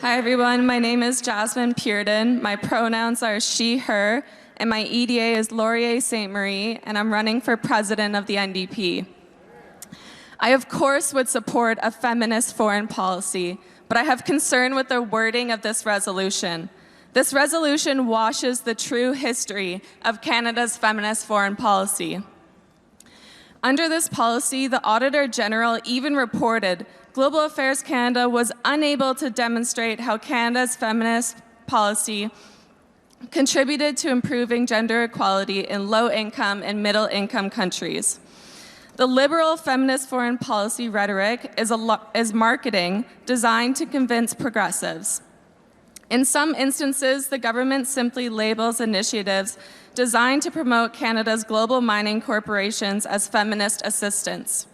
Hi, everyone. My name is Jasmine Pearden. My pronouns are she, her, and my EDA is Laurier St. Marie, and I'm running for president of the NDP. I, of course, would support a feminist foreign policy, but I have concern with the wording of this resolution. This resolution washes the true history of Canada's feminist foreign policy. Under this policy, the Auditor General even reported Global Affairs Canada was unable to demonstrate how Canada's feminist policy contributed to improving gender equality in low-income and middle-income countries. The liberal feminist foreign policy rhetoric is marketing designed to convince progressives. In some instances, the government simply labels initiatives designed to promote Canada's global mining corporations as feminist assistance.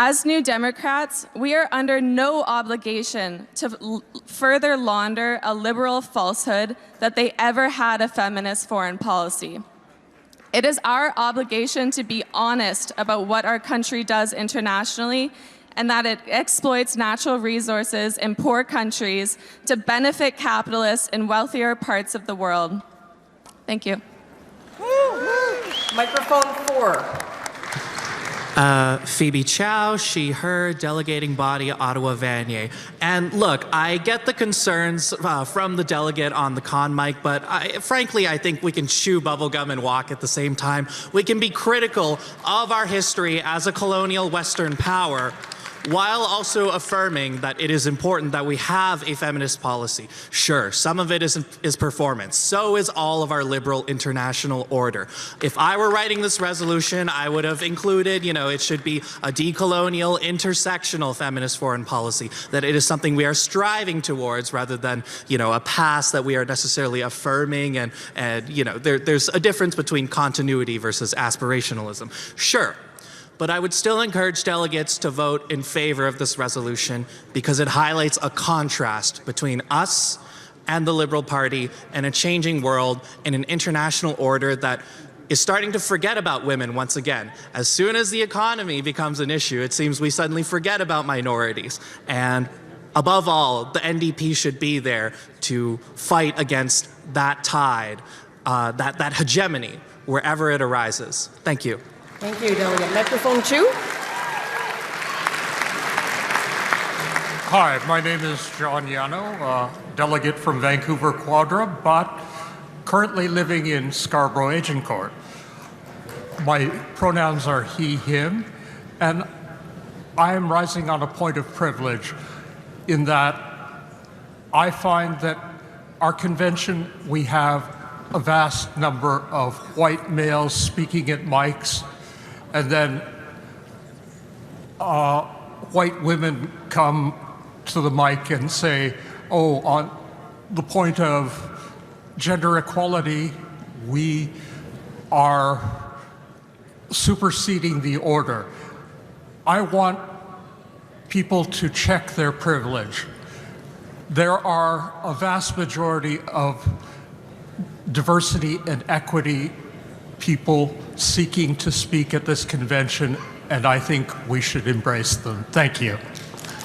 As New Democrats, we are under no obligation to further launder a liberal falsehood that they ever had a feminist foreign policy. It is our obligation to be honest about what our country does internationally and that it exploits natural resources in poor countries to benefit capitalists in wealthier parts of the world. Thank you. Microphone 4. Phoebe Chow, she, her, delegating body, Ottawa Vanier. And look, I get the concerns from the delegate on the con mic, but frankly, I think we can chew bubblegum and walk at the same time. We can be critical of our history as a colonial Western power, while also affirming that it is important that we have a feminist policy. Sure, some of it is performance. So is all of our liberal international order. If I were writing this resolution, I would have included, it should be a decolonial, intersectional feminist foreign policy, that it is something we are striving towards rather than, a past that we are necessarily affirming and there's a difference between continuity versus aspirationalism. Sure. But I would still encourage delegates to vote in favor of this resolution because it highlights a contrast between us and the Liberal Party and a changing world and an international order that is starting to forget about women once again. As soon as the economy becomes an issue, it seems we suddenly forget about minorities. And above all, the NDP should be there to fight against that tide, that hegemony, wherever it arises. Thank you. Thank you, Delegate. Microphone 2. Hi, my name is John Yano, delegate from Vancouver Quadra, but currently living in Scarborough Agincourt. My pronouns are he, him, and I am rising on a point of privilege in that I find that our convention, we have a vast number of white males speaking at mics, and then white women come to the mic and say, oh, on the point of gender equality, we are superseding the order. I want people to check their privilege. There are a vast majority of diversity and equity people seeking to speak at this convention, and I think we should embrace them. Thank you.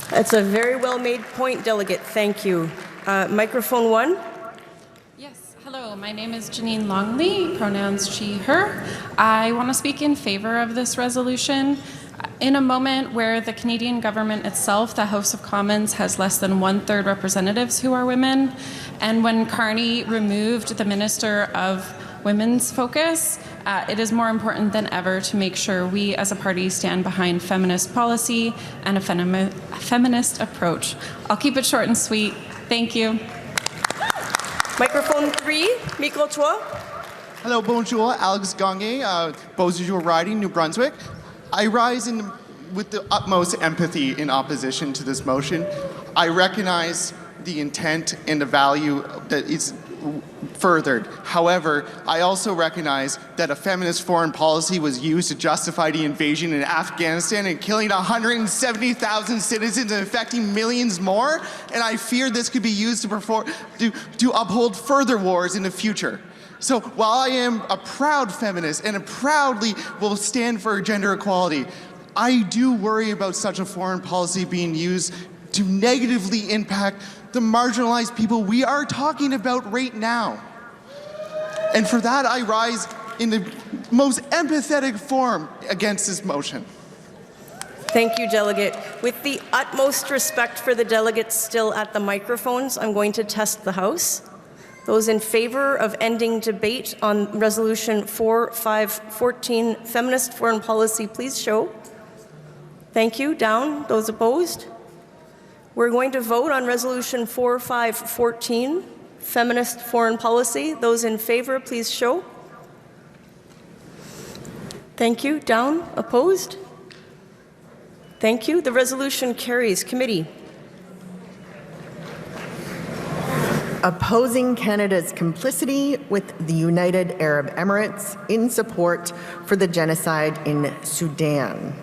That's a very well-made point, Delegate. Thank you. Microphone 1. Yes, hello. My name is Janine Longley, pronouns she, her. I want to speak in favor of this resolution. In a moment where the Canadian government itself, the House of Commons, has less than 1/3 representatives who are women, and when Carney removed the Minister of Women's focus, it is more important than ever to make sure we as a party stand behind feminist policy and a feminist approach. I'll keep it short and sweet. Thank you. Microphone 3, micro 3. Hello, bonjour, Alex Gange, Beausejour Riding, New Brunswick. I rise with the utmost empathy in opposition to this motion. I recognize the intent and the value that is furthered. However, I also recognize that a feminist foreign policy was used to justify the invasion in Afghanistan and killing 170,000 citizens and affecting millions more, and I fear this could be used to uphold further wars in the future. So while I am a proud feminist and proudly will stand for gender equality, I do worry about such a foreign policy being used to negatively impact the marginalized people we are talking about right now. And for that, I rise in the most empathetic form against this motion. Thank you, Delegate. With the utmost respect for the delegates still at the microphones, I'm going to test the House. Those in favor of ending debate on Resolution 4514, Feminist Foreign Policy, please show. Thank you. Down. Those opposed? We're going to vote on Resolution 4514, Feminist Foreign Policy. Those in favor, please show. Thank you. Down. Opposed? Thank you. The resolution carries. Committee. Opposing Canada's complicity with the United Arab Emirates in support for the genocide in Sudan.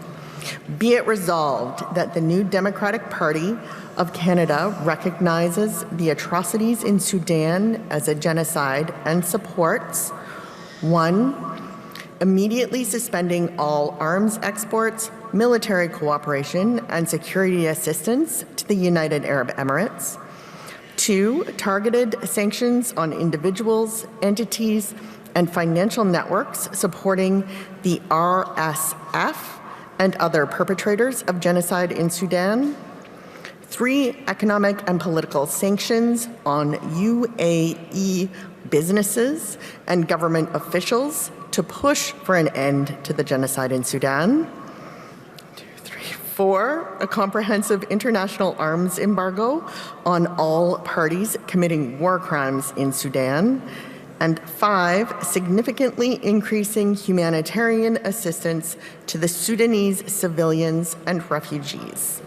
Be it resolved that the New Democratic Party of Canada recognizes the atrocities in Sudan as a genocide and supports 1. Immediately suspending all arms exports, military cooperation, and security assistance to the United Arab Emirates. 2. Targeted sanctions on individuals, entities, and financial networks supporting the RSF and other perpetrators of genocide in Sudan. 3. Economic and political sanctions on UAE businesses and government officials to push for an end to the genocide in Sudan. 4. A comprehensive international arms embargo on all parties committing war crimes in Sudan. And 5, significantly increasing humanitarian assistance to the Sudanese civilians and refugees.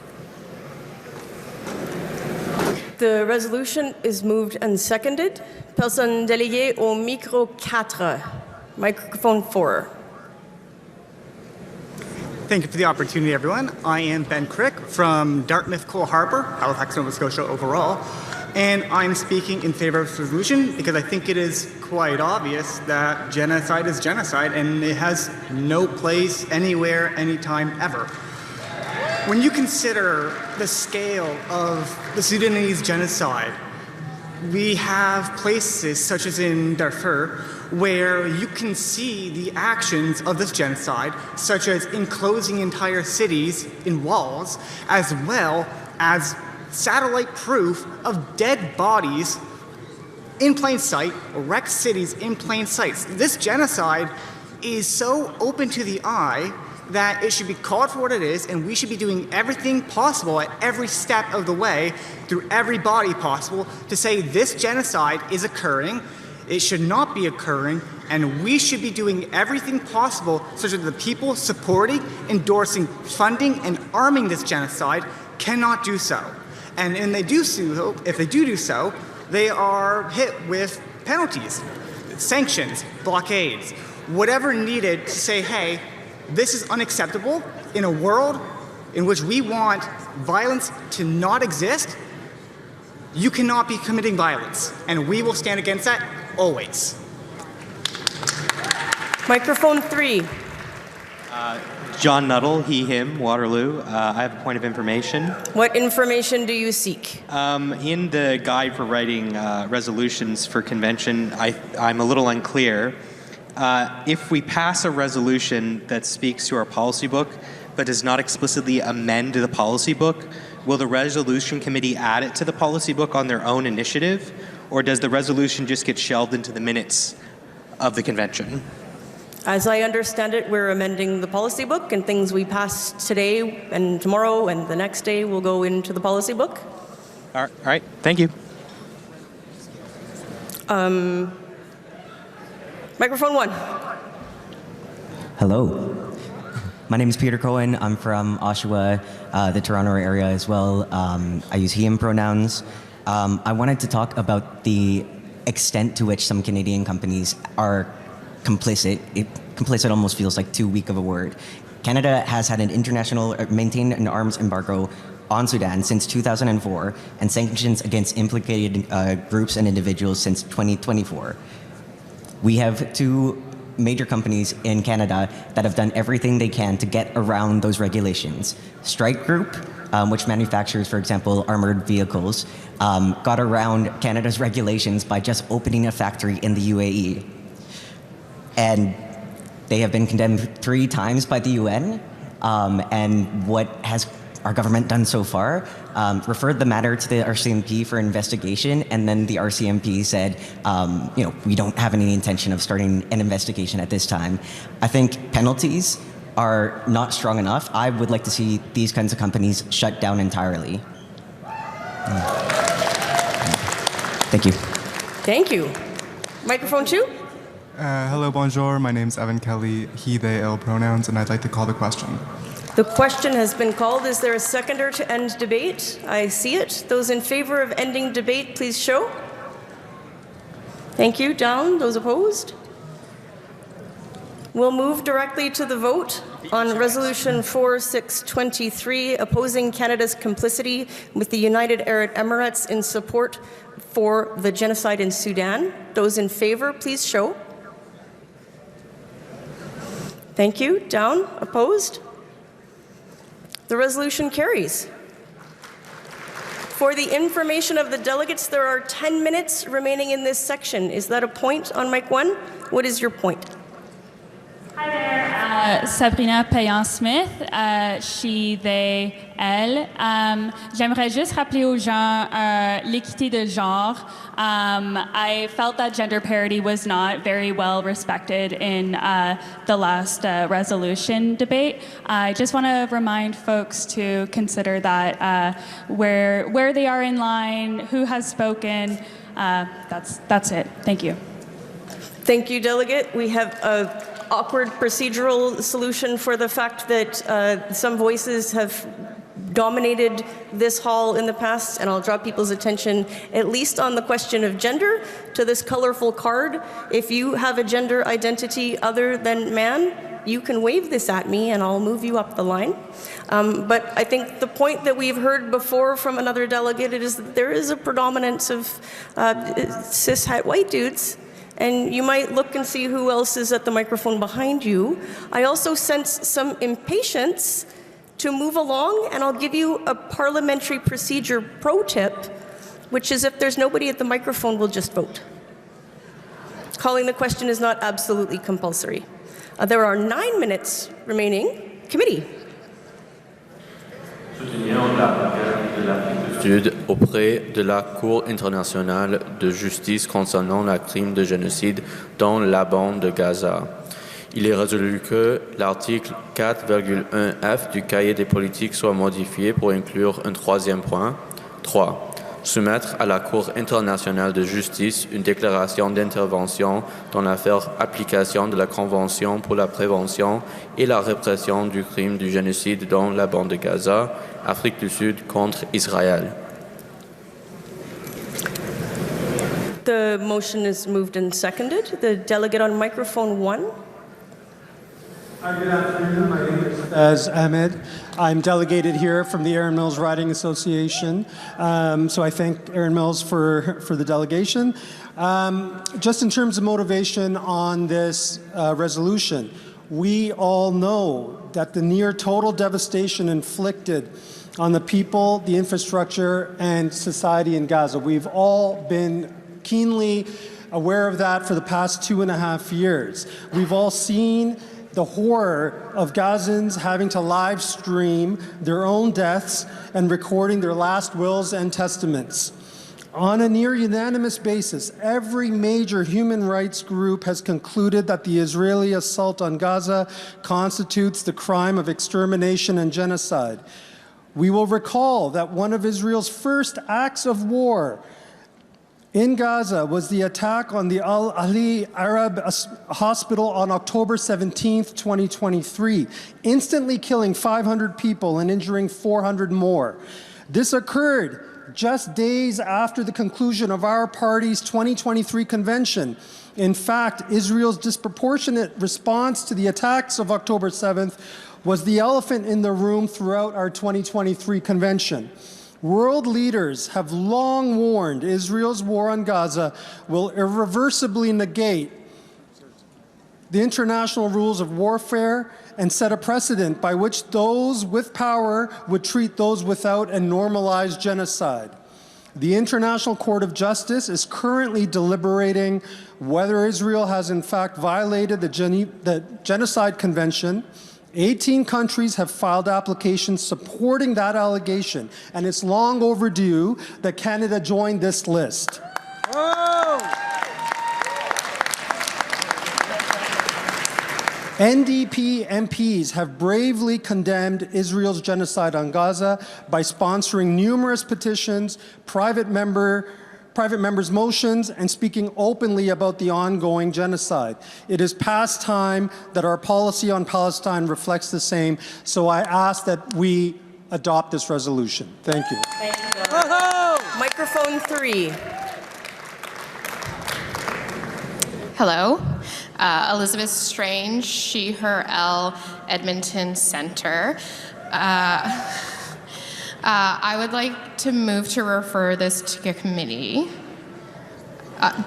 The resolution is moved and seconded. Personne déléguée au micro 4. Microphone 4. Thank you for the opportunity, everyone. I am Ben Crick from Dartmouth Cole Harbour, Halifax, Nova Scotia overall. And I'm speaking in favor of this resolution because I think it is quite obvious that genocide is genocide and it has no place anywhere, anytime, ever. When you consider the scale of the Sudanese genocide, we have places such as in Darfur where you can see the actions of this genocide, such as enclosing entire cities in walls, as well as satellite proof of dead bodies in plain sight, wrecked cities in plain sight. This genocide is so open to the eye that it should be called for what it is, and we should be doing everything possible at every step of the way, through every body possible, to say this genocide is occurring, it should not be occurring, and we should be doing everything possible such that the people supporting, endorsing, funding, and arming this genocide cannot do so. And if they do so, they are hit with penalties, sanctions, blockades, whatever needed to say, hey, this is unacceptable in a world in which we want violence to not exist. You cannot be committing violence, and we will stand against that always. Microphone 3. John Nuttall, he, him, Waterloo. I have a point of information. What information do you seek? In the guide for writing resolutions for convention, I'm a little unclear. If we pass a resolution that speaks to our policy book but does not explicitly amend the policy book, will the resolution committee add it to the policy book on their own initiative, or does the resolution just get shelved into the minutes of the convention? As I understand it, we're amending the policy book, and things we pass today and tomorrow and the next day will go into the policy book. All right. Thank you. Microphone 1. Hello. My name is Peter Cohen. I'm from Oshawa, the Toronto area as well. I use he, him pronouns. I wanted to talk about the extent to which some Canadian companies are complicit. Complicit almost feels like too weak of a word. Canada has had maintained an arms embargo on Sudan since 2004 and sanctions against implicated groups and individuals since 2024. We have two major companies in Canada that have done everything they can to get around those regulations. Strike Group, which manufactures, for example, armored vehicles, got around Canada's regulations by just opening a factory in the UAE. And they have been condemned 3 times by the UN. And what has our government done so far? Referred the matter to the RCMP for investigation, and then the RCMP said, we don't have any intention of starting an investigation at this time. I think penalties are not strong enough. I would like to see these kinds of companies shut down entirely. Thank you. Thank you. Microphone 2. Hello, bonjour. My name's Evan Kelly, he, they, ill pronouns, and I'd like to call the question. The question has been called. Is there a seconder to end debate? I see it. Those in favor of ending debate, please show. Thank you. Down. Those opposed? We'll move directly to the vote on Resolution 4623, opposing Canada's complicity with the United Arab Emirates in support for the genocide in Sudan. Those in favor, please show. Thank you. Down. Opposed? The resolution carries. For the information of the delegates, there are 10 minutes remaining in this section. Is that a point on mic 1? What is your point? Hi there, Sabrina Payan-Smith, she, they, elle. J'aimerais juste rappeler aux gens l'équité de genre. I felt that gender parity was not very well respected in the last resolution debate. I just want to remind folks to consider that where they are in line, who has spoken. That's it. Thank you. Thank you, Delegate. We have a awkward procedural solution for the fact that some voices have dominated this hall in the past, and I'll draw people's attention at least on the question of gender to this colorful card. If you have a gender identity other than man, you can wave this at me and I'll move you up the line. But I think the point that we've heard before from another delegate is that there is a predominance of cis-het white dudes. And you might look and see who else is at the microphone behind you. I also sense some impatience to move along, and I'll give you a parliamentary procedure pro tip, which is if there's nobody at the microphone, we'll just vote. Calling the question is not absolutely compulsory. There are 9 minutes remaining. Committee. Auprès de la Cour internationale de justice concernant le crime de génocide dans la bande de Gaza. Il est résolu que l'article 4,1F du cahier des politiques soit modifié pour inclure un troisième point. 3. Soumettre à la Cour internationale de justice une déclaration d'intervention dans l'affaire application de la Convention pour la prévention et la répression du crime du génocide dans la bande de Gaza, Afrique du Sud contre Israël. The motion is moved and seconded. The delegate on microphone 1. Hi, good afternoon. My name is Ahmed. I'm delegated here from the Erin Mills Riding Association. So I thank Erin Mills for the delegation. Just in terms of motivation on this resolution, we all know that the near total devastation inflicted on the people, the infrastructure, and society in Gaza. We've all been keenly aware of that for the past 2.5 years. We've all seen the horror of Gazans having to live stream their own deaths and recording their last wills and testaments. On a near unanimous basis, every major human rights group has concluded that the Israeli assault on Gaza constitutes the crime of extermination and genocide. We will recall that one of Israel's first acts of war in Gaza was the attack on the Al-Ahli Arab Hospital on October 17, 2023, instantly killing 500 people and injuring 400 more. This occurred just days after the conclusion of our party's 2023 convention. In fact, Israel's disproportionate response to the attacks of October 7th was the elephant in the room throughout our 2023 convention. World leaders have long warned Israel's war on Gaza will irreversibly negate the international rules of warfare and set a precedent by which those with power would treat those without and normalize genocide. The International Court of Justice is currently deliberating whether Israel has in fact violated the Genocide Convention. 18 countries have filed applications supporting that allegation, and it's long overdue that Canada join this list. NDP MPs have bravely condemned Israel's genocide on Gaza by sponsoring numerous petitions, private members' motions, and speaking openly about the ongoing genocide. It is past time that our policy on Palestine reflects the same, so I ask that we adopt this resolution. Thank you. Thank you. Microphone 3. Hello. Elizabeth Strange, she, her, L, Edmonton Center. I would like to move to refer this to committee.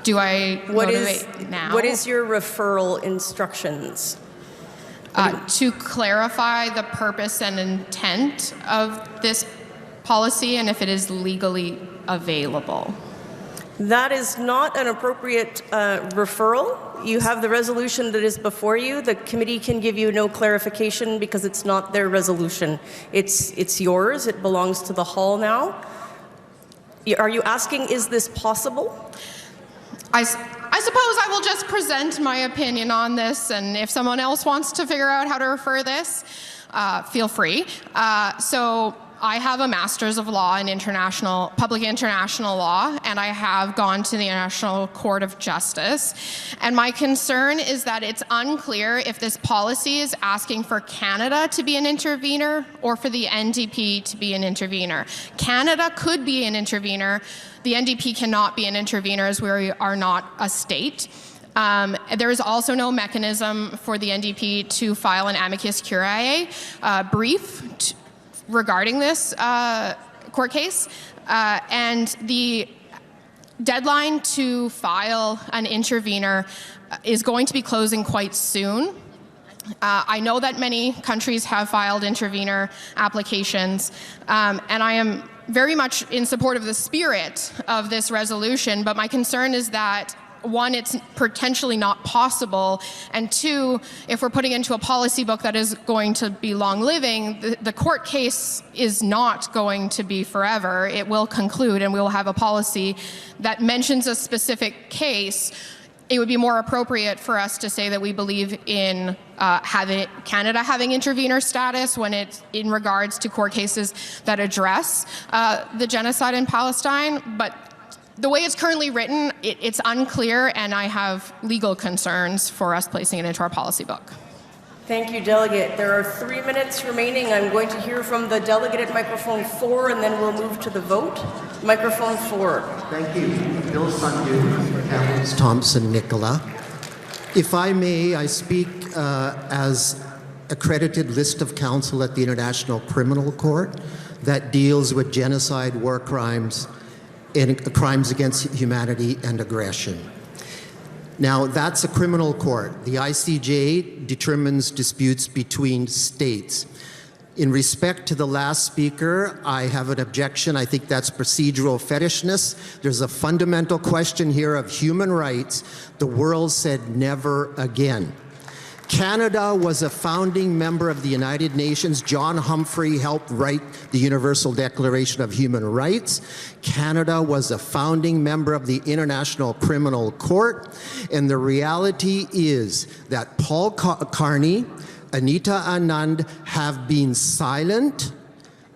Do I motivate now? What is your referral instructions? To clarify the purpose and intent of this policy and if it is legally available. That is not an appropriate referral. You have the resolution that is before you. The committee can give you no clarification because it's not their resolution. It's yours. It belongs to the hall now. Are you asking, is this possible? I suppose I will just present my opinion on this, and if someone else wants to figure out how to refer this, feel free. So I have a Master's of Law in Public International Law, and I have gone to the International Court of Justice. And my concern is that it's unclear if this policy is asking for Canada to be an intervener or for the NDP to be an intervener. Canada could be an intervener. The NDP cannot be an intervener as we are not a state. There is also no mechanism for the NDP to file an amicus curiae brief regarding this court case, and the deadline to file an intervener is going to be closing quite soon. I know that many countries have filed intervener applications, and I am very much in support of the spirit of this resolution, but my concern is that one, it's potentially not possible, and two, if we're putting into a policy book that is going to be long-living, the court case is not going to be forever. It will conclude, and we will have a policy that mentions a specific case. It would be more appropriate for us to say that we believe in Canada having intervener status when it's in regards to court cases that address the genocide in Palestine, but the way it's currently written, it's unclear, and I have legal concerns for us placing it into our policy book. Thank you, Delegate. There are 3 minutes remaining. I'm going to hear from the delegate at microphone 4, and then we'll move to the vote. Microphone 4. Thank you. Bill Sundu, Campbell's Thompson Nicola. If I may, I speak as accredited list of counsel at the International Criminal Court that deals with genocide, war crimes, and crimes against humanity and aggression. Now, that's a criminal court. The ICJ determines disputes between states. In respect to the last speaker, I have an objection. I think that's procedural fetishness. There's a fundamental question here of human rights. The world said never again. Canada was a founding member of the United Nations. John Humphrey helped write the Universal Declaration of Human Rights. Canada was a founding member of the International Criminal Court. And the reality is that Paul Carney, Anita Anand have been silent,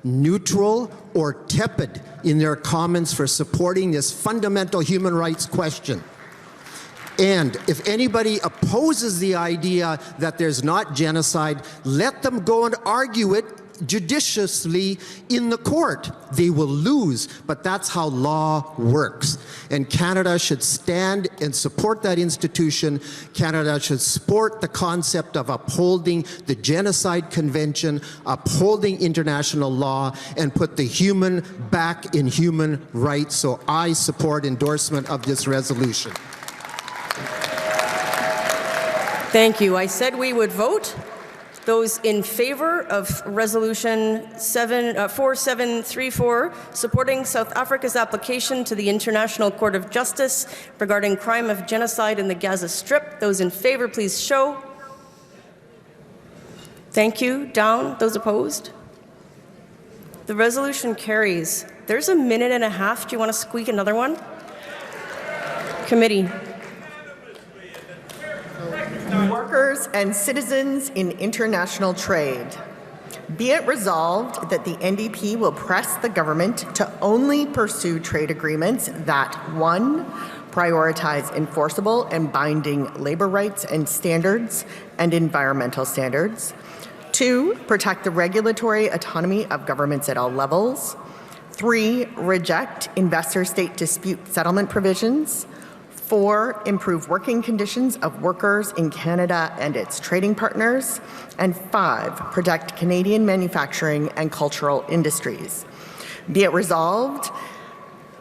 neutral, or tepid in their comments for supporting this fundamental human rights question. And if anybody opposes the idea that there's not genocide, let them go and argue it judiciously in the court. They will lose, but that's how law works. And Canada should stand and support that institution. Canada should support the concept of upholding the Genocide Convention, upholding international law, and put the human back in human rights. So I support endorsement of this resolution. Thank you. I said we would vote. Those in favor of Resolution 4734, supporting South Africa's application to the International Court of Justice regarding crime of genocide in the Gaza Strip. Those in favor, please show. Thank you. Down. Those opposed? The resolution carries. There's a minute and a half. Do you want to squeak another one? Committee. Workers and citizens in international trade. Be it resolved that the NDP will press the government to only pursue trade agreements that, 1, prioritize enforceable and binding labor rights and standards and environmental standards, 2, protect the regulatory autonomy of governments at all levels, 3, reject investor-state dispute settlement provisions, 4, improve working conditions of workers in Canada and its trading partners, and 5, protect Canadian manufacturing and cultural industries. Be it resolved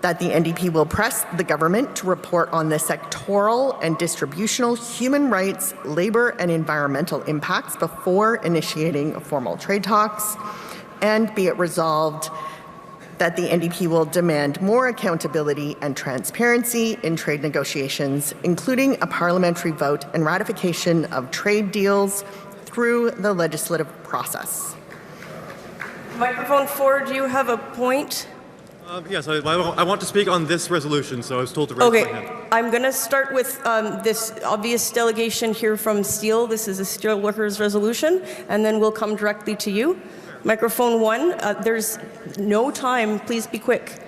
that the NDP will press the government to report on the sectoral and distributional human rights, labor, and environmental impacts before initiating formal trade talks, and be it resolved that the NDP will demand more accountability and transparency in trade negotiations, including a parliamentary vote and ratification of trade deals through the legislative process. Microphone 4, do you have a point? Yes, I want to speak on this resolution, so I was told to raise my hand. I'm going to start with this obvious delegation here from Steel. This is a Steel Workers resolution, and then we'll come directly to you. Microphone 1, there's no time. Please be quick.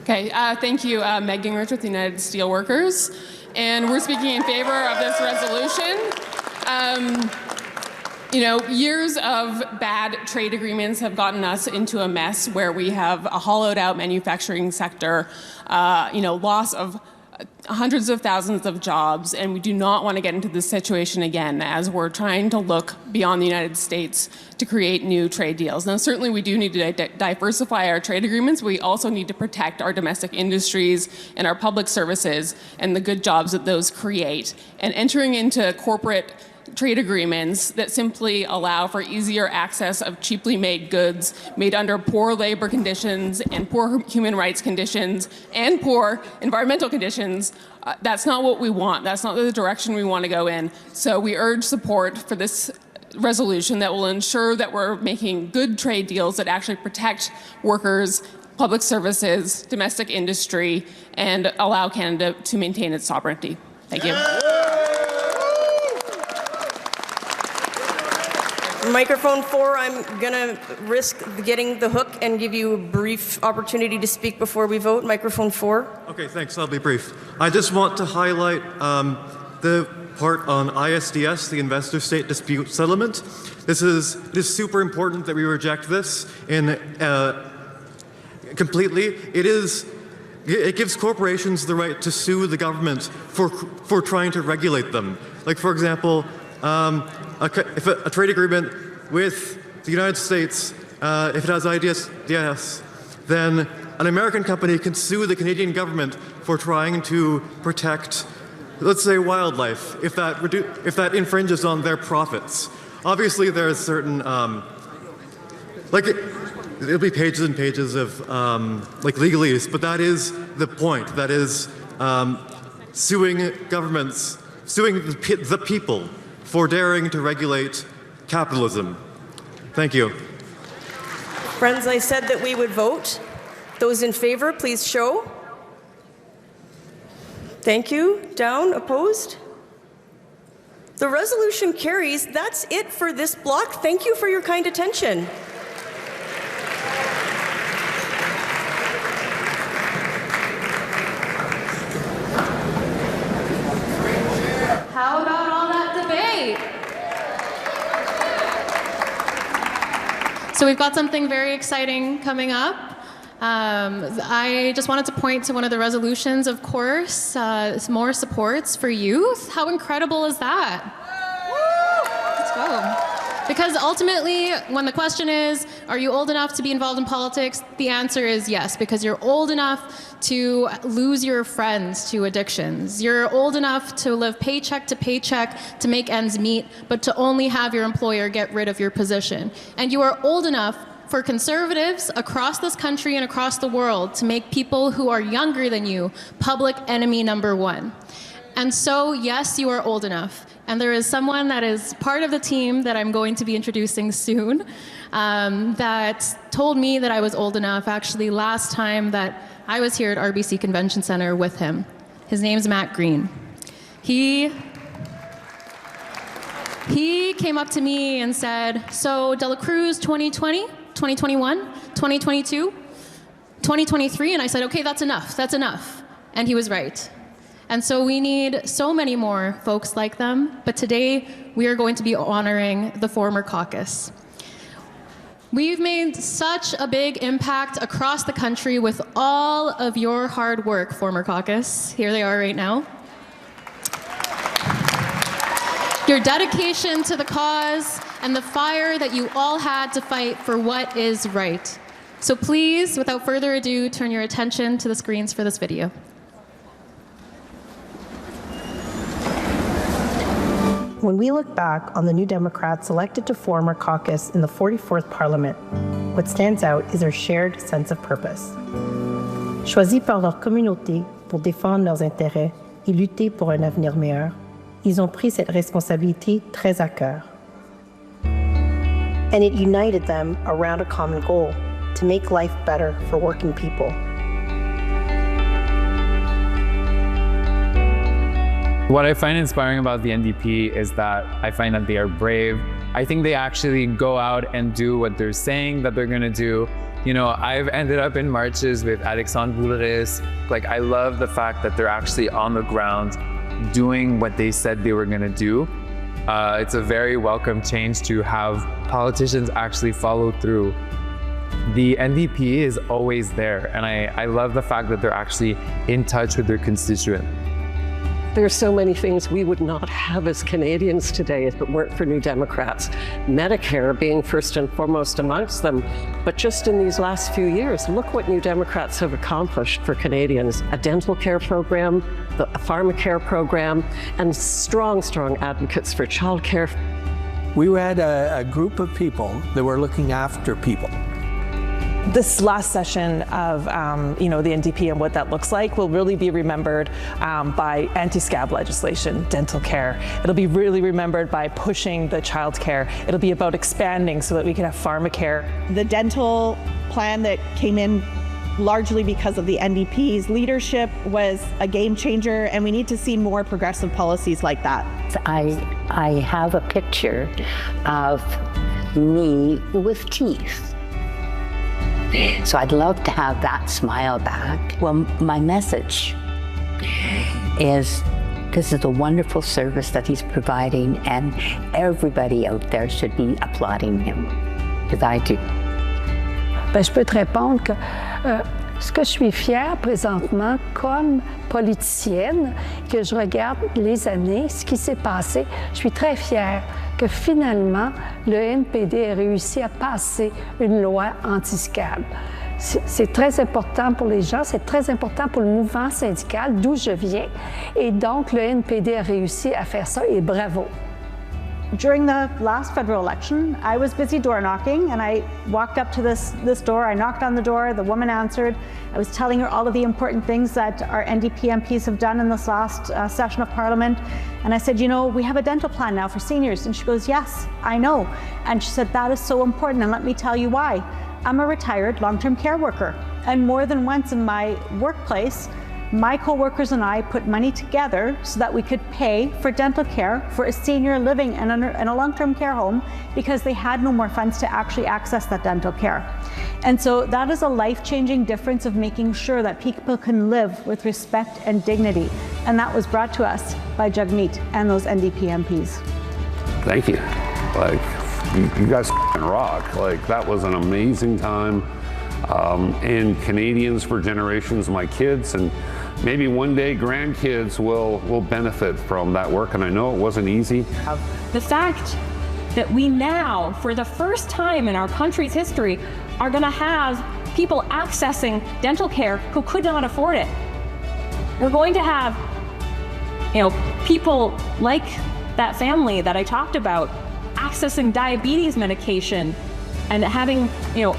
Okay, thank you. Meg Gingrich with the United Steelworkers. And we're speaking in favor of this resolution. Years of bad trade agreements have gotten us into a mess where we have a hollowed out manufacturing sector, loss of hundreds of thousands of jobs, and we do not want to get into this situation again as we're trying to look beyond the United States to create new trade deals. Now, certainly we do need to diversify our trade agreements. We also need to protect our domestic industries and our public services and the good jobs that those create. And entering into corporate trade agreements that simply allow for easier access of cheaply made goods made under poor labor conditions and poor human rights conditions and poor environmental conditions, that's not what we want. That's not the direction we want to go in. So we urge support for this resolution that will ensure that we're making good trade deals that actually protect workers, public services, domestic industry, and allow Canada to maintain its sovereignty. Thank you. Microphone 4, I'm going to risk getting the hook and give you a brief opportunity to speak before we vote. Microphone 4. Okay, thanks. I'll be brief. I just want to highlight the part on ISDS, the investor-state dispute settlement. It is super important that we reject this completely. It gives corporations the right to sue the government for trying to regulate them. Like, for example, if a trade agreement with the United States, if it has ISDS, then an American company can sue the Canadian government for trying to protect, let's say, wildlife, if that infringes on their profits. Obviously, there's certain, it'll be pages and pages of legalese, but that is the point. That is suing governments, suing the people for daring to regulate capitalism. Thank you. Friends, I said that we would vote. Those in favor, please show. Thank you. Down. Opposed? The resolution carries. That's it for this block. Thank you for your kind attention. How about all that debate? So we've got something very exciting coming up. I just wanted to point to one of the resolutions, of course, more supports for youth. How incredible is that? Let's go. Because ultimately, when the question is, are you old enough to be involved in politics? The answer is yes, because you're old enough to lose your friends to addictions. You're old enough to live paycheck to paycheck to make ends meet, but to only have your employer get rid of your position. And you are old enough for conservatives across this country and across the world to make people who are younger than you public enemy number one. And so, yes, you are old enough. And there is someone that is part of the team that I'm going to be introducing soon that told me that I was old enough actually last time that I was here at RBC Convention Center with him. His name's Matt Green. He came up to me and said, so De La Cruz 2020, 2021, 2022, 2023, and I said, okay, that's enough. And he was right. And so we need so many more folks like them, but today we are going to be honoring the former caucus. We've made such a big impact across the country with all of your hard work, former caucus. Here they are right now. Your dedication to the cause and the fire that you all had to fight for what is right. So please, without further ado, turn your attention to the screens for this video. When we look back on the New Democrats elected to form our caucus in the 44th Parliament, what stands out is their shared sense of purpose. Choisis par leur communauté pour défendre leurs intérêts et lutter pour un avenir meilleur, ils ont pris cette responsabilité très à cœur. And it united them around a common goal, to make life better for working people. What I find inspiring about the NDP is that I find that they are brave. I think they actually go out and do what they're saying that they're gonna do. You know, I've ended up in marches with Alexandre Boulris. Like, I love the fact that they're actually on the ground doing what they said they were gonna do. It's a very welcome change to have politicians actually follow through. The NDP is always there, and I love the fact that they're actually in touch with their constituent. There are so many things we would not have as Canadians today if it weren't for New Democrats. Medicare being first and foremost amongst them. But just in these last few years, look what New Democrats have accomplished for Canadians. A dental care program, a pharmacare program, and strong advocates for childcare. We had a group of people that were looking after people. This last session of the NDP and what that looks like will really be remembered by anti-scab legislation, dental care. It'll be really remembered by pushing the child care. It'll be about expanding so that we can have pharmacare. The dental plan that came in largely because of the NDP's leadership was a game changer, and we need to see more progressive policies like that. I have a picture of me with teeth. So I'd love to have that smile back. Well, my message is this is a wonderful service that he's providing, and everybody out there should be applauding him, because I do. Ben, je peux te répondre que ce que je suis fière présentement comme politicienne, que je regarde les années, ce qui s'est passé, je suis très fière que finalement, le NPD a réussi à passer une loi anti-scab. C'est très important pour les gens, c'est très important pour le mouvement syndical, d'où je viens. Et donc, le NPD a réussi à faire ça, et bravo. During the last federal election, I was busy door knocking, and I walked up to this door. I knocked on the door, the woman answered. I was telling her all of the important things that our NDP MPs have done in this last session of Parliament. And I said, you know, we have a dental plan now for seniors. And she goes, yes, I know. And she said, that is so important, and let me tell you why. I'm a retired long-term care worker, and more than once in my workplace, my co-workers and I put money together so that we could pay for dental care for a senior living in a long-term care home because they had no more funds to actually access that dental care. And so that is a life-changing difference of making sure that people can live with respect and dignity. And that was brought to us by Jagmeet and those NDP MPs. Thank you. you guys rock. Like, that was an amazing time. And Canadians for generations, my kids, and maybe one day grandkids will benefit from that work. And I know it wasn't easy. The fact that we now, for the first time in our country's history, are going to have people accessing dental care who could not afford it. We're going to have, people like that family that I talked about accessing diabetes medication and having,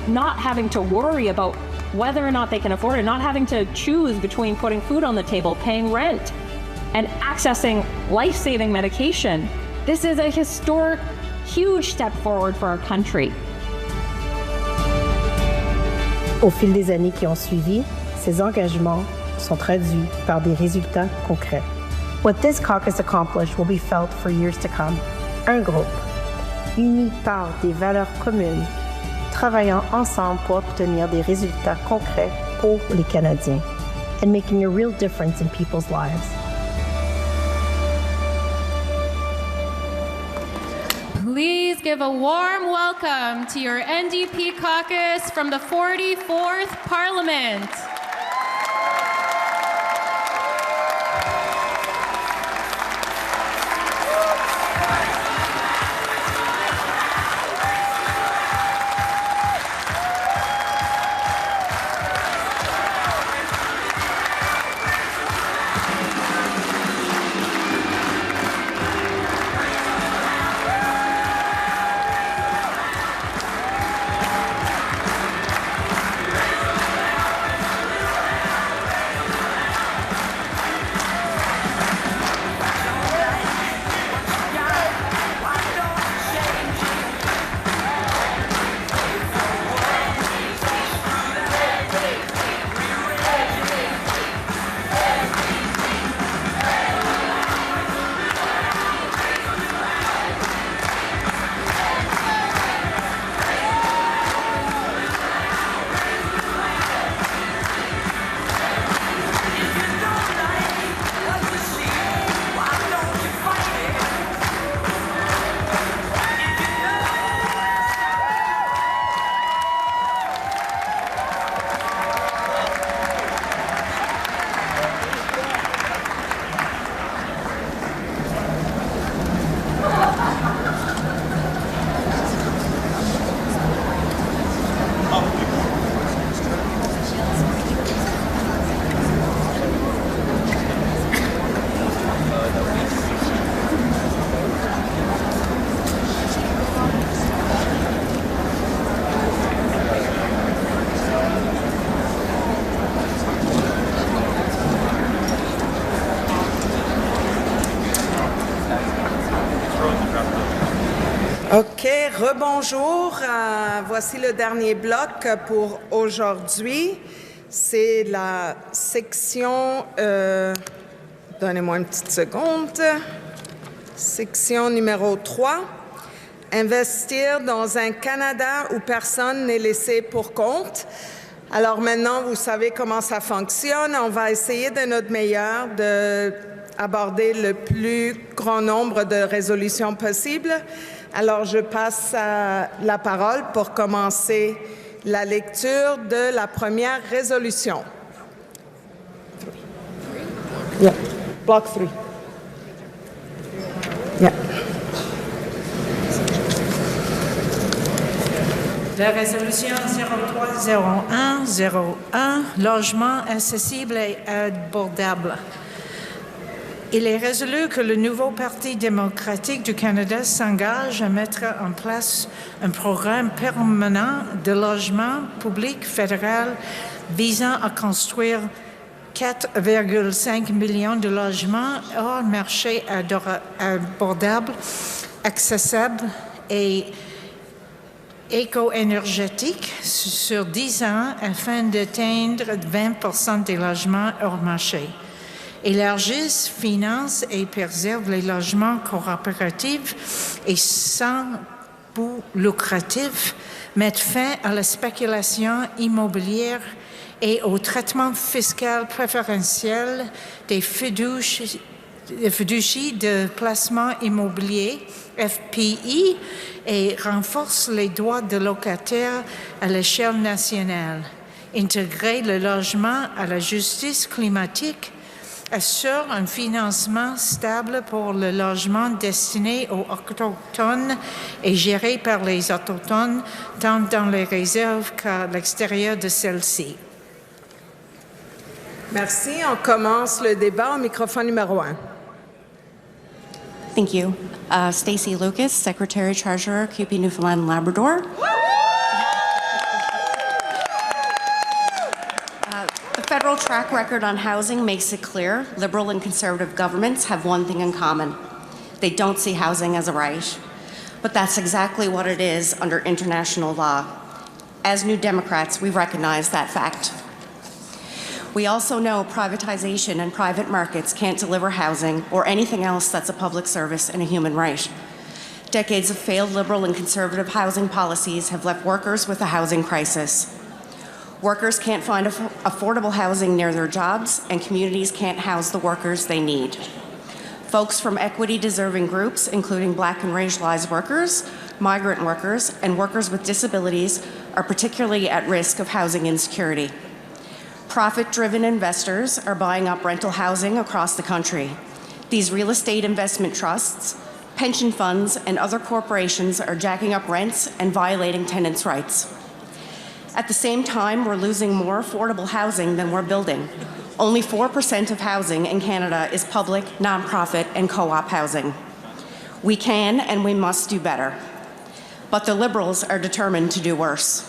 not having to worry about whether or not they can afford it, not having to choose between putting food on the table, paying rent, and accessing life-saving medication. This is a historic, huge step forward for our country. Au fil des années qui ont suivi, ces engagements sont traduits par des résultats concrets. What this caucus accomplished will be felt for years to come. Un groupe, uni par des valeurs communes, travaillant ensemble pour obtenir des résultats concrets pour les Canadiens, and making a real difference in people's lives. Please give a warm welcome to your NDP caucus from the 44th Parliament. OK, rebonjour. Voici le dernier bloc pour aujourd'hui. C'est la section... donnez-moi une petite seconde. Section numéro 3. Investir dans un Canada où personne n'est laissé pour compte. Alors maintenant, vous savez comment ça fonctionne. On va essayer de notre meilleur d'aborder le plus grand nombre de résolutions possibles. Alors, je passe la parole pour commencer la lecture de la première résolution. Yeah. Block 3. Yeah. La résolution 030101, logement accessible et abordable. Il est résolu que le nouveau Parti démocratique du Canada s'engage à mettre en place un programme permanent de logement public fédéral visant à construire 4,5 millions de logements hors marché abordables, accessibles et éco-énergétiques sur 10 ans afin d'atteindre 20% des logements hors marché. Élargissent, financent et préservent les logements coopératifs et sans but lucratif, mettent fin à la spéculation immobilière et au traitement fiscal préférentiel des fiduciaires fiducie de placement immobilier, FPI, et renforce les droits de locataires à l'échelle nationale. Intégrer le logement à la justice climatique assure un financement stable pour le logement destiné aux Autochtones et géré par les Autochtones, tant dans les réserves qu'à l'extérieur de celles-ci. Merci. On commence le débat au microphone numéro 1. Thank you. Stacy Lucas, Secretary Treasurer, CUPE Newfoundland Labrador. The federal track record on housing makes it clear Liberal and Conservative governments have one thing in common. They don't see housing as a right. But that's exactly what it is under international law. As New Democrats, we recognize that fact. We also know privatization and private markets can't deliver housing or anything else that's a public service and a human right. Decades of failed Liberal and Conservative housing policies have left workers with a housing crisis. Workers can't find affordable housing near their jobs, and communities can't house the workers they need. Folks from equity-deserving groups, including Black and racialized workers, migrant workers, and workers with disabilities, are particularly at risk of housing insecurity. Profit-driven investors are buying up rental housing across the country. These real estate investment trusts, pension funds, and other corporations are jacking up rents and violating tenants' rights. At the same time, we're losing more affordable housing than we're building. Only 4% of housing in Canada is public, nonprofit, and co-op housing. We can and we must do better. But the Liberals are determined to do worse.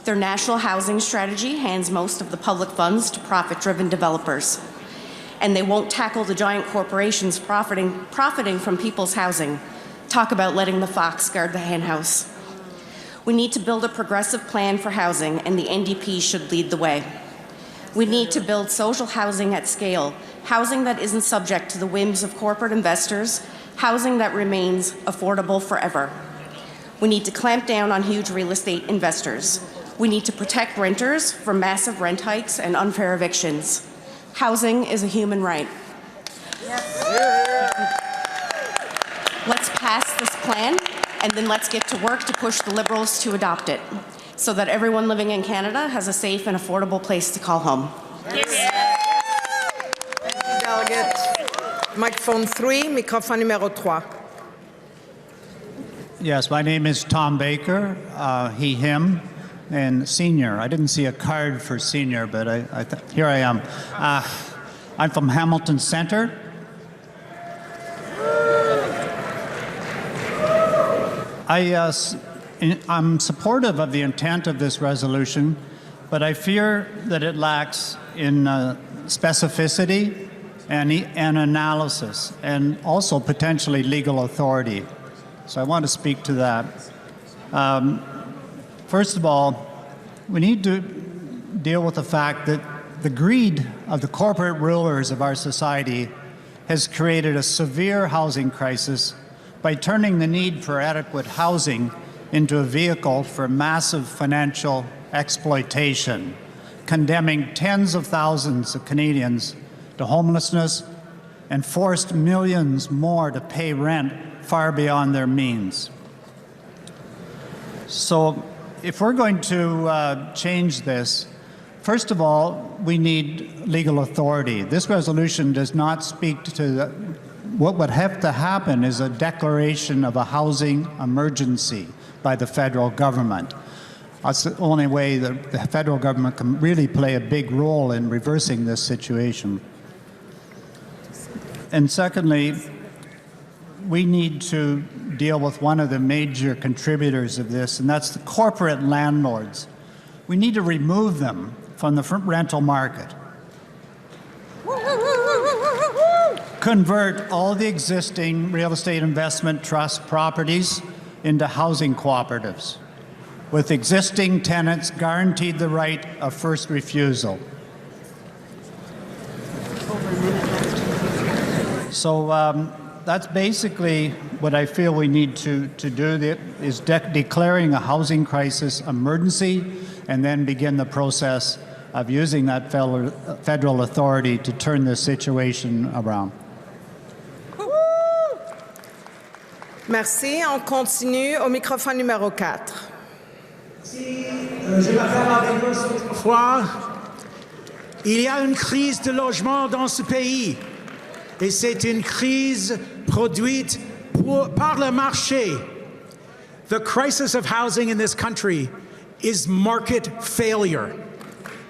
Their national housing strategy hands most of the public funds to profit-driven developers. And they won't tackle the giant corporations profiting from people's housing. Talk about letting the fox guard the henhouse. We need to build a progressive plan for housing, and the NDP should lead the way. We need to build social housing at scale, housing that isn't subject to the whims of corporate investors, housing that remains affordable forever. We need to clamp down on huge real estate investors. We need to protect renters from massive rent hikes and unfair evictions. Housing is a human right. Let's pass this plan, and then let's get to work to push the Liberals to adopt it, so that everyone living in Canada has a safe and affordable place to call home. Delegate. Microphone 3, microphone numéro 3. Yes, my name is Tom Baker, he, him, and senior. I didn't see a card for senior, but here I am. I'm from Hamilton Centre. I'm supportive of the intent of this resolution, but I fear that it lacks in specificity and analysis, and also potentially legal authority. So I want to speak to that. First of all, we need to deal with the fact that the greed of the corporate rulers of our society has created a severe housing crisis by turning the need for adequate housing into a vehicle for massive financial exploitation, condemning tens of thousands of Canadians to homelessness and forced millions more to pay rent far beyond their means. So if we're going to change this, first of all, we need legal authority. This resolution does not speak to what would have to happen is a declaration of a housing emergency by the federal government. That's the only way that the federal government can really play a big role in reversing this situation. And secondly, we need to deal with one of the major contributors of this, and that's the corporate landlords. We need to remove them from the rental market. Convert all the existing real estate investment trust properties into housing cooperatives, with existing tenants guaranteed the right of first refusal. So that's basically what I feel we need to do, is declaring a housing crisis emergency, and then begin the process of using that federal authority to turn this situation around. Merci. On continue au microphone numéro 4. Je m'appelle avec autrefois. Il y a une crise de logement dans ce pays et c'est une crise produite par le marché. The crisis of housing in this country is market failure.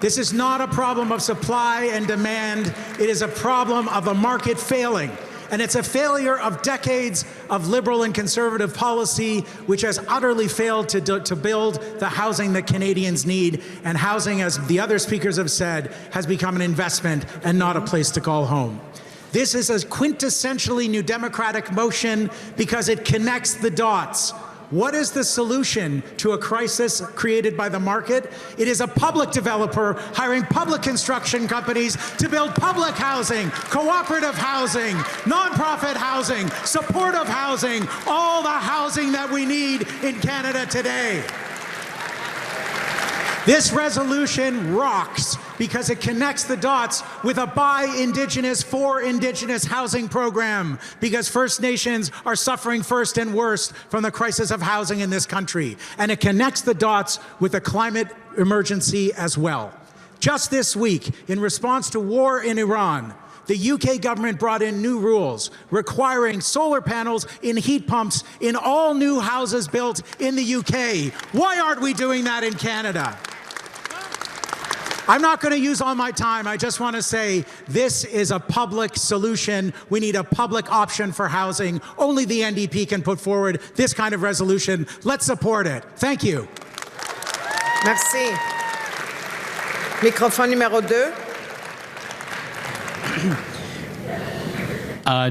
This is not a problem of supply and demand. It is a problem of a market failing. And it's a failure of decades of liberal and conservative policy, which has utterly failed to build the housing that Canadians need. And housing, as the other speakers have said, has become an investment and not a place to call home. This is a quintessentially New Democratic motion because it connects the dots. What is the solution to a crisis created by the market? It is a public developer hiring public construction companies to build public housing, cooperative housing, nonprofit housing, supportive housing, all the housing that we need in Canada today. This resolution rocks because it connects the dots with a Buy Indigenous for Indigenous housing program, because First Nations are suffering first and worst from the crisis of housing in this country. And it connects the dots with the climate emergency as well. Just this week, in response to war in Iran, the UK government brought in new rules requiring solar panels in heat pumps in all new houses built in the UK. Why aren't we doing that in Canada? I'm not going to use all my time. I just want to say this is a public solution. We need a public option for housing. Only the NDP can put forward this kind of resolution. Let's support it. Thank you. Merci. Microphone numéro 2.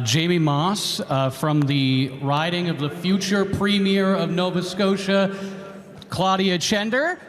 Jamie Moss from the riding of the future Premier of Nova Scotia, Claudia Chender,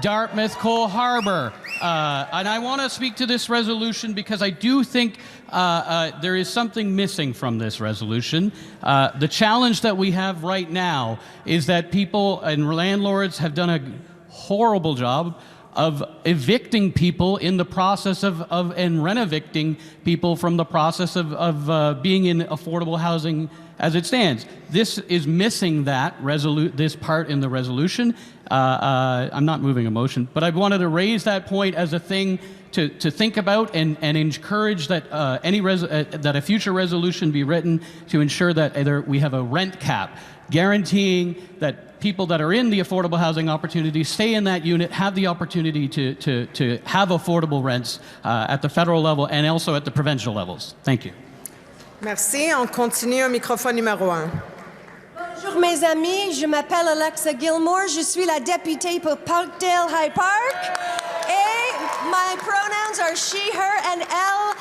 Dartmouth Cole Harbour. And I want to speak to this resolution because I do think there is something missing from this resolution. The challenge that we have right now is that people and landlords have done a horrible job of evicting people in the process and reno-evicting people from the process of being in affordable housing as it stands. This is missing this part in the resolution. I'm not moving a motion, but I wanted to raise that point as a thing to think about and encourage that that a future resolution be written to ensure that either we have a rent cap, guaranteeing that people that are in the affordable housing opportunity stay in that unit, have the opportunity to have affordable rents at the federal level and also at the provincial levels. Thank you. Merci. On continue au microphone numéro 1. Bonjour mes amis, je m'appelle Alexa Gilmore, je suis la députée pour Parkdale High Park et my pronouns are she, her and elle.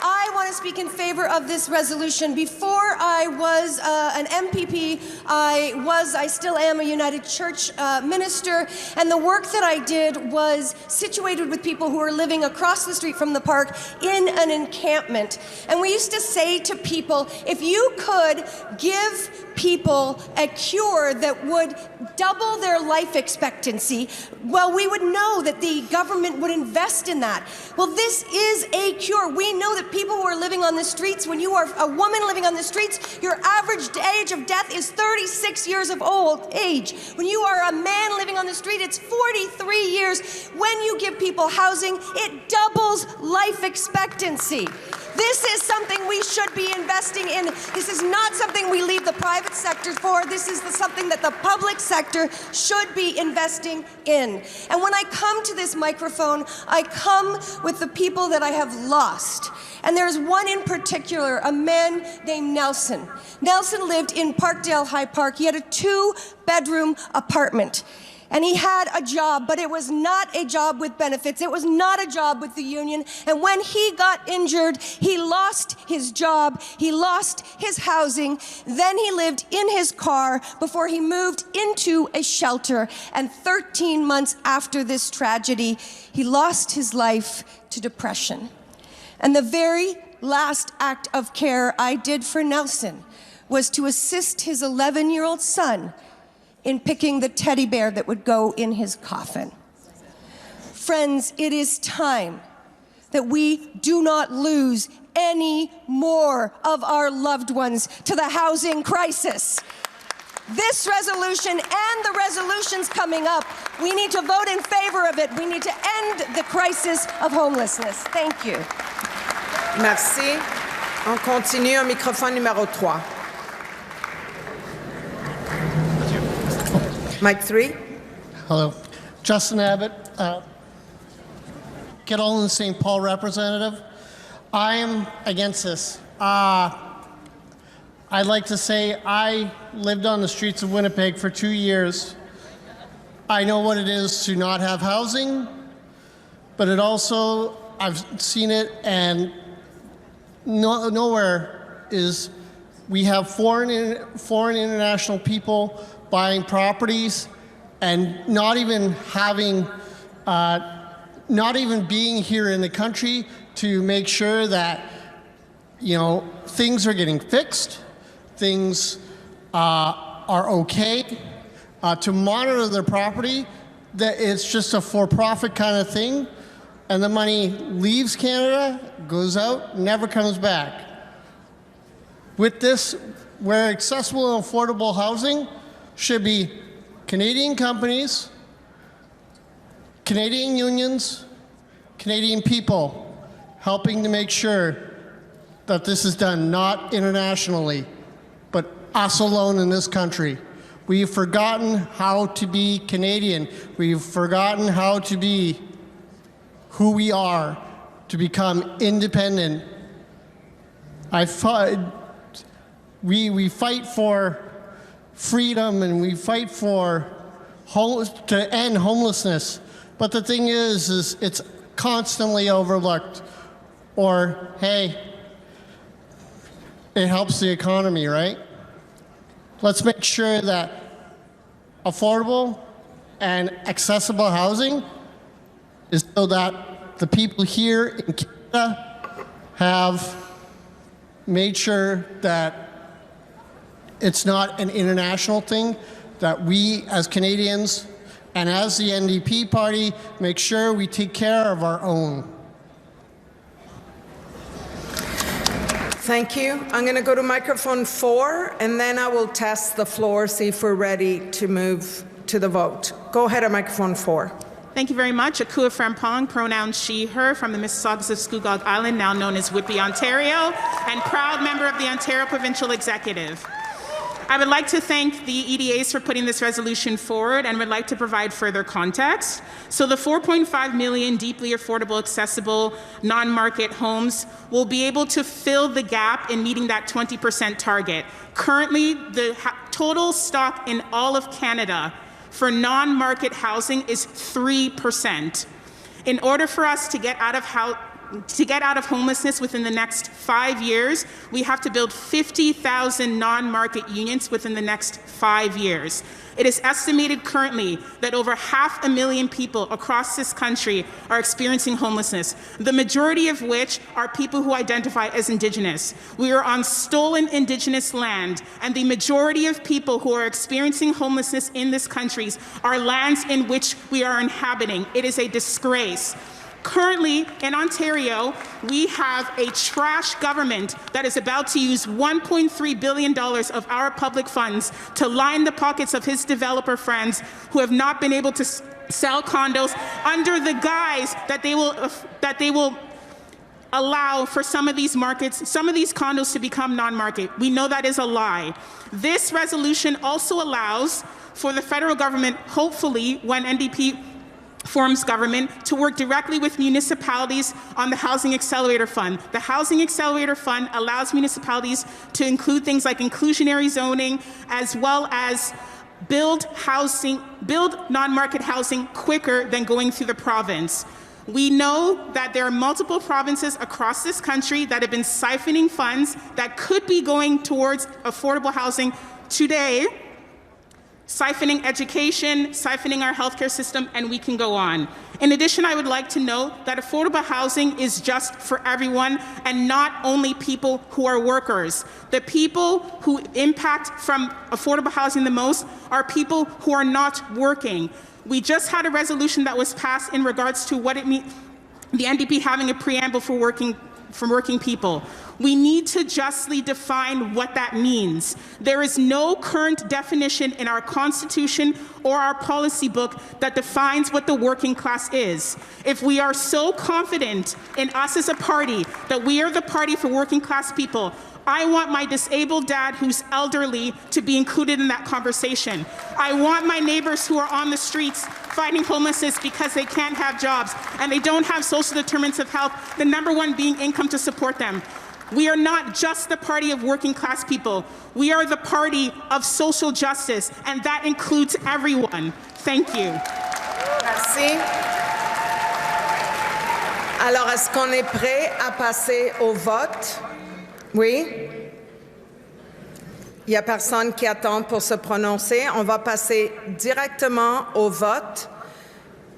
I want to speak in favor of this resolution. Before I was an MPP, I still am a United Church minister, and the work that I did was situated with people who are living across the street from the park in an encampment. And we used to say to people, if you could give people a cure that would double their life expectancy, well, we would know that the government would invest in that. Well, this is a cure. We know that people who are living on the streets, when you are a woman living on the streets, your average age of death is 36 years of age. When you are a man living on the street, it's 43 years. When you give people housing, it doubles life expectancy. This is something we should be investing in. This is not something we leave the private sector for. This is something that the public sector should be investing in. And when I come to this microphone, I come with the people that I have lost. And there's one in particular, a man named Nelson. Nelson lived in Parkdale High Park. He had a 2-bedroom apartment. And he had a job, but it was not a job with benefits. It was not a job with the union. And when he got injured, he lost his job. He lost his housing. Then he lived in his car before he moved into a shelter. And 13 months after this tragedy, he lost his life to depression. And the very last act of care I did for Nelson was to assist his 11-year-old son in picking the teddy bear that would go in his coffin. Friends, it is time that we do not lose any more of our loved ones to the housing crisis. this resolution and the resolutions coming up. We need to vote in favor of it. We need to end the crisis of homelessness. Thank you. Merci. On continue au microphone numéro 3. Mic 3. Hello. Justin Abbott, Kettle and St. Paul representative. I am against this. I'd like to say I lived on the streets of Winnipeg for 2 years. I know what it is to not have housing, but it also, I've seen it, and nowhere is, we have foreign international people buying properties and not even having, not even being here in the country to make sure that, you know, things are getting fixed, things are okay, to monitor their property, that it's just a for-profit kind of thing, and the money leaves Canada, goes out, never comes back. With this, where accessible and affordable housing should be Canadian companies, Canadian unions, Canadian people helping to make sure that this is done, not internationally, but us alone in this country. We've forgotten how to be Canadian. We've forgotten how to be who we are, to become independent. We fight for freedom and we fight for to end homelessness. But the thing is it's constantly overlooked. Or, hey, it helps the economy, right? Let's make sure that affordable and accessible housing is so that the people here in Canada have made sure that it's not an international thing, that we as Canadians and as the NDP party make sure we take care of our own. Thank you. I'm going to go to microphone 4, and then I will test the floor, see if we're ready to move to the vote. Go ahead at microphone 4. Thank you very much. Akua Frempong, pronouns she, her, from the Mississaugas of Scugog Island, now known as Whitby, Ontario, and proud member of the Ontario Provincial Executive. I would like to thank the EDAs for putting this resolution forward and would like to provide further context. So the 4.5 million deeply affordable, accessible, non-market homes will be able to fill the gap in meeting that 20% target. Currently, the total stock in all of Canada for non-market housing is 3%. In order for us to get out of homelessness within the next 5 years, we have to build 50,000 non-market units within the next 5 years. It is estimated currently that over 500,000 people across this country are experiencing homelessness, the majority of which are people who identify as Indigenous. We are on stolen Indigenous land, and the majority of people who are experiencing homelessness in this country are lands in which we are inhabiting. It is a disgrace. Currently, in Ontario, we have a trash government that is about to use $1.3 billion of our public funds to line the pockets of his developer friends who have not been able to sell condos under the guise that they will allow for some of these condos to become non-market. We know that is a lie. This resolution also allows for the federal government, hopefully, when NDP forms government, to work directly with municipalities on the Housing Accelerator Fund. The Housing Accelerator Fund allows municipalities to include things like inclusionary zoning, as well as build non-market housing quicker than going through the province. We know that there are multiple provinces across this country that have been siphoning funds that could be going towards affordable housing today, siphoning education, siphoning our healthcare system, and we can go on. In addition, I would like to note that affordable housing is just for everyone and not only people who are workers. The people who impact from affordable housing the most are people who are not working. We just had a resolution that was passed in regards to what it means, the NDP having a preamble for working people. We need to justly define what that means. There is no current definition in our Constitution or our policy book that defines what the working class is. If we are so confident in us as a party that we are the party for working class people, I want my disabled dad who's elderly to be included in that conversation. I want my neighbors who are on the streets fighting homelessness because they can't have jobs and they don't have social determinants of health, the number one being income to support them. We are not just the party of working class people. We are the party of social justice, and that includes everyone. Thank you. Merci. Alors, est-ce qu'on est prêt à passer au vote? Oui? Il n'y a personne qui attend pour se prononcer. On va passer directement au vote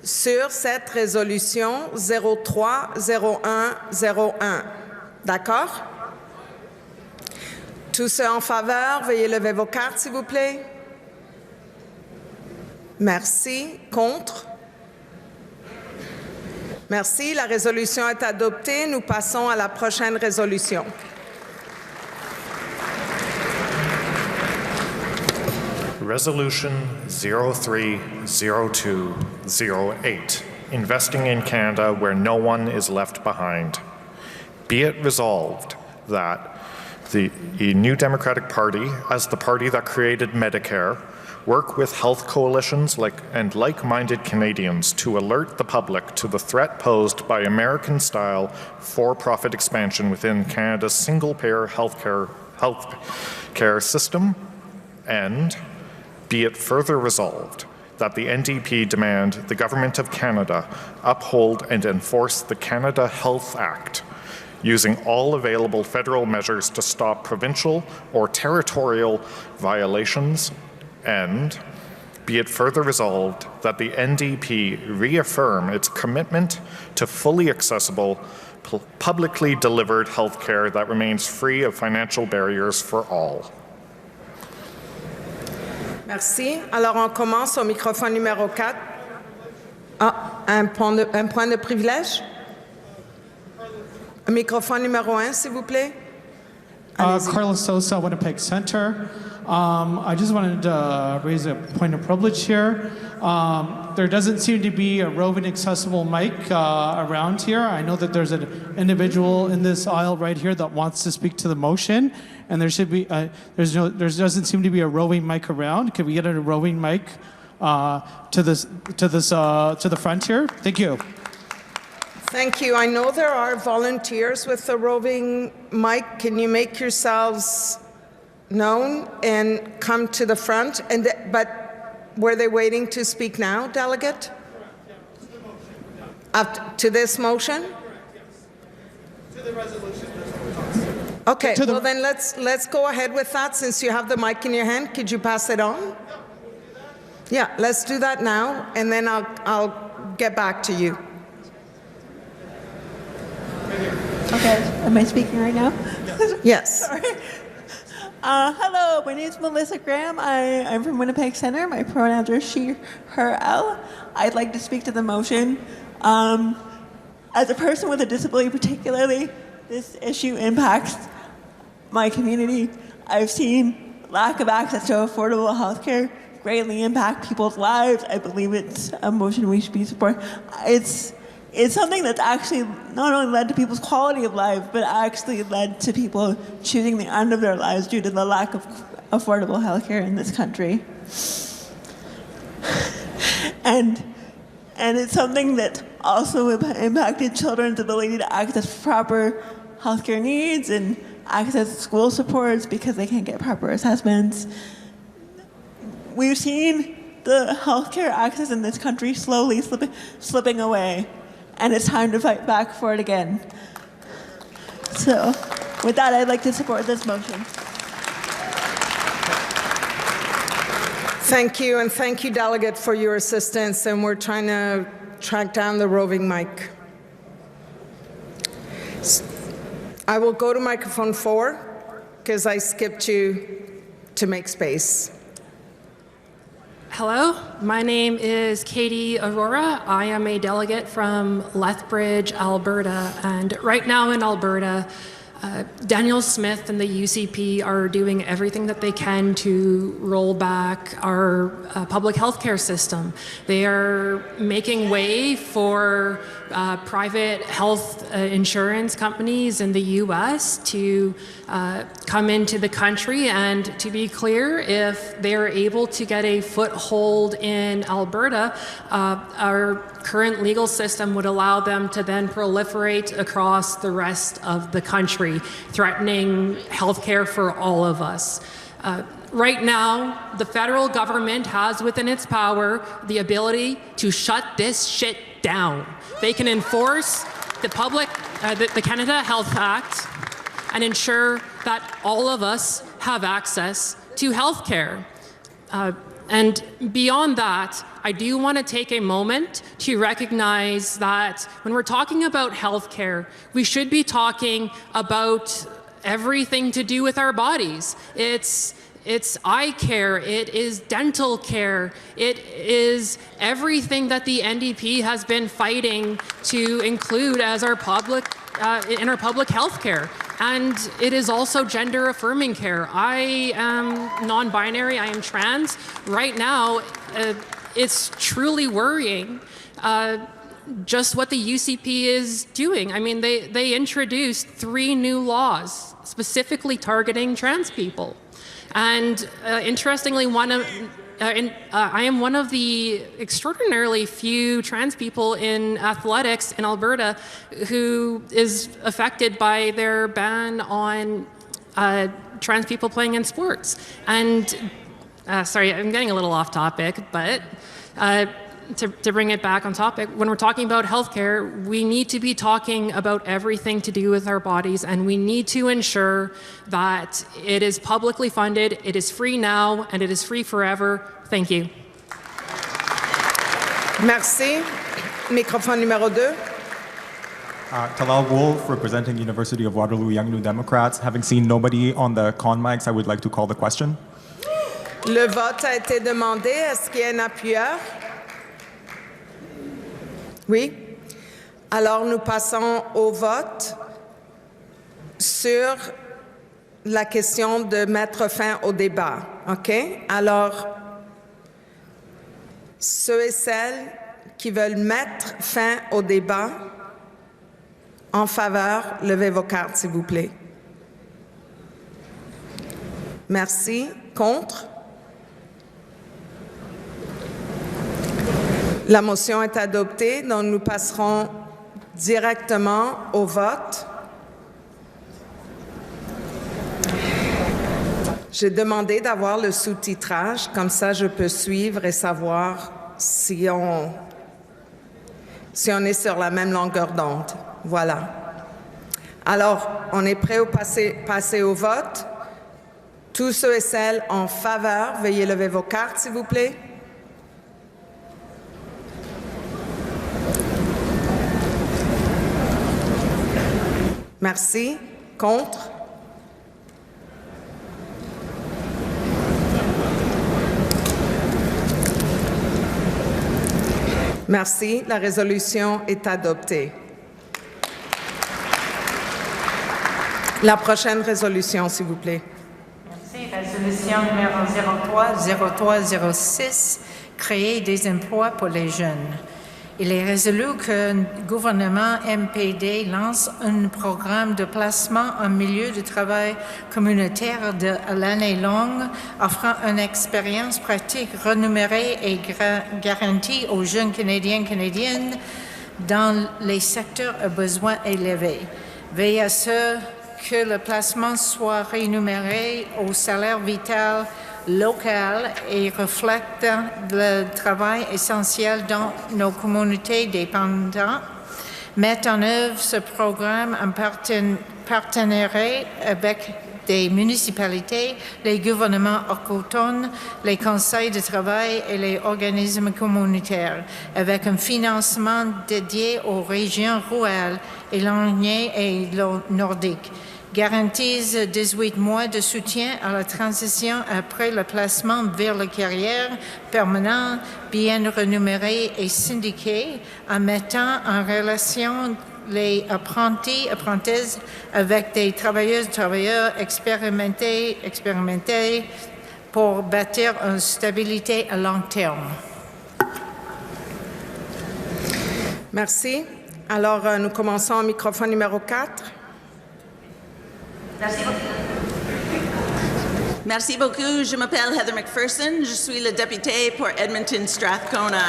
sur cette résolution 03-01-01. D'accord? Tous ceux en faveur, veuillez lever vos cartes, s'il vous plaît. Merci. Contre? Merci. La résolution est adoptée. Nous passons à la prochaine résolution. Resolution 03-02-08, Investing in Canada where no one is left behind. Be it resolved that the New Democratic Party, as the party that created Medicare, work with health coalitions and like-minded Canadians to alert the public to the threat posed by American-style for-profit expansion within Canada's single-payer healthcare system, and be it further resolved that the NDP demand the Government of Canada uphold and enforce the Canada Health Act, using all available federal measures to stop provincial or territorial violations, and be it further resolved that the NDP reaffirm its commitment to fully accessible, publicly delivered health care that remains free of financial barriers for all. Merci. Alors, on commence au microphone numéro 4. Ah, un point de privilège? Microphone numéro 1, s'il vous plaît. Carlos Sosa, Winnipeg Center. I just wanted to raise a point of privilege here. There doesn't seem to be a roving accessible mic around here. I know that there's an individual in this aisle right here that wants to speak to the motion, and there should be there doesn't seem to be a roving mic around. Could we get a roving mic to the front here? Thank you. Thank you. I know there are volunteers with a roving mic. Can you make yourselves known and come to the front? But were they waiting to speak now, delegate? To this motion? To the resolution. Okay, well then let's go ahead with that. Since you have the mic in your hand, could you pass it on? Yeah, let's do that now, and then I'll get back to you. Okay, am I speaking right now? Yes. Sorry. Hello, my name is Melissa Graham. I'm from Winnipeg Center. My pronouns are she, her, L. I'd like to speak to the motion. As a person with a disability particularly, this issue impacts my community. I've seen lack of access to affordable health care greatly impact people's lives. I believe it's a motion we should be supporting. It's something that's actually not only led to people's quality of life, but actually led to people choosing the end of their lives due to the lack of affordable health care in this country. And it's something that also impacted children's ability to access proper healthcare needs and access school supports because they can't get proper assessments. We've seen the healthcare access in this country slowly slipping away, and it's time to fight back for it again. So, with that, I'd like to support this motion. Thank you, and thank you, Delegate, for your assistance, and we're trying to track down the roving mic. I will go to microphone 4, because I skipped you to make space. Hello, my name is Katie Aurora. I am a delegate from Lethbridge, Alberta, and right now in Alberta, Daniel Smith and the UCP are doing everything that they can to roll back our public health care system. They are making way for private health insurance companies in the US to come into the country, and to be clear, if they are able to get a foothold in Alberta, our current legal system would allow them to then proliferate across the rest of the country, threatening healthcare for all of us. Right now, the federal government has within its power the ability to shut this shit down. They can enforce the Canada Health Act and ensure that all of us have access to healthcare. And beyond that, I do want to take a moment to recognize that when we're talking about healthcare, we should be talking about everything to do with our bodies. It's eye care, it is dental care, it is everything that the NDP has been fighting to include as our in our public health care. And it is also gender affirming care. I am non-binary, I am trans. Right now, it's truly worrying just what the UCP is doing. I mean, they introduced 3 new laws specifically targeting trans people. And interestingly, I am one of the extraordinarily few trans people in athletics in Alberta who is affected by their ban on trans people playing in sports. And sorry, I'm getting a little off topic, but to bring it back on topic, when we're talking about healthcare, we need to be talking about everything to do with our bodies, and we need to ensure that it is publicly funded, it is free now, and it is free forever. Thank you. Merci. Microphone numéro 2. Talal Wolf, representing University of Waterloo Young New Democrats. Having seen nobody on the con mics, I would like to call the question. Le vote a été demandé. Est-ce qu'il y a un appuyeur? Oui. Alors, nous passons au vote sur la question de mettre fin au débat. OK? Alors, ceux et celles qui veulent mettre fin au débat, en faveur, levez vos cartes, s'il vous plaît. Merci. Contre? La motion est adoptée, donc nous passerons directement au vote. J'ai demandé d'avoir le sous-titrage, comme ça je peux suivre et savoir si on est sur la même longueur d'onde. Voilà. Alors, on est prêt à passer au vote. Tous ceux et celles en faveur, veuillez lever vos cartes, s'il vous plaît. Merci. Contre? Merci. La résolution est adoptée. La prochaine résolution, s'il vous plaît. Merci. Résolution numéro 03-0306, créer des emplois pour les jeunes. Il est résolu que le gouvernement MPD lance un programme de placement en milieu de travail communautaire de l'année longue, offrant une expérience pratique renumérée et garantie aux jeunes Canadiens et Canadiennes dans les secteurs à besoins élevés. Veillez à ce que le placement soit rémunéré au salaire vital local et reflète le travail essentiel dans nos communautés dépendantes. Mettre en œuvre ce programme en partenariat avec des municipalités, les gouvernements autochtones, les conseils de travail et les organismes communautaires, avec un financement dédié aux régions rurales, éloignées et nordiques. garantissent 18 mois de soutien à la transition après le placement vers la carrière permanente, bien rémunérée et syndiquée, en mettant en relation les apprentis avec des travailleurs expérimentés pour bâtir une stabilité à long terme. Merci. Alors, nous commençons au microphone numéro 4. Merci beaucoup. Je m'appelle Heather McPherson. Je suis la députée pour Edmonton-Strathcona.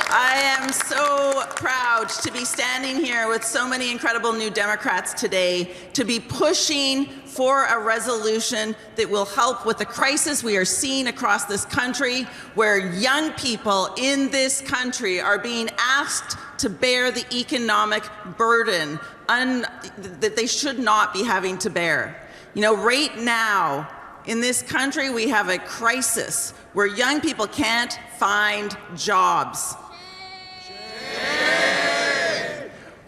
I am so proud to be standing here with so many incredible New Democrats today to be pushing for a resolution that will help with the crisis we are seeing across this country, where young people in this country are being asked to bear the economic burden that they should not be having to bear. You know, right now in this country we have a crisis where young people can't find jobs.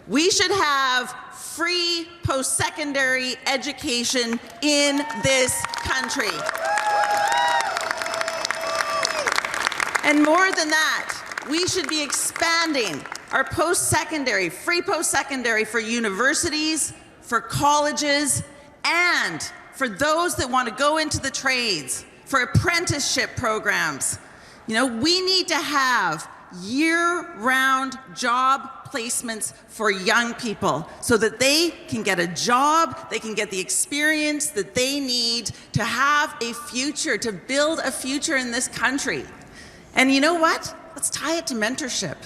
We should have free post-secondary education in this country. And more than that, we should be expanding our post-secondary, free post-secondary for universities, for colleges, and for those that want to go into the trades, for apprenticeship programs. You know, we need to have year-round job placements for young people so that they can get a job, they can get the experience that they need to have a future, to build a future in this country. And you know what? Let's tie it to mentorship.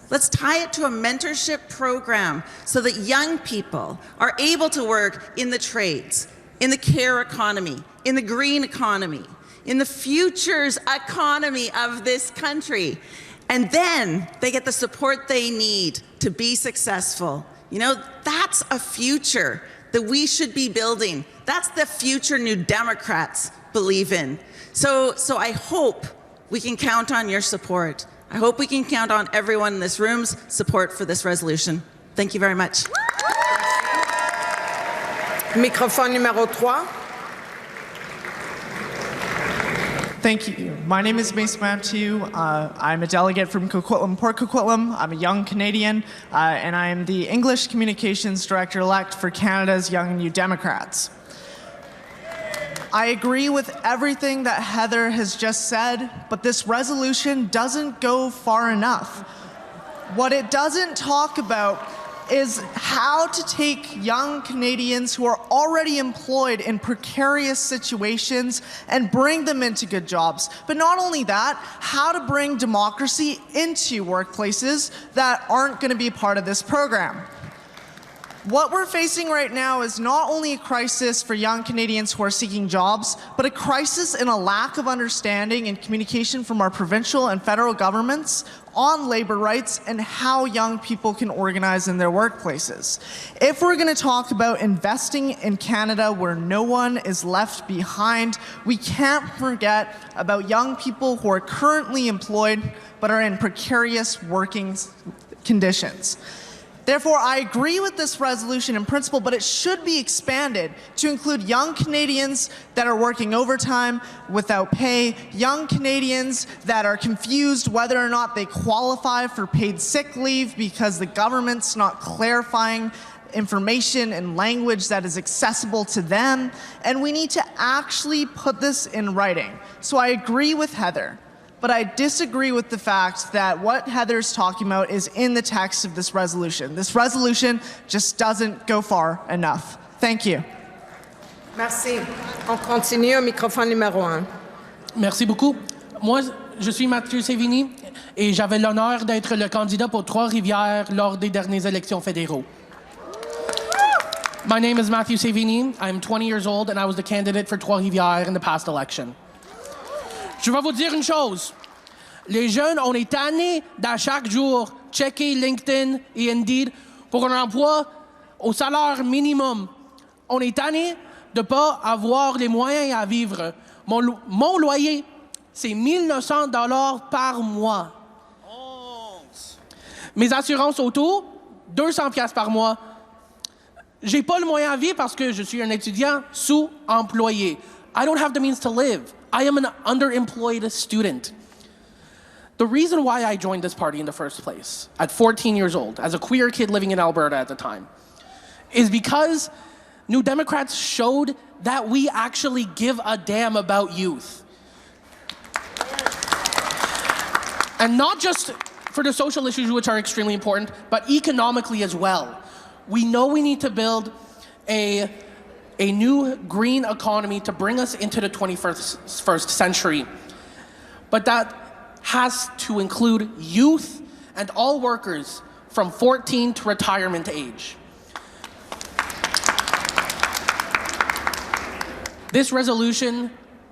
Let's tie it to a mentorship program so that young people are able to work in the trades, in the care economy, in the green economy, in the futures economy of this country. And then they get the support they need to be successful. You know, that's a future that we should be building. That's the future New Democrats believe in. So I hope we can count on your support. I hope we can count on everyone in this room's support for this resolution. Thank you very much. Microphone numéro 3. Thank you. My name is Mace Matthew. I'm a delegate from Coquitlam, Port Coquitlam. I'm a young Canadian, and I am the English Communications Director-elect for Canada's Young and New Democrats. I agree with everything that Heather has just said, but this resolution doesn't go far enough. What it doesn't talk about is how to take young Canadians who are already employed in precarious situations and bring them into good jobs. But not only that, how to bring democracy into workplaces that aren't going to be part of this program. What we're facing right now is not only a crisis for young Canadians who are seeking jobs, but a crisis in a lack of understanding and communication from our provincial and federal governments on labor rights and how young people can organize in their workplaces. If we're going to talk about investing in Canada where no one is left behind, we can't forget about young people who are currently employed but are in precarious working conditions. Therefore, I agree with this resolution in principle, but it should be expanded to include young Canadians that are working overtime without pay, young Canadians that are confused whether or not they qualify for paid sick leave because the government's not clarifying information in language that is accessible to them, and we need to actually put this in writing. So I agree with Heather. But I disagree with the fact that what Heather's talking about is in the text of this resolution. This resolution just doesn't go far enough. Thank you. Merci. On continue au microphone numéro 1. Merci beaucoup. Moi, je suis Mathieu Sévigny et j'avais l'honneur d'être le candidat pour Trois-Rivières lors des dernières élections fédéraux. My name is Matthew Sévigny. I'm 20 years old and I was the candidate for Trois-Rivières in the past election. Je vais vous dire une chose. Les jeunes, on est tannés d'à chaque jour checker LinkedIn et Indeed pour un emploi au salaire minimum. On est tannés de ne pas avoir les moyens à vivre. Mon loyer, c'est 1 900 $ par mois. Mes assurances auto, 200 pièces par mois. J'ai pas le moyen à vivre parce que je suis un étudiant sous-employé. I don't have the means to live. I am an underemployed student. The reason why I joined this party in the first place, at 14 years old, as a queer kid living in Alberta at the time, is because New Democrats showed that we actually give a damn about youth. And not just for the social issues, which are extremely important, but economically as well. We know we need to build a new green economy to bring us into the 21st century. But that has to include youth and all workers from 14 to retirement age. This resolution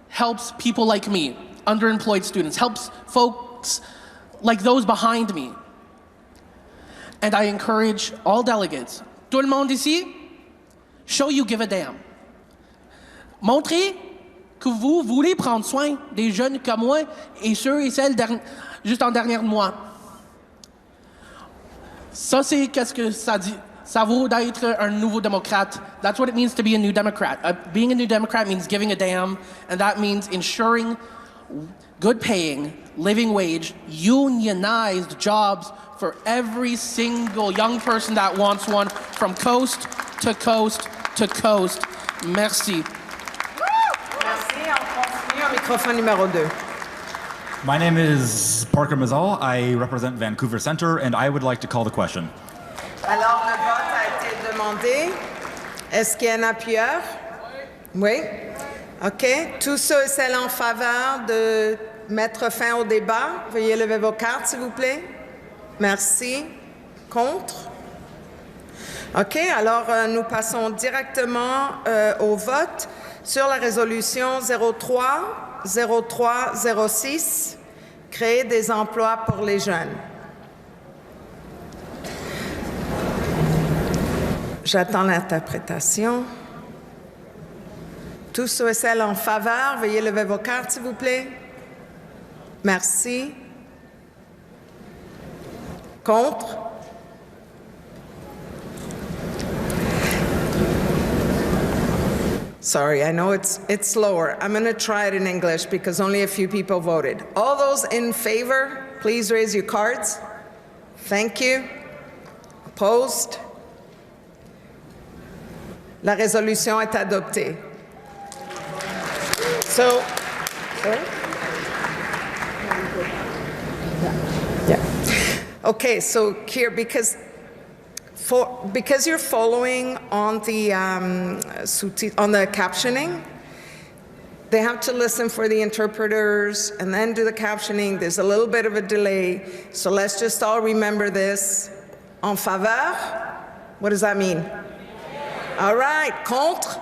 helps people like me, underemployed students, helps folks like those behind me. And I encourage all delegates, tout le monde ici, show you give a damn. Montrez que vous voulez prendre soin des jeunes comme moi et ceux et celles juste en dernier mois. Ça, c'est qu'est-ce que ça dit. Ça vaut d'être un nouveau démocrate. That's what it means to be a new Democrat. Being a new Democrat means giving a damn, and that means ensuring good paying, living wage, unionized jobs for every single young person that wants one from coast to coast to coast. Merci. Merci. On continue au microphone numéro 2. My name is Parker Mazal. I represent Vancouver Centre, and I would like to call the question. Alors, le vote a été demandé. Est-ce qu'il y a un appuyeur? Oui. OK. Tous ceux et celles en faveur de mettre fin au débat, veuillez lever vos cartes, s'il vous plaît. Merci. Contre? OK. Alors, nous passons directement au vote sur la résolution 03-06, créer des emplois pour les jeunes. J'attends l'interprétation. Tous ceux et celles en faveur, veuillez lever vos cartes, s'il vous plaît. Merci. Contre? Sorry, I know it's slower. I'm going to try it in English because only a few people voted. All those in favor, please raise your cards. Thank you. Opposed? La résolution est adoptée. So, sorry? Yeah. Okay, so here, because you're following on the captioning, they have to listen for the interpreters and then do the captioning. There's a little bit of a delay, so let's just all remember this. En faveur? What does that mean? All right, contre?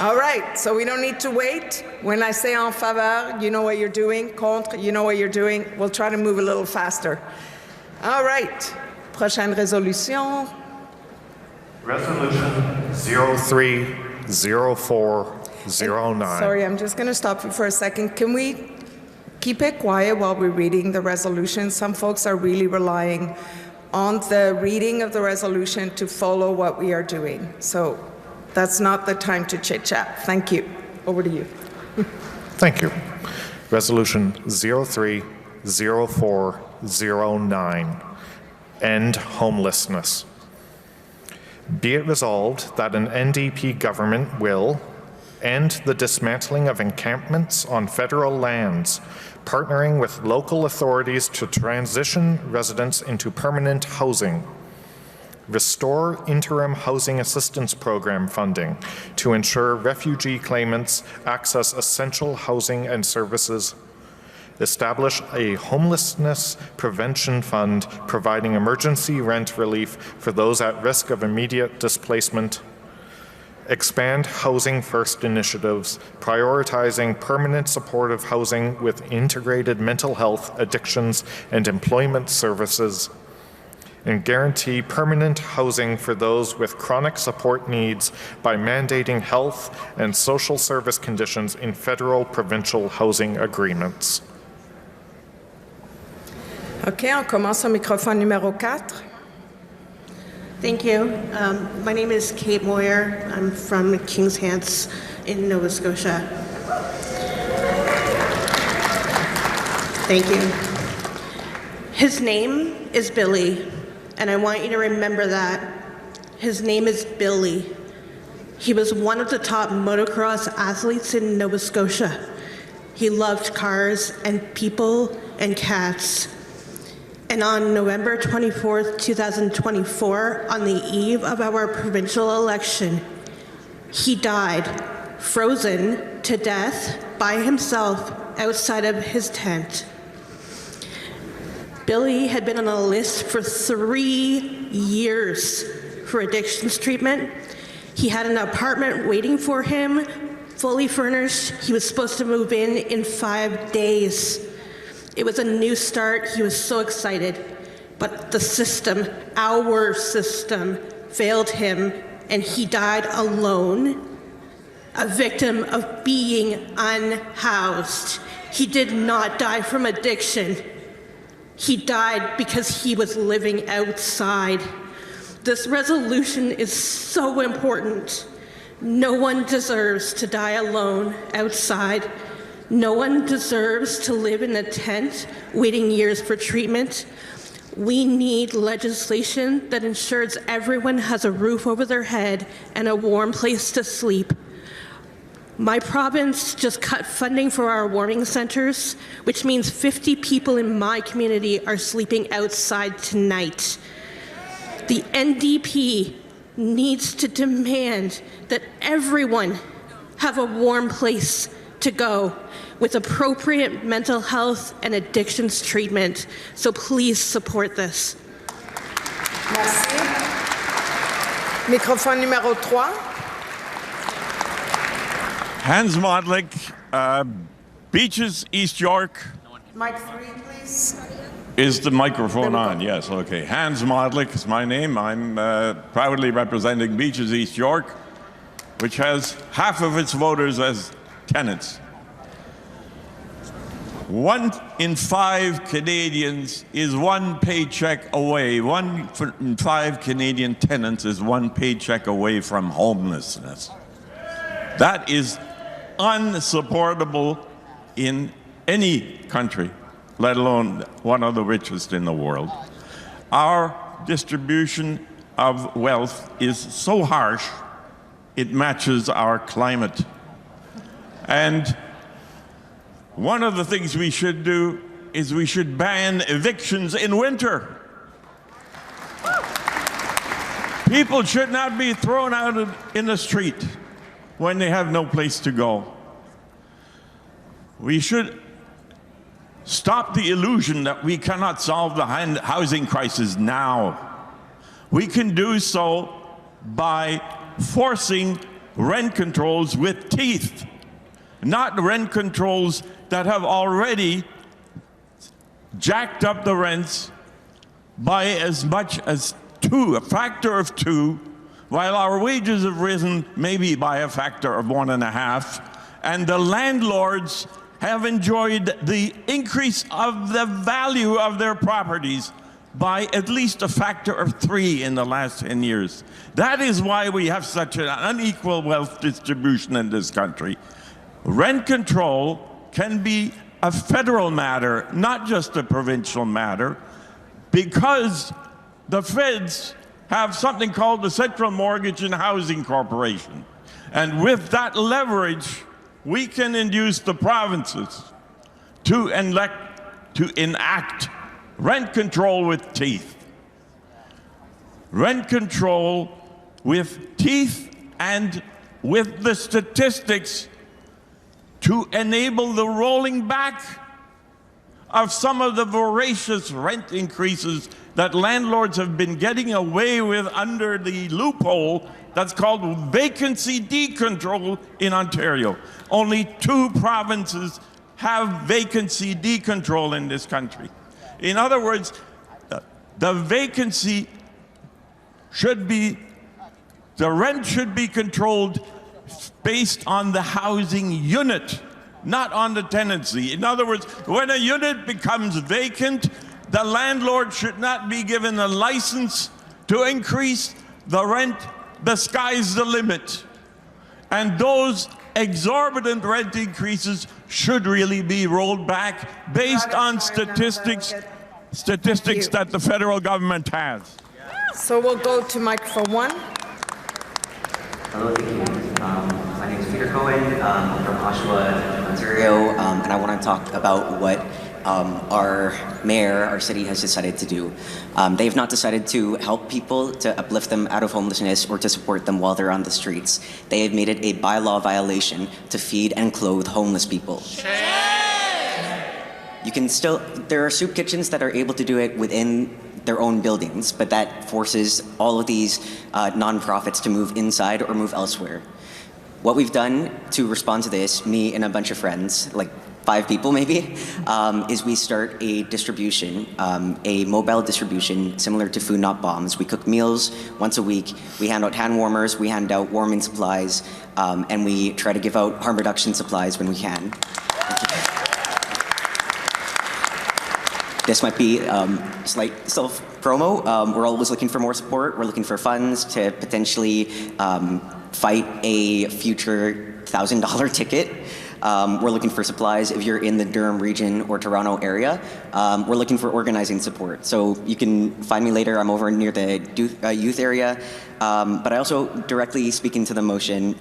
All right, so we don't need to wait. When I say en faveur, you know what you're doing. Contre, you know what you're doing. We'll try to move a little faster. All right, prochaine résolution. Resolution 03-0409. Sorry, I'm just going to stop you for a second. Can we keep it quiet while we're reading the resolution? Some folks are really relying on the reading of the resolution to follow what we are doing. So that's not the time to chit-chat. Thank you. Over to you. Thank you. Resolution 03-0409. End homelessness. Be it resolved that an NDP government will end the dismantling of encampments on federal lands, partnering with local authorities to transition residents into permanent housing, restore interim housing assistance program funding to ensure refugee claimants access essential housing and services, establish a homelessness prevention fund providing emergency rent relief for those at risk of immediate displacement, expand Housing First initiatives, prioritizing permanent supportive housing with integrated mental health, addictions, and employment services, and guarantee permanent housing for those with chronic support needs by mandating health and social service conditions in federal provincial housing agreements. OK, on commence au microphone numéro 4. Thank you. My name is Kate Moyer. I'm from Kings Hants in Nova Scotia. Thank you. His name is Billy, and I want you to remember that. His name is Billy. He was one of the top motocross athletes in Nova Scotia. He loved cars and people and cats. And on November 24th, 2024, on the eve of our provincial election, he died, frozen to death by himself outside of his tent. Billy had been on a list for 3 years for addictions treatment. He had an apartment waiting for him, fully furnished. He was supposed to move in 5 days. It was a new start. He was so excited. But the system, our system, failed him, and he died alone, a victim of being unhoused. He did not die from addiction. He died because he was living outside. This resolution is so important. No one deserves to die alone outside. No one deserves to live in a tent waiting years for treatment. We need legislation that ensures everyone has a roof over their head and a warm place to sleep. My province just cut funding for our warming centers, which means 50 people in my community are sleeping outside tonight. The NDP needs to demand that everyone have a warm place to go with appropriate mental health and addictions treatment. So please support this. Merci. Microphone numéro 3. Hans Modlik, Beaches, East York. Mic 3, please. Is the microphone on? Yes, okay. Hans Modlik is my name. I'm proudly representing Beaches, East York, which has half of its voters as tenants. 1 in 5 Canadians is 1 paycheck away. 1 in 5 Canadian tenants is 1 paycheck away from homelessness. That is unsupportable in any country, let alone one of the richest in the world. Our distribution of wealth is so harsh, it matches our climate. And one of the things we should do is we should ban evictions in winter. People should not be thrown out in the street when they have no place to go. We should stop the illusion that we cannot solve the housing crisis now. We can do so by forcing rent controls with teeth, not rent controls that have already jacked up the rents by as much as a factor of 2, while our wages have risen maybe by a factor of 1.5, and the landlords have enjoyed the increase of the value of their properties by at least a factor of 3 in the last 10 years. That is why we have such an unequal wealth distribution in this country. Rent control can be a federal matter, not just a provincial matter, because the feds have something called the Central Mortgage and Housing Corporation. And with that leverage, we can induce the provinces to enact rent control with teeth. Rent control with teeth and with the statistics to enable the rolling back of some of the voracious rent increases that landlords have been getting away with under the loophole that's called vacancy decontrol in Ontario. Only 2 provinces have vacancy decontrol in this country. In other words, the vacancy should be, the rent should be controlled based on the housing unit, not on the tenancy. In other words, when a unit becomes vacant, the landlord should not be given a license to increase the rent, the sky's the limit. And those exorbitant rent increases should really be rolled back based on statistics that the federal government has. So we'll go to microphone 1. Hello, thank you. My name is Peter Cohen. I'm from Oshawa, Ontario, and I want to talk about what our mayor, our city has decided to do. They have not decided to help people, to uplift them out of homelessness, or to support them while they're on the streets. They have made it a bylaw violation to feed and clothe homeless people. You can still, there are soup kitchens that are able to do it within their own buildings, but that forces all of these nonprofits to move inside or move elsewhere. What we've done to respond to this, me and a bunch of friends, like 5 people maybe, is we start a distribution, a mobile distribution similar to Food Not Bombs. We cook meals once a week, we hand out hand warmers, we hand out warming supplies, and we try to give out harm reduction supplies when we can. This might be slight self-promo. We're always looking for more support. We're looking for funds to potentially fight a future $1,000 ticket. We're looking for supplies if you're in the Durham region or Toronto area. We're looking for organizing support. So you can find me later. I'm over near the youth area. But I also directly speaking to the motion,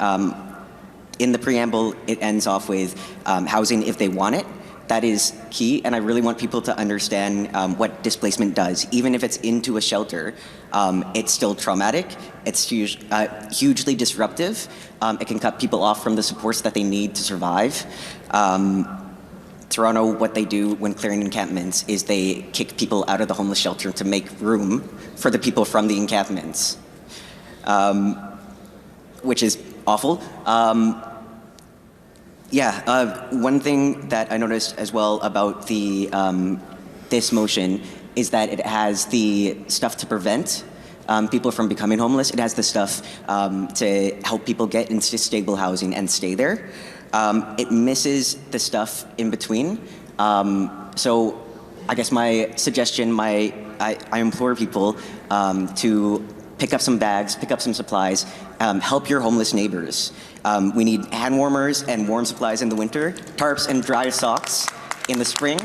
in the preamble, it ends off with housing if they want it. That is key, and I really want people to understand what displacement does. Even if it's into a shelter, it's still traumatic, it's hugely disruptive, it can cut people off from the supports that they need to survive. Toronto, what they do when clearing encampments is they kick people out of the homeless shelter to make room for the people from the encampments, which is awful. One thing that I noticed as well about the this motion is that it has the stuff to prevent people from becoming homeless. It has the stuff to help people get into stable housing and stay there. It misses the stuff in between. So I guess my suggestion, I implore people to pick up some bags, pick up some supplies, help your homeless neighbors. We need hand warmers and warm supplies in the winter, tarps and dry socks in the spring.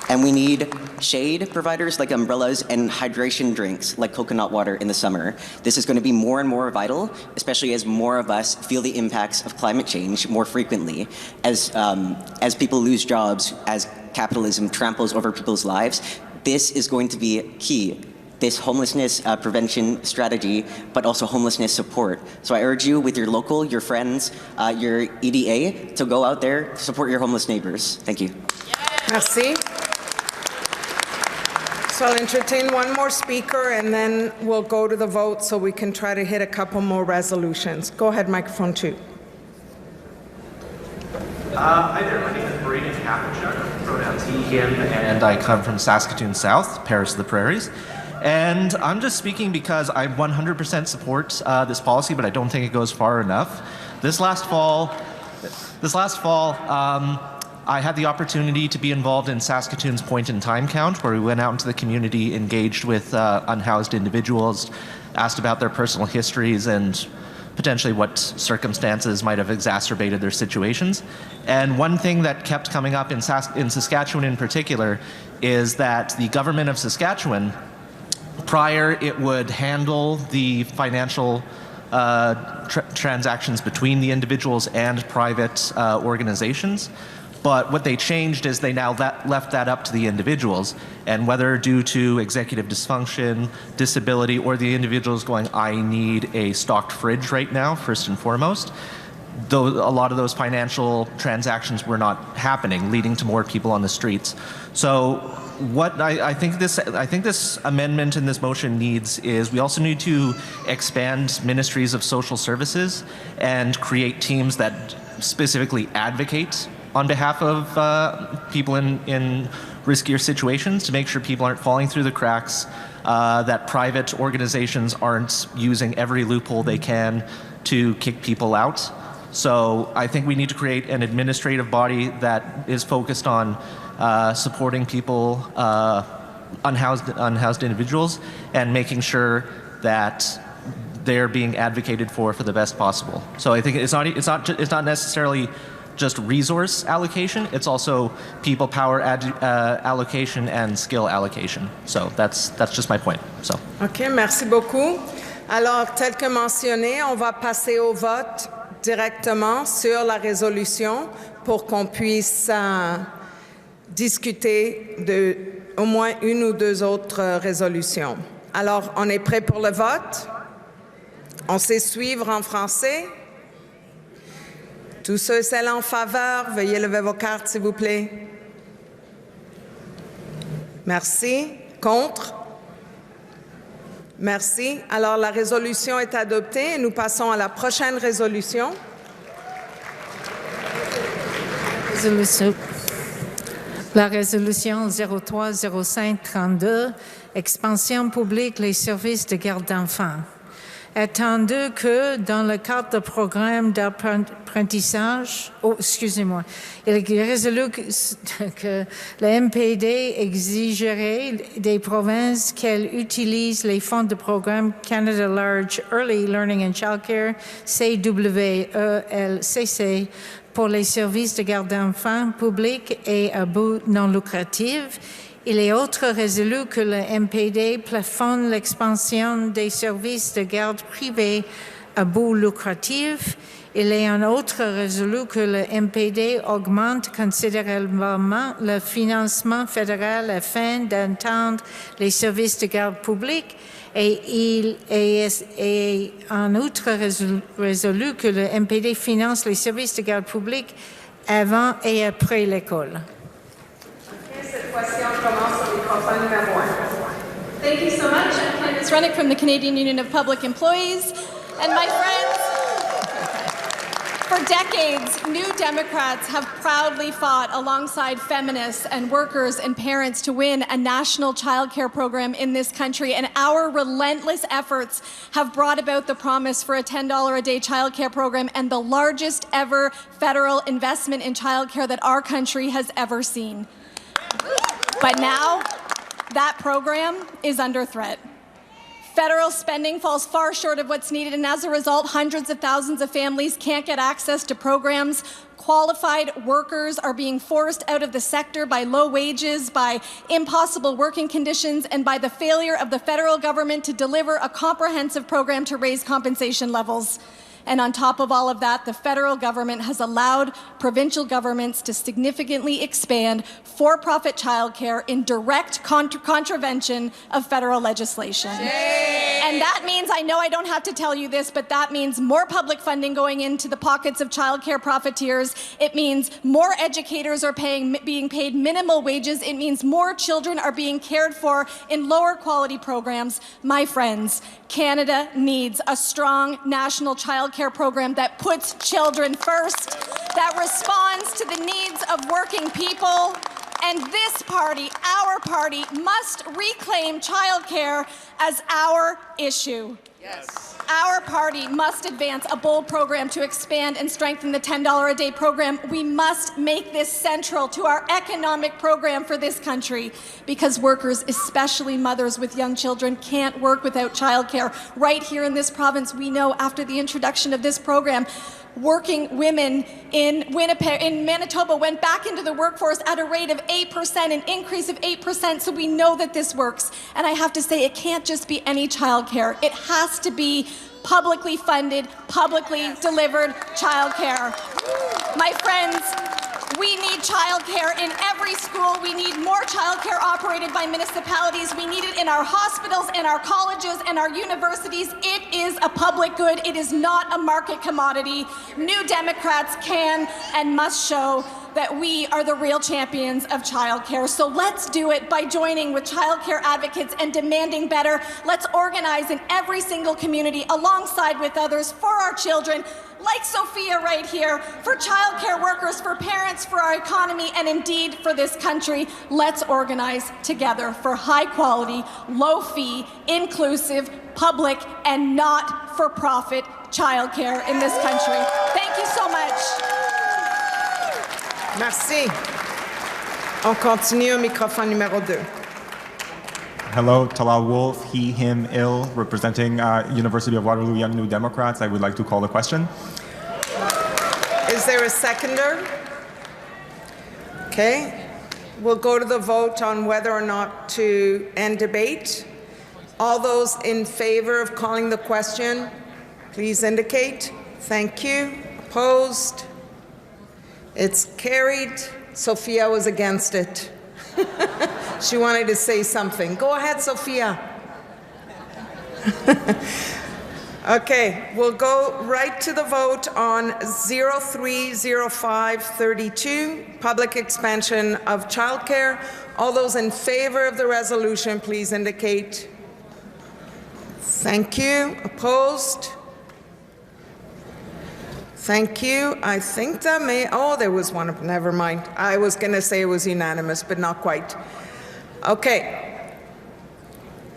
And we need shade providers like umbrellas and hydration drinks like coconut water in the summer. This is going to be more and more vital, especially as more of us feel the impacts of climate change more frequently, as people lose jobs, as capitalism tramples over people's lives. This is going to be key. This homelessness prevention strategy, but also homelessness support. So I urge you with your local, your friends, your EDA to go out there, support your homeless neighbors. Thank you. Merci. So I'll entertain one more speaker and then we'll go to the vote so we can try to hit a couple more resolutions. Go ahead, microphone 2. Hi there, my name is Brayden Kapachuk, pronouns he, him, and I come from Saskatoon South, Paris of the Prairies. And I'm just speaking because I 100% support this policy, but I don't think it goes far enough. This last fall, I had the opportunity to be involved in Saskatoon's point in time count, where we went out into the community, engaged with unhoused individuals, asked about their personal histories and potentially what circumstances might have exacerbated their situations. And one thing that kept coming up in Saskatchewan in particular is that the government of Saskatchewan, prior, it would handle the financial transactions between the individuals and private organizations. But what they changed is they now left that up to the individuals. And whether due to executive dysfunction, disability, or the individuals going, I need a stocked fridge right now, first and foremost, though a lot of those financial transactions were not happening, leading to more people on the streets. So what I think this amendment in this motion needs is we also need to expand ministries of social services and create teams that specifically advocate on behalf of people in riskier situations to make sure people aren't falling through the cracks, that private organizations aren't using every loophole they can to kick people out. So I think we need to create an administrative body that is focused on supporting people unhoused individuals, and making sure that they're being advocated for the best possible. So I think it's not necessarily just resource allocation, it's also people power allocation and skill allocation. So that's just my point. So. OK, merci beaucoup. Alors, tel que mentionné, on va passer au vote directement sur la résolution pour qu'on puisse discuter de au moins une ou deux autres résolutions. Alors, on est prêt pour le vote? On sait suivre en français? Tous ceux et celles en faveur, veuillez lever vos cartes, s'il vous plaît. Merci. Contre? Merci. Alors, la résolution est adoptée et nous passons à la prochaine résolution. La résolution 030532, expansion publique les services de garde d'enfants. Attendu que dans le cadre du programme d'apprentissage, il est résolu que le MPD exigerait des provinces qu'elles utilisent les fonds du programme Canada Large Early Learning and Childcare, CWELCC, pour les services de garde d'enfants publics et à but non lucratif. Il est autre résolu que le MPD plafonne l'expansion des services de garde privés à but lucratif. Il est en autre résolu que le MPD augmente considérablement le financement fédéral afin d'entendre les services de garde publics. Et il est en outre résolu que le MPD finance les services de garde publics avant et après l'école. Cette fois-ci, on commence au microphone numéro 1. Thank you so much. I'm Candace Rennick from the Canadian Union of Public Employees. And my friends, for decades, New Democrats have proudly fought alongside feminists and workers and parents to win a national childcare program in this country. And our relentless efforts have brought about the promise for a $10 a day childcare program and the largest ever federal investment in childcare that our country has ever seen. But now, that program is under threat. Federal spending falls far short of what's needed, and as a result, hundreds of thousands of families can't get access to programs. Qualified workers are being forced out of the sector by low wages, by impossible working conditions, and by the failure of the federal government to deliver a comprehensive program to raise compensation levels. And on top of all of that, the federal government has allowed provincial governments to significantly expand for-profit childcare in direct contravention of federal legislation. Yay! And that means, I know I don't have to tell you this, but that means more public funding going into the pockets of childcare profiteers. It means more educators are being paid minimal wages. It means more children are being cared for in lower quality programs. My friends, Canada needs a strong national childcare program that puts children first, that responds to the needs of working people. And this party, our party, must reclaim childcare as our issue. Yes. Our party must advance a bold program to expand and strengthen the $10 a day program. We must make this central to our economic program for this country because workers, especially mothers with young children, can't work without childcare. Right here in this province, we know after the introduction of this program, working women in Winnipeg, in Manitoba, went back into the workforce at a rate of 8%, an increase of 8%, so we know that this works. And I have to say, it can't just be any childcare. It has to be publicly funded, publicly delivered childcare. My friends, we need childcare in every school. We need more childcare operated by municipalities. We need it in our hospitals, in our colleges, and our universities. It is a public good. It is not a market commodity. New Democrats can and must show that we are the real champions of childcare. So let's do it by joining with childcare advocates and demanding better. Let's organize in every single community alongside with others for our children, like Sophia right here, for childcare workers, for parents, for our economy, and indeed for this country. Let's organize together for high quality, low fee, inclusive, public, and not for profit childcare in this country. Thank you so much. Merci. On continue au microphone numéro 2. Hello, Talal Wolf, he, him, ill, representing University of Waterloo Young New Democrats. I would like to call the question. Is there a seconder? Okay. We'll go to the vote on whether or not to end debate. All those in favor of calling the question, please indicate. Thank you. Opposed? It's carried. Sophia was against it. She wanted to say something. Go ahead, Sophia. Okay, we'll go right to the vote on 030532, public expansion of childcare. All those in favor of the resolution, please indicate. Thank you. Opposed? Thank you. I think that may, oh, there was one, never mind. I was going to say it was unanimous, but not quite. Okay.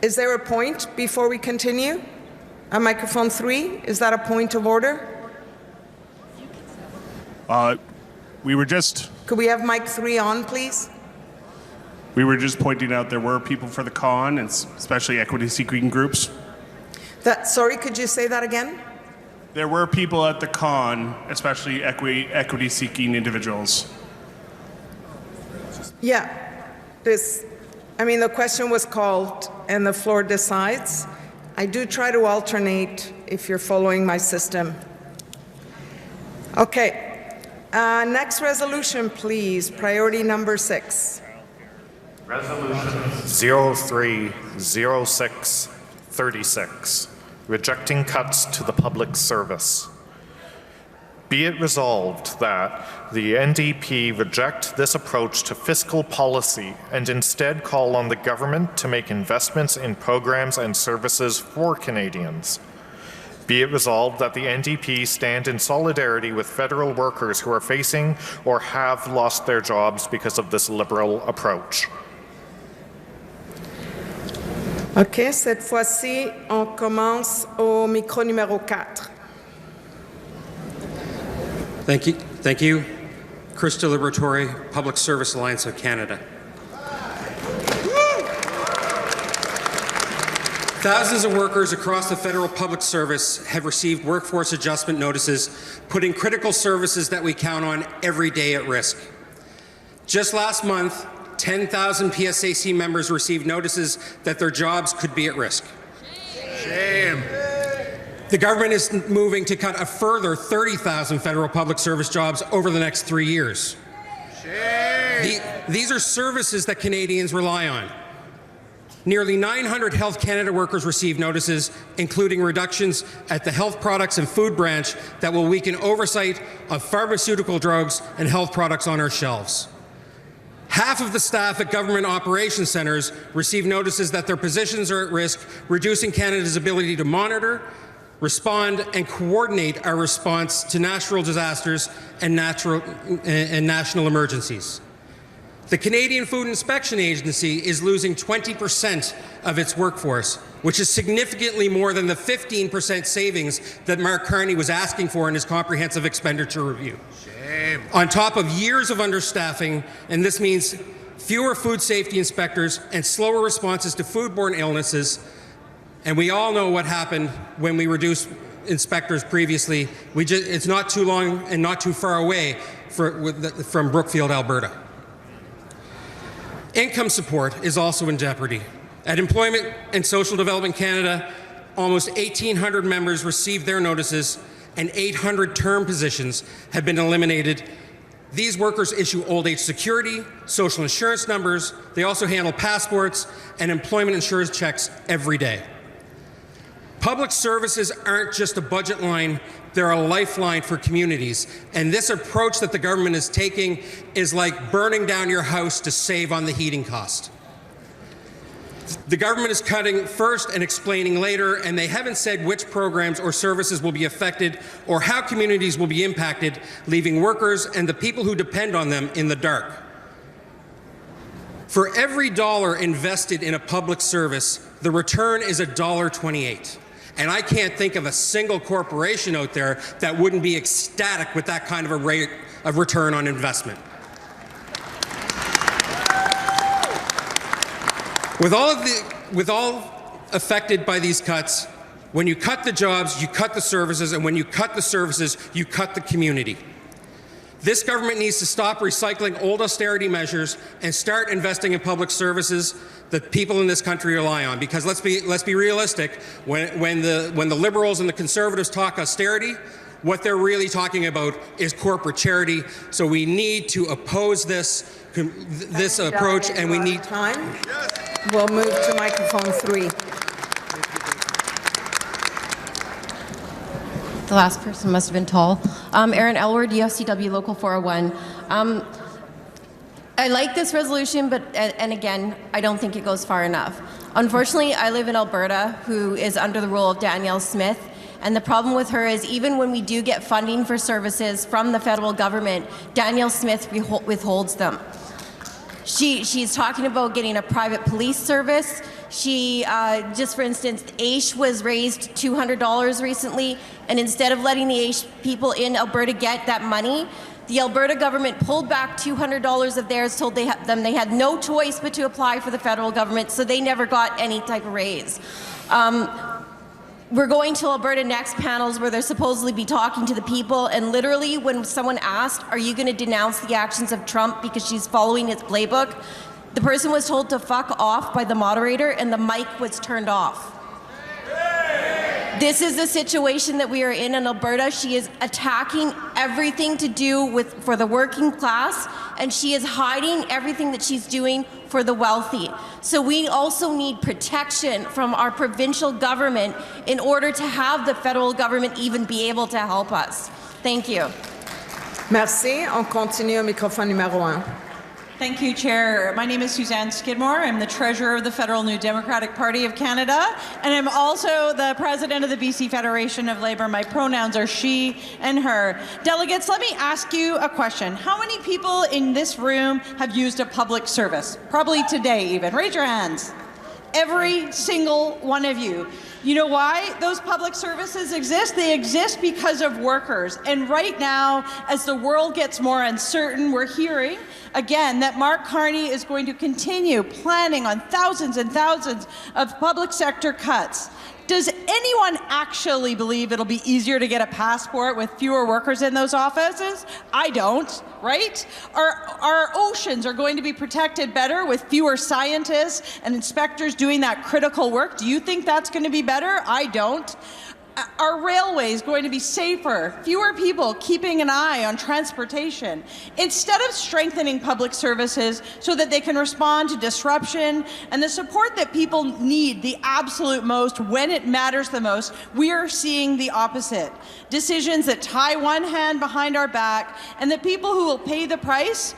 Is there a point before we continue? Microphone 3, is that a point of order? We were just... Could we have mic 3 on, please? We were just pointing out there were people for the con, and especially equity-seeking groups. Sorry, could you say that again? There were people at the con, especially equity-seeking individuals. Yeah. The question was called, and the floor decides. I do try to alternate if you're following my system. Okay. Next resolution, please. Priority number 6. Resolution 030636, rejecting cuts to the public service. Be it resolved that the NDP reject this approach to fiscal policy and instead call on the government to make investments in programs and services for Canadians. Be it resolved that the NDP stand in solidarity with federal workers who are facing or have lost their jobs because of this liberal approach. OK, cette fois-ci, on commence au micro numéro 4. Thank you. Chris Deliberatory, Public Service Alliance of Canada. Thousands of workers across the federal public service have received workforce adjustment notices, putting critical services that we count on every day at risk. Just last month, 10,000 PSAC members received notices that their jobs could be at risk. Shame. The government is moving to cut a further 30,000 federal public service jobs over the next 3 years. These are services that Canadians rely on. Nearly 900 Health Canada workers received notices, including reductions at the health products and food branch that will weaken oversight of pharmaceutical drugs and health products on our shelves. Half of the staff at government operations centres received notices that their positions are at risk, reducing Canada's ability to monitor, respond and coordinate our response to natural disasters and national emergencies. The Canadian Food Inspection Agency is losing 20% of its workforce, which is significantly more than the 15% savings that Mark Carney was asking for in his comprehensive expenditure review. Shame. On top of years of understaffing, and this means fewer food safety inspectors and slower responses to foodborne illnesses. And we all know what happened when we reduced inspectors previously. It's not too long and not too far away from Brookfield, Alberta. Income support is also in jeopardy. At Employment and Social Development Canada, almost 1,800 members received their notices and 800 term positions have been eliminated. These workers issue old age security, social insurance numbers. They also handle passports and employment insurance checks every day. Public services aren't just a budget line, they're a lifeline for communities. And this approach that the government is taking is like burning down your house to save on the heating cost. The government is cutting first and explaining later, and they haven't said which programs or services will be affected or how communities will be impacted, leaving workers and the people who depend on them in the dark. For every dollar invested in a public service, the return is $1.28. And I can't think of a single corporation out there that wouldn't be ecstatic with that kind of a rate of return on investment. With all of with all affected by these cuts, when you cut the jobs, you cut the services, and when you cut the services, you cut the community. This government needs to stop recycling old austerity measures and start investing in public services that people in this country rely on. Because let's be realistic, when the Liberals and the Conservatives talk austerity, what they're really talking about is corporate charity. So we need to oppose this approach, and we need time. We'll move to microphone 3. The last person must have been tall. Erin Elward, UFCW Local 401. I like this resolution, but, and again, I don't think it goes far enough. Unfortunately, I live in Alberta, who is under the rule of Danielle Smith, and the problem with her is even when we do get funding for services from the federal government, Danielle Smith withholds them. She's talking about getting a private police service. She, just for instance, AISH was raised $200 recently, and instead of letting the AISH people in Alberta get that money, the Alberta government pulled back $200 of theirs, told them they had no choice but to apply for the federal government, so they never got any type of raise. We're going to Alberta Next panels where they're supposedly be talking to the people, and literally when someone asked, are you going to denounce the actions of Trump because she's following his playbook, the person was told to fuck off by the moderator and the mic was turned off. This is the situation that we are in Alberta. She is attacking everything to do for the working class, and she is hiding everything that she's doing for the wealthy. So we also need protection from our provincial government in order to have the federal government even be able to help us. Thank you. Merci. On continue au microphone numéro 1. Thank you, Chair. My name is Suzanne Skidmore. I'm the Treasurer of the Federal New Democratic Party of Canada, and I'm also the President of the BC Federation of Labour. My pronouns are she and her. Delegates, let me ask you a question. How many people in this room have used a public service? Probably today even. Raise your hands. Every single one of you. You know why those public services exist? They exist because of workers. And right now, as the world gets more uncertain, we're hearing again that Mark Carney is going to continue planning on thousands and thousands of public sector cuts. Does anyone actually believe it'll be easier to get a passport with fewer workers in those offices? I don't, right? Our oceans are going to be protected better with fewer scientists and inspectors doing that critical work. Do you think that's going to be better? I don't. Our railways going to be safer, fewer people keeping an eye on transportation. Instead of strengthening public services so that they can respond to disruption and the support that people need the absolute most when it matters the most, we are seeing the opposite. Decisions that tie one hand behind our back, and the people who will pay the price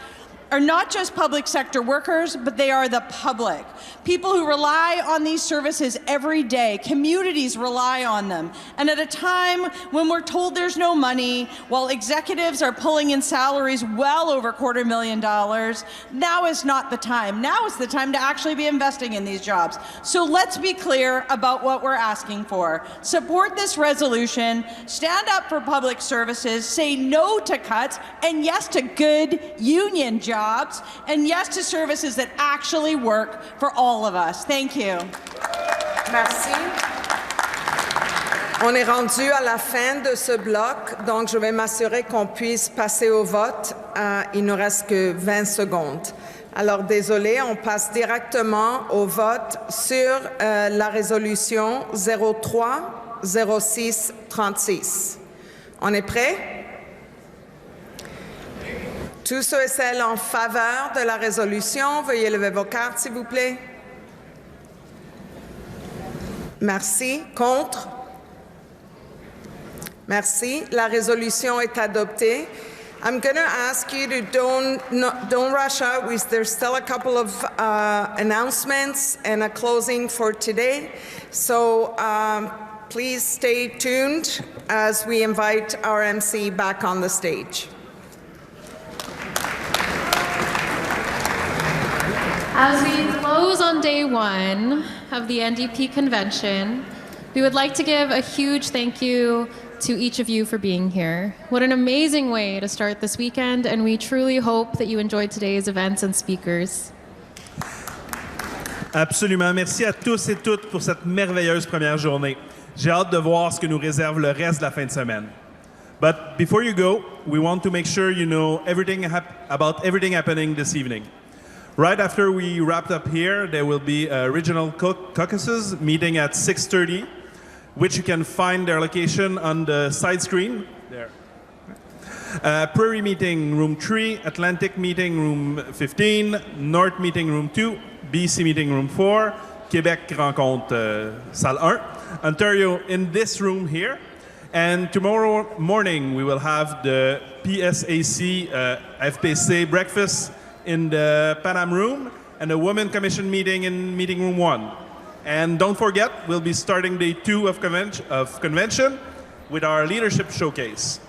are not just public sector workers, but they are the public. People who rely on these services every day. Communities rely on them. And at a time when we're told there's no money, while executives are pulling in salaries well over $250,000, now is not the time. Now is the time to actually be investing in these jobs. So let's be clear about what we're asking for. Support this resolution, stand up for public services, say no to cuts, and yes to good union jobs, and yes to services that actually work for all of us. Thank you. Merci. On est rendu à la fin de ce bloc, donc je vais m'assurer qu'on puisse passer au vote. Il nous reste que 20 secondes. Alors désolé, on passe directement au vote sur la résolution 03-06-36. On est prêt? Tous ceux et celles en faveur de la résolution, veuillez lever vos cartes, s'il vous plaît. Merci. Contre? Merci. La résolution est adoptée. I'm going to ask you to don't rush out. There's still a couple of announcements and a closing for today. So please stay tuned as we invite our MC back on the stage. As we close on day one of the NDP convention, we would like to give a huge thank you to each of you for being here. What an amazing way to start this weekend, and we truly hope that you enjoyed today's events and speakers. Absolument. Merci à tous et toutes pour cette merveilleuse première journée. J'ai hâte de voir ce que nous réserve le reste de la fin de semaine. But before you go, we want to make sure you know everything about everything happening this evening. Right after we wrapped up here, there will be a regional caucuses meeting at 6:30, which you can find their location on the side screen. There. Prairie Meeting Room 3, Atlantic Meeting Room 15, North Meeting Room 2, BC Meeting Room 4, Québec Rencontre Salle 1, Ontario in this room here. And tomorrow morning we will have the PSAC FPC breakfast in the Panam Room and the Women Commission meeting in Meeting Room 1. And don't forget, we'll be starting day 2 of convention with our leadership showcase.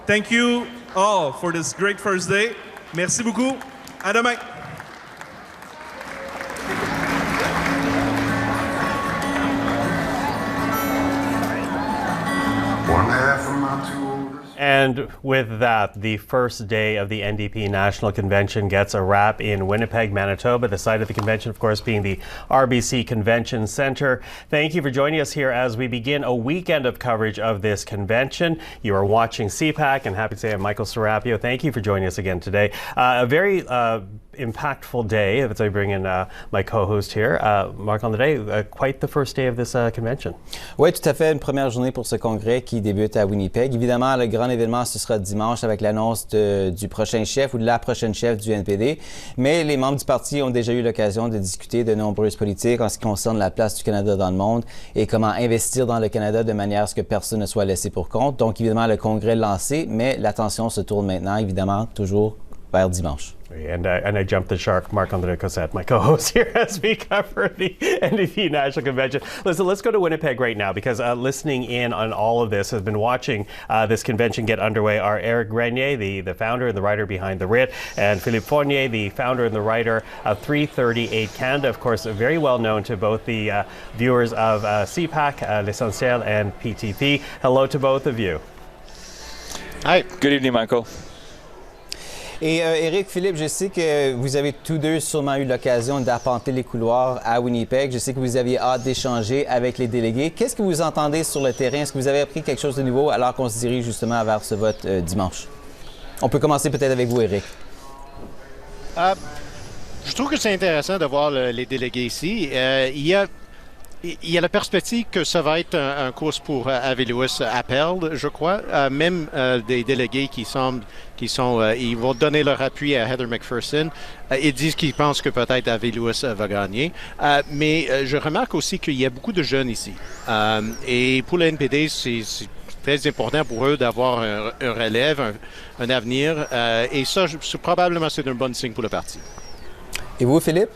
Thank you all for this great first day. Merci beaucoup. À demain. And with that, the first day of the NDP National Convention gets a wrap in Winnipeg, Manitoba, the site of the convention, of course, being the RBC Convention Centre. Thank you for joining us here as we begin a weekend of coverage of this convention. You are watching CPAC, and happy to say I'm Michael Serapio. Thank you for joining us again today. A very impactful day. If I bring in my co-host here, Marc-André, quite the first day of this convention. Oui, tout à fait. Une première journée pour ce congrès qui débute à Winnipeg. Évidemment, le grand événement, ce sera dimanche avec l'annonce du prochain chef ou de la prochaine chef du NPD. Mais les membres du parti ont déjà eu l'occasion de discuter de nombreuses politiques en ce qui concerne la place du Canada dans le monde et comment investir dans le Canada de manière à ce que personne ne soit laissé pour compte. Donc, évidemment, le congrès lancé, mais l'attention se tourne maintenant, évidemment, toujours vers dimanche. And I jumped the shark, Marc-André Cossette, my co-host here as we cover the NDP National Convention. Listen, let's go to Winnipeg right now because listening in on all of this, has been watching this convention get underway are Eric Grenier, the founder and the writer behind The Writ, and Philippe Fournier, the founder and the writer of 338 Canada, of course, very well known to both the viewers of CPAC, L'Essentiel, and PTP. Hello to both of you. Hi, good evening, Michael. Et Éric, Philippe, je sais que vous avez tous deux sûrement eu l'occasion d'arpenter les couloirs à Winnipeg. Je sais que vous aviez hâte d'échanger avec les délégués. Qu'est-ce que vous entendez sur le terrain? Est-ce que vous avez appris quelque chose de nouveau alors qu'on se dirige justement vers ce vote dimanche? On peut commencer peut-être avec vous, Éric. Je trouve que c'est intéressant de voir les délégués ici. Il y a la perspective que ça va être un course pour Avé-Louis à perdre, je crois. Même des délégués ils vont donner leur appui à Heather McPherson. Ils disent qu'ils pensent que peut-être Avé-Louis va gagner. Mais je remarque aussi qu'il y a beaucoup de jeunes ici. Et pour le NPD, c'est très important pour eux d'avoir un relève, un avenir. Et ça, probablement, c'est un bon signe pour le parti. Et vous, Philippe?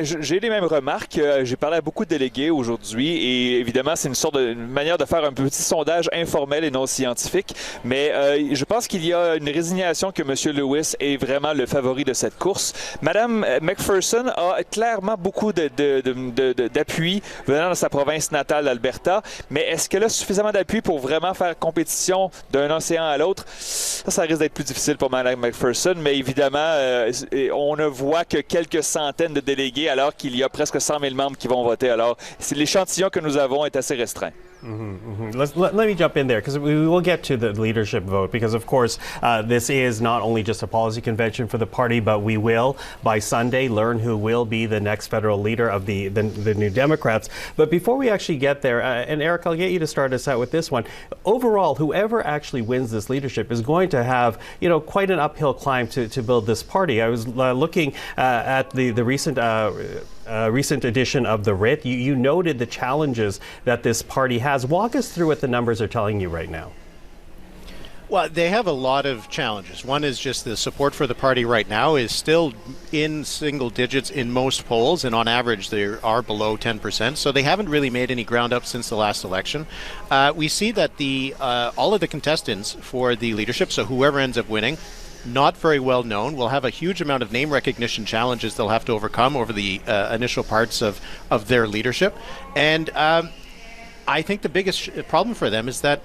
J'ai les mêmes remarques. J'ai parlé à beaucoup de délégués aujourd'hui et évidemment, c'est une manière de faire un petit sondage informel et non scientifique. Mais je pense qu'il y a une résignation que M. Lewis est vraiment le favori de cette course. Mme McPherson a clairement beaucoup d'appui venant de sa province natale, l'Alberta. Mais est-ce qu'elle a suffisamment d'appui pour vraiment faire compétition d'un océan à l'autre? Ça risque d'être plus difficile pour Mme McPherson. Mais évidemment, on ne voit que quelques centaines de délégués alors qu'il y a presque 100 000 membres qui vont voter. Alors, l'échantillon que nous avons est assez restreint. Let me jump in there because we will get to the leadership vote because, of course, this is not only just a policy convention for the party, but we will, by Sunday, learn who will be the next federal leader of the New Democrats. But before we actually get there, and Eric, I'll get you to start us out with this one. Overall, whoever actually wins this leadership is going to have, quite an uphill climb to build this party. I was looking at the recent edition of The Writ. You noted the challenges that this party has. Walk us through what the numbers are telling you right now. Well, they have a lot of challenges. One is just the support for the party right now is still in single digits in most polls, and on average they are below 10%. So they haven't really made any ground up since the last election. We see that all of the contestants for the leadership, so whoever ends up winning, not very well known, will have a huge amount of name recognition challenges they'll have to overcome over the initial parts of their leadership. And I think the biggest problem for them is that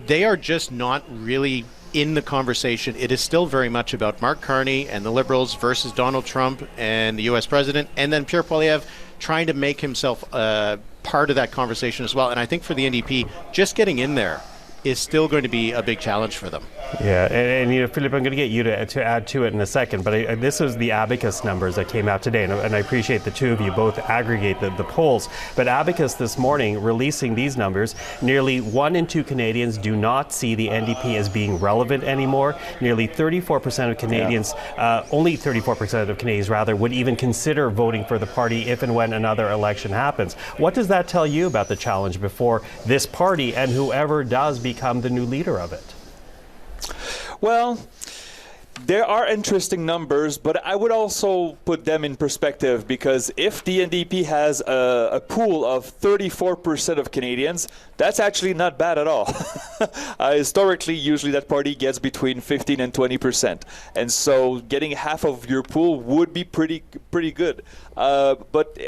they are just not really in the conversation, it is still very much about Mark Carney and the Liberals versus Donald Trump and the U.S. president, and then Pierre Poilievre trying to make himself part of that conversation as well. And I think for the NDP, just getting in there is still going to be a big challenge for them. Yeah, and you know, Philip, I'm going to get you to add to it in a second, but this is the Abacus numbers that came out today, and I appreciate the two of you both aggregate the polls. But Abacus this morning releasing these numbers, nearly 1 in 2 Canadians do not see the NDP as being relevant anymore. Nearly 34% of Canadians, only 34% of Canadians rather, would even consider voting for the party if and when another election happens. What does that tell you about the challenge before this party and whoever does become the new leader of it? Well, there are interesting numbers, but I would also put them in perspective, because if the NDP has a pool of 34% of Canadians, that's actually not bad at all. Historically, usually that party gets between 15 and 20%. And so getting half of your pool would be pretty good. But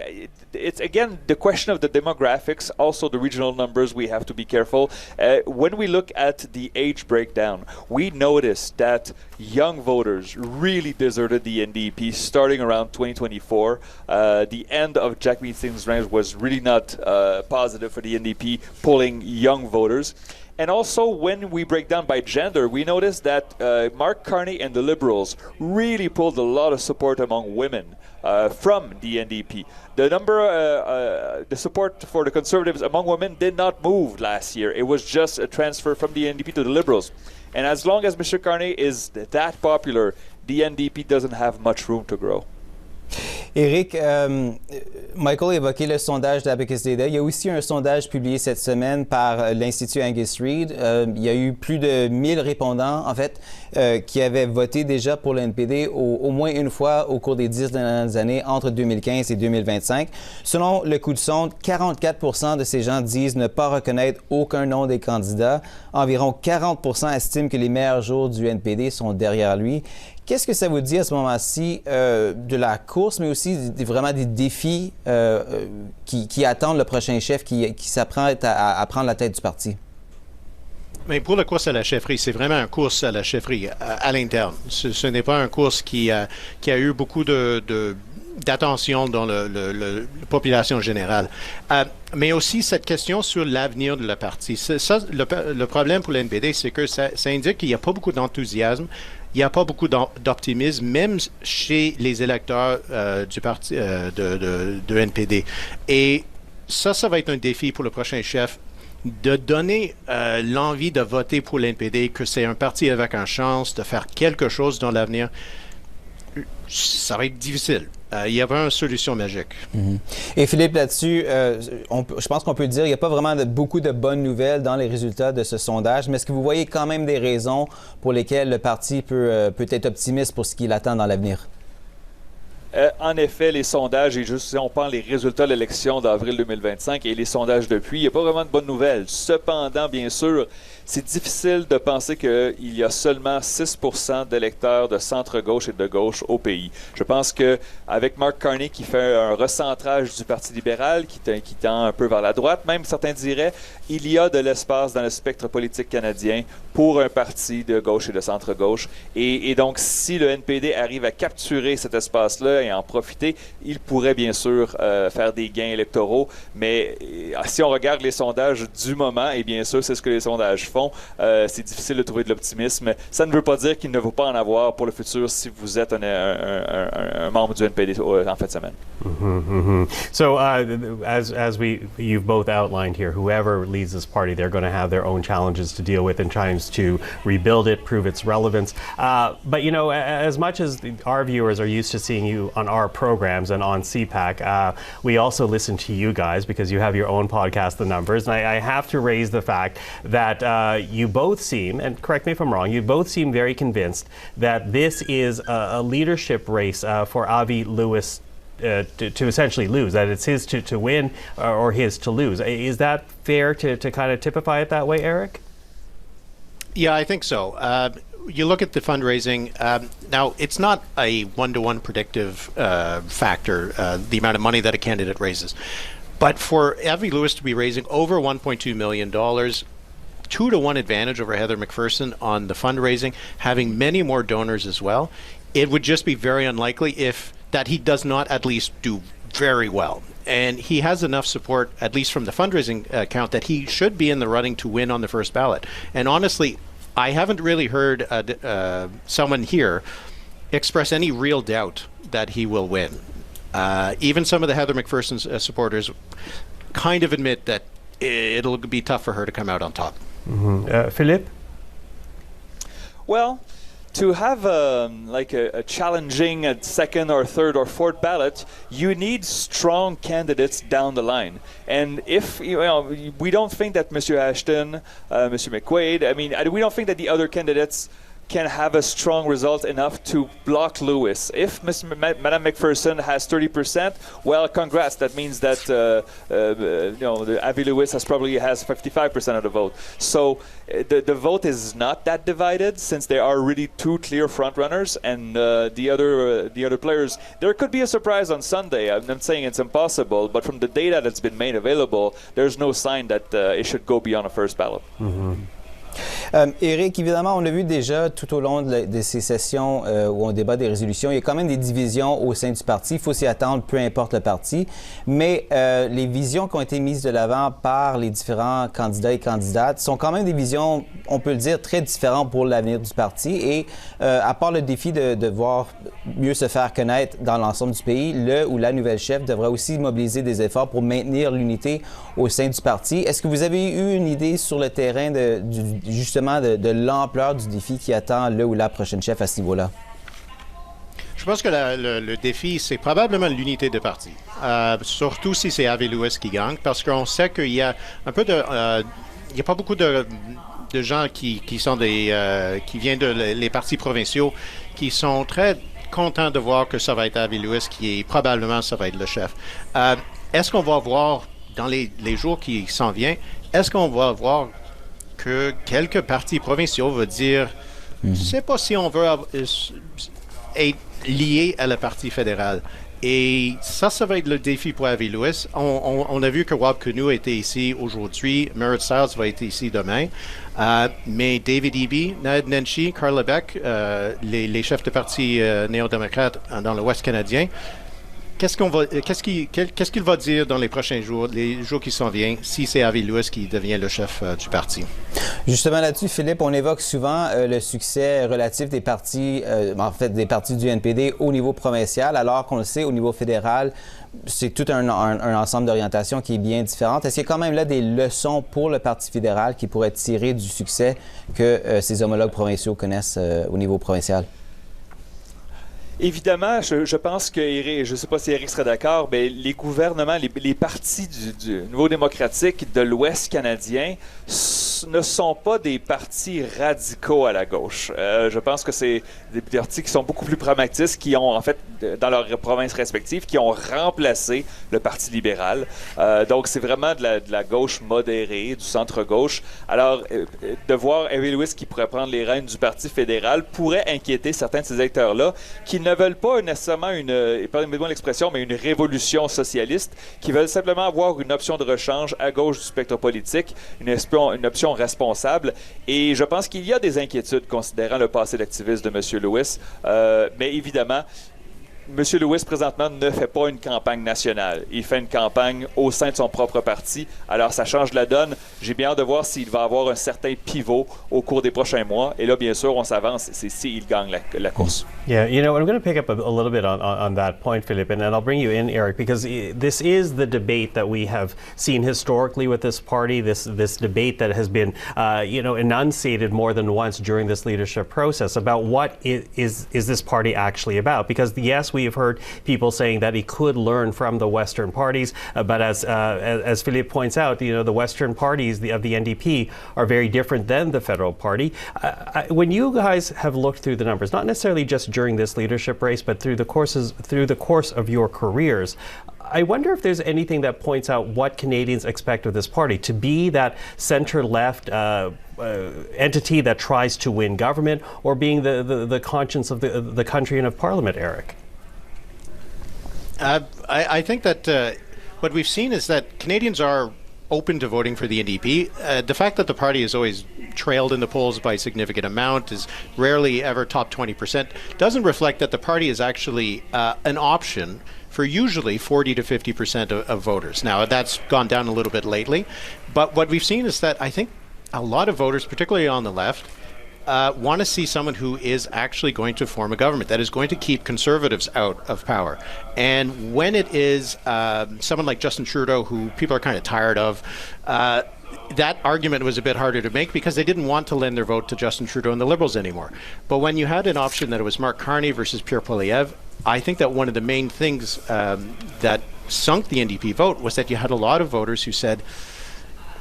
it's, again, the question of the demographics, also the regional numbers, we have to be careful. When we look at the age breakdown, we notice that young voters really deserted the NDP starting around 2024. The end of Jack Meeting's reign was really not positive for the NDP, pulling young voters. And also, when we break down by gender, we notice that Mark Carney and the Liberals really pulled a lot of support among women from the NDP. The support for the Conservatives among women did not move last year. It was just a transfer from the NDP to the Liberals. And as long as Mr. Carney is that popular, the NDP doesn't have much room to grow. Éric, Michael a évoqué le sondage d'Abacus Data. Il y a aussi un sondage publié cette semaine par l'Institut Angus Reid. Il y a eu plus de 1000 répondants, en fait, qui avaient voté déjà pour le NPD au moins une fois au cours des 10 dernières années, entre 2015 et 2025. Selon le coup de sonde, 44% de ces gens disent ne pas reconnaître aucun nom des candidats. Environ 40% estiment que les meilleurs jours du NPD sont derrière lui. Qu'est-ce que ça vous dit à ce moment-ci de la course, mais aussi vraiment des défis qui attendent le prochain chef qui s'apprête à prendre la tête du parti? Mais pour la course à la chefferie, c'est vraiment une course à la chefferie à l'interne. Ce n'est pas une course qui a eu beaucoup d'attention dans la population générale. Mais aussi cette question sur l'avenir de la partie. Le problème pour l'NPD, c'est que ça indique qu'il n'y a pas beaucoup d'enthousiasme. Il n'y a pas beaucoup d'optimisme, même chez les électeurs du parti de NPD. Et ça va être un défi pour le prochain chef, de donner l'envie de voter pour l'NPD, que c'est un parti avec une chance de faire quelque chose dans l'avenir. Ça va être difficile. Il y a pas une solution magique. Mm-hmm. Et Philippe, là-dessus, je pense qu'on peut dire qu'il n'y a pas vraiment beaucoup de bonnes nouvelles dans les résultats de ce sondage, mais est-ce que vous voyez quand même des raisons pour lesquelles le parti peut être optimiste pour ce qu'il attend dans l'avenir? En effet, les sondages, et juste si on prend les résultats de l'élection d'avril 2025 et les sondages depuis, il n'y a pas vraiment de bonnes nouvelles. Cependant, bien sûr, c'est difficile de penser qu'il y a seulement 6% d'électeurs de centre-gauche et de gauche au pays. Je pense qu'avec Mark Carney qui fait un recentrage du Parti libéral, qui tend un peu vers la droite, même certains diraient, il y a de l'espace dans le spectre politique canadien pour un parti de gauche et de centre-gauche. Et donc, si le NPD arrive à capturer cet espace-là et en profiter, il pourrait bien sûr faire des gains électoraux. Mais si on regarde les sondages du moment, et bien sûr, c'est ce que les sondages font, c'est difficile de trouver de l'optimisme. Ça ne veut pas dire qu'il ne faut pas en avoir pour le futur si vous êtes un membre du NPD en fin de semaine. Mm-hmm, mm-hmm. So, as you've both outlined here, whoever leads this party, they're going to have their own challenges to deal with and trying to rebuild it, prove its relevance. But, you know, as much as our viewers are used to seeing you on our programs and on CPAC, we also listen to you guys because you have your own podcast, The Numbers. And I have to raise the fact that you both seem, and correct me if I'm wrong, you both seem very convinced that this is a leadership race for Avi Lewis to essentially lose, that it's his to win or his to lose. Is that fair to kind of typify it that way, Eric? Yeah, I think so. You look at the fundraising. Now, it's not a one-to-one predictive factor, the amount of money that a candidate raises. But for Avi Lewis to be raising over $1.2 million, 2-to-1 advantage over Heather McPherson on the fundraising, having many more donors as well. It would just be very unlikely that he does not at least do very well. And he has enough support, at least from the fundraising account, that he should be in the running to win on the first ballot. And honestly, I haven't really heard someone here express any real doubt that he will win. Even some of the Heather McPherson's supporters kind of admit that it'll be tough for her to come out on top. Philippe? Well, to have a challenging second or third or fourth ballot, you need strong candidates down the line. And if we don't think that Mr. Ashton, Mr. McQuaid, we don't think that the other candidates can have a strong result enough to block Lewis. If Madame McPherson has 30%, well, congrats. That means that Avi Lewis has 55% of the vote. So the vote is not that divided, since there are really two clear front runners, and the other players. There could be a surprise on Sunday. I'm not saying it's impossible, but from the data that's been made available, there's no sign that it should go beyond a first ballot. Éric, évidemment, on a vu déjà tout au long de ces sessions où on débat des résolutions, il y a quand même des divisions au sein du parti. Il faut s'y attendre, peu importe le parti. Mais les visions qui ont été mises de l'avant par les différents candidats et candidates sont quand même des visions, on peut le dire, très différentes pour l'avenir du parti. Et à part le défi de voir mieux se faire connaître dans l'ensemble du pays, le ou la nouvelle chef devra aussi mobiliser des efforts pour maintenir l'unité au sein du parti. Est-ce que vous avez eu une idée sur le terrain justement de l'ampleur du défi qui attend le ou la prochaine chef à ce niveau-là? Je pense que le défi, c'est probablement l'unité de parti. Surtout si c'est Avi Lewis qui gagne, parce qu'on sait qu'il y a un peu il n'y a pas beaucoup de gens qui viennent les partis provinciaux, qui sont très contents de voir que ça va être Avi Lewis ça va être le chef. Est-ce qu'on va voir dans les jours qui s'en viennent, est-ce qu'on va voir que quelques partis provinciaux veulent dire, je ne sais pas si on veut être lié à la parti fédéral. Et ça va être le défi pour Avi Lewis. On a vu que Rob Canoe était ici aujourd'hui, Merritt Stiles va être ici demain. Mais David Eby, Ned Nenshi, Carla Beck, les chefs de parti néo-démocrates dans l'Ouest canadien, qu'est-ce qu'il va dire dans les prochains jours, les jours qui s'en viennent, si c'est Avi Lewis qui devient le chef du parti? Justement là-dessus, Philippe, on évoque souvent le succès relatif des partis, des partis du NPD au niveau provincial, alors qu'on le sait, au niveau fédéral, c'est tout un ensemble d'orientations qui est bien différente. Est-ce qu'il y a quand même là des leçons pour le Parti fédéral qui pourraient tirer du succès que ses homologues provinciaux connaissent au niveau provincial? Évidemment, je pense que, je ne sais pas si Éric serait d'accord, mais les gouvernements, les partis du Nouveau démocratique de l'Ouest canadien ne sont pas des partis radicaux à la gauche. Je pense que c'est des partis qui sont beaucoup plus pragmatistes, qui ont, en fait, dans leurs provinces respectives, qui ont remplacé le Parti libéral. Donc, c'est vraiment de la gauche modérée, du centre-gauche. Alors, de voir Avi Lewis qui pourrait prendre les rênes du Parti fédéral pourrait inquiéter certains de ces électeurs-là qui ne veulent pas nécessairement pardonnez-moi l'expression, mais une révolution socialiste, qui veulent simplement avoir une option de rechange à gauche du spectre politique, une option responsable. Et je pense qu'il y a des inquiétudes considérant le passé d'activiste de M. Lewis. Mais évidemment, M. Lewis, présentement, ne fait pas une campagne nationale. Il fait une campagne au sein de son propre parti. Alors, ça change la donne. J'ai bien hâte de voir s'il va avoir un certain pivot au cours des prochains mois. Et là, bien sûr, on s'avance. C'est s'il gagne la course. Yeah, I'm going to pick up a little bit on that point, Philip, and I'll bring you in, Eric, because this is the debate that we have seen historically with this party, this debate that has been, enunciated more than once during this leadership process about what is this party actually about. Because, yes, we have heard people saying that he could learn from the Western parties, but as Philippe points out, the Western parties of the NDP are very different than the federal party. When you guys have looked through the numbers, not necessarily just during this leadership race, but through the course of your careers, I wonder if there's anything that points out what Canadians expect of this party to be that center-left entity that tries to win government, or being the conscience of the country and of Parliament, Eric. I think that what we've seen is that Canadians are open to voting for the NDP. The fact that the party has always trailed in the polls by a significant amount, is rarely ever top 20%, doesn't reflect that the party is actually an option for usually 40 to 50% of voters. Now, that's gone down a little bit lately, but what we've seen is that I think a lot of voters, particularly on the left, want to see someone who is actually going to form a government that is going to keep conservatives out of power. And when it is someone like Justin Trudeau, who people are kind of tired of, that argument was a bit harder to make because they didn't want to lend their vote to Justin Trudeau and the Liberals anymore. But when you had an option that it was Mark Carney versus Pierre Poilievre, I think that one of the main things that sunk the NDP vote was that you had a lot of voters who said,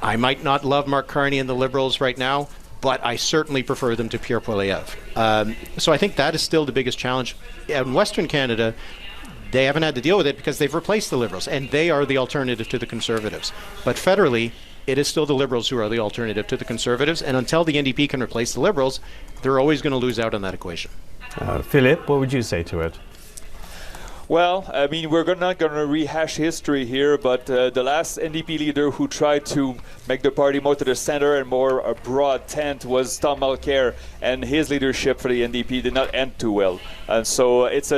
I might not love Mark Carney and the Liberals right now, but I certainly prefer them to Pierre Poilievre. So I think that is still the biggest challenge. In Western Canada, they haven't had to deal with it because they've replaced the Liberals, and they are the alternative to the Conservatives. But federally, it is still the Liberals who are the alternative to the Conservatives, and until the NDP can replace the Liberals, they're always going to lose out on that equation. Philippe, what would you say to it? Well, I mean, we're not going to rehash history here, but the last NDP leader who tried to make the party more to the center and more a broad tent was Tom Mulcair, and his leadership for the NDP did not end too well. And so it's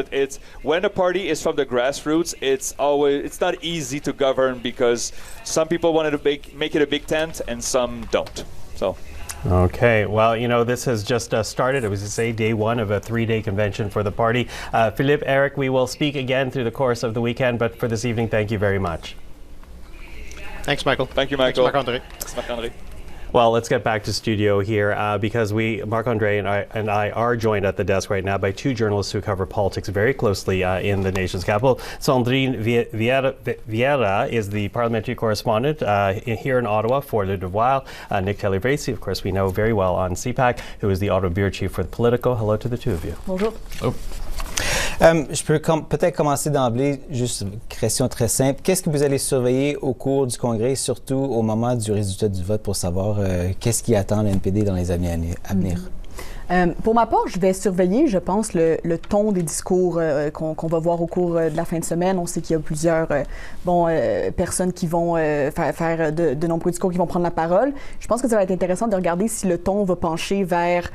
when a party is from the grassroots, it's not easy to govern because some people wanted to make it a big tent and some don't. So. Okay, well, you know, this has just started. It was to say day one of a 3-day convention for the party. Philippe, Eric, we will speak again through the course of the weekend, but for this evening, thank you very much. Thanks, Michael. Thank you, Michael. Thanks, Marc-André. Thanks, Marc-André. Well, let's get back to studio here because Marc-André and I are joined at the desk right now by two journalists who cover politics very closely in the nation's capital. Sandrine Vieira is the parliamentary correspondent here in Ottawa for Le Devoir. Nick Taylor-Bracey, of course, we know very well on CPAC, who is the Ottawa bureau chief for Politico. Hello to the two of you. Bonjour. Oh. Je peux peut-être commencer d'emblée, juste une question très simple. Qu'est-ce que vous allez surveiller au cours du Congrès, surtout au moment du résultat du vote, pour savoir qu'est-ce qui attend le NPD dans les années à venir? Pour ma part, je vais surveiller, je pense, le ton des discours qu'on va voir au cours de la fin de semaine. On sait qu'il y a plusieurs personnes qui vont faire de nombreux discours qui vont prendre la parole. Je pense que ça va être intéressant de regarder si le ton va pencher vers,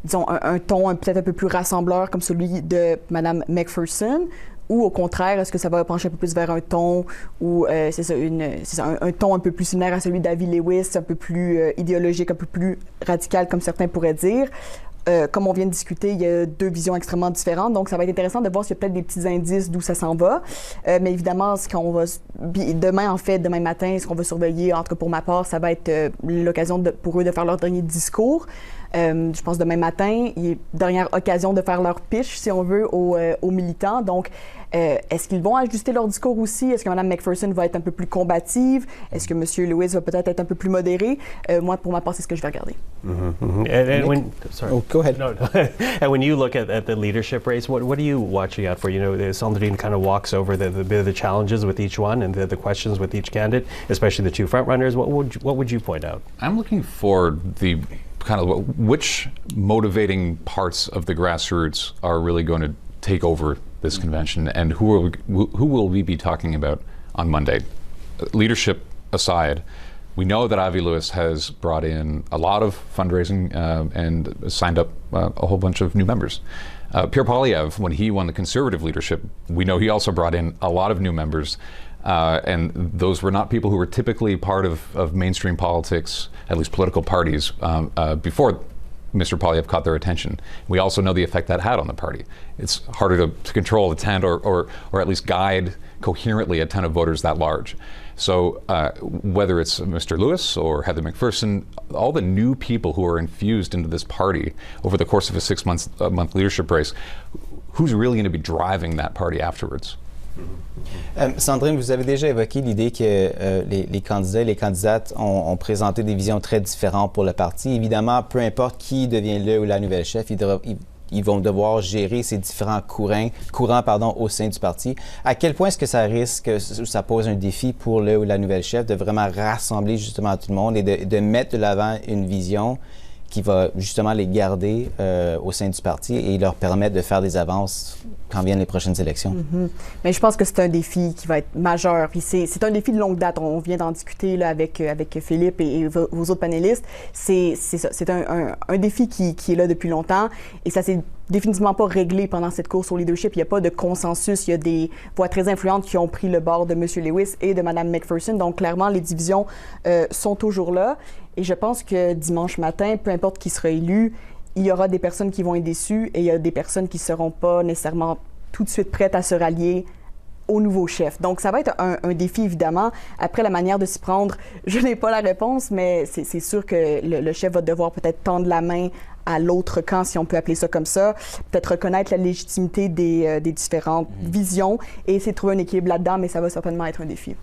disons, un ton peut-être un peu plus rassembleur comme celui de Mme McPherson, ou au contraire, est-ce que ça va pencher un peu plus vers un ton où un ton un peu plus similaire à celui d'Avi Lewis, un peu plus idéologique, un peu plus radical, comme certains pourraient dire. Comme on vient de discuter, il y a deux visions extrêmement différentes, donc ça va être intéressant de voir s'il y a peut-être des petits indices d'où ça s'en va. Mais évidemment, demain matin, ce qu'on va surveiller, en tout cas pour ma part, ça va être l'occasion pour eux de faire leur dernier discours. Je pense demain matin, il y a une dernière occasion de faire leur pitch, si on veut, aux militants. Donc, est-ce qu'ils vont ajuster leur discours aussi? Est-ce que Mme McPherson va être un peu plus combative? Est-ce que M. Lewis va peut-être être un peu plus modéré? Moi, pour ma part, c'est ce que je vais regarder. Go ahead. No. And when you look at the leadership race, what are you watching out for? You know, Sandrine kind of walks over the challenges with each one and the questions with each candidate, especially the two front runners. What would you point out? I'm looking for the kind of which motivating parts of the grassroots are really going to take over this convention, and who will we be talking about on Monday? Leadership aside, we know that Avi Lewis has brought in a lot of fundraising and signed up a whole bunch of new members. Pierre Poilievre, when he won the Conservative leadership, we know he also brought in a lot of new members. And those were not people who were typically part of mainstream politics, at least political parties, before Mr. Poilievre caught their attention. We also know the effect that had on the party. It's harder to control a tent or at least guide coherently a tent of voters that large. So whether it's Mr. Lewis or Heather McPherson, all the new people who are infused into this party over the course of a 6-month leadership race, who's really going to be driving that party afterwards? Sandrine, vous avez déjà évoqué l'idée que les candidats et les candidates ont présenté des visions très différentes pour le parti. Évidemment, peu importe qui devient le ou la nouvelle chef, ils vont devoir gérer ces différents courants au sein du parti. À quel point est-ce que ça pose un défi pour le ou la nouvelle chef de vraiment rassembler justement tout le monde et de mettre de l'avant une vision qui va justement les garder au sein du parti et leur permettre de faire des avances quand viennent les prochaines élections. Mais je pense que c'est un défi qui va être majeur. Puis c'est un défi de longue date. On vient d'en discuter là, avec Philippe et vos autres panélistes. C'est un défi qui est là depuis longtemps et ça s'est définitivement pas réglé pendant cette course au leadership. Il n'y a pas de consensus. Il y a des voix très influentes qui ont pris le bord de M. Lewis et de Mme McPherson. Donc, clairement, les divisions sont toujours là. Et je pense que dimanche matin, peu importe qui sera élu, il y aura des personnes qui vont être déçues et il y a des personnes qui ne seront pas nécessairement tout de suite prêtes à se rallier au nouveau chef. Donc, ça va être un défi, évidemment. Après, la manière de s'y prendre, je n'ai pas la réponse, mais c'est sûr que le chef va devoir peut-être tendre la main à l'autre camp, si on peut appeler ça comme ça, peut-être reconnaître la légitimité des différentes visions et essayer de trouver un équilibre là-dedans, mais ça va certainement être un défi.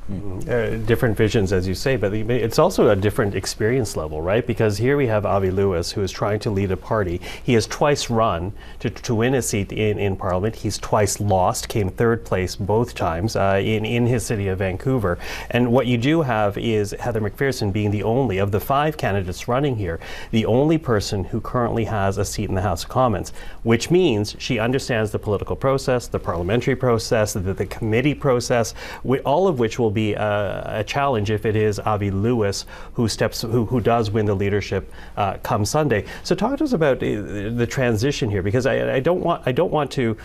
Different visions, as you say, but it's also a different experience level, right? Because here we have Avi Lewis, who is trying to lead a party. He has twice run to win a seat in Parliament. He's twice lost, came third place both times in his city of Vancouver. And what you do have is Heather McPherson being the only, of the 5 candidates running here, the only person who currently has a seat in the House of Commons, which means she understands the political process, the parliamentary process, the committee process, all of which will be a challenge if it is Avi Lewis who does win the leadership come Sunday. So talk to us about the transition here, because I don't want to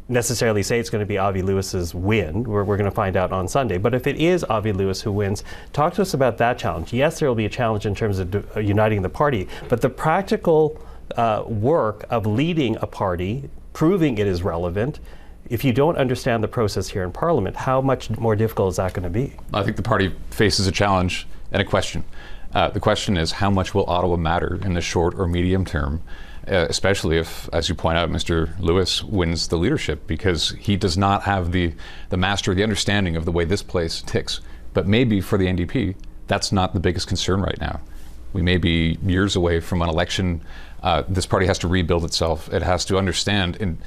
necessarily say it's going to be Avi Lewis's win. We're going to find out on Sunday. But if it is Avi Lewis who wins, talk to us about that challenge. Yes, there will be a challenge in terms of uniting the party, but the practical work of leading a party, proving it is relevant, if you don't understand the process here in Parliament, how much more difficult is that going to be? I think the party faces a challenge and a question. The question is, how much will Ottawa matter in the short or medium term? Especially if, as you point out, Mr. Lewis wins the leadership, because he does not have the mastery, the understanding of the way this place ticks. But maybe for the NDP, that's not the biggest concern right now. We may be years away from an election. This party has to rebuild itself. It has to understand, and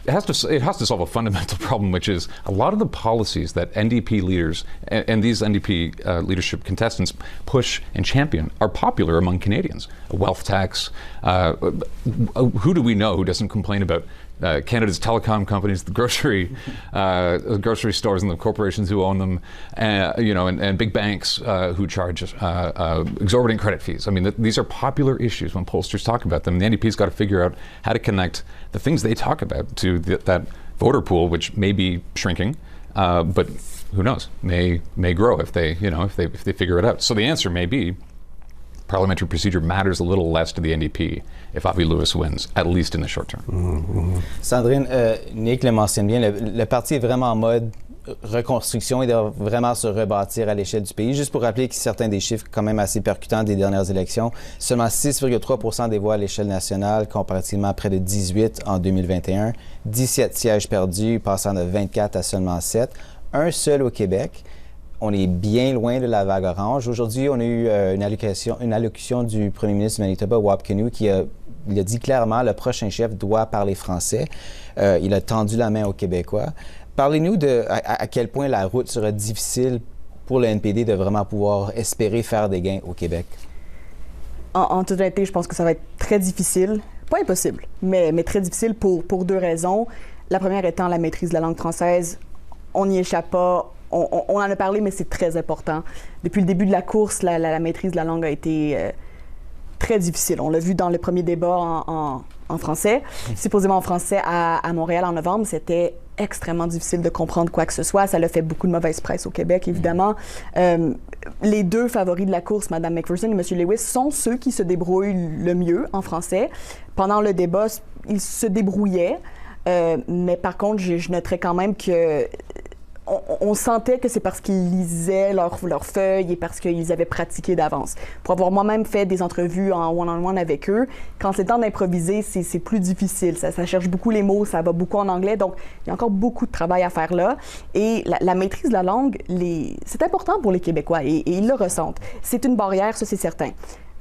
it has to solve a fundamental problem, which is a lot of the policies that NDP leaders and these NDP leadership contestants push and champion are popular among Canadians. A wealth tax. Who do we know who doesn't complain about Canada's telecom companies, the grocery stores and the corporations who own them, and big banks who charge exorbitant credit fees? I mean, these are popular issues when pollsters talk about them. The NDP's got to figure out how to connect the things they talk about to that voter pool, which may be shrinking, but who knows, may grow if they figure it out. So the answer may be parliamentary procedure matters a little less to the NDP if Avi Lewis wins, at least in the short term. Sandrine, Nick le mentionne bien, le parti est vraiment en mode reconstruction et doit vraiment se rebâtir à l'échelle du pays. Juste pour rappeler que certains des chiffres quand même assez percutants des dernières élections, seulement 6,3% des voix à l'échelle nationale, comparativement à près de 18 en 2021, 17 sièges perdus, passant de 24 à seulement 7, un seul au Québec. On est bien loin de la vague orange. Aujourd'hui, on a eu une allocution du premier ministre du Manitoba, Wap Kinew, qui a dit clairement que le prochain chef doit parler français. Il a tendu la main aux Québécois. Parlez-nous de à quel point la route sera difficile pour le NPD de vraiment pouvoir espérer faire des gains au Québec. En toute honnêteté, je pense que ça va être très difficile. Pas impossible, mais très difficile pour 2 raisons. La première étant la maîtrise de la langue française. On n'y échappe pas. On en a parlé, mais c'est très important. Depuis le début de la course, la maîtrise de la langue a été très difficile. On l'a vu dans le premier débat en français. Supposément en français à Montréal en novembre, c'était extrêmement difficile de comprendre quoi que ce soit. Ça l'a fait beaucoup de mauvaise presse au Québec, évidemment. Les 2 favoris de la course, Mme McPherson et M. Lewis, sont ceux qui se débrouillent le mieux en français. Pendant le débat, ils se débrouillaient. Mais par contre, je noterais quand même que on sentait que c'est parce qu'ils lisaient leurs feuilles et parce qu'ils avaient pratiqué d'avance. Pour avoir moi-même fait des entrevues en one-on-one avec eux, quand c'est le temps d'improviser, c'est plus difficile. Ça cherche beaucoup les mots, ça va beaucoup en anglais, donc il y a encore beaucoup de travail à faire là. Et la maîtrise de la langue, c'est important pour les Québécois et ils le ressentent. C'est une barrière, ça c'est certain.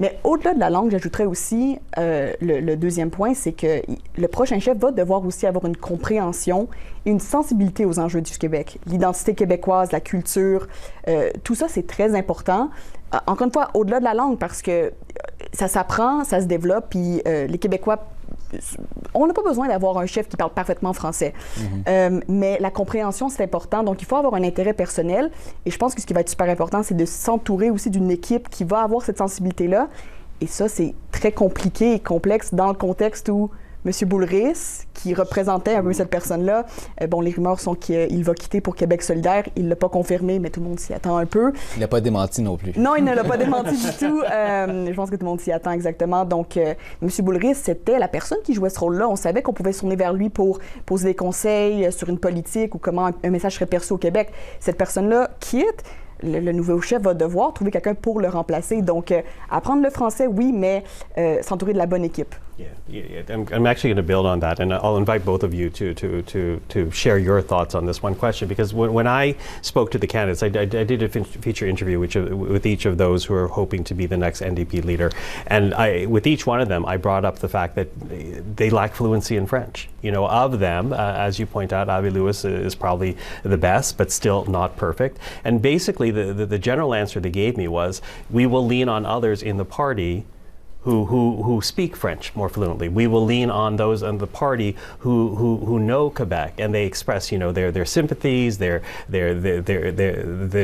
Mais au-delà de la langue, j'ajouterais aussi le deuxième point, c'est que le prochain chef va devoir aussi avoir une compréhension et une sensibilité aux enjeux du Québec. L'identité québécoise, la culture, tout ça, c'est très important. Encore une fois, au-delà de la langue, parce que ça s'apprend, ça se développe, puis les Québécois, on n'a pas besoin d'avoir un chef qui parle parfaitement français. Mais la compréhension, c'est important. Donc, il faut avoir un intérêt personnel. Et je pense que ce qui va être super important, c'est de s'entourer aussi d'une équipe qui va avoir cette sensibilité-là. Et ça, c'est très compliqué et complexe dans le contexte où M. Boulris, qui représentait un peu cette personne-là, bon, les rumeurs sont qu'il va quitter pour Québec solidaire. Il ne l'a pas confirmé, mais tout le monde s'y attend un peu. Il n'a pas démenti non plus. Non, il ne l'a pas démenti du tout. Je pense que tout le monde s'y attend exactement. Donc, M. Boulris, c'était la personne qui jouait ce rôle-là. On savait qu'on pouvait se tourner vers lui pour poser des conseils sur une politique ou comment un message serait perçu au Québec. Cette personne-là quitte. Le nouveau chef va devoir trouver quelqu'un pour le remplacer. Donc, apprendre le français, oui, mais s'entourer de la bonne équipe. I'm actually going to build on that, and I'll invite both of you to share your thoughts on this one question, because when I spoke to the candidates, I did a feature interview with each of those who are hoping to be the next NDP leader, and with each one of them, I brought up the fact that they lack fluency in French. You know, of them, as you point out, Avi Lewis is probably the best, but still not perfect. And basically, the general answer they gave me was, we will lean on others in the party who speak French more fluently. We will lean on those in the party who know Quebec, and they express, you know, their sympathies, their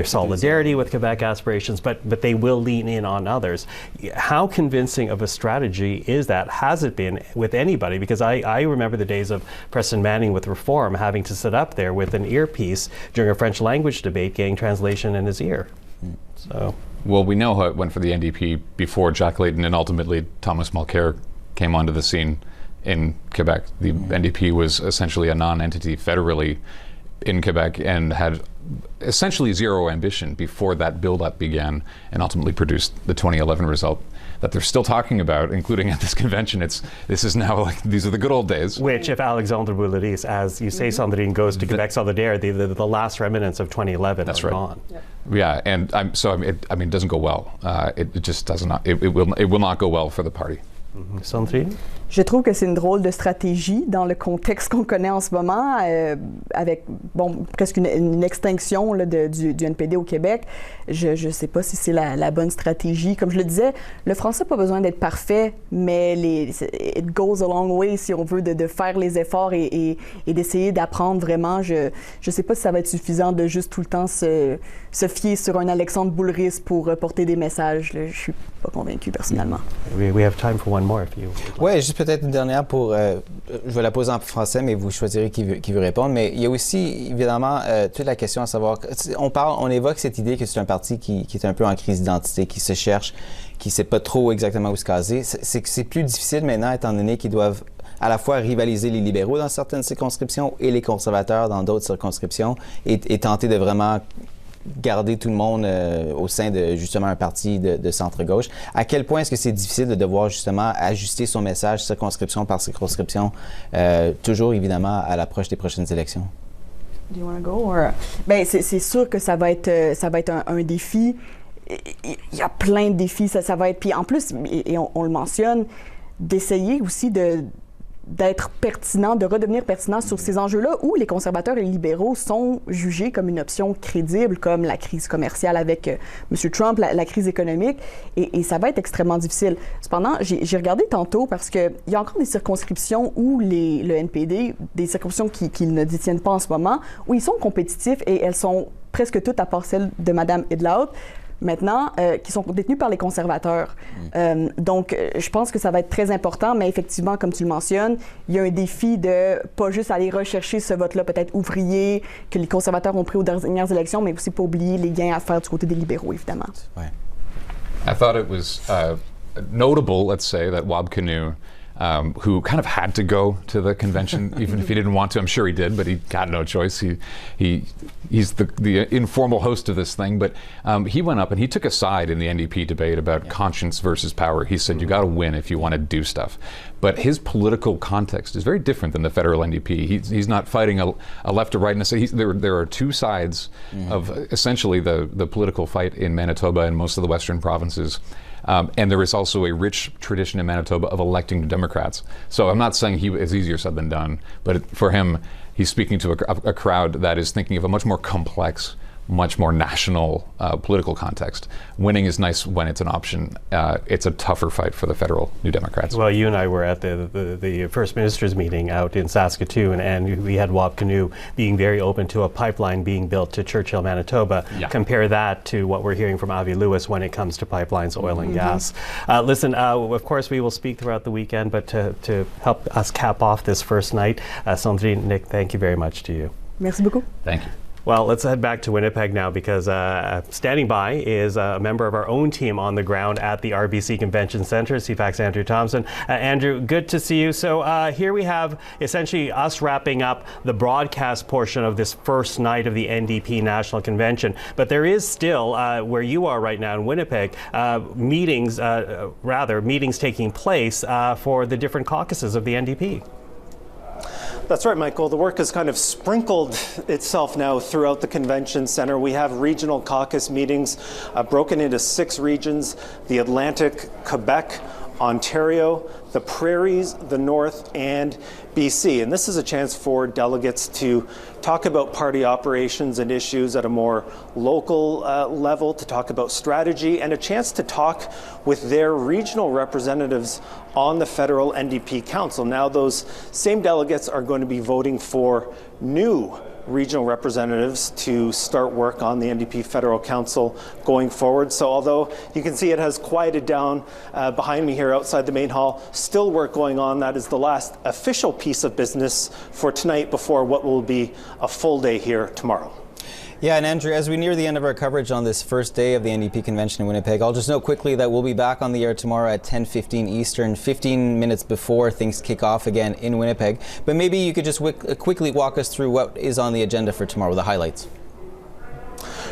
solidarity with Quebec aspirations, but they will lean in on others. How convincing of a strategy is that? Has it been with anybody? Because I remember the days of Preston Manning with Reform having to sit up there with an earpiece during a French language debate, getting translation in his ear. So. Well, we know how it went for the NDP before Jack Layton and ultimately Thomas Mulcair came onto the scene in Quebec. The NDP was essentially a non-entity federally in Quebec and had essentially zero ambition before that build-up began and ultimately produced the 2011 result that they're still talking about, including at this convention. This is now like, these are the good old days. Which, if Alexandre Boulris, as you say, Sandrine, goes to Quebec Solidaire, the last remnants of 2011 That's are right. gone. Yep. Yeah, and it doesn't go well. It just does not. It will not go well for the party. Sandrine? Je trouve que c'est une drôle de stratégie dans le contexte qu'on connaît en ce moment, avec presque une extinction là, du NPD au Québec. Je ne sais pas si c'est la bonne stratégie. Comme je le disais, le français n'a pas besoin d'être parfait, mais it goes a long way si on veut de faire les efforts et d'essayer d'apprendre vraiment. Je ne sais pas si ça va être suffisant de juste tout le temps se fier sur un Alexandre Boulris pour porter des messages. Je ne suis pas convaincu personnellement. We have time for one more if you... Oui, juste peut-être une dernière pour... je vais la poser en français, mais vous choisirez qui veut répondre. Mais il y a aussi, évidemment, toute la question à savoir... On évoque cette idée que c'est un parti qui est un peu en crise d'identité, qui se cherche, qui ne sait pas trop exactement où se caser. C'est plus difficile maintenant, étant donné qu'ils doivent à la fois rivaliser les libéraux dans certaines circonscriptions et les conservateurs dans d'autres circonscriptions et tenter de vraiment garder tout le monde au sein de justement un parti de centre-gauche. À quel point est-ce que c'est difficile de devoir justement ajuster son message circonscription par circonscription, toujours évidemment à l'approche des prochaines élections? Do you want to go? Or... Ben, c'est sûr que ça va être un défi. Il y a plein de défis, ça va être... Puis en plus, et on le mentionne, d'essayer aussi d'être pertinent, de redevenir pertinent sur ces enjeux-là où les conservateurs et les libéraux sont jugés comme une option crédible, comme la crise commerciale avec M. Trump, la crise économique, et ça va être extrêmement difficile. Cependant, j'ai regardé tantôt parce qu'il y a encore des circonscriptions où le NPD, des circonscriptions qu'ils ne détiennent pas en ce moment, où ils sont compétitifs et elles sont presque toutes, à part celle de Mme Idlaut, maintenant, qui sont détenus par les conservateurs. Donc, je pense que ça va être très important, mais effectivement, comme tu le mentionnes, il y a un défi de pas juste aller rechercher ce vote-là, peut-être ouvrier, que les conservateurs ont pris aux dernières élections, mais aussi pas oublier les gains à faire du côté des libéraux, évidemment. Ouais. I thought it was notable, let's say, that Wab Kinew, who kind of had to go to the convention, even if he didn't want to. I'm sure he did, but he got no choice. He's the informal host of this thing, but he went up and he took a side in the NDP debate about conscience versus power. He said, you got to win if you want to do stuff. But his political context is very different than the federal NDP. He's not fighting a left or right. There are two sides of essentially the political fight in Manitoba and most of the western provinces. And there is also a rich tradition in Manitoba of electing Democrats. So I'm not saying it's easier said than done, but for him, he's speaking to a crowd that is thinking of a much more complex, much more national political context. Winning is nice when it's an option. It's a tougher fight for the federal New Democrats. Well, you and I were at the First Minister's meeting out in Saskatoon, and we had Wab Kinew being very open to a pipeline being built to Churchill, Manitoba. Yeah. Compare that to what we're hearing from Avi Lewis when it comes to pipelines, oil and gas. Listen, of course, we will speak throughout the weekend, but to help us cap off this first night, Sandrine, Nick, thank you very much to you. Merci beaucoup. Thank you. Well, let's head back to Winnipeg now, because standing by is a member of our own team on the ground at the RBC Convention Centre, CPAC's Andrew Thompson. Andrew, good to see you. So here we have essentially us wrapping up the broadcast portion of this first night of the NDP National Convention. But there is still, where you are right now in Winnipeg, meetings taking place for the different caucuses of the NDP. That's right, Michael. The work has kind of sprinkled itself now throughout the convention center. We have regional caucus meetings broken into 6 regions: the Atlantic, Quebec, Ontario, the Prairies, the North, and BC. And this is a chance for delegates to talk about party operations and issues at a more local level, to talk about strategy, and a chance to talk with their regional representatives on the federal NDP Council. Now, those same delegates are going to be voting for new regional representatives to start work on the NDP Federal Council going forward. So although you can see it has quieted down behind me here outside the main hall, still work going on. That is the last official piece of business for tonight before what will be a full day here tomorrow. Yeah, and Andrew, as we near the end of our coverage on this first day of the NDP convention in Winnipeg, I'll just note quickly that we'll be back on the air tomorrow at 10:15 Eastern, 15 minutes before things kick off again in Winnipeg. But maybe you could just quickly walk us through what is on the agenda for tomorrow, the highlights.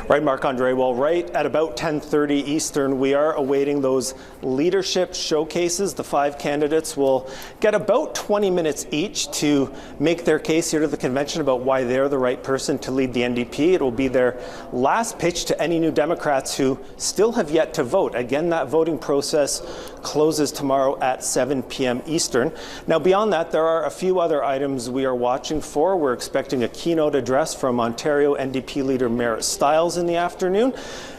Right, Marc-André. Well, right at about 10:30 Eastern, we are awaiting those leadership showcases. The 5 candidates will get about 20 minutes each to make their case here to the convention about why they're the right person to lead the NDP. It will be their last pitch to any New Democrats who still have yet to vote. Again, that voting process closes tomorrow at 7 p.m. Eastern. Now, beyond that, there are a few other items we are watching for. We're expecting a keynote address from Ontario NDP leader Merritt Stiles in the afternoon.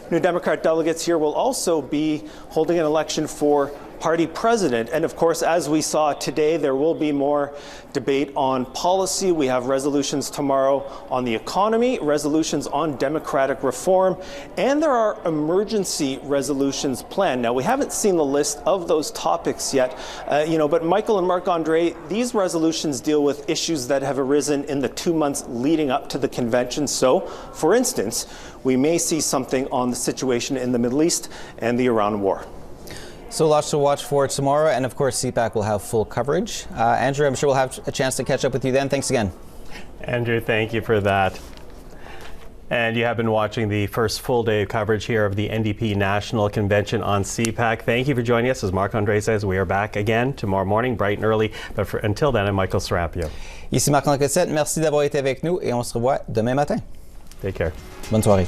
New Democrat delegates here will also be holding an election for party president. And of course, as we saw today, there will be more debate on policy. We have resolutions tomorrow on the economy, resolutions on democratic reform, and there are emergency resolutions planned. Now, we haven't seen the list of those topics yet, but Michael and Marc-André, these resolutions deal with issues that have arisen in the 2 months leading up to the convention. So, for instance, we may see something on the situation in the Middle East and the Iran war. So lots to watch for tomorrow, and of course CPAC will have full coverage. Andrew, I'm sure we'll have a chance to catch up with you then. Thanks again. Andrew, thank you for that. And you have been watching the first full day of coverage here of the NDP National Convention on CPAC. Thank you for joining us. As Marc-André says, we are back again tomorrow morning, bright and early. But until then, I'm Michael Serapio. Ici Marc-André Cossette. Merci d'avoir été avec nous et on se revoit demain matin. Take care. Bonne soirée.